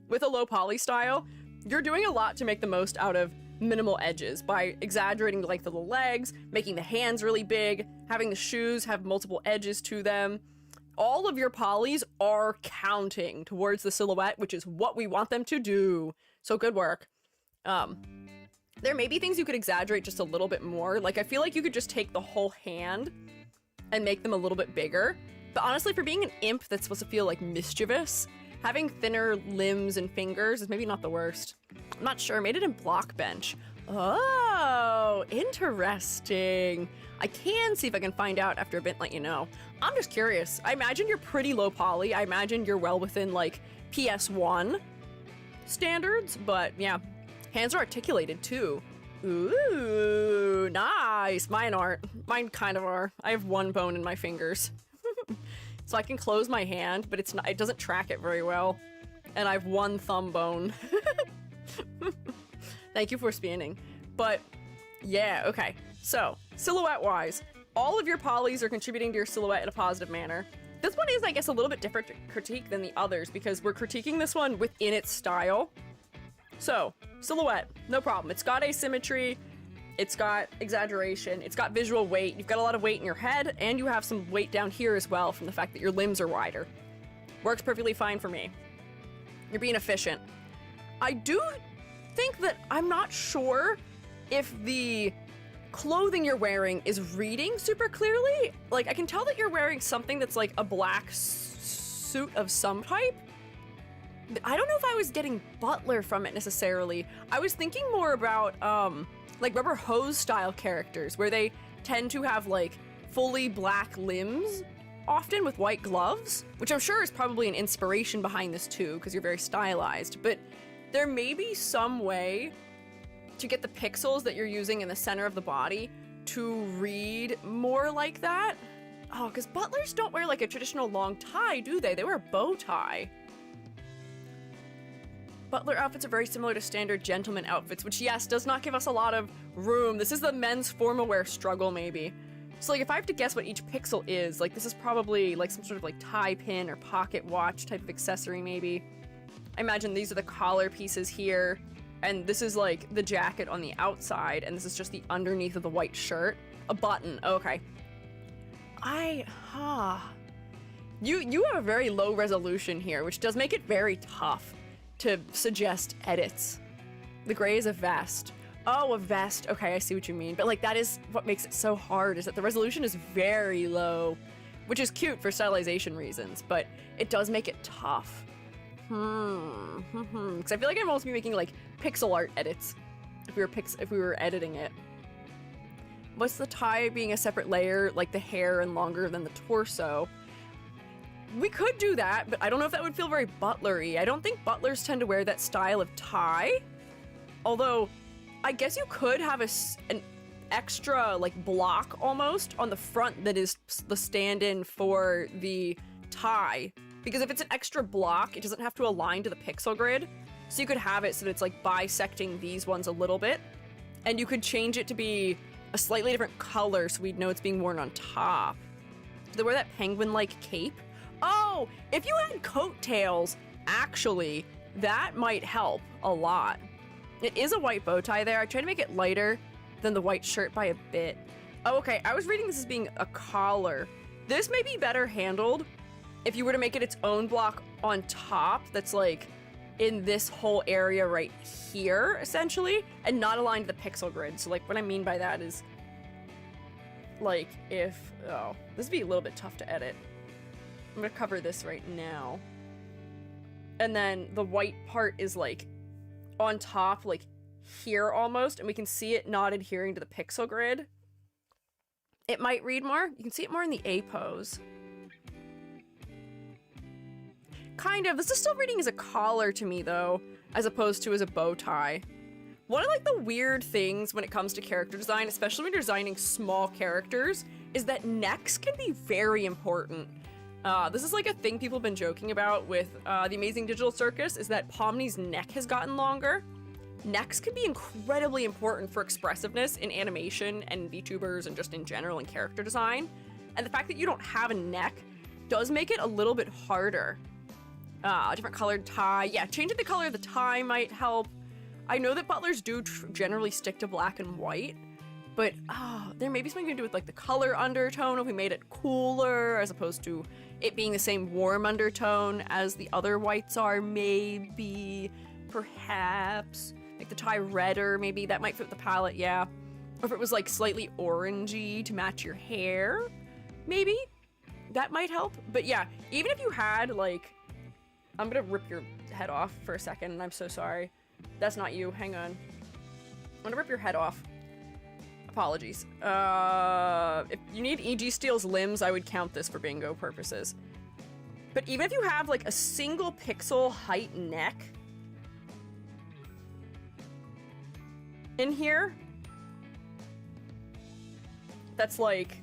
with a low poly style, you're doing a lot to make the most out of minimal edges by exaggerating the length of the legs, making the hands really big, having the shoes have multiple edges to them. All of your polys are counting towards the silhouette, which is what we want them to do. So good work. There may be things you could exaggerate just a little bit more. Like, I feel like you could just take the whole hand and make them a little bit bigger. But honestly, for being an imp that's supposed to feel like mischievous, having thinner limbs and fingers is maybe not the worst. I'm not sure. I made it in block bench. Oh, interesting. I can see if I can find out after a bit and let you know. I'm just curious. I imagine you're pretty low poly. I imagine you're well within like PS1 standards, but yeah. Hands are articulated too. Ooh, nice. Mine aren't. Mine kind of are. I have one bone in my fingers. So I can close my hand, but it's not, it doesn't track it very well. And I have one thumb bone. Thank you for spinning. But yeah, okay. So silhouette-wise, all of your polys are contributing to your silhouette in a positive manner. This one is, I guess, a little bit different to critique than the others because we're critiquing this one within its style. So, silhouette, no problem. It's got asymmetry, it's got exaggeration, it's got visual weight, you've got a lot of weight in your head, and you have some weight down here as well from the fact that your limbs are wider. Works perfectly fine for me. You're being efficient. I do think that I'm not sure if the clothing you're wearing is reading super clearly. Like, I can tell that you're wearing something that's like a black suit of some type. I don't know if I was getting butler from it necessarily. I was thinking more about like rubber hose style characters where they tend to have like fully black limbs, often with white gloves, which I'm sure is probably an inspiration behind this too, because you're very stylized. But there may be some way to get the pixels that you're using in the center of the body to read more like that. Oh, because butlers don't wear like a traditional long tie, do they? They wear a bow tie. Butler outfits are very similar to standard gentleman outfits, which, yes, does not give us a lot of room. This is the men's formal wear struggle, maybe. So, like, if I have to guess what each pixel is, like, this is probably, like, some sort of, like, tie pin or pocket watch type of accessory, maybe. I imagine these are the collar pieces here, and this is, like, the jacket on the outside, and this is just the underneath of the white shirt. A button. Okay. You have a very low resolution here, which does make it very tough to suggest edits. The gray is a vest. Oh, a vest. Okay, I see what you mean. But, like, that is what makes it so hard, is that the resolution is very low, which is cute for stylization reasons, but it does make it tough. Because I feel like I'd almost be making, like, pixel art edits if we were editing it. What's the tie being a separate layer, like the hair and longer than the torso? We could do that, but I don't know if that would feel very butlery. I don't think butlers tend to wear that style of tie. Although, I guess you could have an extra, like, block almost on the front that is the stand-in for the tie. Because if it's an extra block, it doesn't have to align to the pixel grid. So you could have it so that it's, like, bisecting these ones a little bit. And you could change it to be a slightly different color so we'd know it's being worn on top. Do they wear that penguin-like cape? Oh, if you had coattails, actually, that might help a lot. It is a white bow tie there. I tried to make it lighter than the white shirt by a bit. Oh, okay, I was reading this as being a collar. This may be better handled if you were to make it its own block on top that's, like, in this whole area right here, essentially, and not aligned to the pixel grid. So, like, what I mean by that is, like, if... Oh, this would be a little bit tough to edit. I'm gonna cover this right now. And then the white part is, like, on top, like, here almost, and we can see it not adhering to the pixel grid. It might read more. You can see it more in the A pose. Kind of. This is still reading as a collar to me, though, as opposed to as a bow tie. One of, like, the weird things when it comes to character design, especially when you're designing small characters, is that necks can be very important. This is, like, a thing people have been joking about with The Amazing Digital Circus, is that Pomni's neck has gotten longer. Necks can be incredibly important for expressiveness in animation and VTubers and just in general in character design. And the fact that you don't have a neck does make it a little bit harder. Different colored tie. Yeah, changing the color of the tie might help. I know that butlers do generally stick to black and white, but there may be something to do with, like, the color undertone if we made it cooler as opposed to it being the same warm undertone as the other whites are, maybe, perhaps. Like the tie redder, maybe that might fit the palette, yeah. Or if it was, like, slightly orangey to match your hair, maybe that might help. But yeah, even if you had, like, I'm gonna rip your head off for a second, and I'm so sorry. That's not you, hang on. I'm gonna rip your head off. Apologies. If you need E.G. Steele's limbs, I would count this for bingo purposes. But even if you have, like, a single pixel height neck in here, that's, like,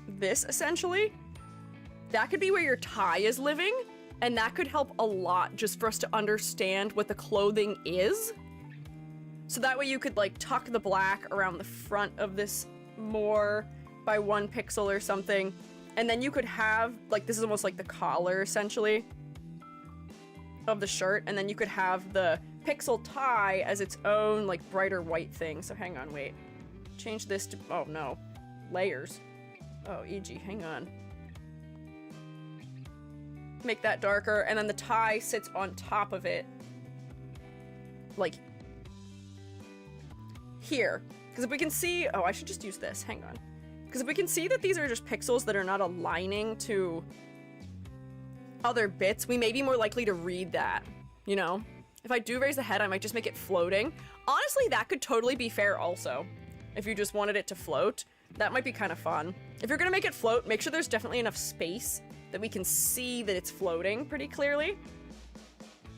this, essentially, that could be where your tie is living, and that could help a lot just for us to understand what the clothing is. So that way you could, like, tuck the black around the front of this more by 1 pixel or something, and then you could have, like, this is almost like the collar, essentially, of the shirt, and then you could have the pixel tie as its own, like, brighter white thing. So hang on, wait. Change this to, oh no, layers. Oh, E.G., hang on. Make that darker, and then the tie sits on top of it, like, here. Because if we can see, oh, I should just use this, hang on. Because if we can see that these are just pixels that are not aligning to other bits, we may be more likely to read that, you know? If I do raise the head, I might just make it floating. Honestly, that could totally be fair also. If you just wanted it to float, that might be kind of fun. If you're gonna make it float, make sure there's definitely enough space that we can see that it's floating pretty clearly.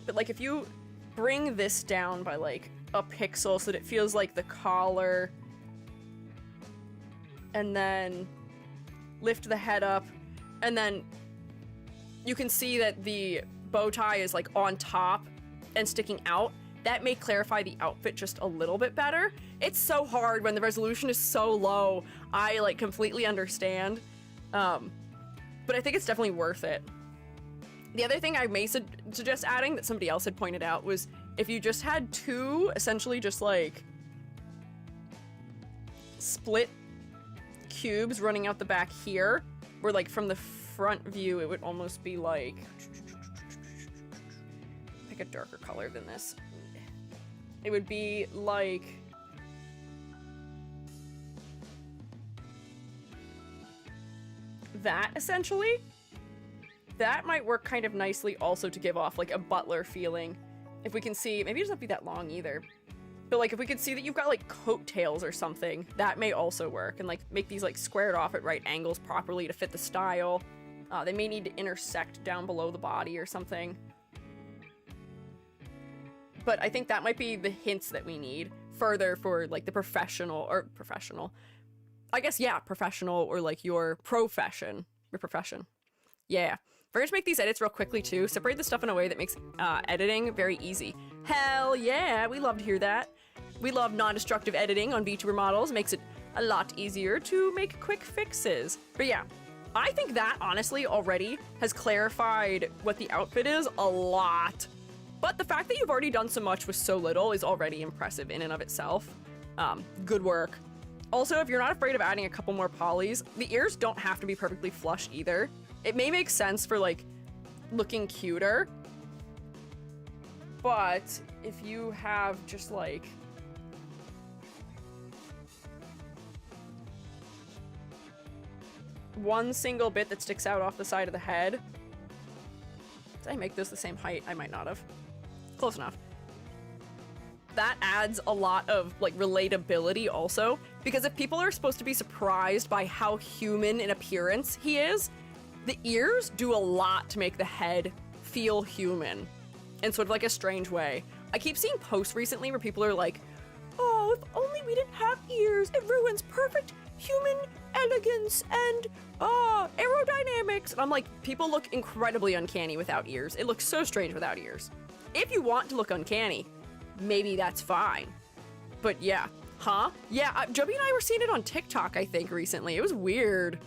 But, like, if you bring this down by, like, a pixel so that it feels like the collar, and then lift the head up, and then you can see that the bow tie is like on top and sticking out. That may clarify the outfit just a little bit better. It's so hard when the resolution is so low. I like completely understand, but I think it's definitely worth it. The other thing I may suggest adding that somebody else had pointed out was if you just had two, essentially just like split cubes running out the back here, where like from the front view it would almost be like, pick a darker color than this. It would be like that, essentially. That might work kind of nicely also to give off like a butler feeling. If we can see, maybe it doesn't have to be that long either. But like if we could see that you've got like coattails or something, that may also work. And like make these like squared off at right angles properly to fit the style. They may need to intersect down below the body or something. But I think that might be the hints that we need further for like the professional, I guess, yeah, professional, or like your profession. Yeah. We're going to make these edits real quickly too. Separate the stuff in a way that makes editing very easy. Hell yeah, we love to hear that. We love non-destructive editing on VTuber models. Makes it a lot easier to make quick fixes. But yeah, I think that honestly already has clarified what the outfit is a lot. But the fact that you've already done so much with so little is already impressive in and of itself. Good work. Also, if you're not afraid of adding a couple more polys, the ears don't have to be perfectly flush either. It may make sense for like looking cuter, but if you have just like one single bit that sticks out off the side of the head. Did I make this the same height? I might not have. Close enough. That adds a lot of like relatability also, because if people are supposed to be surprised by how human in appearance he is, the ears do a lot to make the head feel human in sort of like a strange way. I keep seeing posts recently where people are like, oh, if only we didn't have ears, it ruins perfect human elegance and aerodynamics. And I'm like, people look incredibly uncanny without ears. It looks so strange without ears. If you want to look uncanny, maybe that's fine. But yeah, yeah, Joby and I were seeing it on TikTok, I think, recently. It was weird.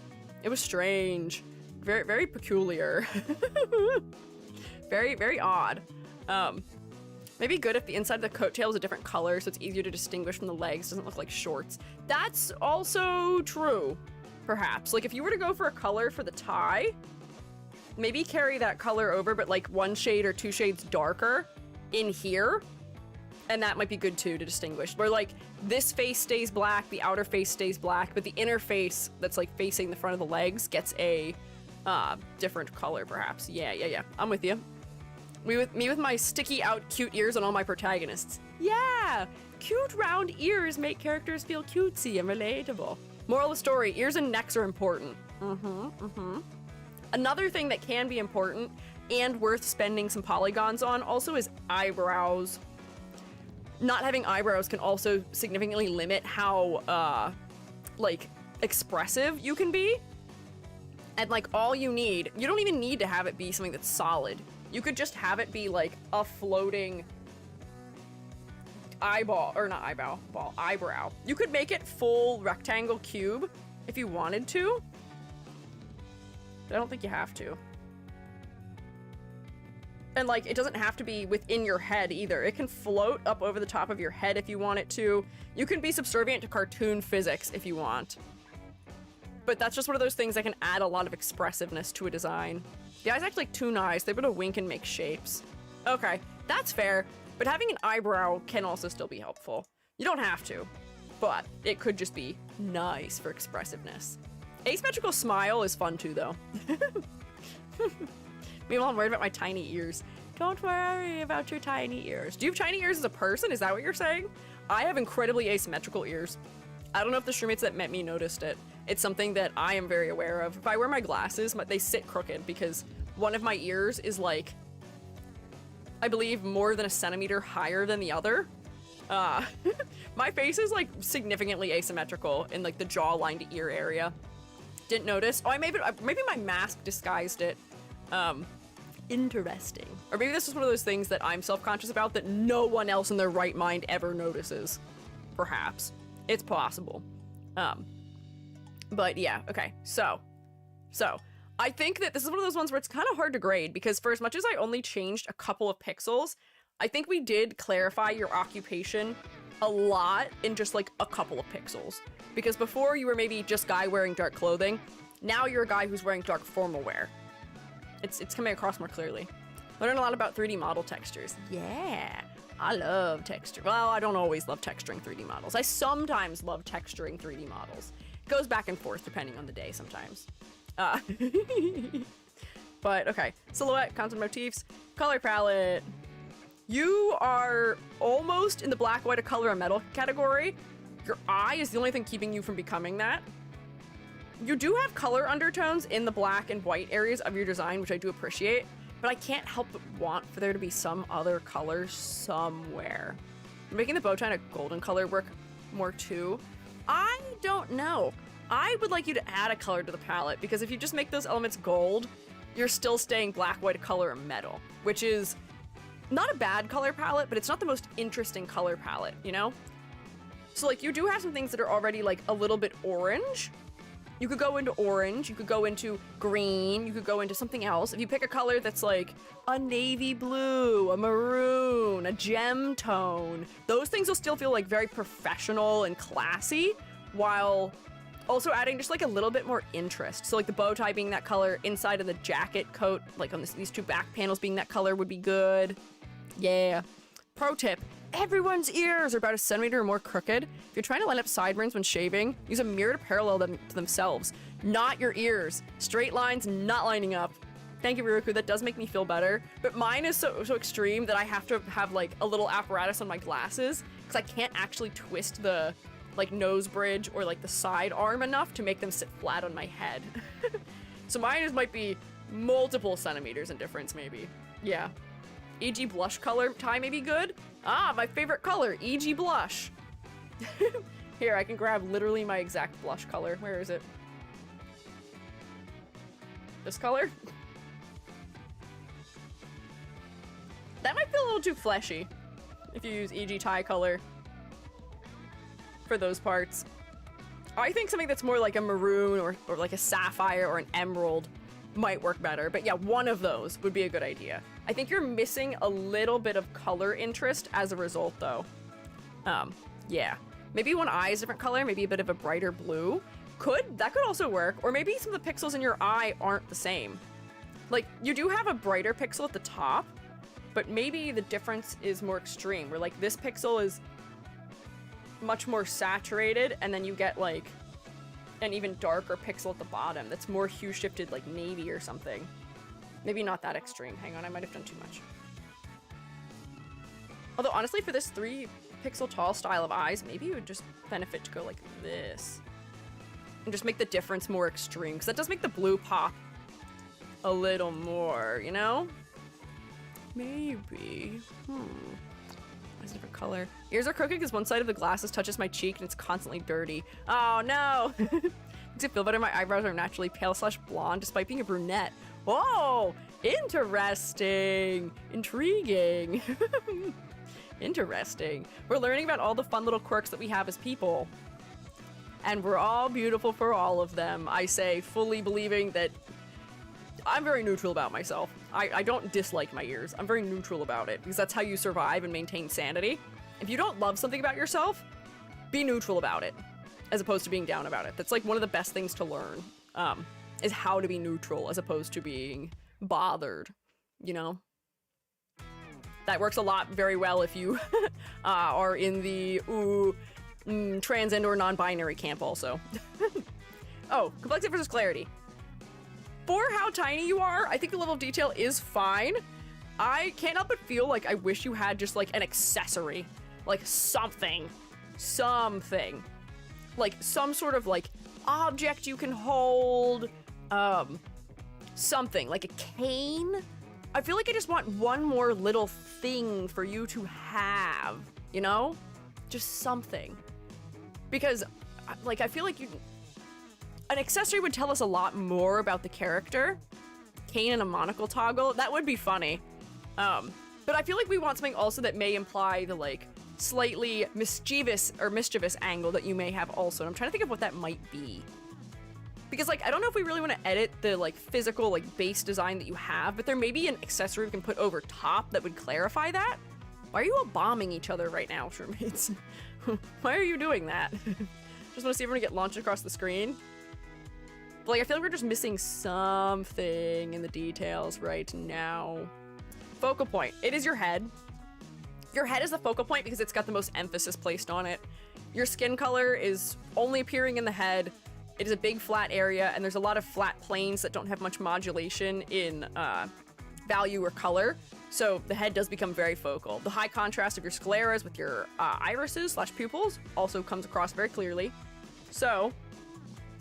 It was strange. Very, very peculiar. Very, very odd. Maybe good if the inside of the coattail is a different color so it's easier to distinguish from the legs. Doesn't look like shorts. That's also true, perhaps. Like if you were to go for a color for the tie, maybe carry that color over, but like one shade or two shades darker in here. And that might be good too to distinguish. Where like this face stays black, the outer face stays black, but the inner face that's like facing the front of the legs gets a different color perhaps. Yeah. I'm with you. Me with my sticky out cute ears on all my protagonists. Yeah! Cute round ears make characters feel cutesy and relatable. Moral of the story, ears and necks are important. Another thing that can be important and worth spending some polygons on also is eyebrows. Not having eyebrows can also significantly limit how, like, expressive you can be. And, like, all you don't even need to have it be something that's solid. You could just have it be, like, a floating eyebrow. You could make it full rectangle cube if you wanted to. But I don't think you have to. And, like, it doesn't have to be within your head either. It can float up over the top of your head if you want it to. You can be subservient to cartoon physics if you want. But that's just one of those things that can add a lot of expressiveness to a design. The eyes act like two eyes. They're able to wink and make shapes. Okay, that's fair. But having an eyebrow can also still be helpful. You don't have to, but it could just be nice for expressiveness. Asymmetrical smile is fun too, though. Meanwhile, I'm worried about my tiny ears. Don't worry about your tiny ears. Do you have tiny ears as a person? Is that what you're saying? I have incredibly asymmetrical ears. I don't know if the shroommates that met me noticed it. It's something that I am very aware of. If I wear my glasses, they sit crooked because one of my ears is like, I believe, more than a centimeter higher than the other. My face is like significantly asymmetrical in like the jawline to ear area. Didn't notice. Oh, maybe my mask disguised it. Interesting. Or maybe this is one of those things that I'm self-conscious about that no one else in their right mind ever notices. Perhaps. It's possible. But yeah, okay. So, I think that this is one of those ones where it's kind of hard to grade because for as much as I only changed a couple of pixels, I think we did clarify your occupation a lot in just like a couple of pixels. Because before you were maybe just guy wearing dark clothing, now you're a guy who's wearing dark formal wear. It's coming across more clearly. Learn a lot about 3D model textures. Yeah, I love texture. Well, I don't always love texturing 3D models. I sometimes love texturing 3D models. It goes back and forth depending on the day sometimes. But okay, silhouette, content motifs, color palette. You are almost in the black, white, color, and metal category. Your eye is the only thing keeping you from becoming that. You do have color undertones in the black and white areas of your design, which I do appreciate, but I can't help but want for there to be some other color somewhere. Making the bow tie a golden color work more too. I don't know. I would like you to add a color to the palette because if you just make those elements gold, you're still staying black, white, color, and metal, which is not a bad color palette, but it's not the most interesting color palette, you know? So like you do have some things that are already like a little bit orange. You could go into orange, you could go into green, you could go into something else. If you pick a color that's like a navy blue, a maroon, a gem tone, those things will still feel like very professional and classy while also adding just like a little bit more interest. So like the bow tie being that color, inside of the jacket coat, like on these two back panels being that color would be good. Yeah. Pro tip. Everyone's ears are about a centimeter or more crooked. If you're trying to line up sideburns when shaving, use a mirror to parallel them to themselves, not your ears. Straight lines not lining up. Thank you, Ryuku. That does make me feel better. But mine is so extreme that I have to have like a little apparatus on my glasses because I can't actually twist the like nose bridge or like the side arm enough to make them sit flat on my head. So mine might be multiple centimeters in difference maybe. Yeah. E.g. blush color tie may be good. Ah, my favorite color, E.g. blush. Here, I can grab literally my exact blush color. Where is it? This color? That might feel a little too fleshy if you use E.g. tie color for those parts. I think something that's more like a maroon or like a sapphire or an emerald might work better. But yeah, one of those would be a good idea. I think you're missing a little bit of color interest as a result though. Yeah. Maybe one eye is a different color, maybe a bit of a brighter blue. That could also work. Or maybe some of the pixels in your eye aren't the same. Like, you do have a brighter pixel at the top, but maybe the difference is more extreme, where like this pixel is much more saturated, and then you get like an even darker pixel at the bottom that's more hue shifted, like navy or something. Maybe not that extreme. Hang on, I might have done too much. Although honestly, for this 3 pixel tall style of eyes, maybe it would just benefit to go like this and just make the difference more extreme, because that does make the blue pop a little more, you know? Maybe. That's a different color. Ears are crooked because one side of the glasses touches my cheek and it's constantly dirty. Oh no! Makes it feel better. My eyebrows are naturally pale/blonde despite being a brunette. Whoa! Interesting! Intriguing! Interesting. We're learning about all the fun little quirks that we have as people. And we're all beautiful for all of them. I say, fully believing that I'm very neutral about myself. I don't dislike my ears. I'm very neutral about it because that's how you survive and maintain sanity. If you don't love something about yourself, be neutral about it as opposed to being down about it. That's like one of the best things to learn, is how to be neutral as opposed to being bothered, you know? That works a lot very well if you are in the trans and or non-binary camp also. Oh, complexity versus clarity. For how tiny you are, I think the level of detail is fine. I can't help but feel like I wish you had just like an accessory, like something, like some sort of like object you can hold, something like a cane. I feel like I just want one more little thing for you to have, you know? Just something. Because like I feel like an accessory would tell us a lot more about the character. Cane and a monocle toggle, that would be funny. But I feel like we want something also that may imply the like slightly mischievous angle that you may have also. And I'm trying to think of what that might be. Because like, I don't know if we really want to edit the like physical like base design that you have, but there may be an accessory we can put over top that would clarify that. Why are you all bombing each other right now, shroommates? Why are you doing that? Just want to see everyone get launched across the screen. But like, I feel like we're just missing something in the details right now. Focal point. It is your head. Your head is the focal point because it's got the most emphasis placed on it. Your skin color is only appearing in the head. It is a big flat area, and there's a lot of flat planes that don't have much modulation in value or color. So the head does become very focal. The high contrast of your scleras with your irises / pupils also comes across very clearly. So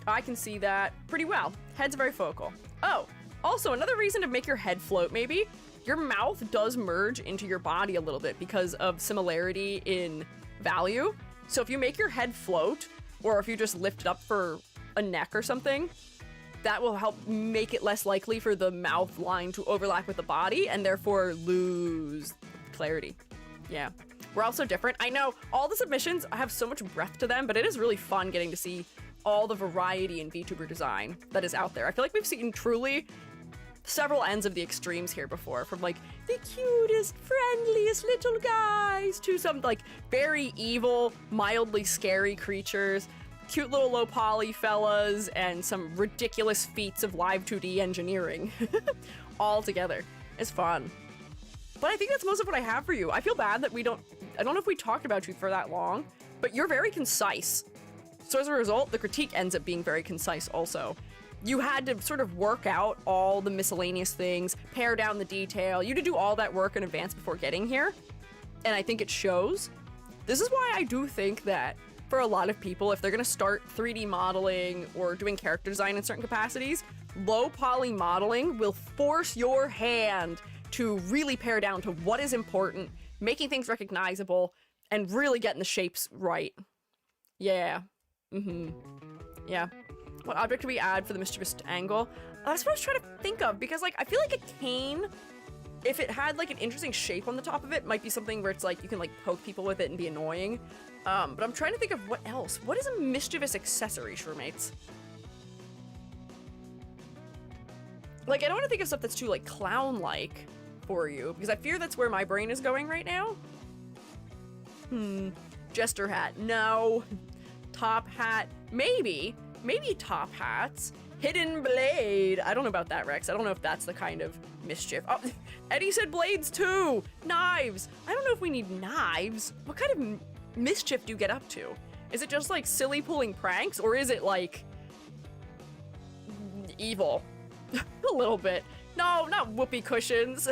I can see that pretty well. Head's very focal. Oh, also another reason to make your head float maybe, your mouth does merge into your body a little bit because of similarity in value. So if you make your head float, or if you just lift it up for a neck or something, that will help make it less likely for the mouth line to overlap with the body and therefore lose clarity. Yeah, we're all so different. I know all the submissions have so much breadth to them, but it is really fun getting to see all the variety in VTuber design that is out there. I feel like we've seen truly several ends of the extremes here before, from like the cutest, friendliest little guys to some like very evil, mildly scary creatures, cute little low poly fellas, and some ridiculous feats of live 2D engineering all together. It's fun. But I think that's most of what I have for you. I feel bad that I don't know if we talked about you for that long, but you're very concise. So as a result, the critique ends up being very concise also. You had to sort of work out all the miscellaneous things, pare down the detail. You had to do all that work in advance before getting here. And I think it shows. This is why I do think that for a lot of people, if they're gonna start 3D modeling or doing character design in certain capacities, low poly modeling will force your hand to really pare down to what is important, making things recognizable, and really getting the shapes right. Yeah. Yeah. What object do we add for the mischievous angle? That's what I was trying to think of, because like I feel like a cane, if it had like an interesting shape on the top of it, might be something where it's like you can like poke people with it and be annoying. But I'm trying to think of what else. What is a mischievous accessory, shroommates? Like, I don't want to think of stuff that's too like clown-like for you, because I fear that's where my brain is going right now. Jester hat, no. Top hat, maybe top hats. Hidden blade, I don't know about that, Rex. I don't know if that's the kind of mischief. Oh, Eddie said blades too. Knives, I don't know if we need knives. What kind of mischief do you get up to? Is it just like silly pulling pranks, or is it like evil? A little bit. No, not whoopee cushions.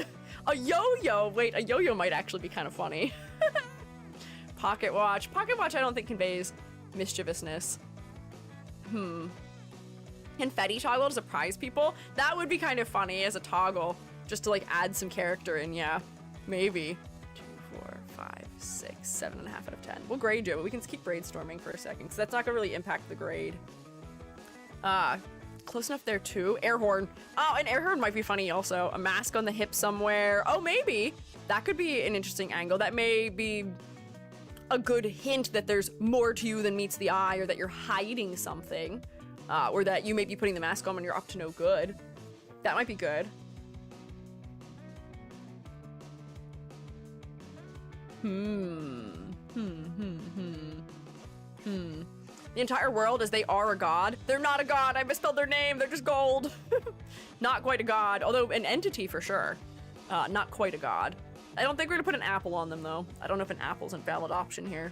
A yo-yo, wait, a yo-yo might actually be kind of funny. Pocket watch I don't think conveys mischievousness. Confetti toggle to surprise people? That would be kind of funny as a toggle, just to like add some character in, yeah. Maybe. 2, 4, 5, 6, 7.5 out of 10. We'll grade you, but we can keep brainstorming for a second, because that's not gonna really impact the grade. Close enough there too. Air horn. Oh, an air horn might be funny also. A mask on the hip somewhere. Oh, maybe. That could be an interesting angle. That may be a good hint that there's more to you than meets the eye, or that you're hiding something. Or that you may be putting the mask on when you're up to no good. That might be good. The entire world as they are a god. They're not a god. I misspelled their name. They're just gold. Not quite a god, although an entity for sure. Not quite a god. I don't think we're gonna put an apple on them though. I don't know if an apple's a valid option here.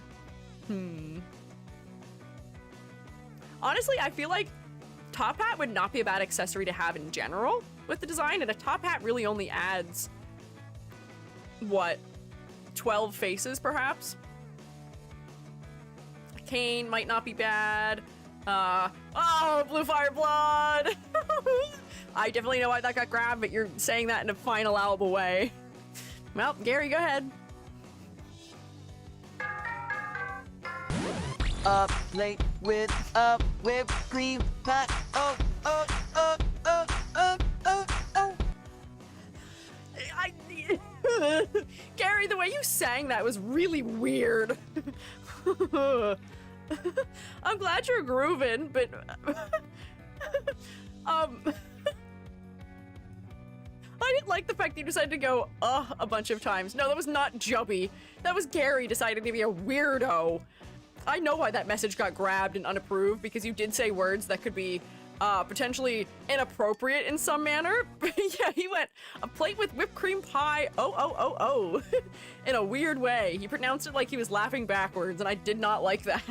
Honestly, I feel like top hat would not be a bad accessory to have in general with the design, and a top hat really only adds, what, 12 faces perhaps? A cane might not be bad. Oh, blue fire blood! I definitely know why that got grabbed, but you're saying that in a fine, allowable way. Well, Gary, go ahead. Up late with a whipped cream pie. Oh, oh, oh, oh, oh, oh, oh. Gary, the way you sang that was really weird. I'm glad you're grooving, but I didn't like the fact that you decided to go a bunch of times. No, that was not Jubby. That was Gary deciding to be a weirdo. I know why that message got grabbed and unapproved, because you did say words that could be potentially inappropriate in some manner. Yeah, he went, a plate with whipped cream pie, oh, in a weird way. He pronounced it like he was laughing backwards, and I did not like that.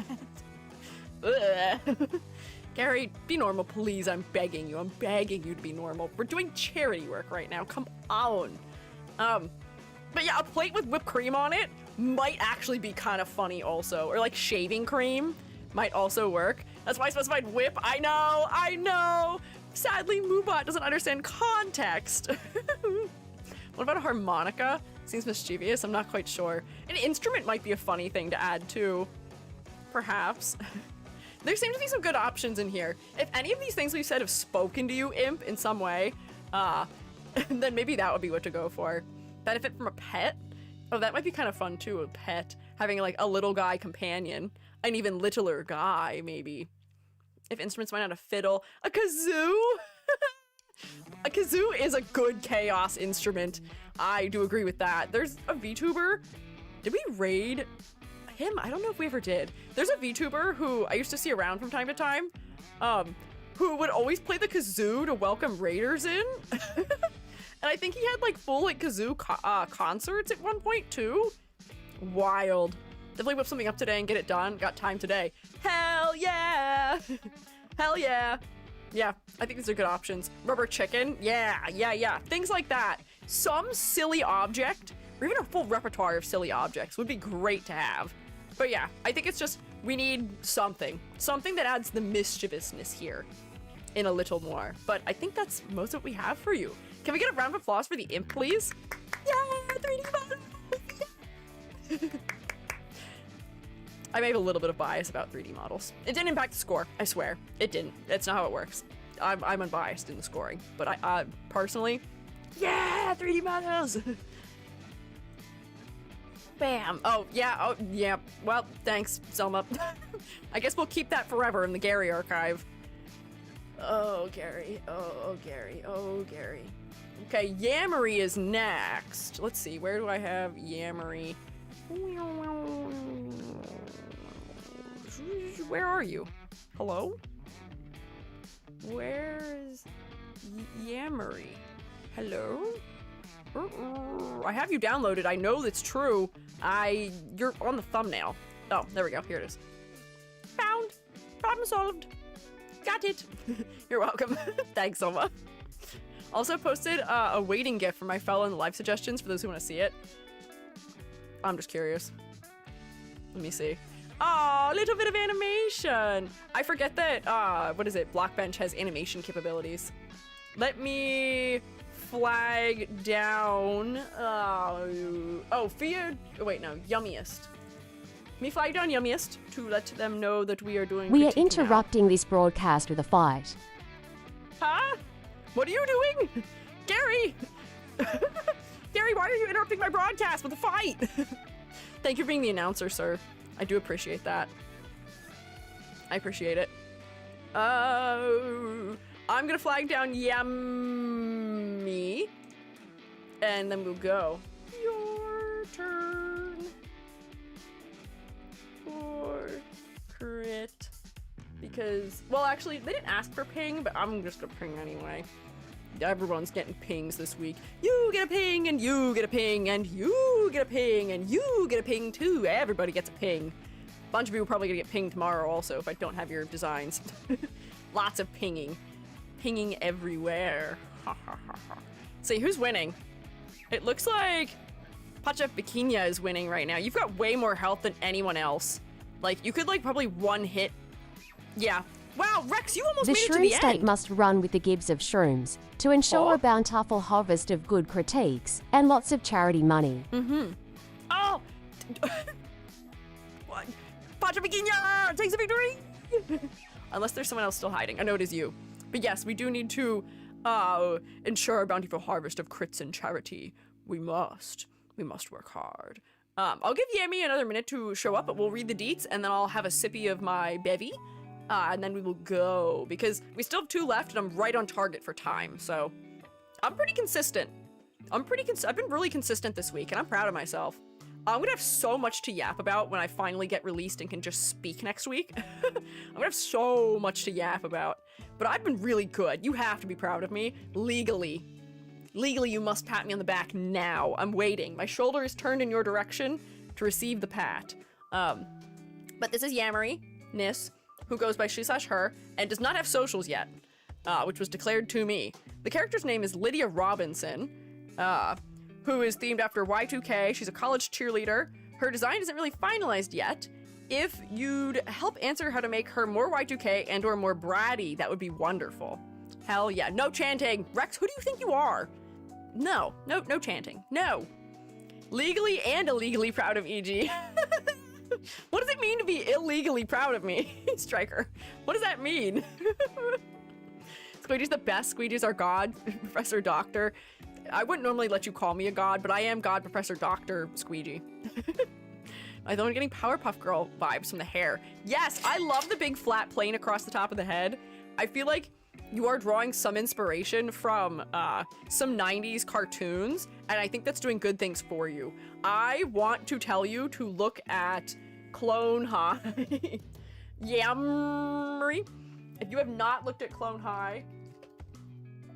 Gary, be normal, please. I'm begging you. I'm begging you to be normal. We're doing charity work right now. Come on. But yeah, a plate with whipped cream on it might actually be kind of funny also. Or like shaving cream might also work. That's why I specified whip. I know. Sadly, Moobot doesn't understand context. What about a harmonica? Seems mischievous. I'm not quite sure. An instrument might be a funny thing to add too. Perhaps. There seem to be some good options in here. If any of these things we've said have spoken to you, Imp, in some way, then maybe that would be what to go for. Benefit from a pet? Oh, that might be kind of fun too, a pet. Having like a little guy companion. An even littler guy, maybe. If instruments might not a fiddle. A kazoo? A kazoo is a good chaos instrument. I do agree with that. There's a VTuber. Did we raid him? I don't know if we ever did. There's a VTuber who I used to see around from time to time, who would always play the kazoo to welcome raiders in. And I think he had like full like kazoo concerts at one point too. Wild. Definitely whip something up today and get it done. Got time today. Hell yeah. Hell yeah. Yeah, I think these are good options. Rubber chicken. Yeah. Things like that. Some silly object, or even a full repertoire of silly objects would be great to have. But yeah, I think it's just, we need something. Something that adds the mischievousness here in a little more. But I think that's most of what we have for you. Can we get a round of applause for the imp, please? Yeah, 3D model. I may have a little bit of bias about 3D models. It didn't impact the score, I swear. It didn't. That's not how it works. I'm unbiased in the scoring. But I personally, yeah, 3D models. Bam. Oh, yeah. Well, thanks, Selma. I guess we'll keep that forever in the Gary archive. Oh, Gary. Oh, Gary. Okay, Yammery is next. Let's see, where do I have Yammery? Where are you? Hello? Where's Yammery? Hello? I have you downloaded. I know that's true. You're on the thumbnail. Oh, there we go. Here it is. Found. Problem solved. Got it. You're welcome. Thanks, Selma. Also posted a waiting GIF for my fellow in the live suggestions for those who want to see it. I'm just curious. Let me see. Oh, a little bit of animation. I forget that, what is it? Blockbench has animation capabilities. Let me flag down, Yummiest. Let me flag down Yummiest to let them know that we are doing We are critiquing interrupting this broadcast with a fight. Huh? What are you doing? Gary! Gary, why are you interrupting my broadcast with a fight? Thank you for being the announcer, sir. I do appreciate that. I appreciate it. I'm gonna flag down Yummy. And then we'll go. Your turn. For crit. Because, well, actually, they didn't ask for ping, but I'm just gonna ping anyway. Everyone's getting pings this week. You get a ping, and you get a ping, and you get a ping, and you get a ping too. Everybody gets a ping. A bunch of people are probably gonna get pinged tomorrow also if I don't have your designs. Lots of pinging. Pinging everywhere. See, who's winning? It looks like Pacha Bikinia is winning right now. You've got way more health than anyone else. Like, you could, like, probably one hit. Yeah. Wow, Rex, you almost made it to the end. The shroom state must run with the gibs of shrooms to ensure a bountiful harvest of good critiques and lots of charity money. Oh! What? Pacha Bikinia takes the victory! Unless there's someone else still hiding. I know it is you. But yes, we do need to ensure a bountiful harvest of crits and charity. We must work hard. I'll give Yami another minute to show up, but we'll read the deets, and then I'll have a sippy of my bevy, and then we will go, because we still have 2 left, and I'm right on target for time, so I'm pretty consistent. I've been really consistent this week, and I'm proud of myself. I'm gonna have so much to yap about when I finally get released and can just speak next week. I'm gonna have so much to yap about, but I've been really good. You have to be proud of me, legally. Legally, you must pat me on the back now. I'm waiting. My shoulder is turned in your direction to receive the pat. But this is Yammery, Nis, who goes by she/her, and does not have socials yet, which was declared to me. The character's name is Lydia Robinson, who is themed after Y2K. She's a college cheerleader. Her design isn't really finalized yet. If you'd help answer how to make her more Y2K and or more bratty, that would be wonderful. Hell yeah. No chanting. Rex, who do you think you are? No chanting. No. Legally and illegally proud of EG. What does it mean to be illegally proud of me? Striker. What does that mean? Squeegee's the best. Squeegee's our god. Professor Doctor. I wouldn't normally let you call me a god, but I am God Professor Doctor Squeegee. I thought I'm getting Powerpuff Girl vibes from the hair. Yes, I love the big flat plane across the top of the head. I feel like you are drawing some inspiration from some 90s cartoons, and I think that's doing good things for you. I want to tell you to look at Clone High. Yammery. If you have not looked at Clone High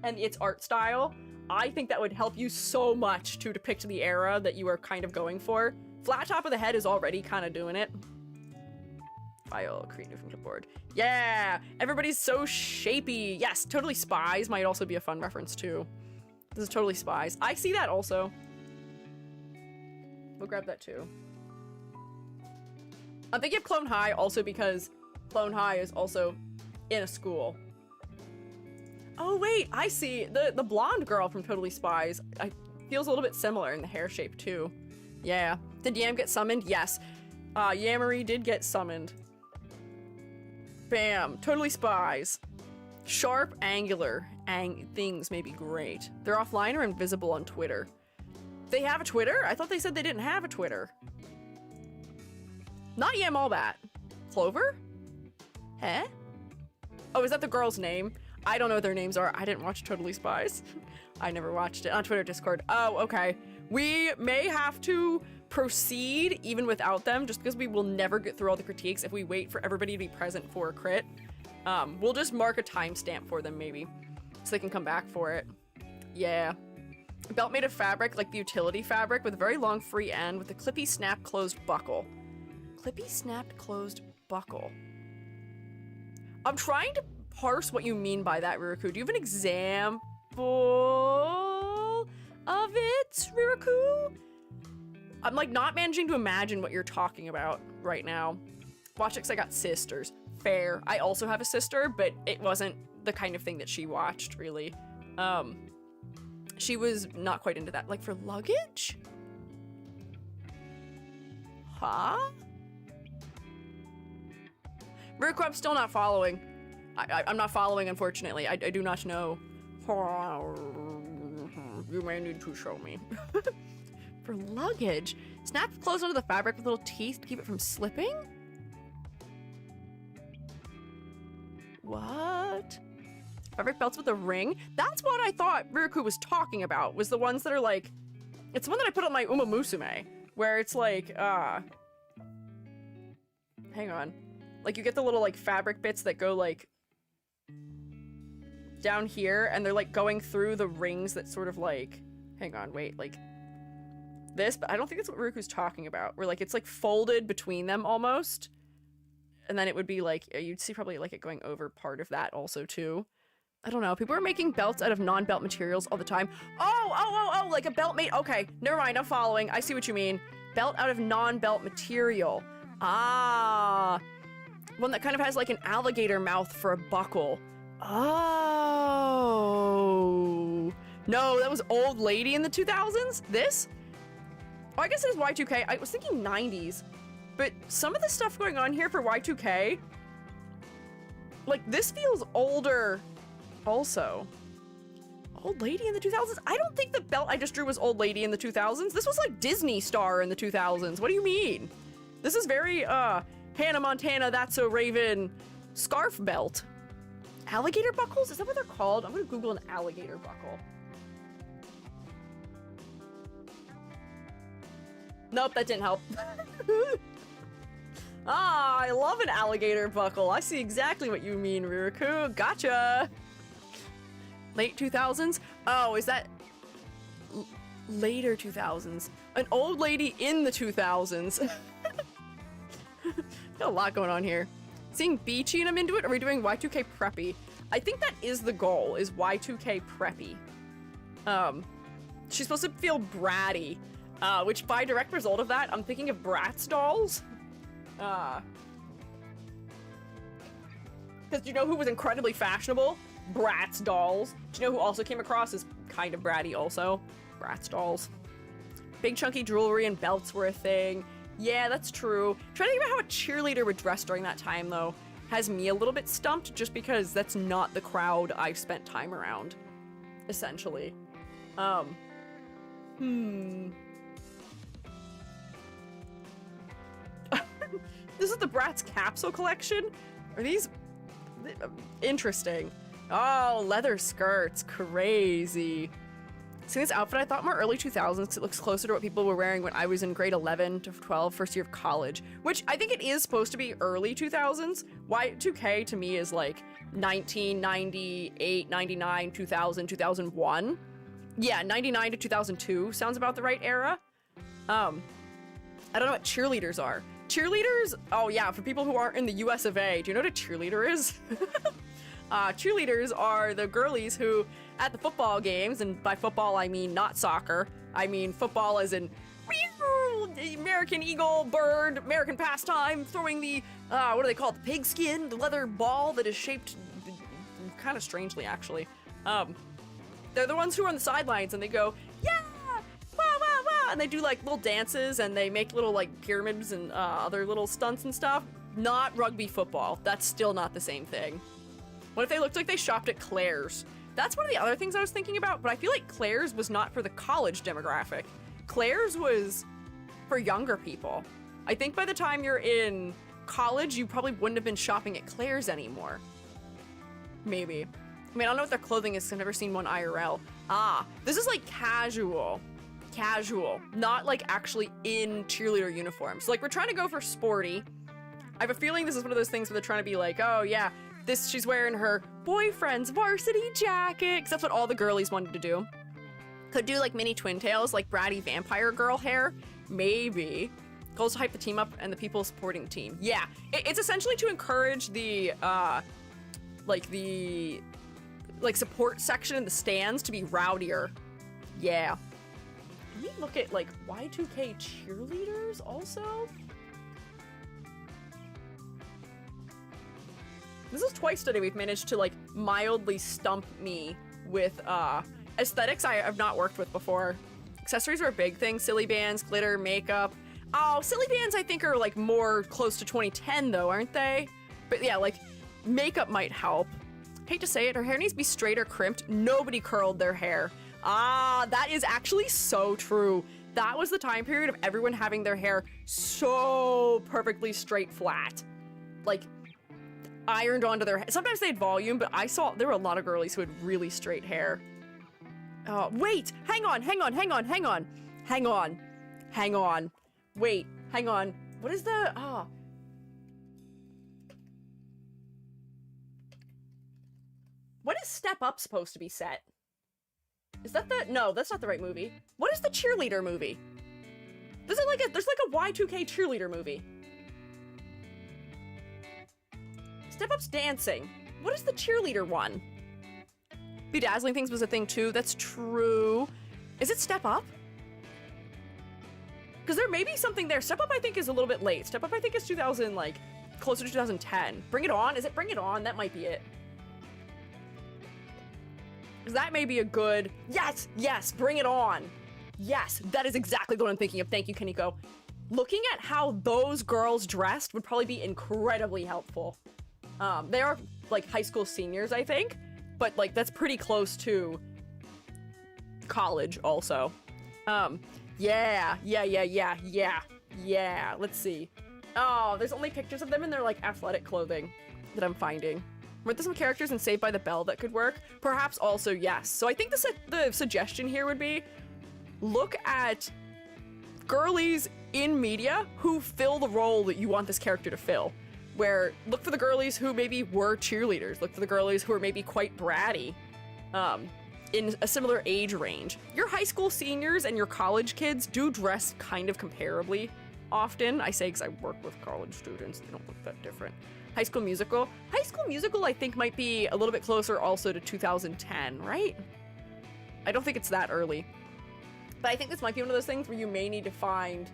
and its art style, I think that would help you so much to depict the era that you are kind of going for. Flat top of the head is already kind of doing it. File, create new from clipboard. Yeah, everybody's so shapy. Yes, Totally Spies might also be a fun reference too. This is Totally Spies. I see that also. We'll grab that too. I'm thinking of Clone High also because Clone High is also in a school. Oh wait, I see. The blonde girl from Totally Spies feels a little bit similar in the hair shape too. Yeah. Did Yam get summoned? Yes. Yammery did get summoned. Bam. Totally Spies. Sharp, angular things may be great. They're offline or invisible on Twitter. They have a Twitter? I thought they said they didn't have a Twitter. Not Yam All That. Clover? Huh? Oh, is that the girl's name? I don't know what their names are. I didn't watch Totally Spies. I never watched it on Twitter, Discord. Oh, okay. We may have to proceed even without them, just because we will never get through all the critiques if we wait for everybody to be present for a crit. We'll just mark a timestamp for them, maybe, so they can come back for it. Yeah. Belt made of fabric, like the utility fabric, with a very long free end, with a clippy snap closed buckle. Clippy snapped closed buckle. I'm trying to parse what you mean by that, Riraku. Do you have an example of it, Riraku? I'm like not managing to imagine what you're talking about right now. Watch it 'cause I got sisters. Fair. I also have a sister, but it wasn't the kind of thing that she watched, really. She was not quite into that. Like for luggage? Huh? Riraku, I'm still not following. I'm not following, unfortunately. I do not know. You may need to show me. For luggage? Snap closed onto the fabric with little teeth to keep it from slipping? What? Fabric belts with a ring? That's what I thought Riraku was talking about, was the ones that are like... It's the one that I put on my Uma Musume, where it's like, hang on. Like, you get the little, like, fabric bits that go, like, down here, and they're, like, going through the rings that sort of, like... Hang on, wait, like... This, but I don't think that's what Riku's talking about, where, like, it's, like, folded between them, almost. And then it would be, like, you'd see probably, like, it going over part of that also, too. I don't know. People are making belts out of non-belt materials all the time. Oh, like a belt made... Okay, never mind, I'm following. I see what you mean. Belt out of non-belt material. Ah... One that kind of has like an alligator mouth for a buckle. Oh. No, that was old lady in the 2000s? This? Oh, I guess it is Y2K. I was thinking 90s. But some of the stuff going on here for Y2K like, this feels older also. Old lady in the 2000s? I don't think the belt I just drew was old lady in the 2000s. This was like Disney star in the 2000s. What do you mean? This is very, Hannah Montana, That's So Raven scarf belt. Alligator buckles? Is that what they're called? I'm gonna Google an alligator buckle. Nope, that didn't help. Ah, I love an alligator buckle. I see exactly what you mean, Riraku. Gotcha. Late 2000s? Oh, is that later 2000s? An old lady in the 2000s. Got a lot going on here. Seeing beachy and I'm into it? Are we doing Y2K preppy? I think that is the goal, is Y2K preppy. She's supposed to feel bratty, which by direct result of that, I'm thinking of Bratz dolls. Because do you know who was incredibly fashionable? Bratz dolls. Do you know who also came across as kind of bratty also? Bratz dolls. Big chunky jewelry and belts were a thing. Yeah, that's true. Trying to think about how a cheerleader would dress during that time, though, has me a little bit stumped, just because that's not the crowd I've spent time around, essentially. This is the Bratz capsule collection? Are these interesting? Oh, leather skirts, crazy. See this outfit I thought more early 2000s because it looks closer to what people were wearing when I was in grade 11 to 12, first year of college, which I think it is supposed to be early 2000s. Y2K to me is like 1998, 99, 2000, 2001. Yeah, 99 to 2002 sounds about the right era. I don't know what cheerleaders are. Cheerleaders, oh yeah, for people who aren't in the US of A, do you know what a cheerleader is? Cheerleaders are the girlies who, at the football games, and by football I mean not soccer, I mean football as in the American eagle, bird, American pastime, throwing the, what do they call it, the pigskin, the leather ball that is shaped kind of strangely, actually. They're the ones who are on the sidelines and they go, yeah, wow, wow, wow, and they do like little dances and they make little like pyramids and other little stunts and stuff. Not rugby football. That's still not the same thing. What if they looked like they shopped at Claire's? That's one of the other things I was thinking about, but I feel like Claire's was not for the college demographic. Claire's was for younger people. I think by the time you're in college, you probably wouldn't have been shopping at Claire's anymore. Maybe. I mean, I don't know what their clothing is, 'cause I've never seen one IRL. Ah, this is like casual. Casual. Not like actually in cheerleader uniforms. Like, we're trying to go for sporty. I have a feeling this is one of those things where they're trying to be like, oh yeah, she's wearing her boyfriend's varsity jacket, because that's what all the girlies wanted to do. Could do like mini twin tails, like bratty vampire girl hair. Maybe. Goals to hype the team up and the people supporting the team. Yeah, it's essentially to encourage the, support section in the stands to be rowdier. Yeah. Can we look at, like, Y2K cheerleaders also? This is twice today we've managed to, like, mildly stump me with, aesthetics I have not worked with before. Accessories are a big thing. Silly bands, glitter, makeup. Oh, silly bands I think are, like, more close to 2010, though, aren't they? But yeah, like, makeup might help. Hate to say it, her hair needs to be straight or crimped. Nobody curled their hair. Ah, that is actually so true. That was the time period of everyone having their hair so perfectly straight flat. Like, ironed onto their head. Sometimes they had volume, but I saw there were a lot of girlies who had really straight hair. Oh, wait, hang on. Wait, hang on. What is the, What is Step Up supposed to be set? Is that no, that's not the right movie. What is the cheerleader movie? There's like a Y2K cheerleader movie. Step Up's dancing. What is the cheerleader one? Bedazzling things was a thing too. That's true. Is it Step Up? Because there may be something there. Step Up I think is a little bit late. Step Up I think is 2000, like, closer to 2010. Bring It On? Is it Bring It On? That might be it. Because that may be a good... Yes, Bring It On. Yes, that is exactly what I'm thinking of. Thank you, Kaneko. Looking at how those girls dressed would probably be incredibly helpful. They are like high school seniors, I think. But like that's pretty close to college also. Yeah. Let's see. Oh, there's only pictures of them in their like athletic clothing that I'm finding. Weren't there some characters in Saved by the Bell that could work? Perhaps also, yes. So I think the suggestion here would be look at girlies in media who fill the role that you want this character to fill. Where look for the girlies who maybe were cheerleaders. Look for the girlies who are maybe quite bratty. In a similar age range. Your high school seniors and your college kids do dress kind of comparably often. I say because I work with college students. They don't look that different. High School Musical. High School Musical, I think, might be a little bit closer also to 2010, right? I don't think it's that early. But I think this might be one of those things where you may need to find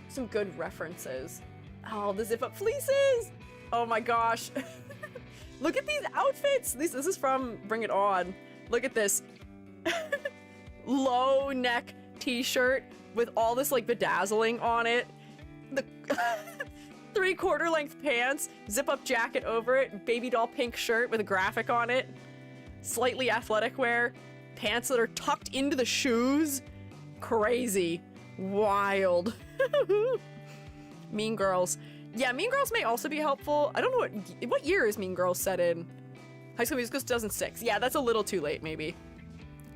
some good references. Oh, the zip-up fleeces! Oh my gosh. Look at these outfits! This is from Bring It On. Look at this. Low neck t-shirt with all this like bedazzling on it. The 3/4 length pants, zip-up jacket over it, baby doll pink shirt with a graphic on it, slightly athletic wear, pants that are tucked into the shoes. Crazy. Wild. Mean Girls. Yeah, Mean Girls may also be helpful. I don't know what year is Mean Girls set in? High School Musical 2006. Yeah, that's a little too late, maybe.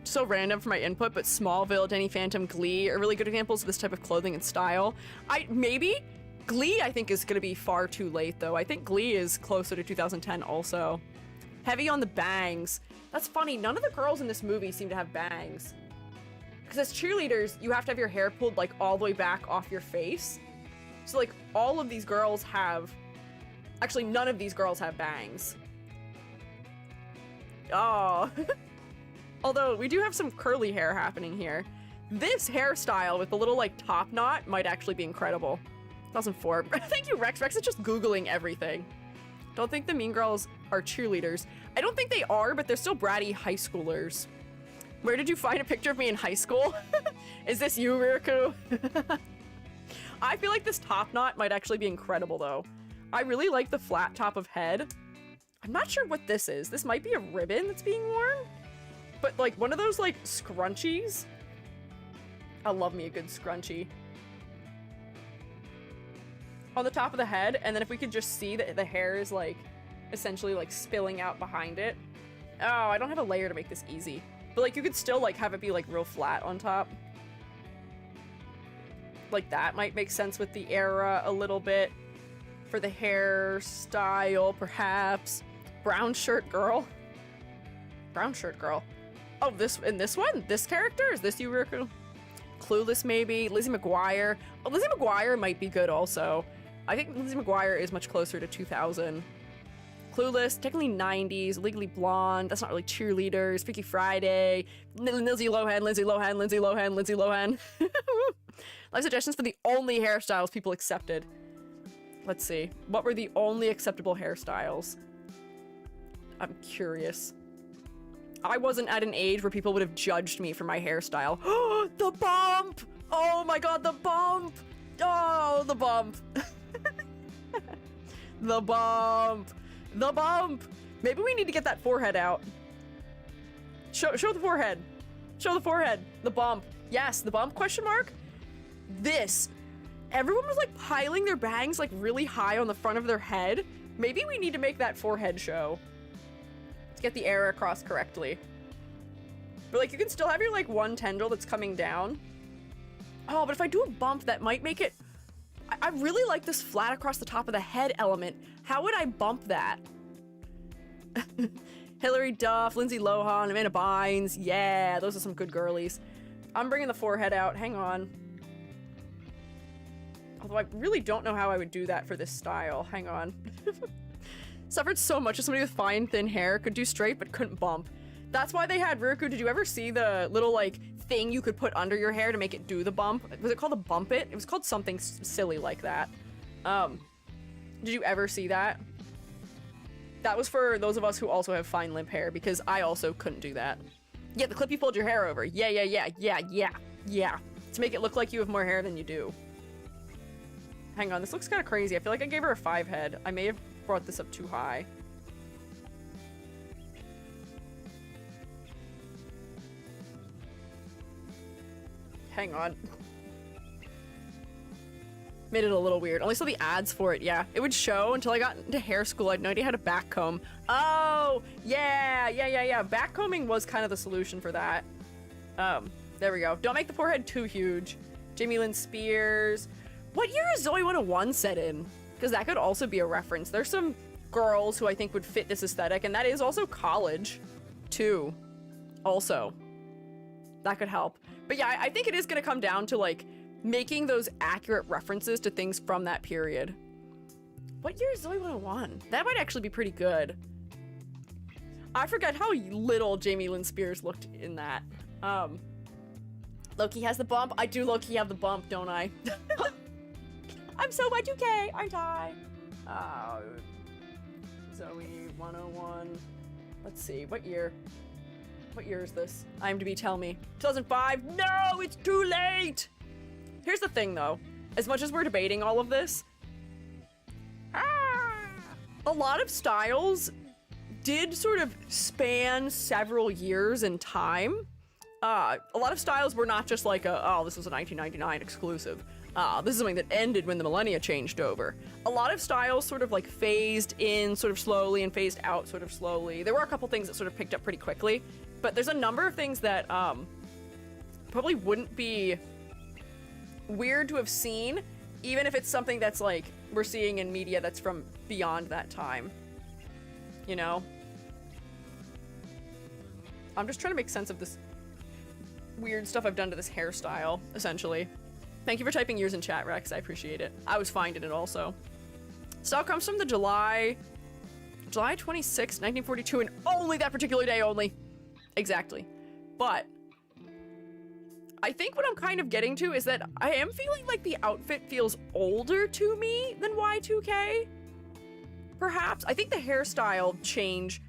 So random for my input, but Smallville, Danny Phantom, Glee are really good examples of this type of clothing and style. Maybe Glee, I think, is going to be far too late, though. I think Glee is closer to 2010 also. Heavy on the bangs. That's funny. None of the girls in this movie seem to have bangs. Because as cheerleaders, you have to have your hair pulled, like, all the way back off your face. So, like, all of these girls have... Actually, none of these girls have bangs. Oh. Although, we do have some curly hair happening here. This hairstyle with the little, like, top knot might actually be incredible. 2004. Thank you, Rex. Rex is just Googling everything. Don't think the Mean Girls are cheerleaders. I don't think they are, but they're still bratty high schoolers. Where did you find a picture of me in high school? Is this you, Ririku? I feel like this top knot might actually be incredible, though. I really like the flat top of head. I'm not sure what this is. This might be a ribbon that's being worn. But, like, one of those, like, scrunchies. I love me a good scrunchie. On the top of the head, and then if we could just see that the hair is, like, essentially, like, spilling out behind it. Oh, I don't have a layer to make this easy. But, like, you could still, like, have it be, like, real flat on top. Like, that might make sense with the era a little bit. For the hairstyle, perhaps. Brown shirt girl. Brown shirt girl. Oh, this one? This character? Is this you, Riku? Clueless, maybe. Lizzie McGuire. Oh, Lizzie McGuire might be good also. I think Lizzie McGuire is much closer to 2000. Clueless, technically 90s. Legally Blonde. That's not really cheerleaders. Freaky Friday. Lindsay Lohan, Lindsay Lohan, Lindsay Lohan, Lindsay Lohan. Live suggestions for the only hairstyles people accepted. Let's see. What were the only acceptable hairstyles? I'm curious. I wasn't at an age where people would have judged me for my hairstyle. Oh, the bump! Oh my god, the bump! Oh, the bump. The bump. The bump. Maybe we need to get that forehead out. Show the forehead. Show the forehead. The bump. Yes, the bump, question mark? This. Everyone was like piling their bangs like really high on the front of their head. Maybe we need to make that forehead show. To get the era across correctly. But like you can still have your like one tendril that's coming down. Oh, but if I do a bump, that might make it... I really like this flat across the top of the head element. How would I bump that? Hilary Duff, Lindsay Lohan, Amanda Bynes. Yeah, those are some good girlies. I'm bringing the forehead out. Hang on. Although I really don't know how I would do that for this style. Hang on. Suffered so much as somebody with fine, thin hair. Could do straight, but couldn't bump. That's why they had Riku. Did you ever see the little, like, thing you could put under your hair to make it do the bump? Was it called a bump it? It was called something silly like that. Did you ever see that? That was for those of us who also have fine limp hair, because I also couldn't do that. Yeah, the clip you pulled your hair over. Yeah. To make it look like you have more hair than you do. Hang on, this looks kind of crazy. I feel like I gave her a 5 head. I may have brought this up too high. hang on. Made it a little weird. Only saw the ads for it, yeah. It would show until I got into hair school. I had no idea how to backcomb. Oh, yeah. Backcombing was kind of the solution for that. There we go. Don't make the forehead too huge. Jamie Lynn Spears. What year is Zoe 101 set in? Because that could also be a reference. There's some girls who I think would fit this aesthetic, and that is also college, too. Also. That could help. But yeah, I think it is going to come down to, like, making those accurate references to things from that period. What year is Zoe 101? That might actually be pretty good. I forget how little Jamie Lynn Spears looked in that. Loki has the bump. I do low-key have the bump, don't I? I'm so Y2K, aren't I? Zoe 101. Let's see, what year? What year is this? IMDb, tell me. 2005? No, it's too late! Here's the thing, though. As much as we're debating all of this, a lot of styles did sort of span several years in time. A lot of styles were not just like oh, this was a 1999 exclusive. This is something that ended when the millennia changed over. A lot of styles sort of like phased in sort of slowly and phased out sort of slowly. There were a couple things that sort of picked up pretty quickly, but there's a number of things that probably wouldn't be weird to have seen, even if it's something that's like we're seeing in media that's from beyond that time. You know? I'm just trying to make sense of this weird stuff I've done to this hairstyle, essentially. Thank you for typing years in chat, Rex. I appreciate it. I was finding it also. Style comes from the July 26, 1942, and only that particular day only. Exactly. But I think what I'm kind of getting to is that I am feeling like the outfit feels older to me than Y2K. Perhaps. I think the hairstyle change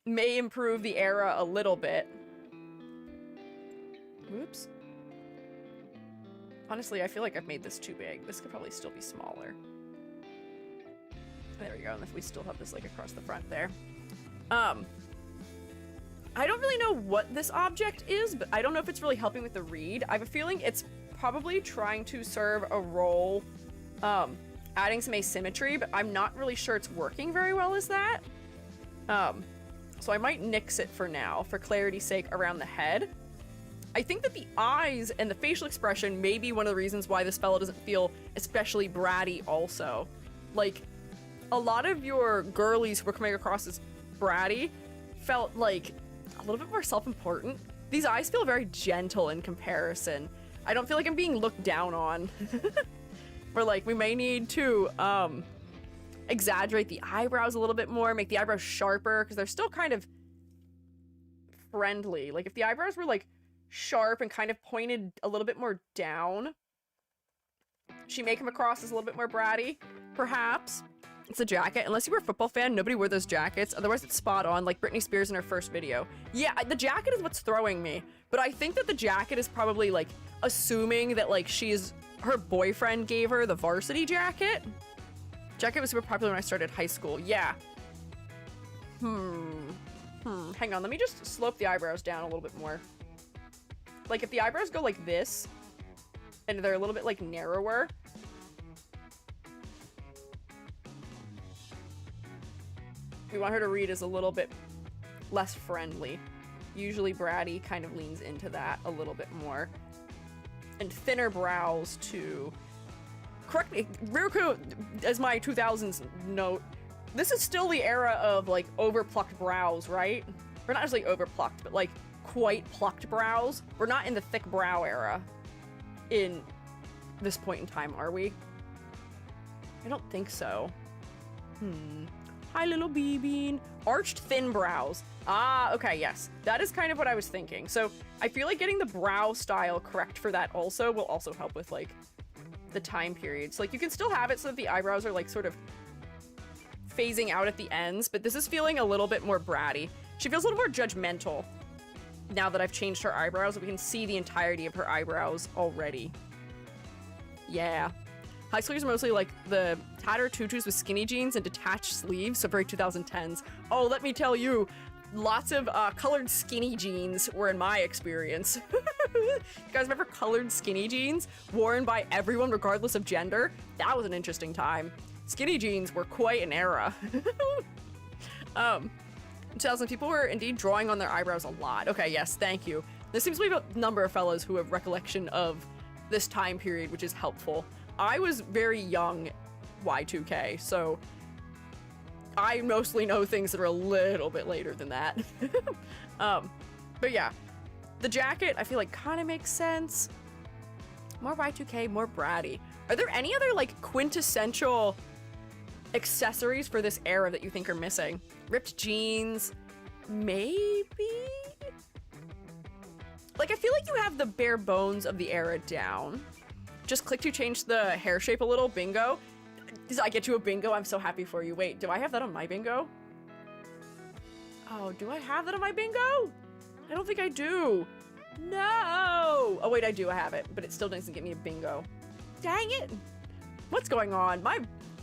may improve the era a little bit. Whoops. Honestly, I feel like I've made this too big. This could probably still be smaller. There we go, and if we still have this like across the front there. I don't really know what this object is, but I don't know if it's really helping with the read. I have a feeling it's probably trying to serve a role, adding some asymmetry, but I'm not really sure it's working very well as that. So I might nix it for now, for clarity's sake, around the head. I think that the eyes and the facial expression may be one of the reasons why this fellow doesn't feel especially bratty also. Like, a lot of your girlies who were coming across as bratty felt like a little bit more self-important. These eyes feel very gentle in comparison. I don't feel like I'm being looked down on. We're like, we may need to exaggerate the eyebrows a little bit more, make the eyebrows sharper, because they're still kind of friendly. Like, if the eyebrows were like sharp and kind of pointed a little bit more down, she may come across as a little bit more bratty, perhaps. It's a jacket. Unless you were a football fan, nobody wore those jackets. Otherwise, it's spot on, like Britney Spears in her first video. Yeah, the jacket is what's throwing me. But I think that the jacket is probably, like, assuming that, like, her boyfriend gave her the varsity jacket. Jacket was super popular when I started high school. Yeah. Hang on, let me just slope the eyebrows down a little bit more. Like, if the eyebrows go like this, and they're a little bit, like, narrower, we want her to read as a little bit less friendly. Usually bratty kind of leans into that a little bit more. And thinner brows too. Correct me, Ryuku, as my 2000s note, this is still the era of, like, overplucked brows, right? Or not just, like, overplucked, but, like, quite plucked brows. We're not in the thick brow era in this point in time, are we? I don't think so. Hi, little bee-bean. Arched thin brows. Ah, okay, yes. That is kind of what I was thinking. So I feel like getting the brow style correct for that also will also help with, like, the time periods. Like, you can still have it so that the eyebrows are, like, sort of phasing out at the ends, but this is feeling a little bit more bratty. She feels a little more judgmental now that I've changed her eyebrows. We can see the entirety of her eyebrows already. Yeah. High schoolers are mostly like the tattered tutus with skinny jeans and detached sleeves, so very 2010s. Oh, let me tell you, lots of colored skinny jeans were in my experience. You guys remember colored skinny jeans worn by everyone regardless of gender? That was an interesting time. Skinny jeans were quite an era. 2000, people were indeed drawing on their eyebrows a lot. Okay, yes, thank you. There seems to be a number of fellows who have recollection of this time period, which is helpful. I was very young Y2K, so I mostly know things that are a little bit later than that. But yeah, the jacket I feel like kind of makes sense. More Y2K, more bratty. Are there any other like quintessential accessories for this era that you think are missing? Ripped jeans, maybe? Like, I feel like you have the bare bones of the era down. Just click to change the hair shape a little, bingo. Did I get you a bingo? I'm so happy for you. Wait, do I have that on my bingo? Oh, do I have that on my bingo? I don't think I do. No! Oh wait, I do, I have it, but it still doesn't get me a bingo. Dang it! What's going on? I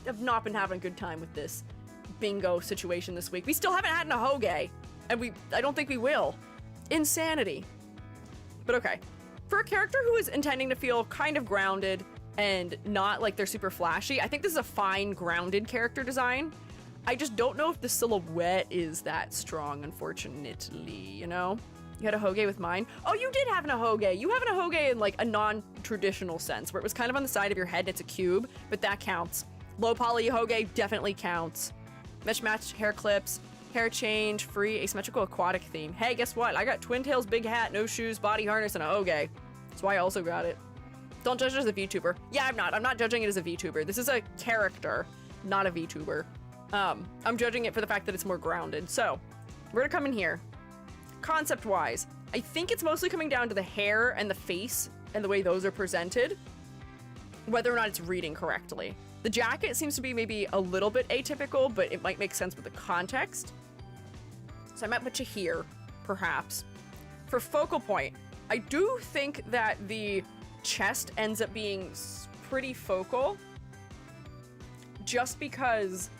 have not been having a good time with this bingo situation this week. We still haven't had a hoge, and I don't think we will. Insanity. But okay, for a character who is intending to feel kind of grounded and not like they're super flashy, I think this is a fine grounded character design. I just don't know if the silhouette is that strong, unfortunately, you know? You had a hoge with mine? Oh, you did have an ahoge. You have an ahoge in like a non-traditional sense, where it was kind of on the side of your head and it's a cube, but that counts. Low poly hoge definitely counts. Mesh match hair clips, hair change, free asymmetrical aquatic theme. Hey, guess what? I got twin tails, big hat, no shoes, body harness, and a hoge. That's why I also got it. Don't judge it as a VTuber. Yeah, I'm not. I'm not judging it as a VTuber. This is a character, not a VTuber. I'm judging it for the fact that it's more grounded. So, we're gonna come in here. Concept-wise, I think it's mostly coming down to the hair and the face and the way those are presented, whether or not it's reading correctly. The jacket seems to be maybe a little bit atypical, but it might make sense with the context. So I might put you here, perhaps. For focal point, I do think that the chest ends up being pretty focal, just because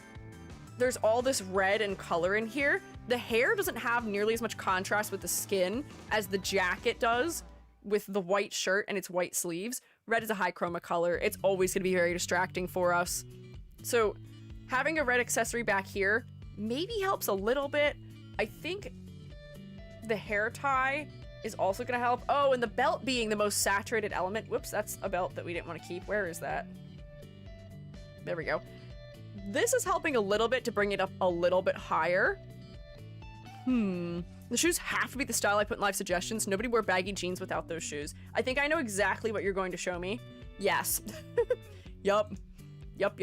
there's all this red and color in here. The hair doesn't have nearly as much contrast with the skin as the jacket does with the white shirt and its white sleeves. Red is a high chroma color. It's always gonna be very distracting for us. So having a red accessory back here maybe helps a little bit. I think the hair tie is also gonna help. Oh, and the belt being the most saturated element. Whoops, that's a belt that we didn't want to keep. Where is that? There we go. This is helping a little bit to bring it up a little bit higher. The shoes have to be the style I put in live suggestions. Nobody wore baggy jeans without those shoes. I think I know exactly what you're going to show me. Yes. Yup. Yup.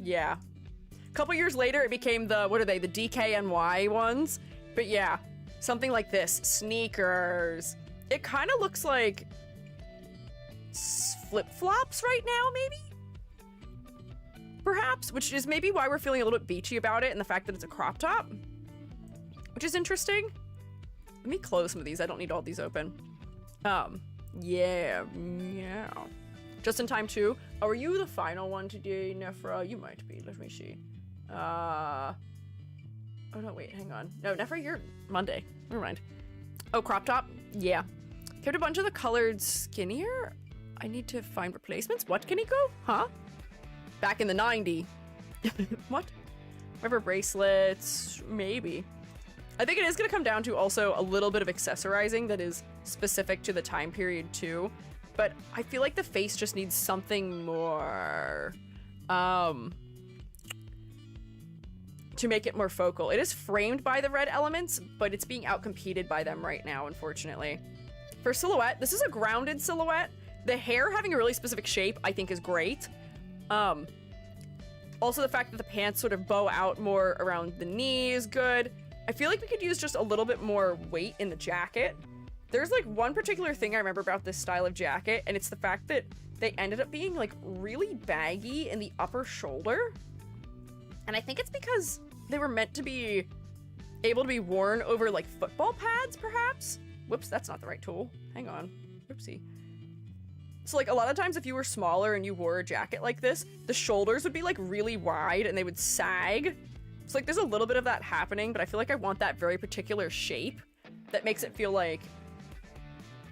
Yeah. A couple years later, it became the, what are they? The DKNY ones. But yeah, something like this. Sneakers. It kind of looks like flip-flops right now, maybe? Perhaps, which is maybe why we're feeling a little bit beachy about it and the fact that it's a crop top, which is interesting. Let me close some of these. I don't need all these open. Yeah. Just in time too. Oh, are you the final one today, Nefra? You might be. Let me see. Oh no, wait, hang on. No, Nefra, you're Monday. Never mind. Oh, crop top? Yeah. Kept a bunch of the colored skinnier. I need to find replacements. What, Kaneko? Huh? Back in the 90s. What? Rubber bracelets, maybe. I think it is gonna come down to also a little bit of accessorizing that is specific to the time period too. But I feel like the face just needs something more, to make it more focal. It is framed by the red elements, but it's being outcompeted by them right now, unfortunately. For silhouette, this is a grounded silhouette. The hair having a really specific shape, I think is great. Also the fact that the pants sort of bow out more around the knee is good. I feel like we could use just a little bit more weight in the jacket. There's like one particular thing I remember about this style of jacket, and it's the fact that they ended up being like really baggy in the upper shoulder. And I think it's because they were meant to be able to be worn over like football pads, perhaps? Whoops, that's not the right tool. Hang on. Oopsie. So like a lot of times if you were smaller and you wore a jacket like this, the shoulders would be like really wide and they would sag. So like there's a little bit of that happening, but I feel like I want that very particular shape that makes it feel like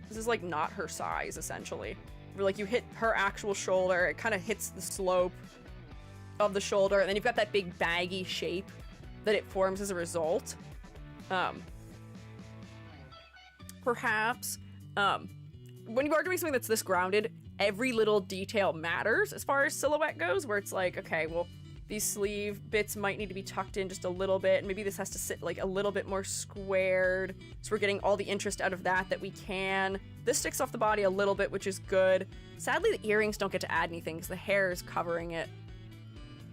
this is like not her size, essentially. Where like you hit her actual shoulder, it kind of hits the slope of the shoulder, and then you've got that big baggy shape that it forms as a result. Perhaps, when you are doing something that's this grounded, every little detail matters as far as silhouette goes, where it's like, okay, well, these sleeve bits might need to be tucked in just a little bit, and maybe this has to sit like a little bit more squared, so we're getting all the interest out of that we can. This sticks off the body a little bit, which is good. Sadly, the earrings don't get to add anything because the hair is covering it.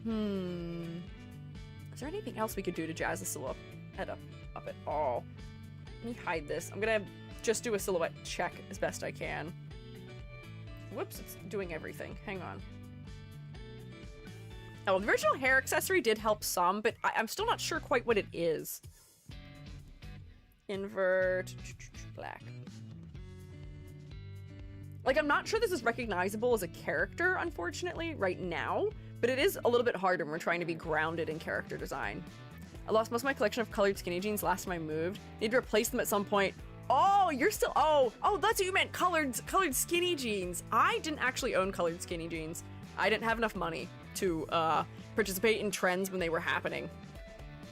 Is there anything else we could do to jazz the silhouette up at all? Let me hide this. I'm gonna just do a silhouette check as best I can. Whoops, it's doing everything. Hang on. Oh, the original hair accessory did help some, but I'm still not sure quite what it is. Invert, black. Like, I'm not sure this is recognizable as a character, unfortunately, right now, but it is a little bit harder when we're trying to be grounded in character design. I lost most of my collection of colored skinny jeans last time I moved. Need to replace them at some point. Oh, you're still, oh, that's what you meant, colored skinny jeans. I didn't actually own colored skinny jeans. I didn't have enough money to participate in trends when they were happening.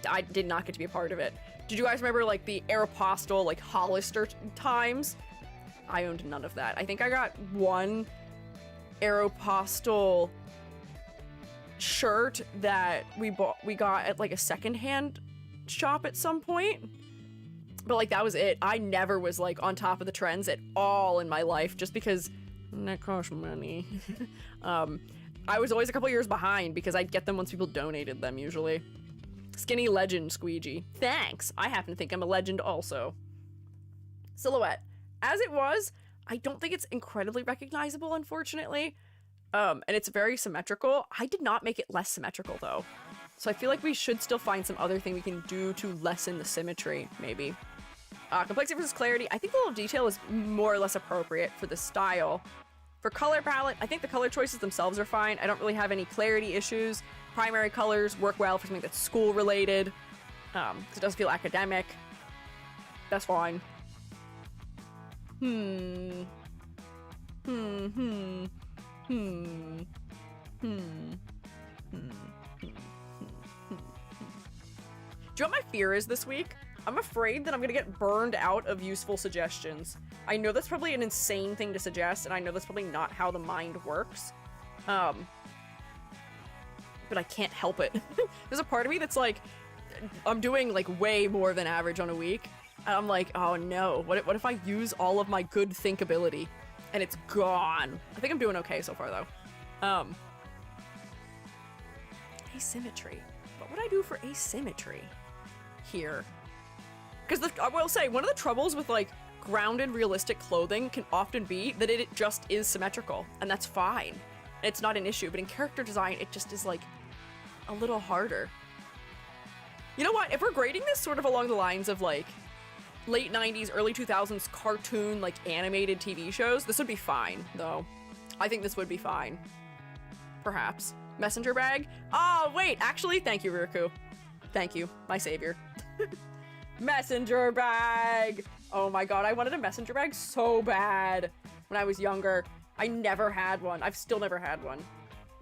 I did not get to be a part of it. Did you guys remember like the Aeropostale, like Hollister times? I owned none of that. I think I got one Aeropostale shirt that we got at like a secondhand shop at some point. But like that was it. I never was like on top of the trends at all in my life just because that costs money. I was always a couple years behind because I'd get them once people donated them usually. Skinny legend, Squiiji. Thanks. I happen to think I'm a legend also. Silhouette. As it was, I don't think it's incredibly recognizable, unfortunately. And it's very symmetrical. I did not make it less symmetrical though. So I feel like we should still find some other thing we can do to lessen the symmetry, maybe. Complexity versus clarity. I think the little detail is more or less appropriate for the style. For color palette, I think the color choices themselves are fine. I don't really have any clarity issues. Primary colors work well for something that's school related. Because it doesn't feel academic. That's fine. Do you know what my fear is this week? I'm afraid that I'm gonna get burned out of useful suggestions. I know that's probably an insane thing to suggest, and I know that's probably not how the mind works. But I can't help it. There's a part of me that's like, I'm doing like way more than average on a week, and I'm like, oh no, what if I use all of my good thinkability and it's gone? I think I'm doing okay so far though. Asymmetry. What would I do for asymmetry here? Because I will say, one of the troubles with like grounded realistic clothing can often be that it just is symmetrical, and that's fine. It's not an issue, but in character design, it just is like a little harder. You know what? If we're grading this sort of along the lines of like late 90s, early 2000s cartoon, like animated TV shows, this would be fine though. I think this would be fine. Perhaps. Messenger bag? Oh, wait, actually, thank you, Riku. Thank you, my savior. Messenger bag! Oh my god, I wanted a messenger bag so bad when I was younger. I never had one. I've still never had one.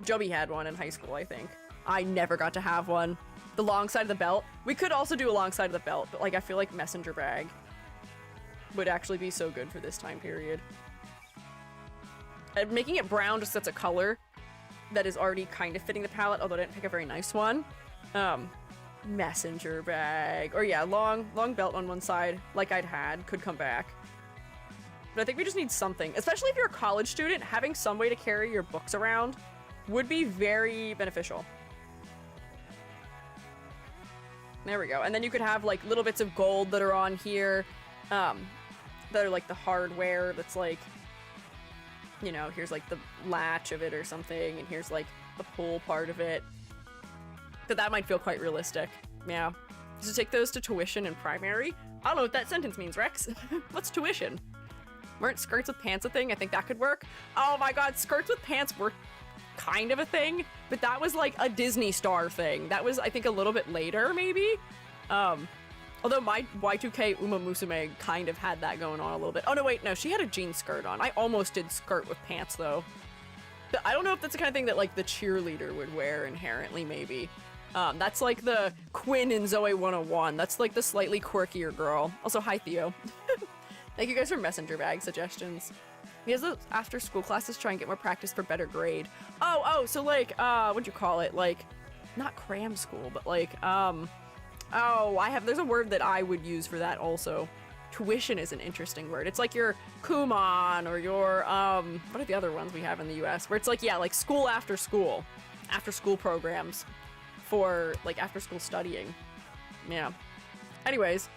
Joby had one in high school, I think. I never got to have one. The long side of the belt. We could also do a long side of the belt, but like I feel like messenger bag would actually be so good for this time period. And making it brown just sets a color that is already kind of fitting the palette, although I didn't pick a very nice one. Messenger bag. Or yeah, long belt on one side, like I'd had, could come back. But I think we just need something. Especially if you're a college student, having some way to carry your books around would be very beneficial. There we go. And then you could have like little bits of gold that are on here, that are like the hardware that's like, you know, here's like the latch of it or something, and here's like the pull part of it. But that might feel quite realistic. Yeah. To take those to tuition in primary? I don't know what that sentence means, Rex. What's tuition? Weren't skirts with pants a thing? I think that could work. Oh my god, skirts with pants were kind of a thing, but that was like a Disney star thing. That was, I think, a little bit later, maybe. Although my Y2K Uma Musume kind of had that going on a little bit. Oh no, wait, no, she had a jean skirt on. I almost did skirt with pants though. But I don't know if that's the kind of thing that like the cheerleader would wear inherently, maybe. That's like the Quinn in Zoe 101. That's like the slightly quirkier girl. Also, hi Theo. Thank you guys for messenger bag suggestions. He has those after school classes try and get more practice for better grade. Oh, so like, what'd you call it? Like, not cram school, but like, there's a word that I would use for that also. Tuition is an interesting word. It's like your Kumon or your, what are the other ones we have in the US? Where it's like, yeah, like school after school programs for like after school studying. Yeah. Anyways,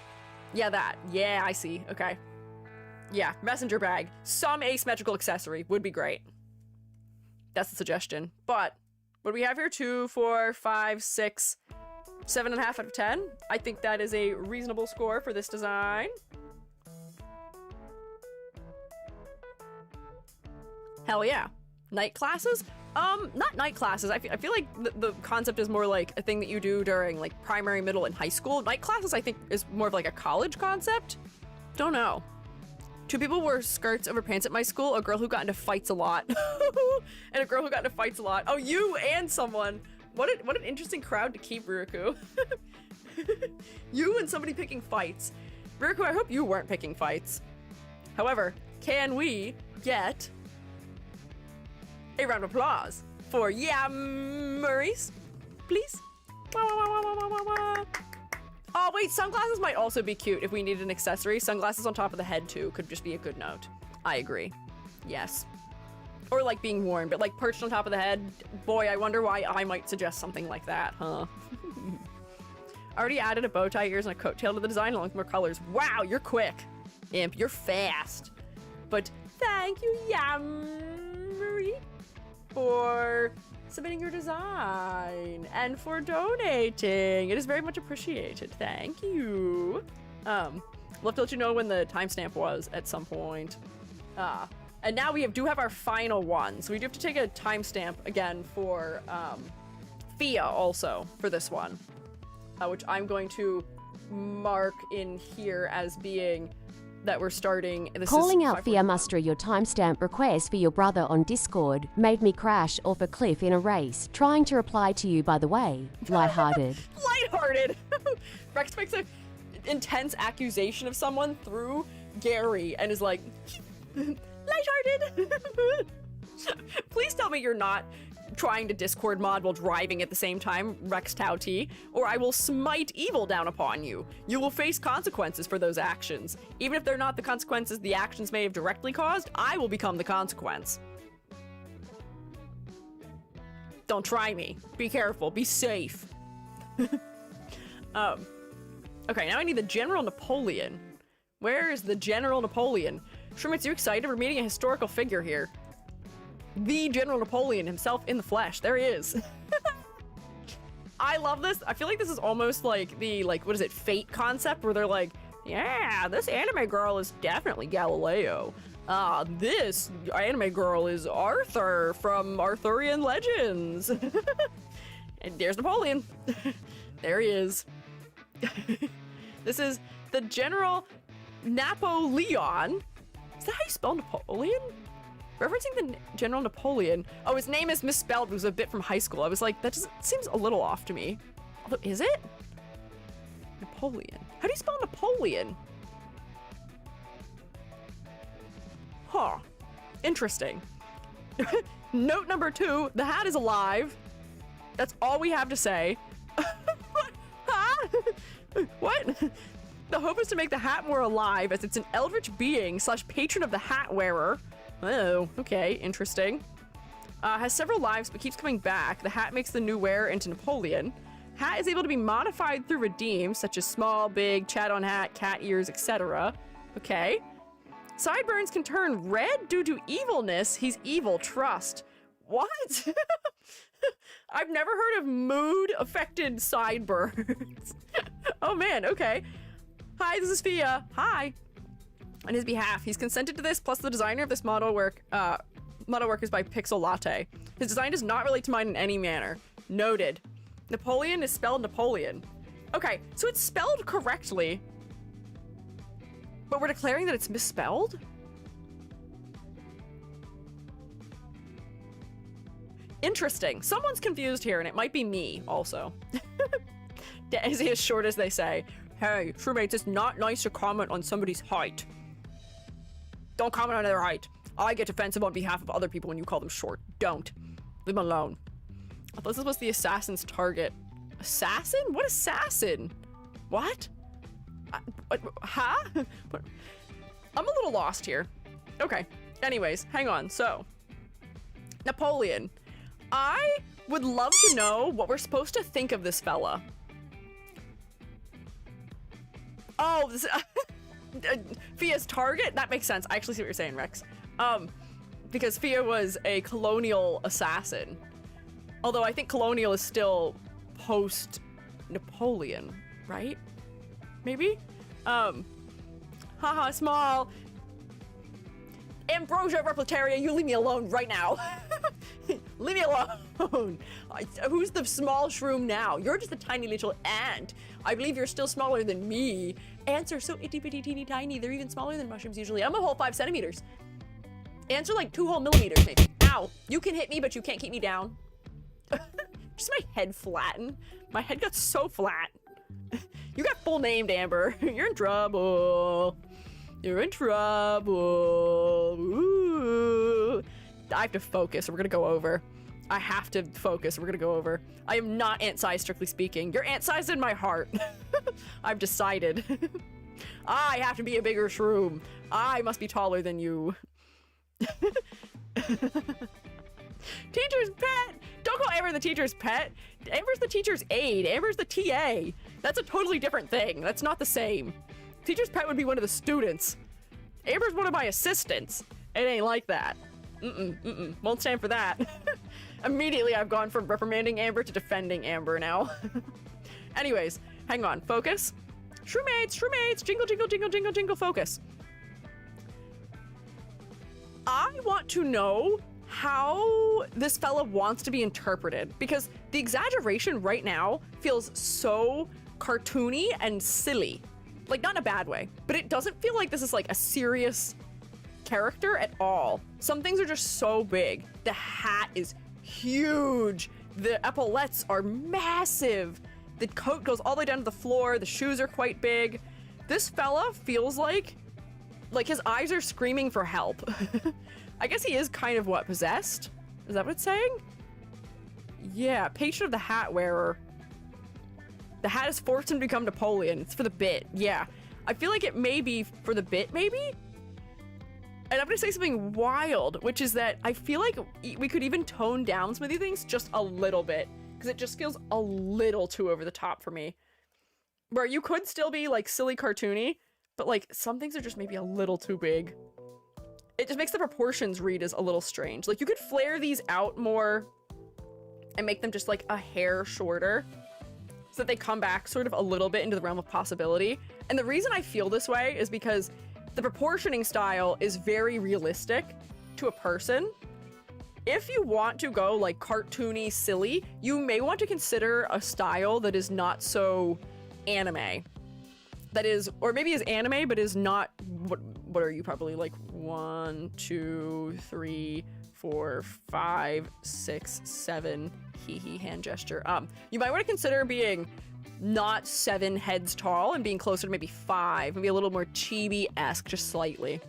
yeah, that. Yeah, I see. Okay. Yeah, messenger bag. Some asymmetrical accessory would be great. That's the suggestion. But what do we have here? 2, 4, 5, 6, 7.5 out of 10. I think that is a reasonable score for this design. Hell yeah. Night classes? Not night classes. I feel like the concept is more like a thing that you do during like primary, middle, and high school. Night classes, I think, is more of like a college concept. Don't know. 2 people wore skirts over pants at my school. A girl who got into fights a lot. And a girl who got into fights a lot. Oh, you and someone. What an interesting crowd to keep, Ruku. You and somebody picking fights. Ruku, I hope you weren't picking fights. However, can we get a round of applause for yammeries, please? Oh wait, sunglasses might also be cute if we need an accessory. Sunglasses on top of the head too could just be a good note. I agree. Yes. Or like being worn, but like perched on top of the head. Boy, I wonder why I might suggest something like that, huh? Already added a bow tie ears and a coat tail to the design along with more colors. Wow, you're quick. Imp, you're fast. But thank you, Yammery, for submitting your design and for donating. It is very much appreciated. Thank you. We'll have to let you know when the timestamp was at some point. And now we do have our final one. So we do have to take a timestamp again for Fia also for this one, which I'm going to mark in here as being that we're starting. Calling out Fia Mustra your timestamp request for your brother on Discord made me crash off a cliff in a race, trying to reply to you, by the way. Lighthearted. Lighthearted! Rex makes an intense accusation of someone through Gary and is like, lighthearted! Please tell me you're not trying to Discord mod while driving at the same time, Rex Tau T, or I will smite evil down upon you. You will face consequences for those actions. Even if they're not the consequences the actions may have directly caused, I will become the consequence. Don't try me. Be careful. Be safe. Okay, now I need the General Napoleon. Where is the General Napoleon? Shrimmitz, you excited? We're meeting a historical figure here. The General Napoleon himself in the flesh. There he is. I love this. I feel like this is almost like the, like, what is it, Fate concept, where they're like, yeah, this anime girl is definitely Galileo. This anime girl is Arthur from Arthurian Legends. And there's Napoleon. There he is. This is the General Napoleon. Is that how you spell Napoleon? Referencing the General Napoleon. Oh, his name is misspelled. It was a bit from high school. I was like, that just seems a little off to me. Although, is it? Napoleon. How do you spell Napoleon? Huh. Interesting. Note number 2, the hat is alive. That's all we have to say. Huh? What? The hope is to make the hat more alive, as it's an eldritch being / patron of the hat wearer. Oh, okay, interesting. Has several lives, but keeps coming back. The hat makes the new wearer into Napoleon. Hat is able to be modified through redeems, such as small, big, chat on hat, cat ears, etc. Okay. Sideburns can turn red due to evilness. He's evil, trust. What? I've never heard of mood-affected sideburns. Oh man, okay. Hi, this is Fia. Hi. On his behalf, he's consented to this, plus the designer of this model work, Model work is by Pixel Latte. His design does not relate to mine in any manner. Noted. Napoleon is spelled Napoleon. Okay, so it's spelled correctly, but we're declaring that it's misspelled? Interesting. Someone's confused here, and it might be me also. Is he as short as they say? Hey, Shroommates, it's not nice to comment on somebody's height. Don't comment on their height. I get defensive on behalf of other people when you call them short. Don't. Leave them alone. I thought this was the assassin's target. Assassin? What assassin? What? Huh? I'm a little lost here. Okay. Anyways, hang on. So, Napoleon. I would love to know what we're supposed to think of this fella. Oh, this Fia's target? That makes sense. I actually see what you're saying, Rex. Because Fia was a colonial assassin. Although I think colonial is still post-Napoleon, right? Maybe? Haha, small. Ambrosia Repletaria, you leave me alone right now. Leave me alone. Who's the small shroom now? You're just a tiny little ant. I believe you're still smaller than me. Ants are so itty bitty teeny tiny. They're even smaller than mushrooms usually. I'm a whole 5 centimeters. Ants are like 2 whole millimeters maybe. Ow. You can hit me, but you can't keep me down. Just my head flattened. My head got so flat. You got full named, Amber. You're in trouble. You're in trouble. Ooh. I have to focus, or we're gonna go over. I have to focus, or we're gonna go over. I am not ant-sized, strictly speaking. You're ant-sized in my heart. I've decided. I have to be a bigger shroom. I must be taller than you. Teacher's pet! Don't call Amber the teacher's pet. Amber's the teacher's aide. Amber's the TA. That's a totally different thing. That's not the same. Teacher's pet would be one of the students. Amber's one of my assistants. It ain't like that. Won't stand for that. Immediately I've gone from reprimanding Amber to defending Amber now. Anyways, hang on. Focus. Shroommates, shroommates, jingle, jingle, jingle, jingle, jingle, focus. I want to know how this fella wants to be interpreted, because the exaggeration right now feels so cartoony and silly. Like, not in a bad way, but it doesn't feel like this is like a serious character at all. Some things are just so big. The hat is huge. The epaulettes are massive. The coat goes all the way down to the floor. The shoes are quite big. This fella feels like his eyes are screaming for help. I guess he is kind of, what, possessed? Is that what it's saying? Yeah, patient of the hat wearer. The hat has forced him to become Napoleon. It's for the bit. Yeah. I feel like it may be for the bit, maybe? And I'm gonna say something wild, which is that I feel like we could even tone down some of these things just a little bit, because it just feels a little too over the top for me. Where you could still be, like, silly cartoony, but, like, some things are just maybe a little too big. It just makes the proportions read as a little strange. Like, you could flare these out more and make them just, like, a hair shorter, so that they come back sort of a little bit into the realm of possibility. And the reason I feel this way is because the proportioning style is very realistic to a person. If you want to go, like, cartoony, silly, you may want to consider a style that is not so anime. That is, or maybe is anime, but is not, what are you probably, like, 1, 2, 3, 4, 5, 6, 7, hee hand gesture. You might want to consider being not 7 heads tall and being closer to maybe 5, maybe a little more chibi-esque, just slightly.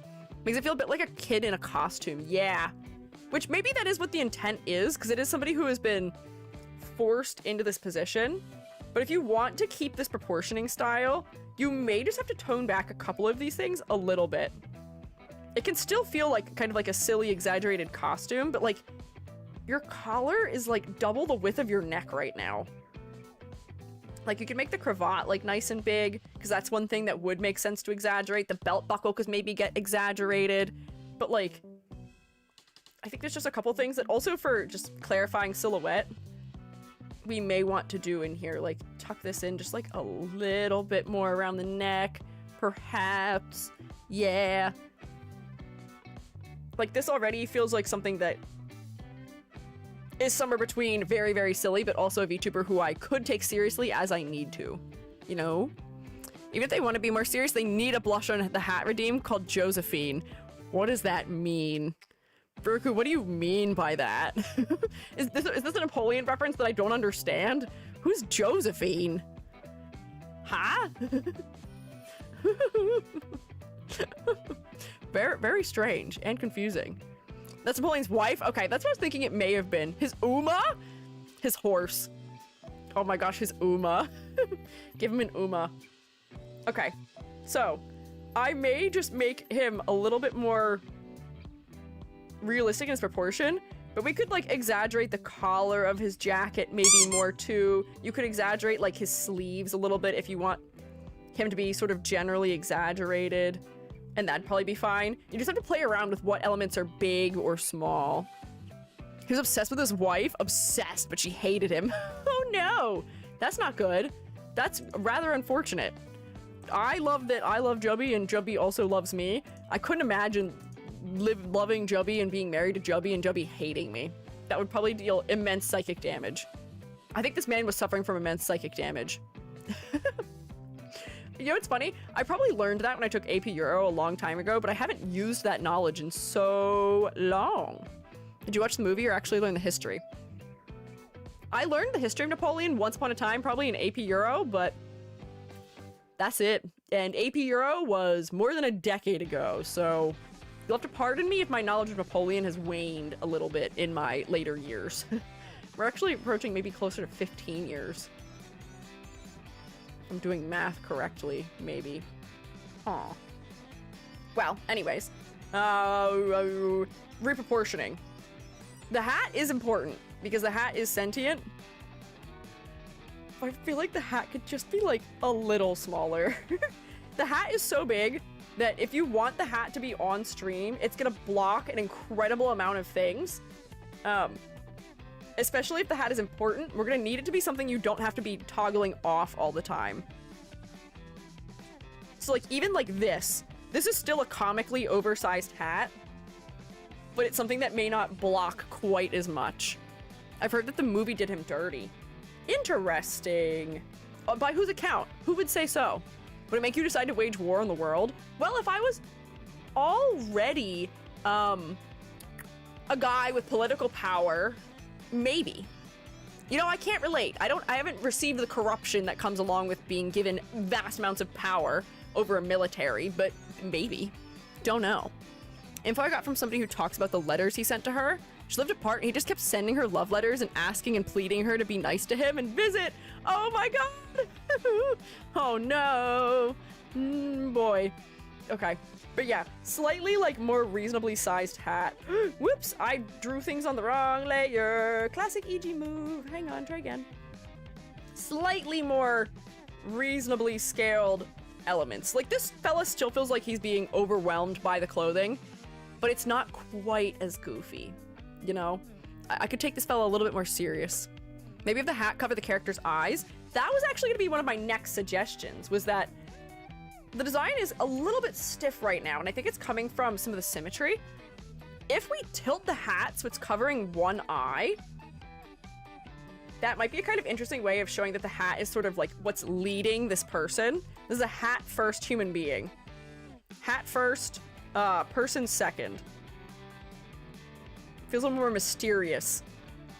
Makes it feel a bit like a kid in a costume, yeah. Which maybe that is what the intent is, because it is somebody who has been forced into this position. But if you want to keep this proportioning style, you may just have to tone back a couple of these things a little bit. It can still feel like kind of like a silly, exaggerated costume, but like your collar is like double the width of your neck right now. Like, you could make the cravat like nice and big, because that's one thing that would make sense to exaggerate. The belt buckle could maybe get exaggerated, but like, I think there's just a couple things that also, for just clarifying silhouette, we may want to do in here, like tuck this in just like a little bit more around the neck, perhaps. Yeah. Like, this already feels like something that is somewhere between very, very silly, but also a VTuber who I could take seriously as I need to, you know? Even if they want to be more serious, they need a blush on the hat redeem called Josephine. What does that mean? Burku, what do you mean by that? Is this a Napoleon reference that I don't understand? Who's Josephine? Huh? Very, very strange and confusing. That's Napoleon's wife? Okay, that's what I was thinking it may have been. His Uma? His horse. Oh my gosh, his Uma. Give him an Uma. Okay, so I may just make him a little bit more realistic in his proportion, but we could like exaggerate the collar of his jacket maybe more too. You could exaggerate like his sleeves a little bit if you want him to be sort of generally exaggerated, and that'd probably be fine. You just have to play around with what elements are big or small. He was obsessed with his wife. Obsessed, but she hated him. Oh no, that's not good. That's rather unfortunate. I love Jubby, and Jubby also loves me. I couldn't imagine loving Jubby and being married to Jubby and Jubby hating me. That would probably deal immense psychic damage. I think this man was suffering from immense psychic damage. You know what's funny? I probably learned that when I took AP Euro a long time ago, but I haven't used that knowledge in so long. Did you watch the movie or actually learn the history? I learned the history of Napoleon once upon a time, probably in AP Euro, but that's it. And AP Euro was more than a decade ago, so you'll have to pardon me if my knowledge of Napoleon has waned a little bit in my later years. We're actually approaching maybe closer to 15 years. I'm doing math correctly, maybe. Aw. Well, anyways. Reproportioning. The hat is important, because the hat is sentient. I feel like the hat could just be, like, a little smaller. The hat is so big that if you want the hat to be on stream, it's gonna block an incredible amount of things. Especially if the hat is important, we're gonna need it to be something you don't have to be toggling off all the time. So like, even like this is still a comically oversized hat, but it's something that may not block quite as much. I've heard that the movie did him dirty. Interesting. By whose account? Who would say so? Would it make you decide to wage war on the world? Well, if I was already a guy with political power, maybe. You know, I can't relate. I haven't received the corruption that comes along with being given vast amounts of power over a military, but maybe. Don't know. Info I got from somebody who talks about the letters he sent to her. She lived apart and he just kept sending her love letters and asking and pleading her to be nice to him and visit. Oh my god. Oh no. Boy. Okay. But yeah, slightly like more reasonably sized hat. Whoops, I drew things on the wrong layer. Classic EG move. Hang on, try again. Slightly more reasonably scaled elements. Like this fella still feels like he's being overwhelmed by the clothing, but it's not quite as goofy, you know? I could take this fella a little bit more serious. Maybe if the hat covered the character's eyes. That was actually gonna be one of my next suggestions, was that the design is a little bit stiff right now, and I think it's coming from some of the symmetry. If we tilt the hat so it's covering one eye, that might be a kind of interesting way of showing that the hat is sort of like what's leading this person. This is a hat first human being. Hat first, person second. Feels a little more mysterious.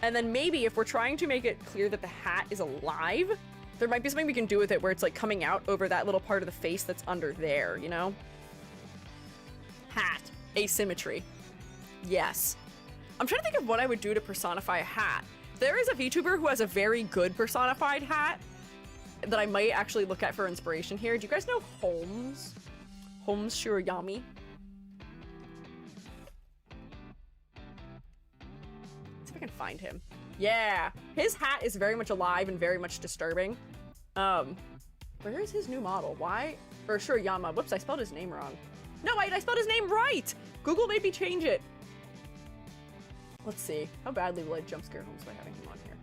And then maybe if we're trying to make it clear that the hat is alive, there might be something we can do with it where it's like coming out over that little part of the face that's under there, you know? Hat. Asymmetry. Yes. I'm trying to think of what I would do to personify a hat. There is a VTuber who has a very good personified hat that I might actually look at for inspiration here. Do you guys know Holmes? Holmes Shirayami? Let's see if I can find him. Yeah, his hat is very much alive and very much disturbing. Where is his new model? Why? Or Shirayama. Whoops, I spelled his name wrong. No, wait, I spelled his name right! Google made me change it. Let's see. How badly will I jump scare Holmes by having him on here?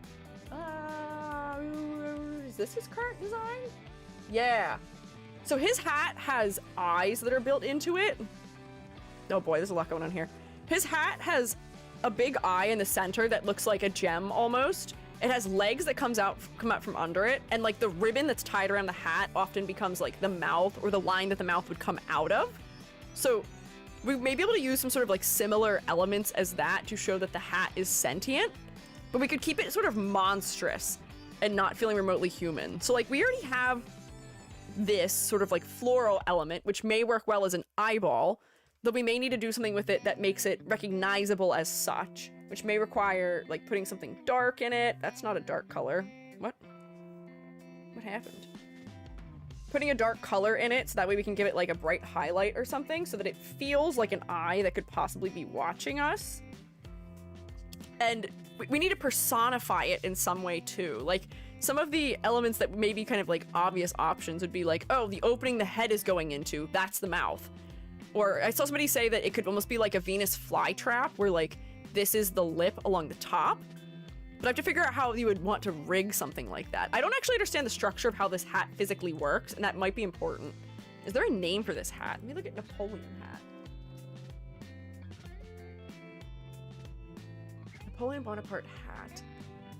Is this his current design? Yeah. So his hat has eyes that are built into it. Oh boy, there's a lot going on here. His hat has a big eye in the center that looks like a gem almost. It has legs that come out from under it, and like the ribbon that's tied around the hat often becomes like the mouth or the line that the mouth would come out of. So we may be able to use some sort of like similar elements as that to show that the hat is sentient, but we could keep it sort of monstrous and not feeling remotely human. So like we already have this sort of like floral element, which may work well as an eyeball, though we may need to do something with it that makes it recognizable as such, which may require like putting something dark in it. That's not a dark color. What happened? Putting a dark color in it so that way we can give it like a bright highlight or something so that it feels like an eye that could possibly be watching us. And we need to personify it in some way too. Like some of the elements that may be kind of like obvious options would be like, oh, the opening the head is going into, that's the mouth. Or I saw somebody say that it could almost be like a Venus flytrap where like this is the lip along the top. But I have to figure out how you would want to rig something like that. I don't actually understand the structure of how this hat physically works, and that might be important. Is there a name for this hat? Let me look at Napoleon hat. Napoleon Bonaparte hat.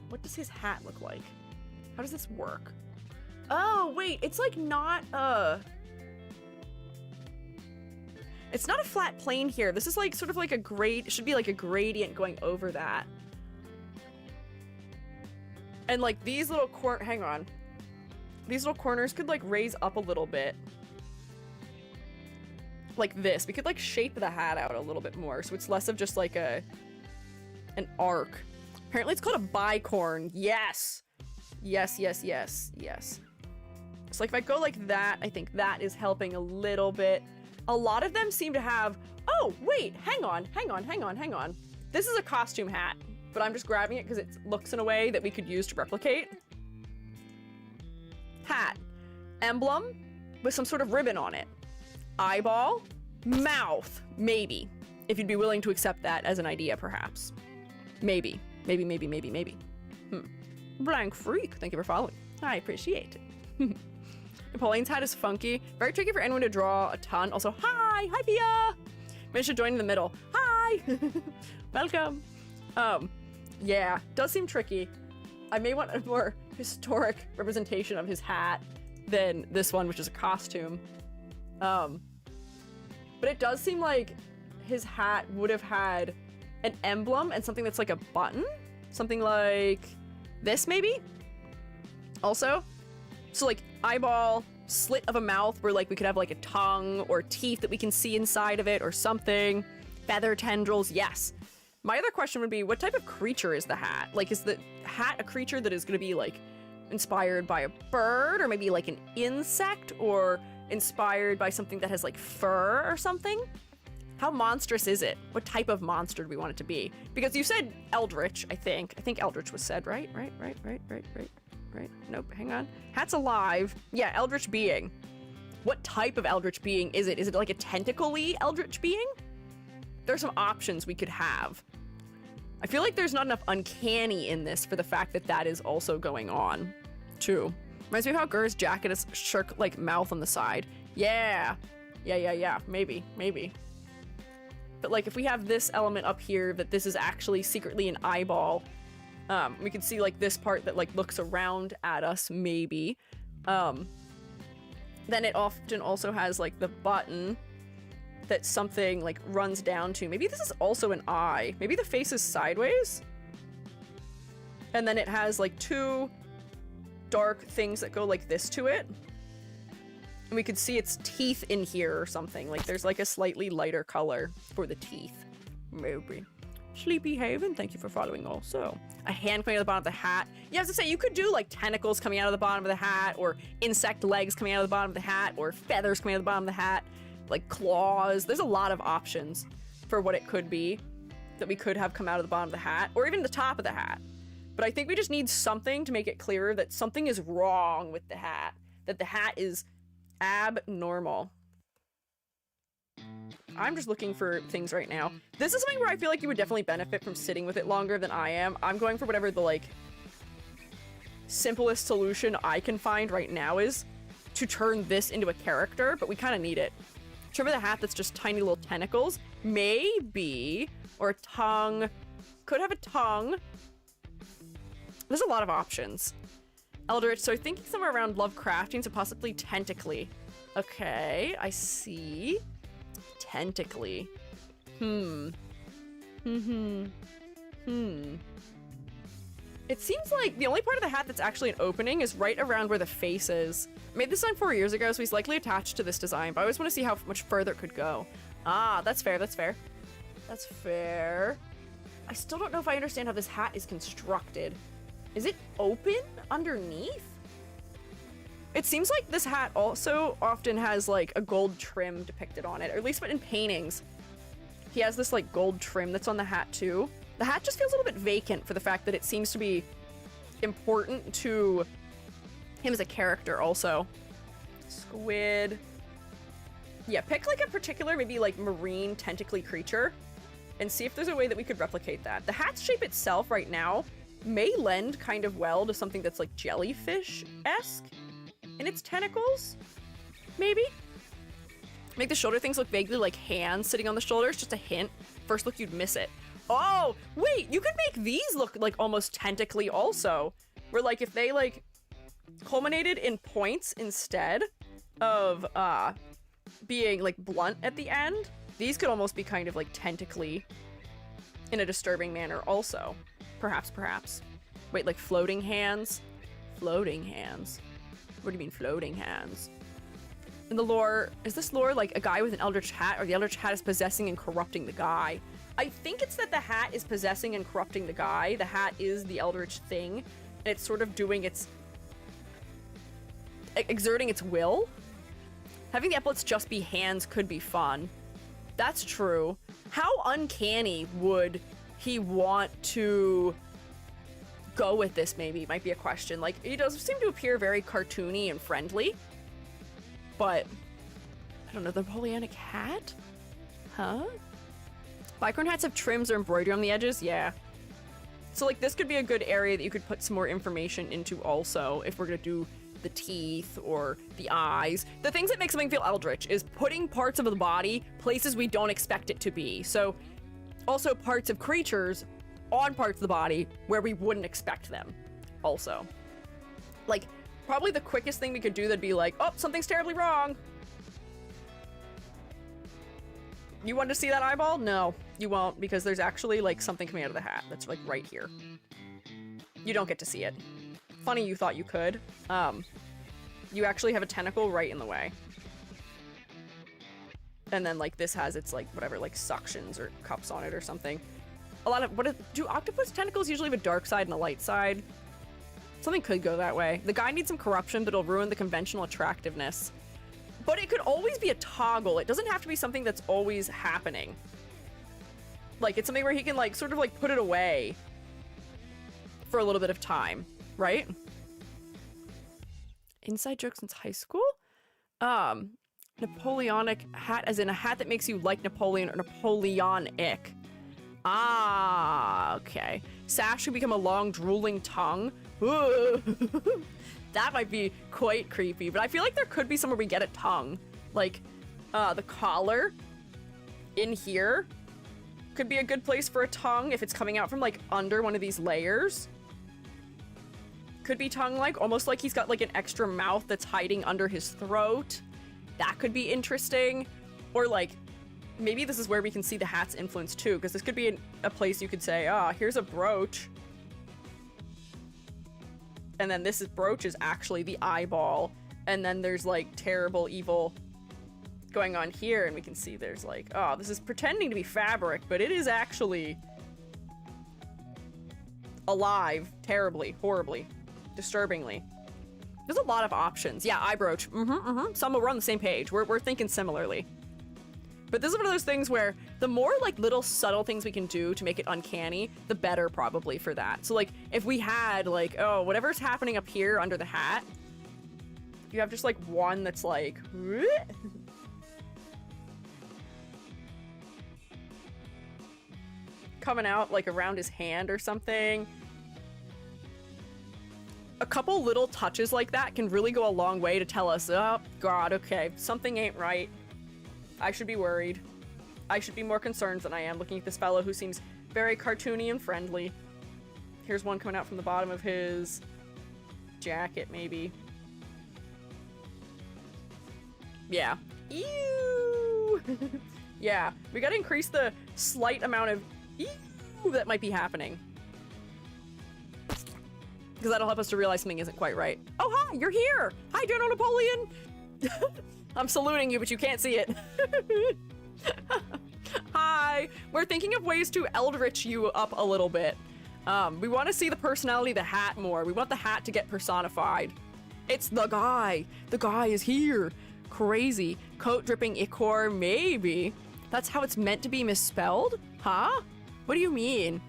What does his hat look like? How does this work? Oh, wait, it's like not it's not a flat plane here. This is like sort of like a grade, it should be like a gradient going over that. And like these little hang on. These little corners could like raise up a little bit. Like this. We could like shape the hat out a little bit more so it's less of just like an arc. Apparently it's called a bicorn. Yes. Yes, yes, yes, yes. So like if I go like that, I think that is helping a little bit. A lot of them seem to have, oh, wait, hang on. This is a costume hat, but I'm just grabbing it because it looks in a way that we could use to replicate. Hat. Emblem with some sort of ribbon on it. Eyeball. Mouth. Maybe. If you'd be willing to accept that as an idea, perhaps. Maybe. Maybe. Blank freak. Thank you for following. I appreciate it. Napoleon's hat is funky. Very tricky for anyone to draw a ton. Also, hi Pia! Managed to join in the middle. Hi! Welcome. Yeah, does seem tricky. I may want a more historic representation of his hat than this one, which is a costume. But it does seem like his hat would have had an emblem and something that's like a button. Something like this, maybe? Also, so like eyeball, slit of a mouth where like we could have like a tongue or teeth that we can see inside of it or something. Feather tendrils, yes. My other question would be, what type of creature is the hat? Like, is the hat a creature that is going to be like inspired by a bird or maybe like an insect or inspired by something that has like fur or something? How monstrous is it? What type of monster do we want it to be? Because you said eldritch, I think. I think eldritch was said, right? Right. Nope, hang on. Hat's alive. Yeah, eldritch being. What type of eldritch being is it? Is it like a tentacle-y eldritch being? There's some options we could have. I feel like there's not enough uncanny in this for the fact that that is also going on, too. Reminds me of how Gur's jacket is shark like mouth on the side. Yeah. Maybe. But like if we have this element up here that this is actually secretly an eyeball, we can see like this part that like looks around at us, maybe. Then it often also has like the button that something like runs down to. Maybe this is also an eye. Maybe the face is sideways. And then it has like two dark things that go like this to it. And we could see its teeth in here or something. Like there's like a slightly lighter color for the teeth. Maybe. Sleepy Haven, thank you for following also. A hand coming out of the bottom of the hat. Yeah, I was gonna say, you could do like tentacles coming out of the bottom of the hat, or insect legs coming out of the bottom of the hat, or feathers coming out of the bottom of the hat, like claws. There's a lot of options for what it could be that we could have come out of the bottom of the hat, or even the top of the hat. But I think we just need something to make it clearer that something is wrong with the hat, that the hat is abnormal. I'm just looking for things right now. This is something where I feel like you would definitely benefit from sitting with it longer than I am. I'm going for whatever the like simplest solution I can find right now is to turn this into a character, but we kind of need it. Trim of the hat that's just tiny little tentacles. Maybe. Or a tongue. Could have a tongue. There's a lot of options. Eldritch, so thinking somewhere around Lovecraftian, so possibly tentacly. Okay, I see. Tentacly. It seems like the only part of the hat that's actually an opening is right around where the face is. I made this design 4 years ago, so he's likely attached to this design, but I always want to see how much further it could go. Ah, that's fair, that's fair. That's fair. I still don't know if I understand how this hat is constructed. Is it open underneath? It seems like this hat also often has like a gold trim depicted on it, or at least in paintings. He has this like gold trim that's on the hat too. The hat just feels a little bit vacant for the fact that it seems to be important to him as a character also. Squid. Yeah, pick like a particular, maybe like marine tentacly creature and see if there's a way that we could replicate that. The hat's shape itself right now may lend kind of well to something that's like jellyfish-esque in its tentacles, maybe? Make the shoulder things look vaguely like hands sitting on the shoulders, just a hint. First look, you'd miss it. Oh, wait, you could make these look like almost tentacly also. Where like if they like culminated in points instead of being like blunt at the end, these could almost be kind of like tentacly in a disturbing manner also. Perhaps. Wait, like floating hands? Floating hands. What do you mean floating hands? In the lore, is this lore like a guy with an eldritch hat, or the eldritch hat is possessing and corrupting the guy? I think it's that the hat is possessing and corrupting the guy. The hat is the eldritch thing, and it's sort of doing its... exerting its will. Having the epaulets just be hands could be fun. That's true. How uncanny would he want to go with this, maybe, might be a question. Like, he does seem to appear very cartoony and friendly, but I don't know, the Napoleonic hat? Huh? Bicorn hats have trims or embroidery on the edges? Yeah. So, like, this could be a good area that you could put some more information into also, if we're gonna do the teeth or the eyes. The things that make something feel eldritch is putting parts of the body places we don't expect it to be. So, also parts of creatures on parts of the body where we wouldn't expect them also. Like, probably the quickest thing we could do that'd be like, oh, something's terribly wrong. You want to see that eyeball? No, you won't, because there's actually like something coming out of the hat that's like right here. You don't get to see it. Funny you thought you could. You actually have a tentacle right in the way. And then like this has its like whatever, like suctions or cups on it or something. A lot of, do octopus tentacles usually have a dark side and a light side? Something could go that way. The guy needs some corruption, but it'll ruin the conventional attractiveness. But it could always be a toggle. It doesn't have to be something that's always happening. Like, it's something where he can, like, sort of, like, put it away for a little bit of time, right? Inside joke since high school? Napoleonic hat, as in a hat that makes you like Napoleon or Napoleonic. Ah, okay. Sash could become a long, drooling tongue. Ooh. That might be quite creepy, but I feel like there could be somewhere we get a tongue. Like, the collar in here could be a good place for a tongue if it's coming out from, like, under one of these layers. Could be tongue-like, almost like he's got, like, an extra mouth that's hiding under his throat. That could be interesting. Or, like, maybe this is where we can see the hat's influence, too, because this could be a place you could say, ah, here's a brooch. And then this brooch is actually the eyeball. And then there's, like, terrible, evil going on here. And we can see there's, like, oh, this is pretending to be fabric, but it is actually alive. Terribly, horribly, disturbingly. There's a lot of options. Yeah, eye brooch. Some we're on the same page. We're thinking similarly. But this is one of those things where the more like little subtle things we can do to make it uncanny, the better probably for that. So like if we had like, oh, whatever's happening up here under the hat, you have just like one that's like, coming out like around his hand or something. A couple little touches like that can really go a long way to tell us, oh God, okay, something ain't right. I should be worried. I should be more concerned than I am looking at this fellow who seems very cartoony and friendly. Here's one coming out from the bottom of his jacket, maybe. Yeah. Ew! Yeah, we gotta increase the slight amount of ew that might be happening. Because that'll help us to realize something isn't quite right. Oh, hi, you're here! Hi, General Napoleon! I'm saluting you, but you can't see it. Hi! We're thinking of ways to eldritch you up a little bit. We want to see the personality of the hat more. We want the hat to get personified. It's the guy! The guy is here! Crazy. Coat dripping ichor, maybe. That's how it's meant to be misspelled? Huh? What do you mean?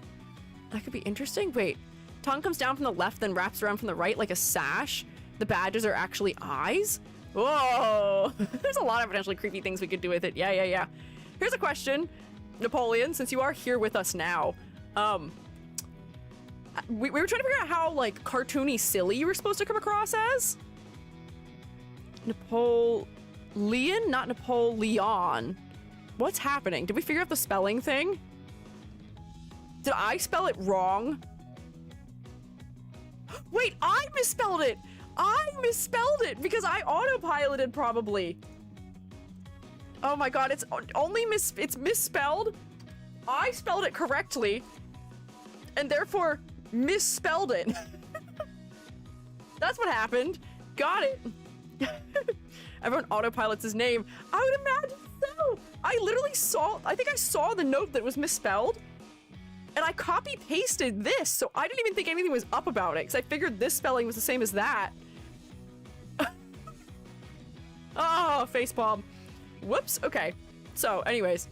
That could be interesting. Wait. Tongue comes down from the left, then wraps around from the right like a sash. The badges are actually eyes? Whoa! There's a lot of potentially creepy things we could do with it. Yeah. Here's a question, Napoleon, since you are here with us now. We were trying to figure out how, like, cartoony silly you were supposed to come across as. Napoleon? Not Napoleon. What's happening? Did we figure out the spelling thing? Did I spell it wrong? Wait, I misspelled it! I misspelled it because I autopiloted probably. Oh my god, it's only it's misspelled. I spelled it correctly and therefore misspelled it. That's what happened. Got it. Everyone autopilots his name. I would imagine so. I think I saw the note that was misspelled and I copy pasted this, so I didn't even think anything was up about it because I figured this spelling was the same as that. Oh, facepalm. Whoops. Okay. So, anyways,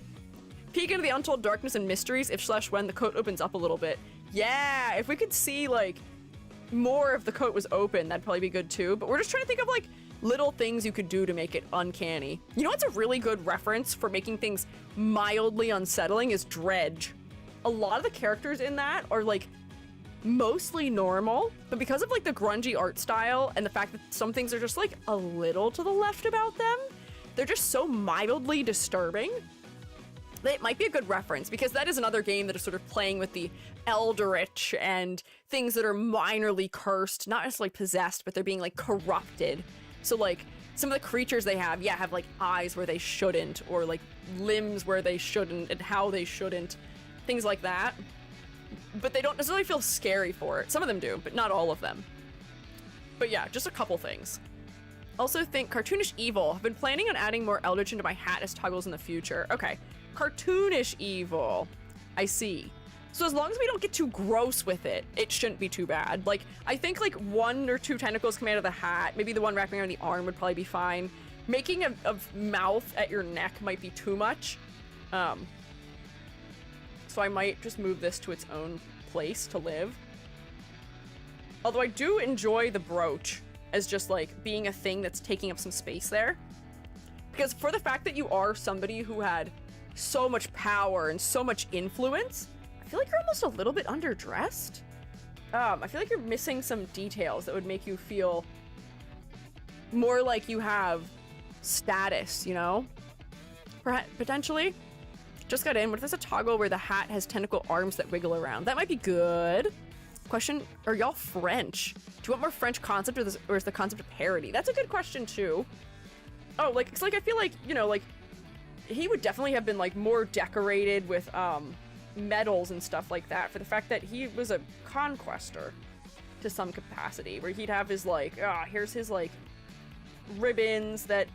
peek into the untold darkness and mysteries if/when the coat opens up a little bit. Yeah, if we could see, like, more if the coat was open, that'd probably be good too. But we're just trying to think of, like, little things you could do to make it uncanny. You know what's a really good reference for making things mildly unsettling is Dredge. A lot of the characters in that are, like, mostly normal, but because of, like, the grungy art style and the fact that some things are just, like, a little to the left about them, they're just so mildly disturbing that it might be a good reference, because that is another game that is sort of playing with the eldritch and things that are minorly cursed, not necessarily possessed, but they're being, like, corrupted. So, like, some of the creatures they have, have, like, eyes where they shouldn't, or, like, limbs where they shouldn't, and how they shouldn't, things like that. But they don't necessarily feel scary for it. Some of them do, but not all of them. But yeah, just a couple things. Also think cartoonish evil. I've been planning on adding more eldritch into my hat as toggles in the future. Okay, cartoonish evil. I see. So as long as we don't get too gross with it, it shouldn't be too bad. Like, I think like 1 or 2 tentacles coming out of the hat, maybe the one wrapping around the arm would probably be fine. Making a mouth at your neck might be too much. So I might just move this to its own place to live. Although I do enjoy the brooch as just like being a thing that's taking up some space there. Because for the fact that you are somebody who had so much power and so much influence, I feel like you're almost a little bit underdressed. I feel like you're missing some details that would make you feel more like you have status, you know? Potentially. Just got in. What if there's a toggle where the hat has tentacle arms that wiggle around? That might be good. Question, are y'all French? Do you want more French concept or is the concept a parody? That's a good question too. Oh, like, it's like, I feel like, you know, like, he would definitely have been like more decorated with medals and stuff like that for the fact that he was a conquestor to some capacity, where he'd have his like, here's his like ribbons that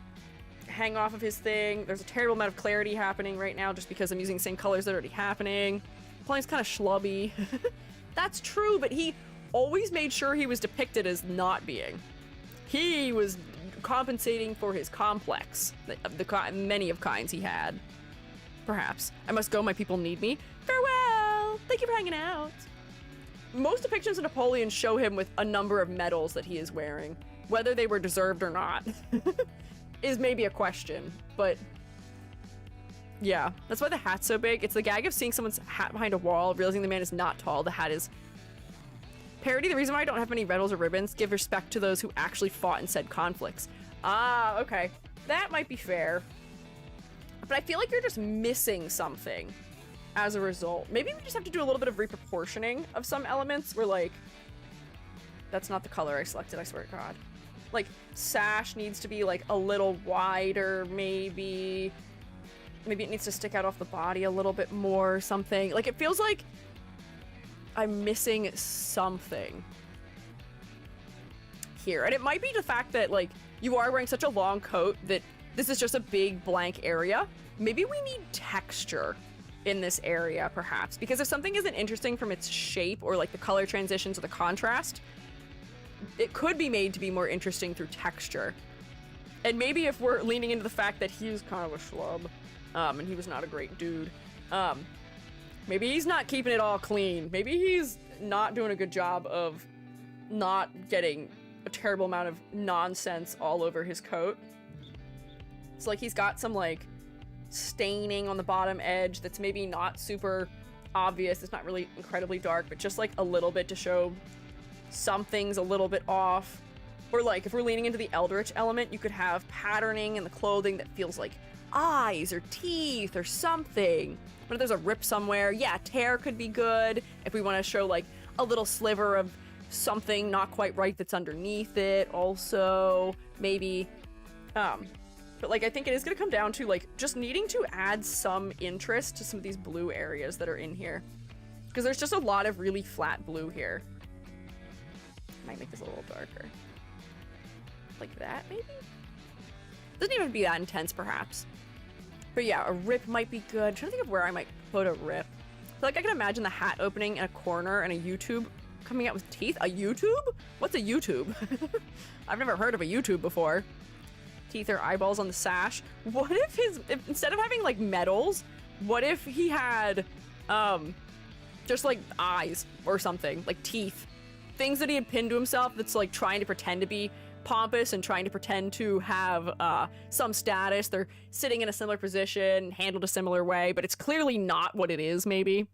hang off of his thing. There's a terrible amount of clarity happening right now just because I'm using the same colors that are already happening. Playing's kind of schlubby. That's true, but he always made sure he was depicted as not being. He was compensating for his complex, the many of kinds he had. Perhaps. I must go, my people need me. Farewell! Thank you for hanging out. Most depictions of Napoleon show him with a number of medals that he is wearing. Whether they were deserved or not is maybe a question, but yeah, that's why the hat's so big. It's the gag of seeing someone's hat behind a wall, realizing the man is not tall. The hat is parody. The reason why I don't have many medals or ribbons, give respect to those who actually fought in said conflicts. Ah, okay. That might be fair. But I feel like you're just missing something as a result. Maybe we just have to do a little bit of reproportioning of some elements where, like, that's not the color I selected, I swear to God. Like, sash needs to be, like, a little wider, maybe. Maybe it needs to stick out off the body a little bit more or something. Like, it feels like I'm missing something here. And it might be the fact that, like, you are wearing such a long coat that this is just a big blank area. Maybe we need texture in this area, perhaps. Because if something isn't interesting from its shape or, like, the color transitions or the contrast, it could be made to be more interesting through texture. And maybe if we're leaning into the fact that he's kind of a schlub, and he was not a great dude, maybe he's not keeping it all clean. Maybe he's not doing a good job of not getting a terrible amount of nonsense all over his coat. It's like he's got some, like, staining on the bottom edge that's maybe not super obvious. It's not really incredibly dark, but just, like, a little bit to show something's a little bit off. Or, like, if we're leaning into the Eldritch element, you could have patterning in the clothing that feels like eyes or teeth or something. But if there's a rip somewhere, yeah, tear could be good. If we want to show, like, a little sliver of something not quite right that's underneath it, also, maybe. But, like, I think it is going to come down to, like, just needing to add some interest to some of these blue areas that are in here. Because there's just a lot of really flat blue here. Might make this a little darker. Like that, maybe? Doesn't even be that intense, perhaps. But yeah, a rip might be good. I'm trying to think of where I might put a rip. So, like, I can imagine the hat opening in a corner and a YouTube coming out with teeth. A YouTube? What's a YouTube? I've never heard of a YouTube before. Teeth or eyeballs on the sash. What if if instead of having, like, medals, what if he had, just, like, eyes or something, like teeth? Things that he had pinned to himself that's, like, trying to pretend to be pompous and trying to pretend to have some status. They're sitting in a similar position, handled a similar way, but it's clearly not what it is, maybe.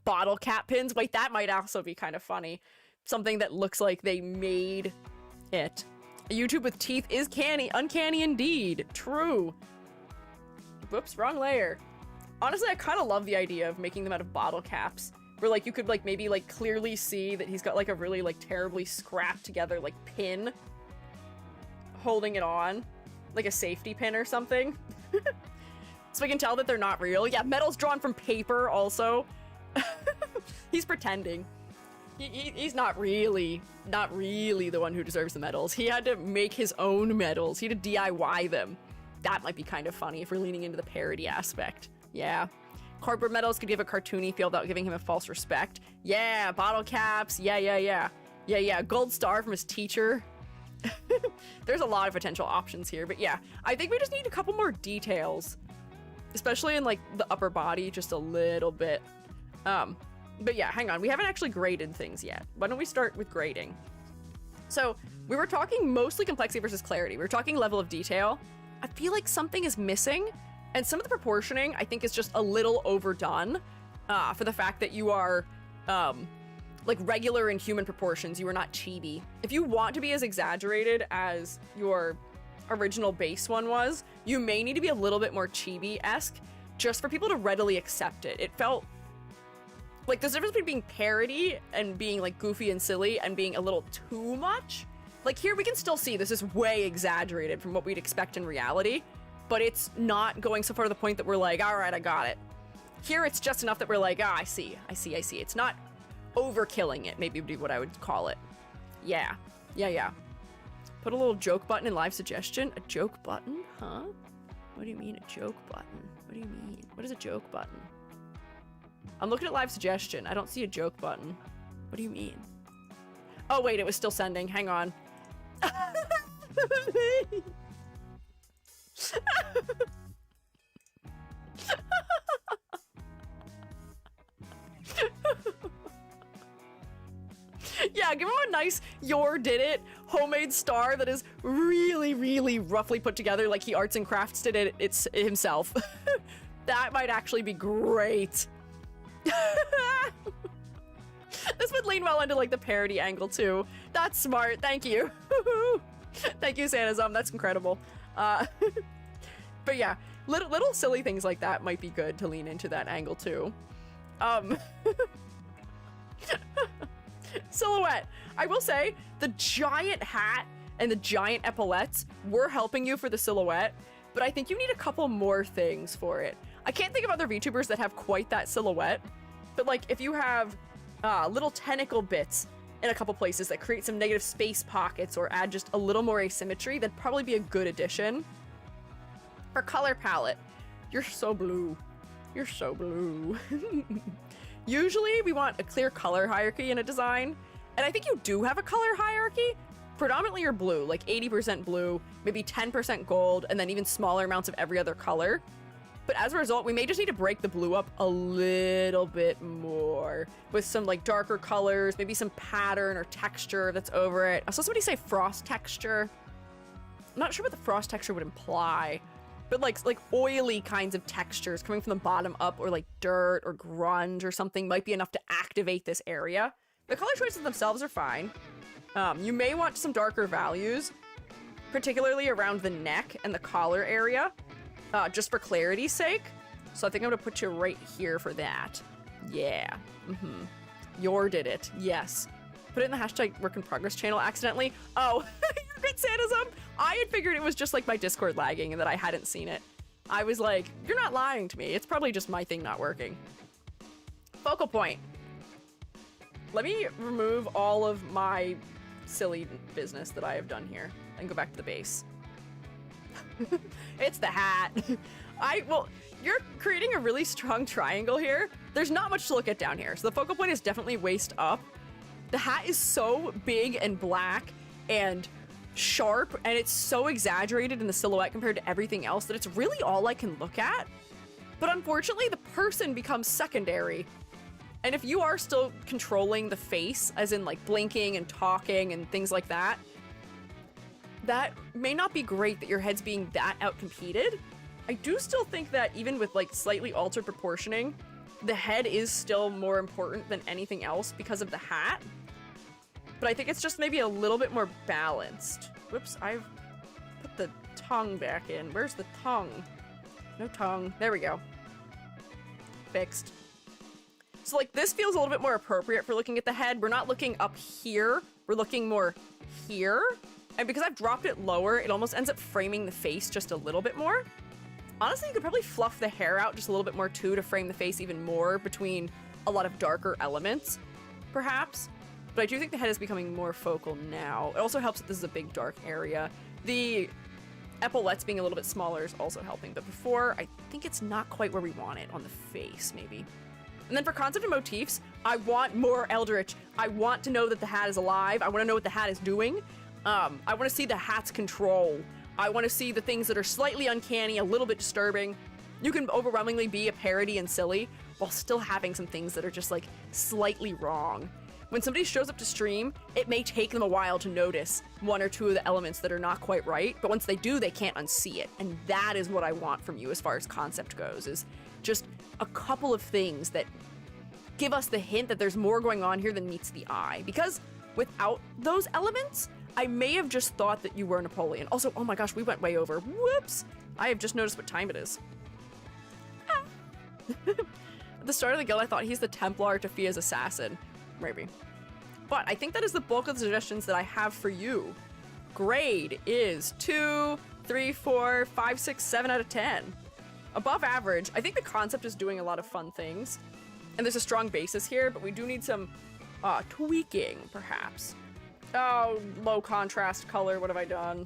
Bottle cap pins. Wait, that might also be kind of funny. Something that looks like they made it. A YouTube with teeth is uncanny indeed. True. Whoops, wrong layer. Honestly, I kind of love the idea of making them out of bottle caps. Where, like, you could, like, maybe, like, clearly see that he's got, like, a really, like, terribly scrapped together, like, pin holding it on. Like a safety pin or something. So we can tell that they're not real. Yeah, metal's drawn from paper, also. He's pretending. He's not really the one who deserves the medals. He had to make his own medals. He had to DIY them. That might be kind of funny if we're leaning into the parody aspect. Yeah. Cardboard medals could give a cartoony feel without giving him a false respect. Yeah, bottle caps. Yeah. Gold star from his teacher. There's a lot of potential options here, but yeah, I think we just need a couple more details, especially in, like, the upper body, just a little bit. But yeah, hang on, we haven't actually graded things yet. Why don't we start with grading? So we were talking mostly complexity versus clarity. We were talking level of detail. I feel like something is missing, and some of the proportioning I think is just a little overdone for the fact that you are like regular in human proportions. You are not chibi. If you want to be as exaggerated as your original base one was, you may need to be a little bit more chibi-esque just for people to readily accept it. It felt like there's a difference between being parody and being, like, goofy and silly and being a little too much. Like, here we can still see this is way exaggerated from what we'd expect in reality, but it's not going so far to the point that we're like, all right, I got it. Here it's just enough that we're like, I see. It's not overkilling it, maybe would be what I would call it. Yeah. Put a little joke button in live suggestion. A joke button? Huh? What do you mean a joke button? What do you mean? What is a joke button? I'm looking at live suggestion. I don't see a joke button. What do you mean? Oh, wait, it was still sending. Hang on. Yeah, give him a nice "your did it" homemade star that is really, really roughly put together, like he arts and crafts did it himself. That might actually be great. This would lean well into, like, the parody angle too. That's smart. Thank you. Thank you, Sanazum. That's incredible. But yeah, little silly things like that might be good to lean into that angle too. Silhouette. I will say the giant hat and the giant epaulettes were helping you for the silhouette, but I think you need a couple more things for it. I can't think of other VTubers that have quite that silhouette, but like if you have little tentacle bits in a couple places that create some negative space pockets or add just a little more asymmetry, that'd probably be a good addition. For color palette, you're so blue. You're so blue. Usually we want a clear color hierarchy in a design, and I think you do have a color hierarchy. Predominantly you're blue, like 80% blue, maybe 10% gold, and then even smaller amounts of every other color. But as a result, we may just need to break the blue up a little bit more with some like darker colors, maybe some pattern or texture that's over it. I saw somebody say frost texture. I'm not sure what the frost texture would imply, but like oily kinds of textures coming from the bottom up, or like dirt or grunge or something might be enough to activate this area. The color choices themselves are fine. You may want some darker values, particularly around the neck and the collar area, just for clarity's sake. So I think I'm gonna put you right here for that. Yeah. Yor did it. Yes. Put it in the hashtag work in progress channel accidentally. Oh, you're good, Santism. I had figured it was just like my Discord lagging and that I hadn't seen it. I was like, you're not lying to me. It's probably just my thing not working. Focal point. Let me remove all of my silly business that I have done here and go back to the base. It's the hat. Well, you're creating a really strong triangle here. There's not much to look at down here. So the focal point is definitely waist up. The hat is so big and black and sharp, and it's so exaggerated in the silhouette compared to everything else that it's really all I can look at. But unfortunately, the person becomes secondary. And if you are still controlling the face, as in like blinking and talking and things like that, that may not be great that your head's being that outcompeted. I do still think that even with like slightly altered proportioning, the head is still more important than anything else because of the hat. But I think it's just maybe a little bit more balanced. Whoops, I've put the tongue back in. Where's the tongue? No tongue. There we go. Fixed. So like this feels a little bit more appropriate for looking at the head. We're not looking up here. We're looking more here. And because I've dropped it lower, it almost ends up framing the face just a little bit more. Honestly, you could probably fluff the hair out just a little bit more too to frame the face even more between a lot of darker elements, perhaps. But I do think the head is becoming more focal now. It also helps that this is a big dark area. The epaulettes being a little bit smaller is also helping, but before, I think it's not quite where we want it on the face, maybe. And then for concept and motifs, I want more Eldritch. I want to know that the hat is alive. I want to know what the hat is doing. I want to see the hat's control. I want to see the things that are slightly uncanny, a little bit disturbing. You can overwhelmingly be a parody and silly while still having some things that are just like slightly wrong. When somebody shows up to stream, it may take them a while to notice one or two of the elements that are not quite right, but once they do, they can't unsee it. And that is what I want from you as far as concept goes, is just a couple of things that give us the hint that there's more going on here than meets the eye. Because without those elements, I may have just thought that you were Napoleon. Also, oh my gosh, we went way over. Whoops! I have just noticed what time it is. Ah. At the start of the guild, I thought he's the Templar to Fia's assassin. Maybe. But I think that is the bulk of the suggestions that I have for you. Grade is 2, 3, 4, 5, 6, 7 out of 10. Above average. I think the concept is doing a lot of fun things. And there's a strong basis here, but we do need some tweaking, perhaps. Oh, low contrast color, what have I done?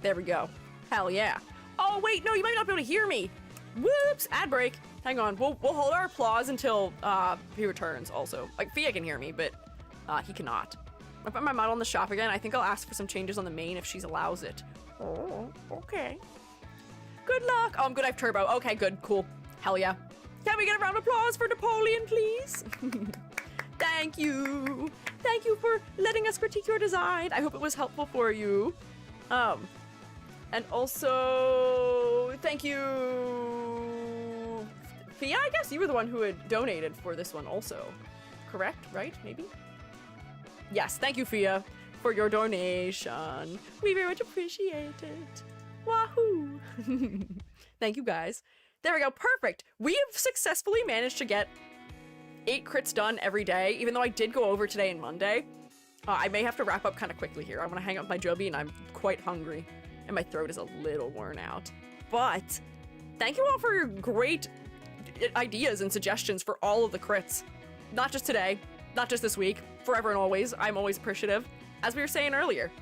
There we go. Hell yeah. Oh, wait, no, you might not be able to hear me. Whoops, ad break. Hang on, we'll hold our applause until he returns also. Like, Fia can hear me, but he cannot. I put my model in the shop again. I think I'll ask for some changes on the main if she allows it. Oh, okay. Good luck. Oh, I'm good, I have turbo. Okay, good, cool. Hell yeah. Can we get a round of applause for Napoleon, please? Thank you. Thank you for letting us critique your design. I hope it was helpful for you. And also, thank you. Fia, I guess you were the one who had donated for this one also. Correct, right? Maybe? Yes, thank you, Fia, for your donation. We very much appreciate it. Wahoo! Thank you guys. There we go, perfect. We have successfully managed to get 8 crits done every day, even though I did go over today and Monday. I may have to wrap up kind of quickly here. I want to hang up my Joby and I'm quite hungry and my throat is a little worn out. But thank you all for your great ideas and suggestions for all of the crits. Not just today, not just this week, forever and always. I'm always appreciative. As we were saying earlier,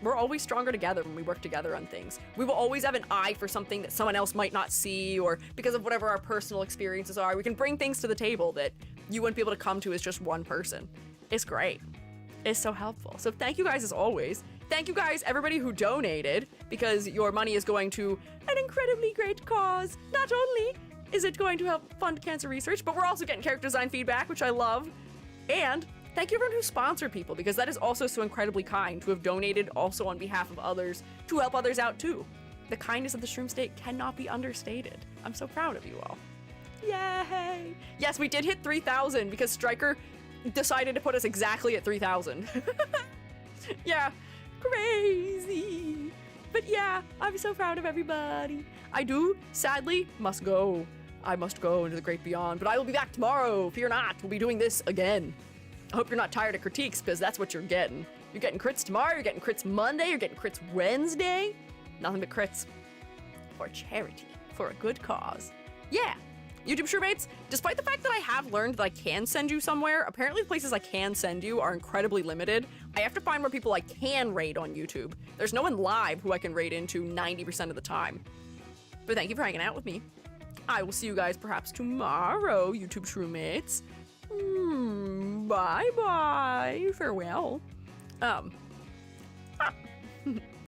we're always stronger together when we work together on things. We will always have an eye for something that someone else might not see, or because of whatever our personal experiences are, we can bring things to the table that you wouldn't be able to come to as just one person. It's great. It's so helpful. So thank you guys as always. Thank you guys, everybody who donated, because your money is going to an incredibly great cause. Not only is it going to help fund cancer research, but we're also getting character design feedback, which I love. And thank you everyone who sponsored people, because that is also so incredibly kind to have donated also on behalf of others to help others out too. The kindness of the Shroom State cannot be understated. I'm so proud of you all. Yay! Yes, we did hit 3,000 because Stryker decided to put us exactly at 3,000. Yeah, crazy. But yeah, I'm so proud of everybody. I do, sadly, must go. I must go into the great beyond, but I will be back tomorrow. Fear not, we'll be doing this again. I hope you're not tired of critiques, because that's what you're getting. You're getting crits tomorrow, you're getting crits Monday, you're getting crits Wednesday. Nothing but crits. For charity. For a good cause. Yeah. YouTube Shroommates, despite the fact that I have learned that I can send you somewhere, apparently the places I can send you are incredibly limited. I have to find more people I can raid on YouTube. There's no one live who I can raid into 90% of the time. But thank you for hanging out with me. I will see you guys perhaps tomorrow, YouTube Shroommates. Bye-bye. Farewell.